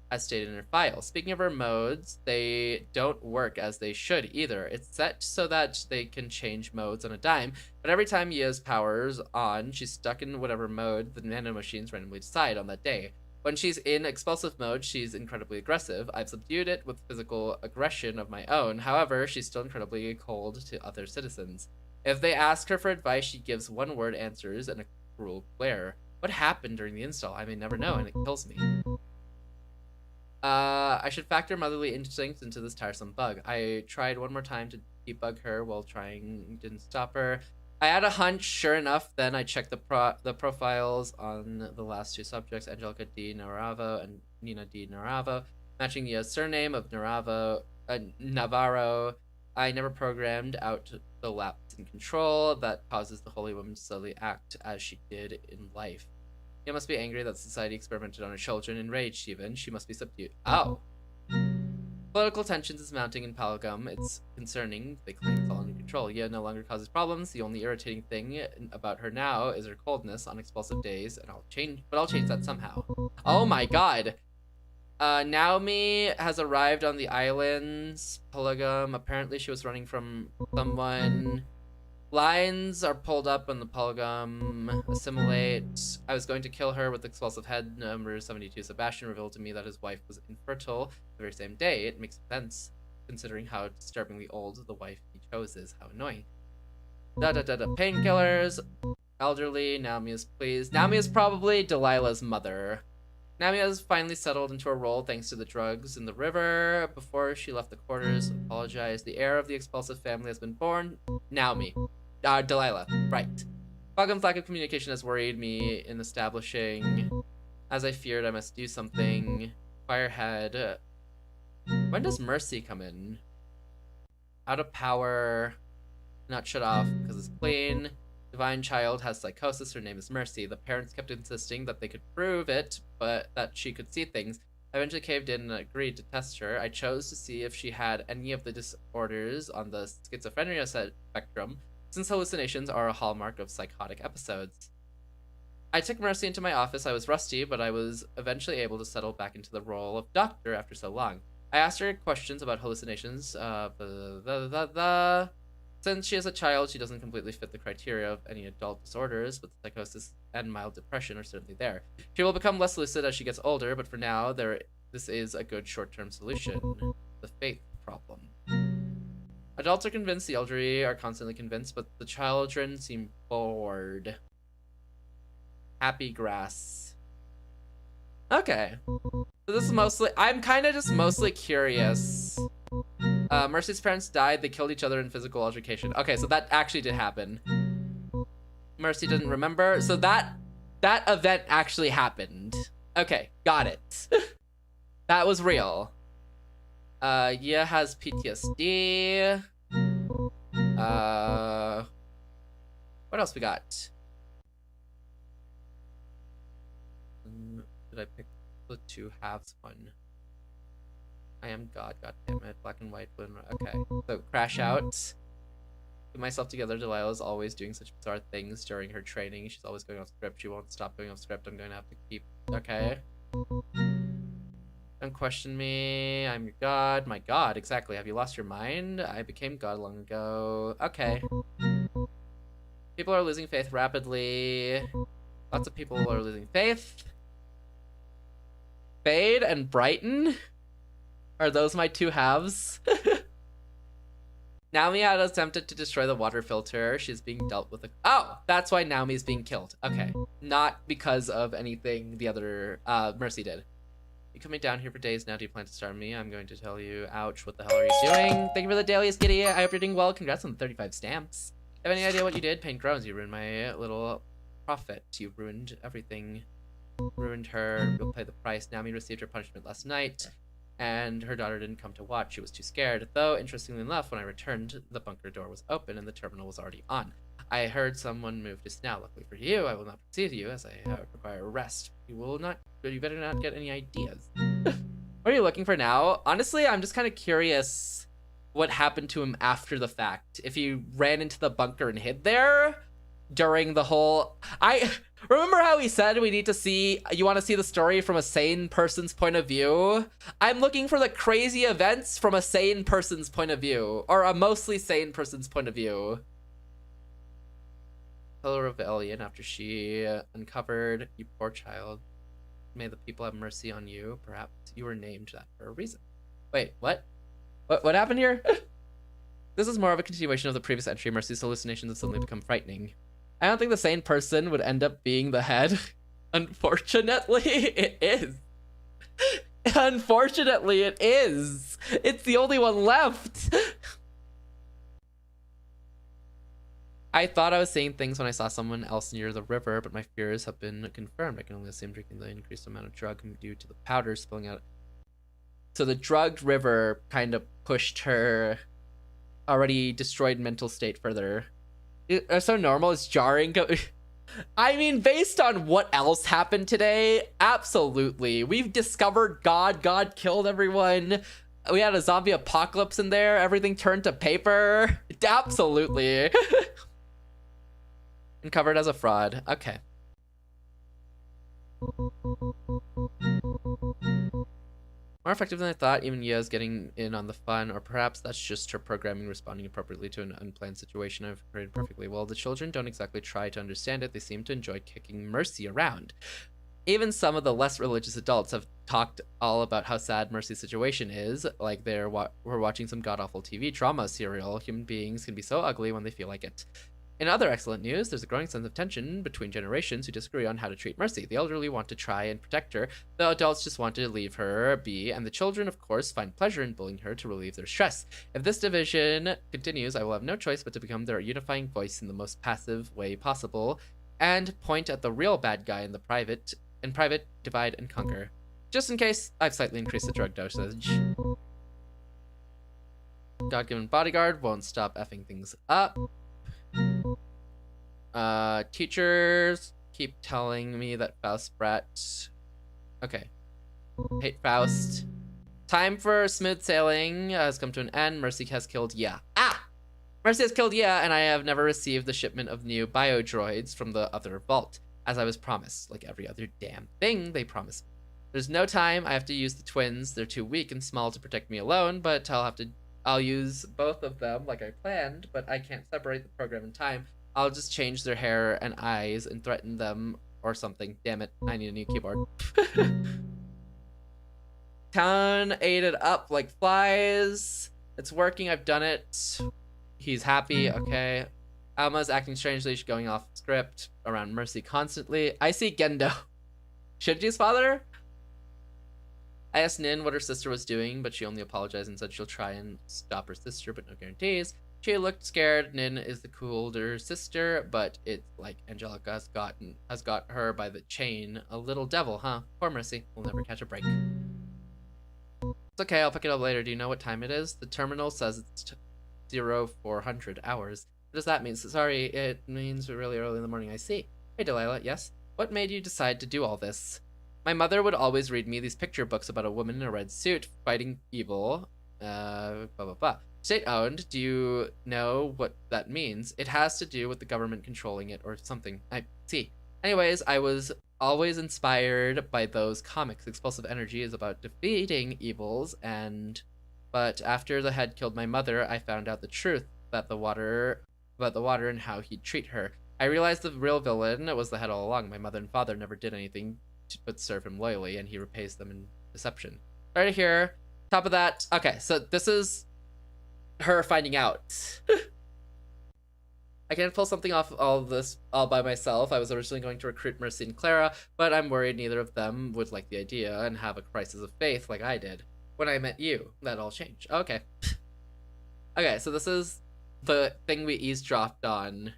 as stated in her file. Speaking of her modes, they don't work as they should either. It's set so that they can change modes on a dime, but every time Yeo's power's on, she's stuck in whatever mode the nanomachines randomly decide on that day. When she's in expulsive mode, she's incredibly aggressive. I've subdued it with physical aggression of my own. However, she's still incredibly cold to other citizens. If they ask her for advice, she gives one-word answers and a cruel glare. What happened during the install? I may never know, and it kills me. I should factor motherly instincts into this tiresome bug. I tried one more time to debug her while trying, didn't stop her. I had a hunch, sure enough, then I checked the profiles on the last two subjects, Angelica D. Naravo and Nina D. Naravo, matching the surname of Navarro. I never programmed out the lapse in control that causes the holy woman to slowly act as she did in life. You must be angry that society experimented on her children, enraged even. She must be subdued. Oh. Political tensions is mounting in Palgum. It's concerning. They claim it's all under control. Heyyo no longer causes problems. The only irritating thing about her now is her coldness on expulsive days, and I'll change that somehow. Oh my god. Naomi has arrived on the islands. Palgum. Apparently she was running from someone. Lines are pulled up on the Palgum. Assimilate. I was going to kill her with explosive head. Number 72. Sebastian revealed to me that his wife was infertile the very same day. It makes sense, considering how disturbingly old the wife he chose is. How annoying. Painkillers. Elderly. Naomi is pleased. Naomi is probably Delilah's mother. Naomi has finally settled into a role thanks to the drugs in the river. Before she left the quarters, apologized. The heir of the expulsive family has been born. Naomi. Delilah. Right. Falcom's lack of communication has worried me in establishing. As I feared, I must do something. Firehead. When does Mercy come in? Out of power. Not shut off because it's clean. Divine child has psychosis. Her name is Mercy. The parents kept insisting that they could prove it, but that she could see things. I eventually caved in and agreed to test her. I chose to see if she had any of the disorders on the schizophrenia spectrum, since hallucinations are a hallmark of psychotic episodes. I took Mercy into my office. I was rusty, but I was eventually able to settle back into the role of doctor after so long. I asked her questions about hallucinations. Since she is a child, she doesn't completely fit the criteria of any adult disorders, but psychosis and mild depression are certainly there. She will become less lucid as she gets older, but for now, this is a good short-term solution. The faith problem. Adults are convinced, the elderly are constantly convinced, but the children seem bored. Happy grass. Okay. So this is mostly, I'm kind of just mostly curious. Mercy's parents died. They killed each other in physical altercation. Okay, so that actually did happen. Mercy didn't remember. So that event actually happened. Okay, got it. That was real. Yeah, has PTSD. What else we got? Did I pick the two halves one? I am God, god damn it. Black and white, blue and red. Okay, so crash out. Put myself together. Delilah is always doing such bizarre things during her training. She's always going off script. She won't stop going off script. I'm going to have to keep. Okay. Don't question me. I'm your god. My god, exactly. Have you lost your mind? I became god long ago. Okay. People are losing faith rapidly. Lots of people are losing faith. Fade and Brighton? Are those my two halves? Naomi had attempted to destroy the water filter. She's being dealt with oh, that's why Naomi's being killed. Okay. Not because of anything the other Mercy did. You coming down here for days now. Do you plan to starve me? I'm going to tell you. Ouch, what the hell are you doing? Thank you for the dailies, Giddy. I hope you're doing well. Congrats on the 35 stamps. Have any idea what you did? Pain groans. You ruined my little profit. You ruined everything. Ruined her. You'll pay the price. Naomi received her punishment last night, and her daughter didn't come to watch. She was too scared. Though, interestingly enough, when I returned, the bunker door was open and the terminal was already on. I heard someone move just now. Luckily for you, I will not proceed you as I require rest. You better not get any ideas. What are you looking for now? Honestly, I'm just kind of curious what happened to him after the fact. If he ran into the bunker and hid there during the whole... I remember how he said we need to see... You want to see the story from a sane person's point of view? I'm looking for the crazy events from a sane person's point of view. Or a mostly sane person's point of view. Hello, rebellion after she uncovered... You poor child. May the people have mercy on you. Perhaps you were named that for a reason. Wait, what? What happened here? This is more of a continuation of the previous entry. Mercy's hallucinations have suddenly become frightening. I don't think the sane person would end up being the head. Unfortunately, it is. Unfortunately, it is. It's the only one left. I thought I was seeing things when I saw someone else near the river, but my fears have been confirmed. I can only assume drinking the increased amount of drug due to the powder spilling out. So the drugged river kind of pushed her already destroyed mental state further. It's so normal, it's jarring. I mean, based on what else happened today, absolutely. We've discovered God killed everyone. We had a zombie apocalypse in there. Everything turned to paper. Absolutely. And covered as a fraud. Okay. More effective than I thought. Even Ya's getting in on the fun, or perhaps that's just her programming responding appropriately to an unplanned situation I've created perfectly well. The children don't exactly try to understand it. They seem to enjoy kicking Mercy around. Even some of the less religious adults have talked all about how sad Mercy's situation is, like we're watching some god-awful TV drama serial. Human beings can be so ugly when they feel like it. In other excellent news, there's a growing sense of tension between generations who disagree on how to treat Mercy. The elderly want to try and protect her, the adults just want to leave her be, and the children, of course, find pleasure in bullying her to relieve their stress. If this division continues, I will have no choice but to become their unifying voice in the most passive way possible, and point at the real bad guy in private, divide and conquer. Just in case, I've slightly increased the drug dosage. God-given bodyguard won't stop effing things up. Teachers keep telling me that Faust brat. Okay. Hate Faust. Time for smooth sailing has come to an end. Mercy has killed Ya. Ah! Mercy has killed Ya, and I have never received the shipment of new biodroids from the other vault, as I was promised, like every other damn thing they promised. There's no time. I have to use the twins. They're too weak and small to protect me alone, but I'll use both of them like I planned, but I can't separate the program in time. I'll just change their hair and eyes and threaten them or something. Damn it, I need a new keyboard. Town ate it up like flies. It's working, I've done it. He's happy, okay. Alma's acting strangely, she's going off script around Mercy constantly. I see Gendo. Shinji's father? I asked Nin what her sister was doing, but she only apologized and said she'll try and stop her sister, but no guarantees. She looked scared. Nin is the older sister, but it's like Angelica has got her by the chain. A little devil, huh? Poor Mercy. We'll never catch a break. It's okay, I'll pick it up later. Do you know what time it is? The terminal says it's 0400 hours. What does that mean? Sorry, it means really early in the morning. I see. Hey, Delilah, yes? What made you decide to do all this? My mother would always read me these picture books about a woman in a red suit fighting evil. Blah, blah, blah. State-owned, do you know what that means? It has to do with the government controlling it or something. I see. Anyways, I was always inspired by those comics. Explosive energy is about defeating evils, but after the head killed my mother, I found out the truth about the water and how he'd treat her. I realized the real villain was the head all along. My mother and father never did anything but serve him loyally, and he repays them in deception. Right here, top of that. Okay, so this is her finding out. I can't pull something off all of this all by myself. I was originally going to recruit Mercy and Clara, but I'm worried neither of them would like the idea and have a crisis of faith like I did. When I met you, that all changed. Okay. Okay, so this is the thing we eavesdropped on.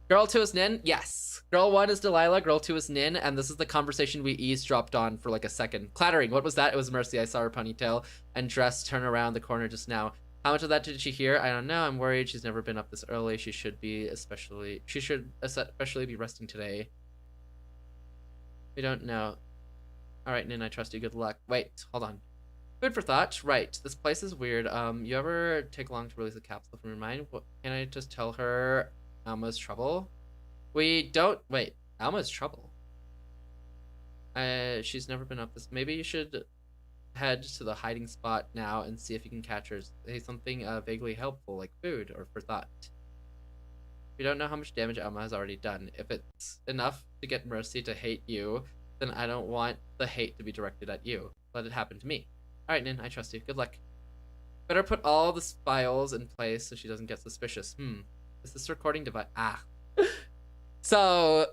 Girl 2 is Nin? Yes. Girl 1 is Delilah, girl 2 is Nin, and this is the conversation we eavesdropped on for like a second. Clattering, what was that? It was Mercy. I saw her ponytail and dress turn around the corner just now. How much of that did she hear? I don't know. I'm worried. She's never been up this early. She should especially be resting today. We don't know. Alright, Nin, I trust you. Good luck. Wait, hold on. Food for thought. Right, this place is weird. You ever take long to release a capsule from your mind? What, can I just tell her Alma's trouble? We don't. Wait, Alma's trouble. She's never been up this. Maybe you should head to the hiding spot now and see if you can catch her. Say something vaguely helpful, like food or for thought. We don't know how much damage Alma has already done. If it's enough to get Mercy to hate you, then I don't want the hate to be directed at you. Let it happen to me. Alright, Nin, I trust you. Good luck. Better put all the files in place so she doesn't get suspicious. Is this recording device? Ah. So,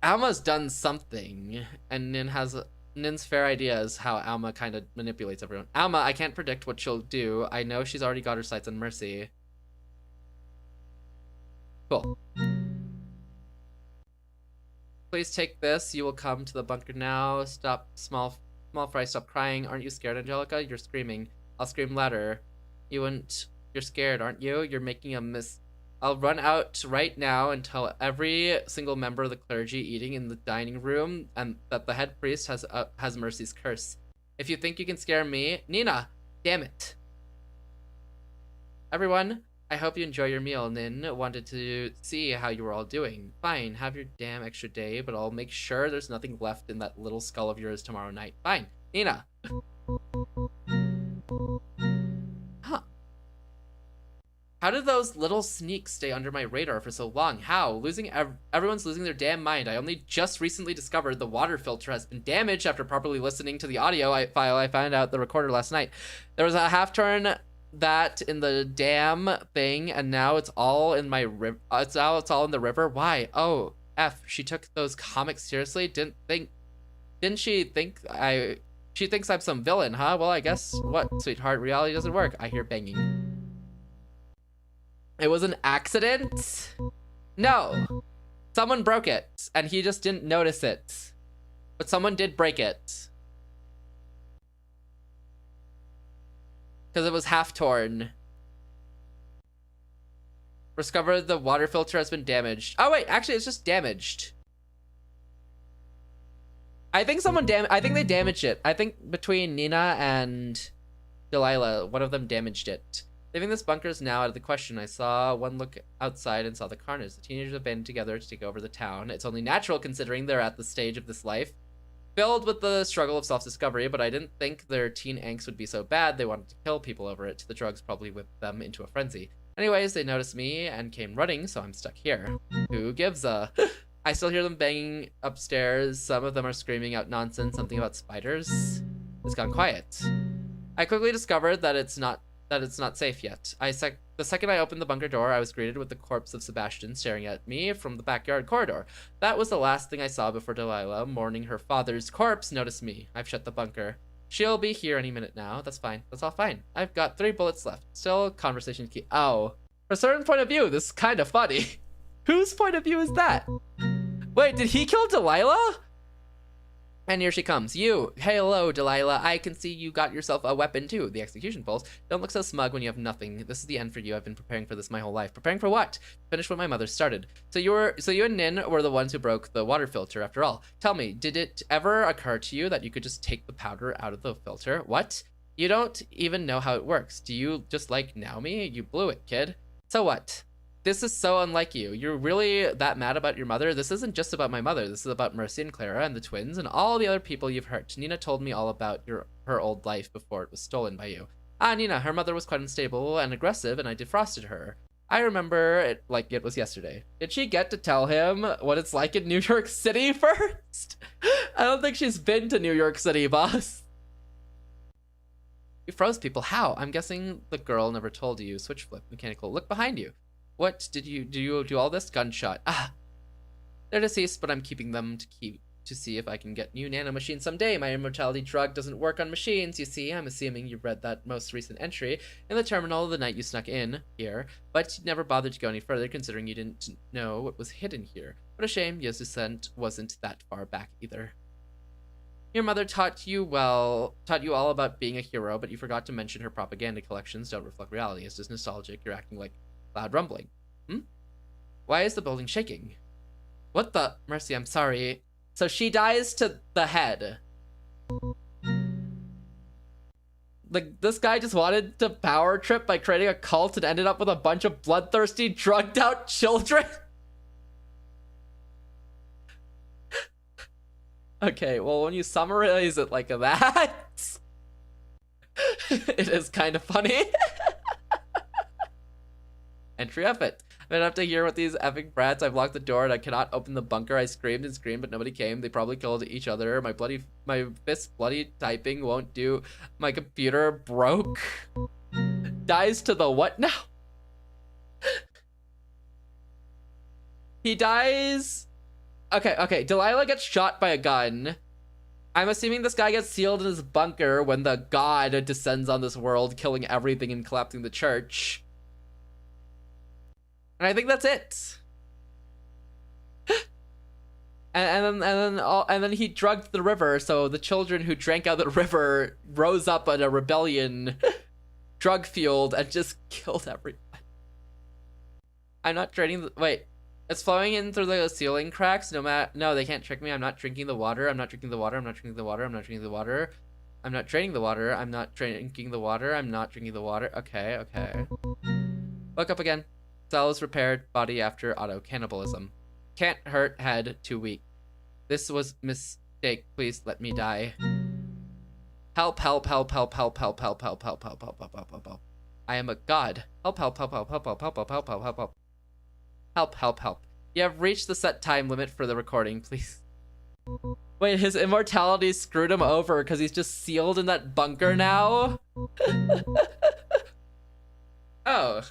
Alma's done something, and Nin's fair idea is how Alma kind of manipulates everyone. Alma, I can't predict what she'll do. I know she's already got her sights on Mercy. Cool. Please take this. You will come to the bunker now. Stop, small fry, stop crying. Aren't you scared, Angelica? You're screaming. I'll scream louder. You're scared, aren't you? You're making a I'll run out right now and tell every single member of the clergy eating in the dining room and that the head priest has Mercy's curse. If you think you can scare me, Nina, damn it. Everyone, I hope you enjoy your meal. Nin wanted to see how you were all doing. Fine, have your damn extra day, but I'll make sure there's nothing left in that little skull of yours tomorrow night. Fine, Nina. Huh. How did those little sneaks stay under my radar for so long? How? Everyone's losing their damn mind. I only just recently discovered the water filter has been damaged after properly listening to the audio file I found out the recorder last night. There was a half turn that in the damn thing, and now it's all in my river. It's all in the river. Why? Oh, F. She took those comics seriously. Didn't she think she thinks I'm some villain, huh? Well, I guess what, sweetheart, reality doesn't work. I hear banging. It was an accident? No. Someone broke it, and he just didn't notice it. But someone did break it. Because it was half torn. Discovered the water filter has been damaged. Oh wait, actually it's just damaged. I think they damaged it. I think between Nina and Delilah, one of them damaged it. Leaving this bunker is now out of the question. I saw one look outside and saw the carnage. The teenagers have been together to take over the town. It's only natural considering they're at the stage of this life filled with the struggle of self-discovery, but I didn't think their teen angst would be so bad they wanted to kill people over it. The drugs probably whipped them into a frenzy. Anyways, they noticed me and came running, so I'm stuck here. Who gives a... I still hear them banging upstairs. Some of them are screaming out nonsense, something about spiders. It's gone quiet. I quickly discovered that it's not safe yet. The second I opened the bunker door, I was greeted with the corpse of Sebastian staring at me from the backyard corridor. That was the last thing I saw before Delilah, mourning her father's corpse, noticed me. I've shut the bunker. She'll be here any minute now. That's fine. That's all fine. I've got 3 bullets left. Still, conversation key. Oh. From a certain point of view, this is kind of funny. Whose point of view is that? Wait, did he kill Delilah? And here she comes. You. Hey, hello, Delilah. I can see you got yourself a weapon, too. The execution pulse. Don't look so smug when you have nothing. This is the end for you. I've been preparing for this my whole life. Preparing for what? Finish what my mother started. So you and Nin were the ones who broke the water filter, after all. Tell me, did it ever occur to you that you could just take the powder out of the filter? What? You don't even know how it works. Do you just like Naomi? You blew it, kid. So what? This is so unlike you. You're really that mad about your mother? This isn't just about my mother. This is about Mercy and Clara and the twins and all the other people you've hurt. Nina told me all about her old life before it was stolen by you. Ah, Nina, her mother was quite unstable and aggressive, and I defrosted her. I remember it like it was yesterday. Did she get to tell him what it's like in New York City first? I don't think she's been to New York City, boss. You froze people. How? I'm guessing the girl never told you. Switch flip. Mechanical. Look behind you. What did you do all this? Gunshot. Ah, they're deceased, but I'm keeping them to see if I can get new nanomachines someday. My immortality drug doesn't work on machines, you see. I'm assuming you read that most recent entry in the terminal the night you snuck in here, but you never bothered to go any further considering you didn't know what was hidden here. What a shame, Yo's descent wasn't that far back either. Your mother taught you all about being a hero, but you forgot to mention her propaganda collections don't reflect reality. It's just nostalgic. You're acting like loud rumbling. Why is the building shaking? What the? Mercy, I'm sorry. So she dies to the head. Like, this guy just wanted to power trip by creating a cult and ended up with a bunch of bloodthirsty, drugged out children? Okay, well, when you summarize it like that, it is kind of funny. Entry of it. I don't have to hear what these effing brats. I've locked the door and I cannot open the bunker. I screamed and screamed, but nobody came. They probably killed each other. My fist bloody typing won't do. My computer broke. Dies to the what now? He dies. Okay. Delilah gets shot by a gun. I'm assuming this guy gets sealed in his bunker when the god descends on this world, killing everything and collapsing the church. And I think that's it. and then he drugged the river, so the children who drank out of the river rose up in a rebellion, drug fueled, and just killed everyone. I'm not draining wait. It's flowing in through the ceiling cracks. No, they can't trick me. I'm not drinking the water. I'm not drinking the water. I'm not drinking the water. I'm not drinking the water. I'm not draining the water. I'm not drinking the water. I'm not drinking the water. Okay, okay. Woke up again. Cells repaired. Body after auto cannibalism. Can't hurt. Head too weak. This was mistake. Please let me die. Help, help, help, help, help, help, help, help, help, help, help, help, help, help, help. I am a god. Help, help, help, help, help, help, help, help, help, help, help, help. Help, help, help. You have reached the set time limit for the recording, please. Wait, his immortality screwed him over because he's just sealed in that bunker now? Oh.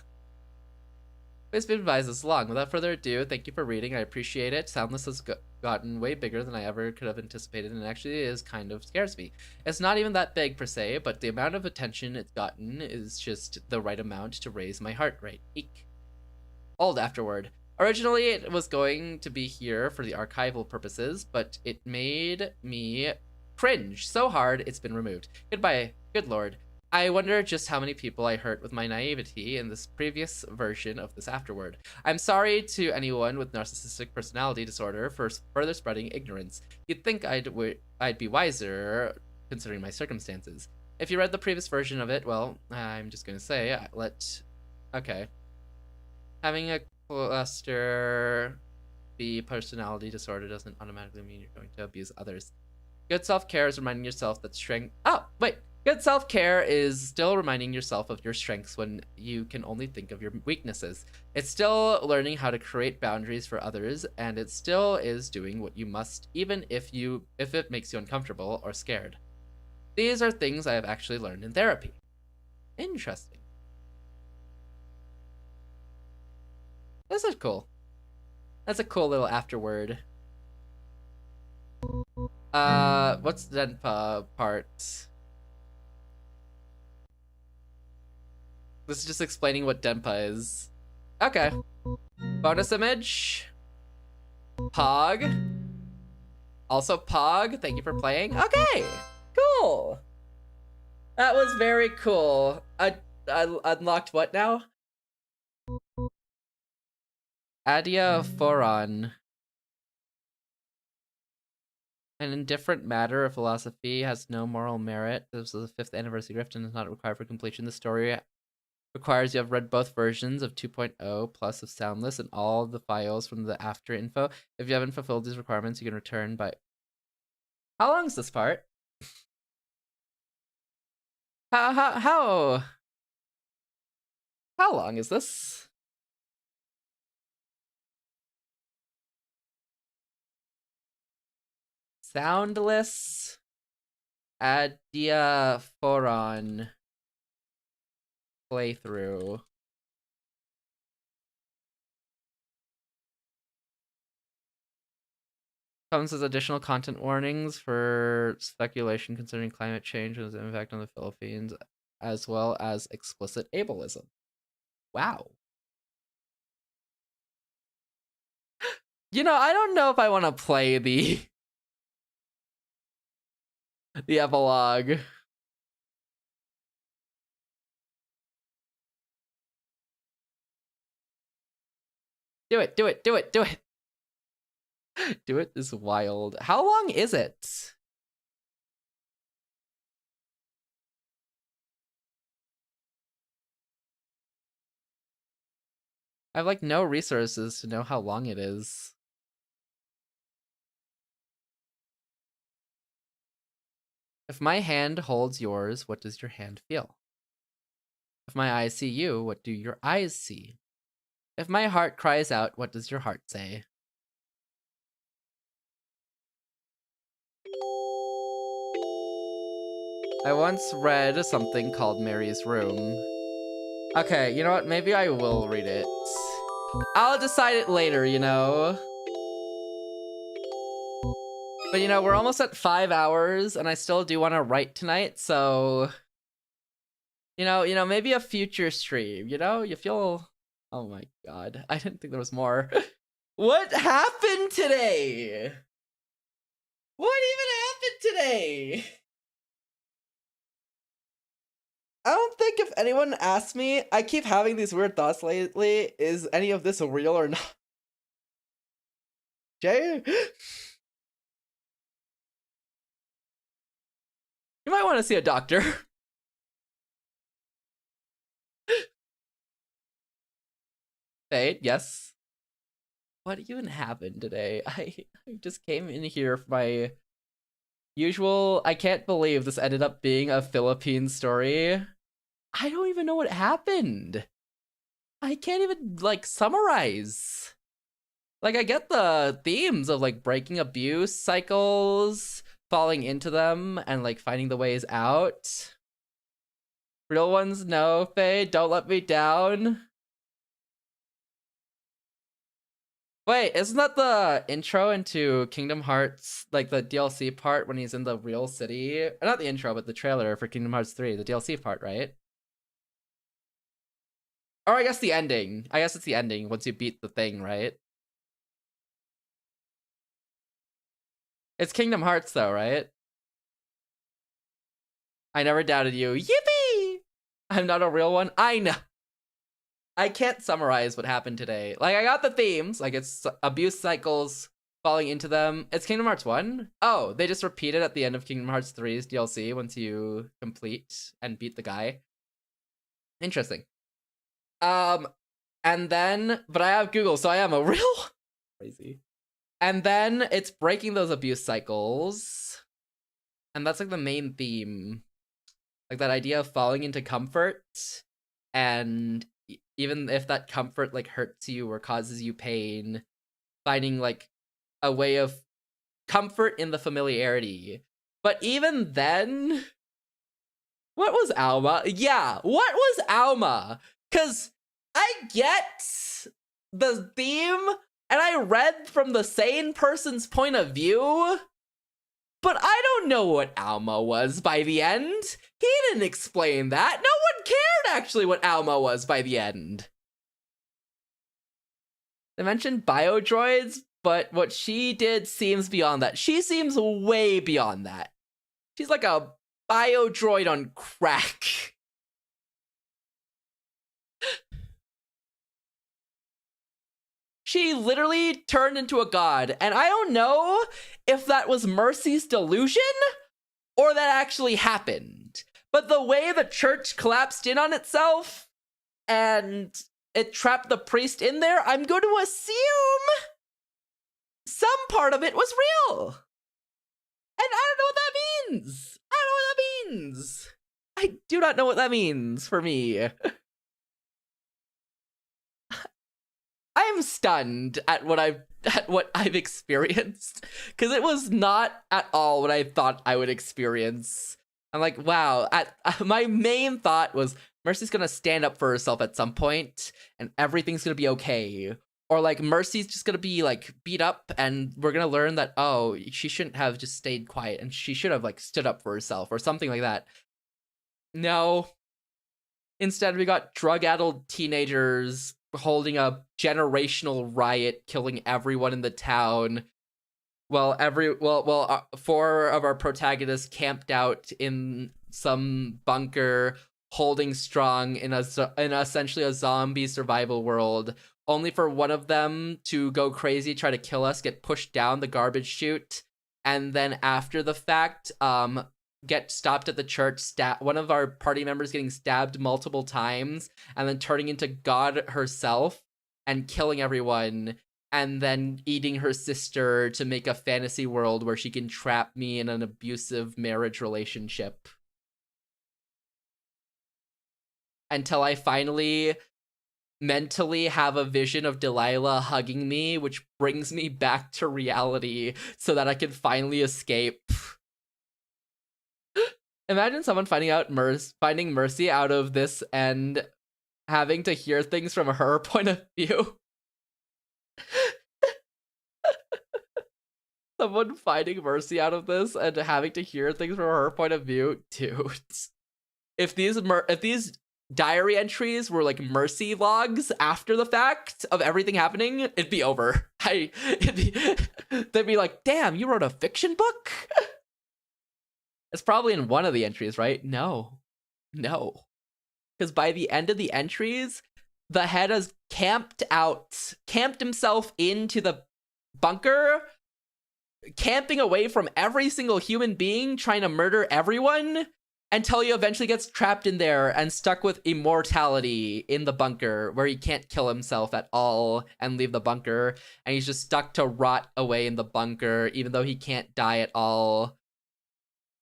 It's been advised this long. Without further ado, thank you for reading. I appreciate it. Soundless has gotten way bigger than I ever could have anticipated, and it actually is kind of scares me. It's not even that big per se, but the amount of attention it's gotten is just the right amount to raise my heart rate. Eek. Old afterward. Originally, it was going to be here for the archival purposes, but it made me cringe so hard it's been removed. Goodbye. Good lord. I wonder just how many people I hurt with my naivety in this previous version of this afterword. I'm sorry to anyone with narcissistic personality disorder for further spreading ignorance. You'd think I'd be wiser considering my circumstances. If you read the previous version of it, well, I'm just gonna say, okay. Having a cluster B personality disorder doesn't automatically mean you're going to abuse others. Good self-care is reminding yourself that strength... Oh, wait! Good self-care is still reminding yourself of your strengths when you can only think of your weaknesses. It's still learning how to create boundaries for others, and it still is doing what you must, even if it makes you uncomfortable or scared. These are things I have actually learned in therapy. Interesting. This is cool. That's a cool little afterword. What's the Denpa part? This is just explaining what Denpa is. Okay. Bonus image. Pog. Also Pog, thank you for playing. Okay, cool. That was very cool. I unlocked what now? Adiaphoron. An indifferent matter of philosophy has no moral merit. This is the 5th anniversary gift and is not required for completion. The story requires you have read both versions of 2.0 plus of Soundless and all the files from the after info. If you haven't fulfilled these requirements, you can return by... How long is this part? How long is this? Soundless Adiaphoron playthrough. Comes as additional content warnings for speculation concerning climate change and its impact on the Philippines, as well as explicit ableism. Wow. You know, I don't know if I want to play the epilogue. Do it, do it, do it, do it. Do it is wild. How long is it? I have like no resources to know how long it is. If my hand holds yours, what does your hand feel? If my eyes see you, what do your eyes see? If my heart cries out, what does your heart say? I once read something called Mary's Room. Okay, you know what? Maybe I will read it. I'll decide it later, you know? But you know, we're almost at 5 hours and I still do want to write tonight, so... You know, maybe a future stream, you know? You feel... Oh my god, I didn't think there was more. What happened today? What even happened today? I don't think if anyone asks me, I keep having these weird thoughts lately, is any of this real or not? Jay? You You might want to see a doctor. Fade, yes. What even happened today? I just came in here for my usual. I can't believe this ended up being a Philippine story. I don't even know what happened. I can't even like summarize. Like, I get the themes of like breaking abuse cycles, falling into them, and like finding the ways out. Real ones, no, Faye, don't let me down. Wait, isn't that the intro into Kingdom Hearts, like the DLC part when he's in the real city? Not the intro, but the trailer for Kingdom Hearts 3, the DLC part, right? Or I guess the ending. I guess it's the ending once you beat the thing, right? It's Kingdom Hearts though, right? I never doubted you. Yippee! I'm not a real one. I know. I can't summarize what happened today. Like, I got the themes. Like, it's abuse cycles, falling into them. It's Kingdom Hearts 1? Oh, they just repeat it at the end of Kingdom Hearts 3's DLC once you complete and beat the guy. Interesting. And then, but I have Google, so I am a real crazy. And then it's breaking those abuse cycles. And that's like the main theme. Like that idea of falling into comfort. And even if that comfort like hurts you or causes you pain, finding like a way of comfort in the familiarity. But even then, what was Alma? Yeah, what was Alma? Because I get the theme, and I read from the sane person's point of view, but I don't know what Alma was by the end. He didn't explain that. No one cared, actually, what Alma was by the end. They mentioned biodroids, but what she did seems beyond that. She seems way beyond that. She's like a biodroid on crack. She literally turned into a god, and I don't know if that was Mercy's delusion or that actually happened. But the way the church collapsed in on itself and it trapped the priest in there, I'm going to assume some part of it was real. And I don't know what that means. I don't know what that means. I do not know what that means for me. I am stunned at what I've experienced, because it was not at all what I thought I would experience. I'm like, wow. My main thought was Mercy's gonna stand up for herself at some point, and everything's gonna be okay. Or like Mercy's just gonna be like beat up, and we're gonna learn that, oh, she shouldn't have just stayed quiet, and she should have like stood up for herself or something like that. No. Instead, we got drug-addled teenagers holding a generational riot, killing everyone in the town. Well, four of our protagonists camped out in some bunker, holding strong in essentially a zombie survival world, only for one of them to go crazy, try to kill us, get pushed down the garbage chute, and then after the fact, get stopped at the church, one of our party members getting stabbed multiple times, and then turning into God herself and killing everyone, and then eating her sister to make a fantasy world where she can trap me in an abusive marriage relationship. Until I finally mentally have a vision of Delilah hugging me, which brings me back to reality so that I can finally escape. Imagine someone finding Mercy out of this and having to hear things from her point of view. Someone finding Mercy out of this and having to hear things from her point of view. Dude. If these diary entries were like Mercy logs after the fact of everything happening, it'd be over. They'd be like, damn, you wrote a fiction book? It's probably in one of the entries, right? No. Because by the end of the entries, the head has camped himself into the bunker camping away from every single human being, trying to murder everyone, until he eventually gets trapped in there and stuck with immortality in the bunker, where he can't kill himself at all and leave the bunker, and he's just stuck to rot away in the bunker, even though he can't die at all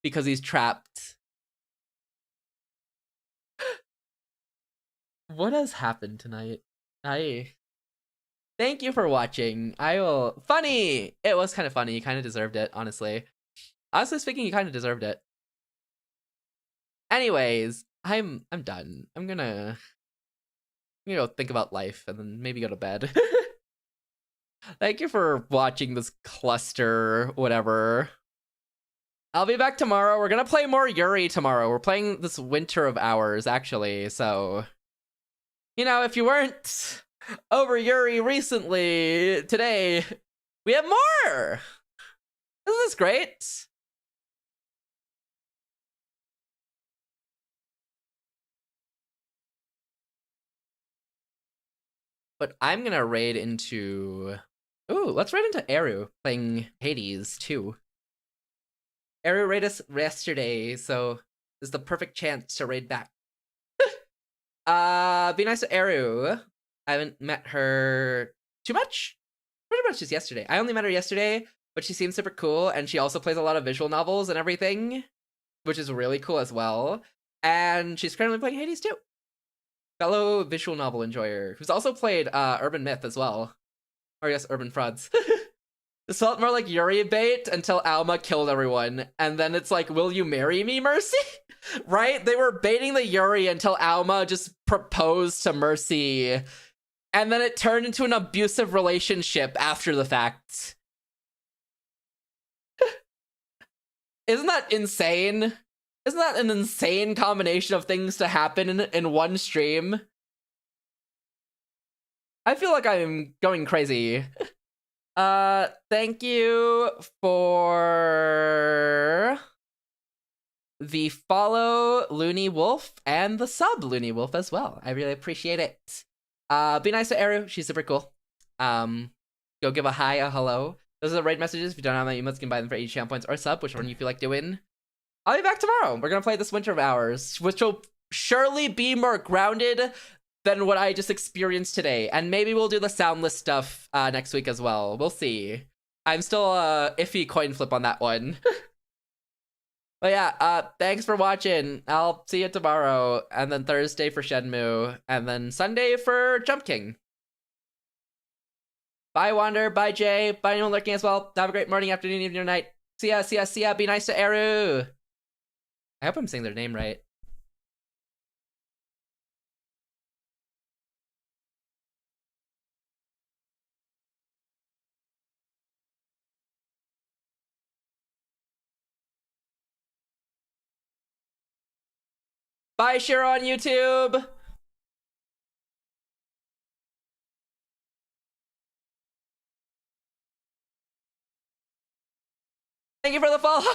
because he's trapped. What has happened tonight? Thank you for watching. Funny! It was kind of funny. You kind of deserved it, honestly. Honestly speaking, you kind of deserved it. Anyways, I'm done. I'm gonna go think about life and then maybe go to bed. Thank you for watching this cluster, whatever. I'll be back tomorrow. We're gonna play more Yuri tomorrow. We're playing this Winter of Hours, actually, so... You know, if you weren't over Yuri recently, today, we have more! Isn't this great? But I'm gonna raid into... Ooh, let's raid into Eru, playing Hades, too. Eru raided us yesterday, so this is the perfect chance to raid back. Be nice to Eru. I haven't met her too much. Pretty much just yesterday. I only met her yesterday, but she seems super cool, and she also plays a lot of visual novels and everything, which is really cool as well. And she's currently playing Hades too. Fellow visual novel enjoyer, who's also played Urban Myth as well. Or yes, Urban Frauds. This felt more like Yuri bait until Alma killed everyone, and then it's like, will you marry me, Mercy? Right? They were baiting the Yuri until Alma just proposed to Mercy, and then it turned into an abusive relationship after the fact. Isn't that insane? Isn't that an insane combination of things to happen in one stream? I feel like I'm going crazy. Thank you for the follow, Looney Wolf, and the sub, Looney Wolf, as well. I really appreciate it. Be nice to Eru. She's super cool. Go give a hi, a hello. Those are the raid messages. If you don't have my emotes, you can buy them for 80 champ points or sub, which one you feel like doing. I'll be back tomorrow. We're gonna play this Winter of Hours, which will surely be more grounded than what I just experienced today. And maybe we'll do the soundless stuff next week as well. We'll see. I'm still iffy coin flip on that one. But yeah, thanks for watching. I'll see you tomorrow, and then Thursday for Shenmue, and then Sunday for Jump King. Bye, Wander. Bye, Jay. Bye, anyone lurking as well. Have a great morning, afternoon, evening, or night. See ya, see ya, see ya. Be nice to Eru. I hope I'm saying their name right. Bye, Shiro on YouTube. Thank you for the follow.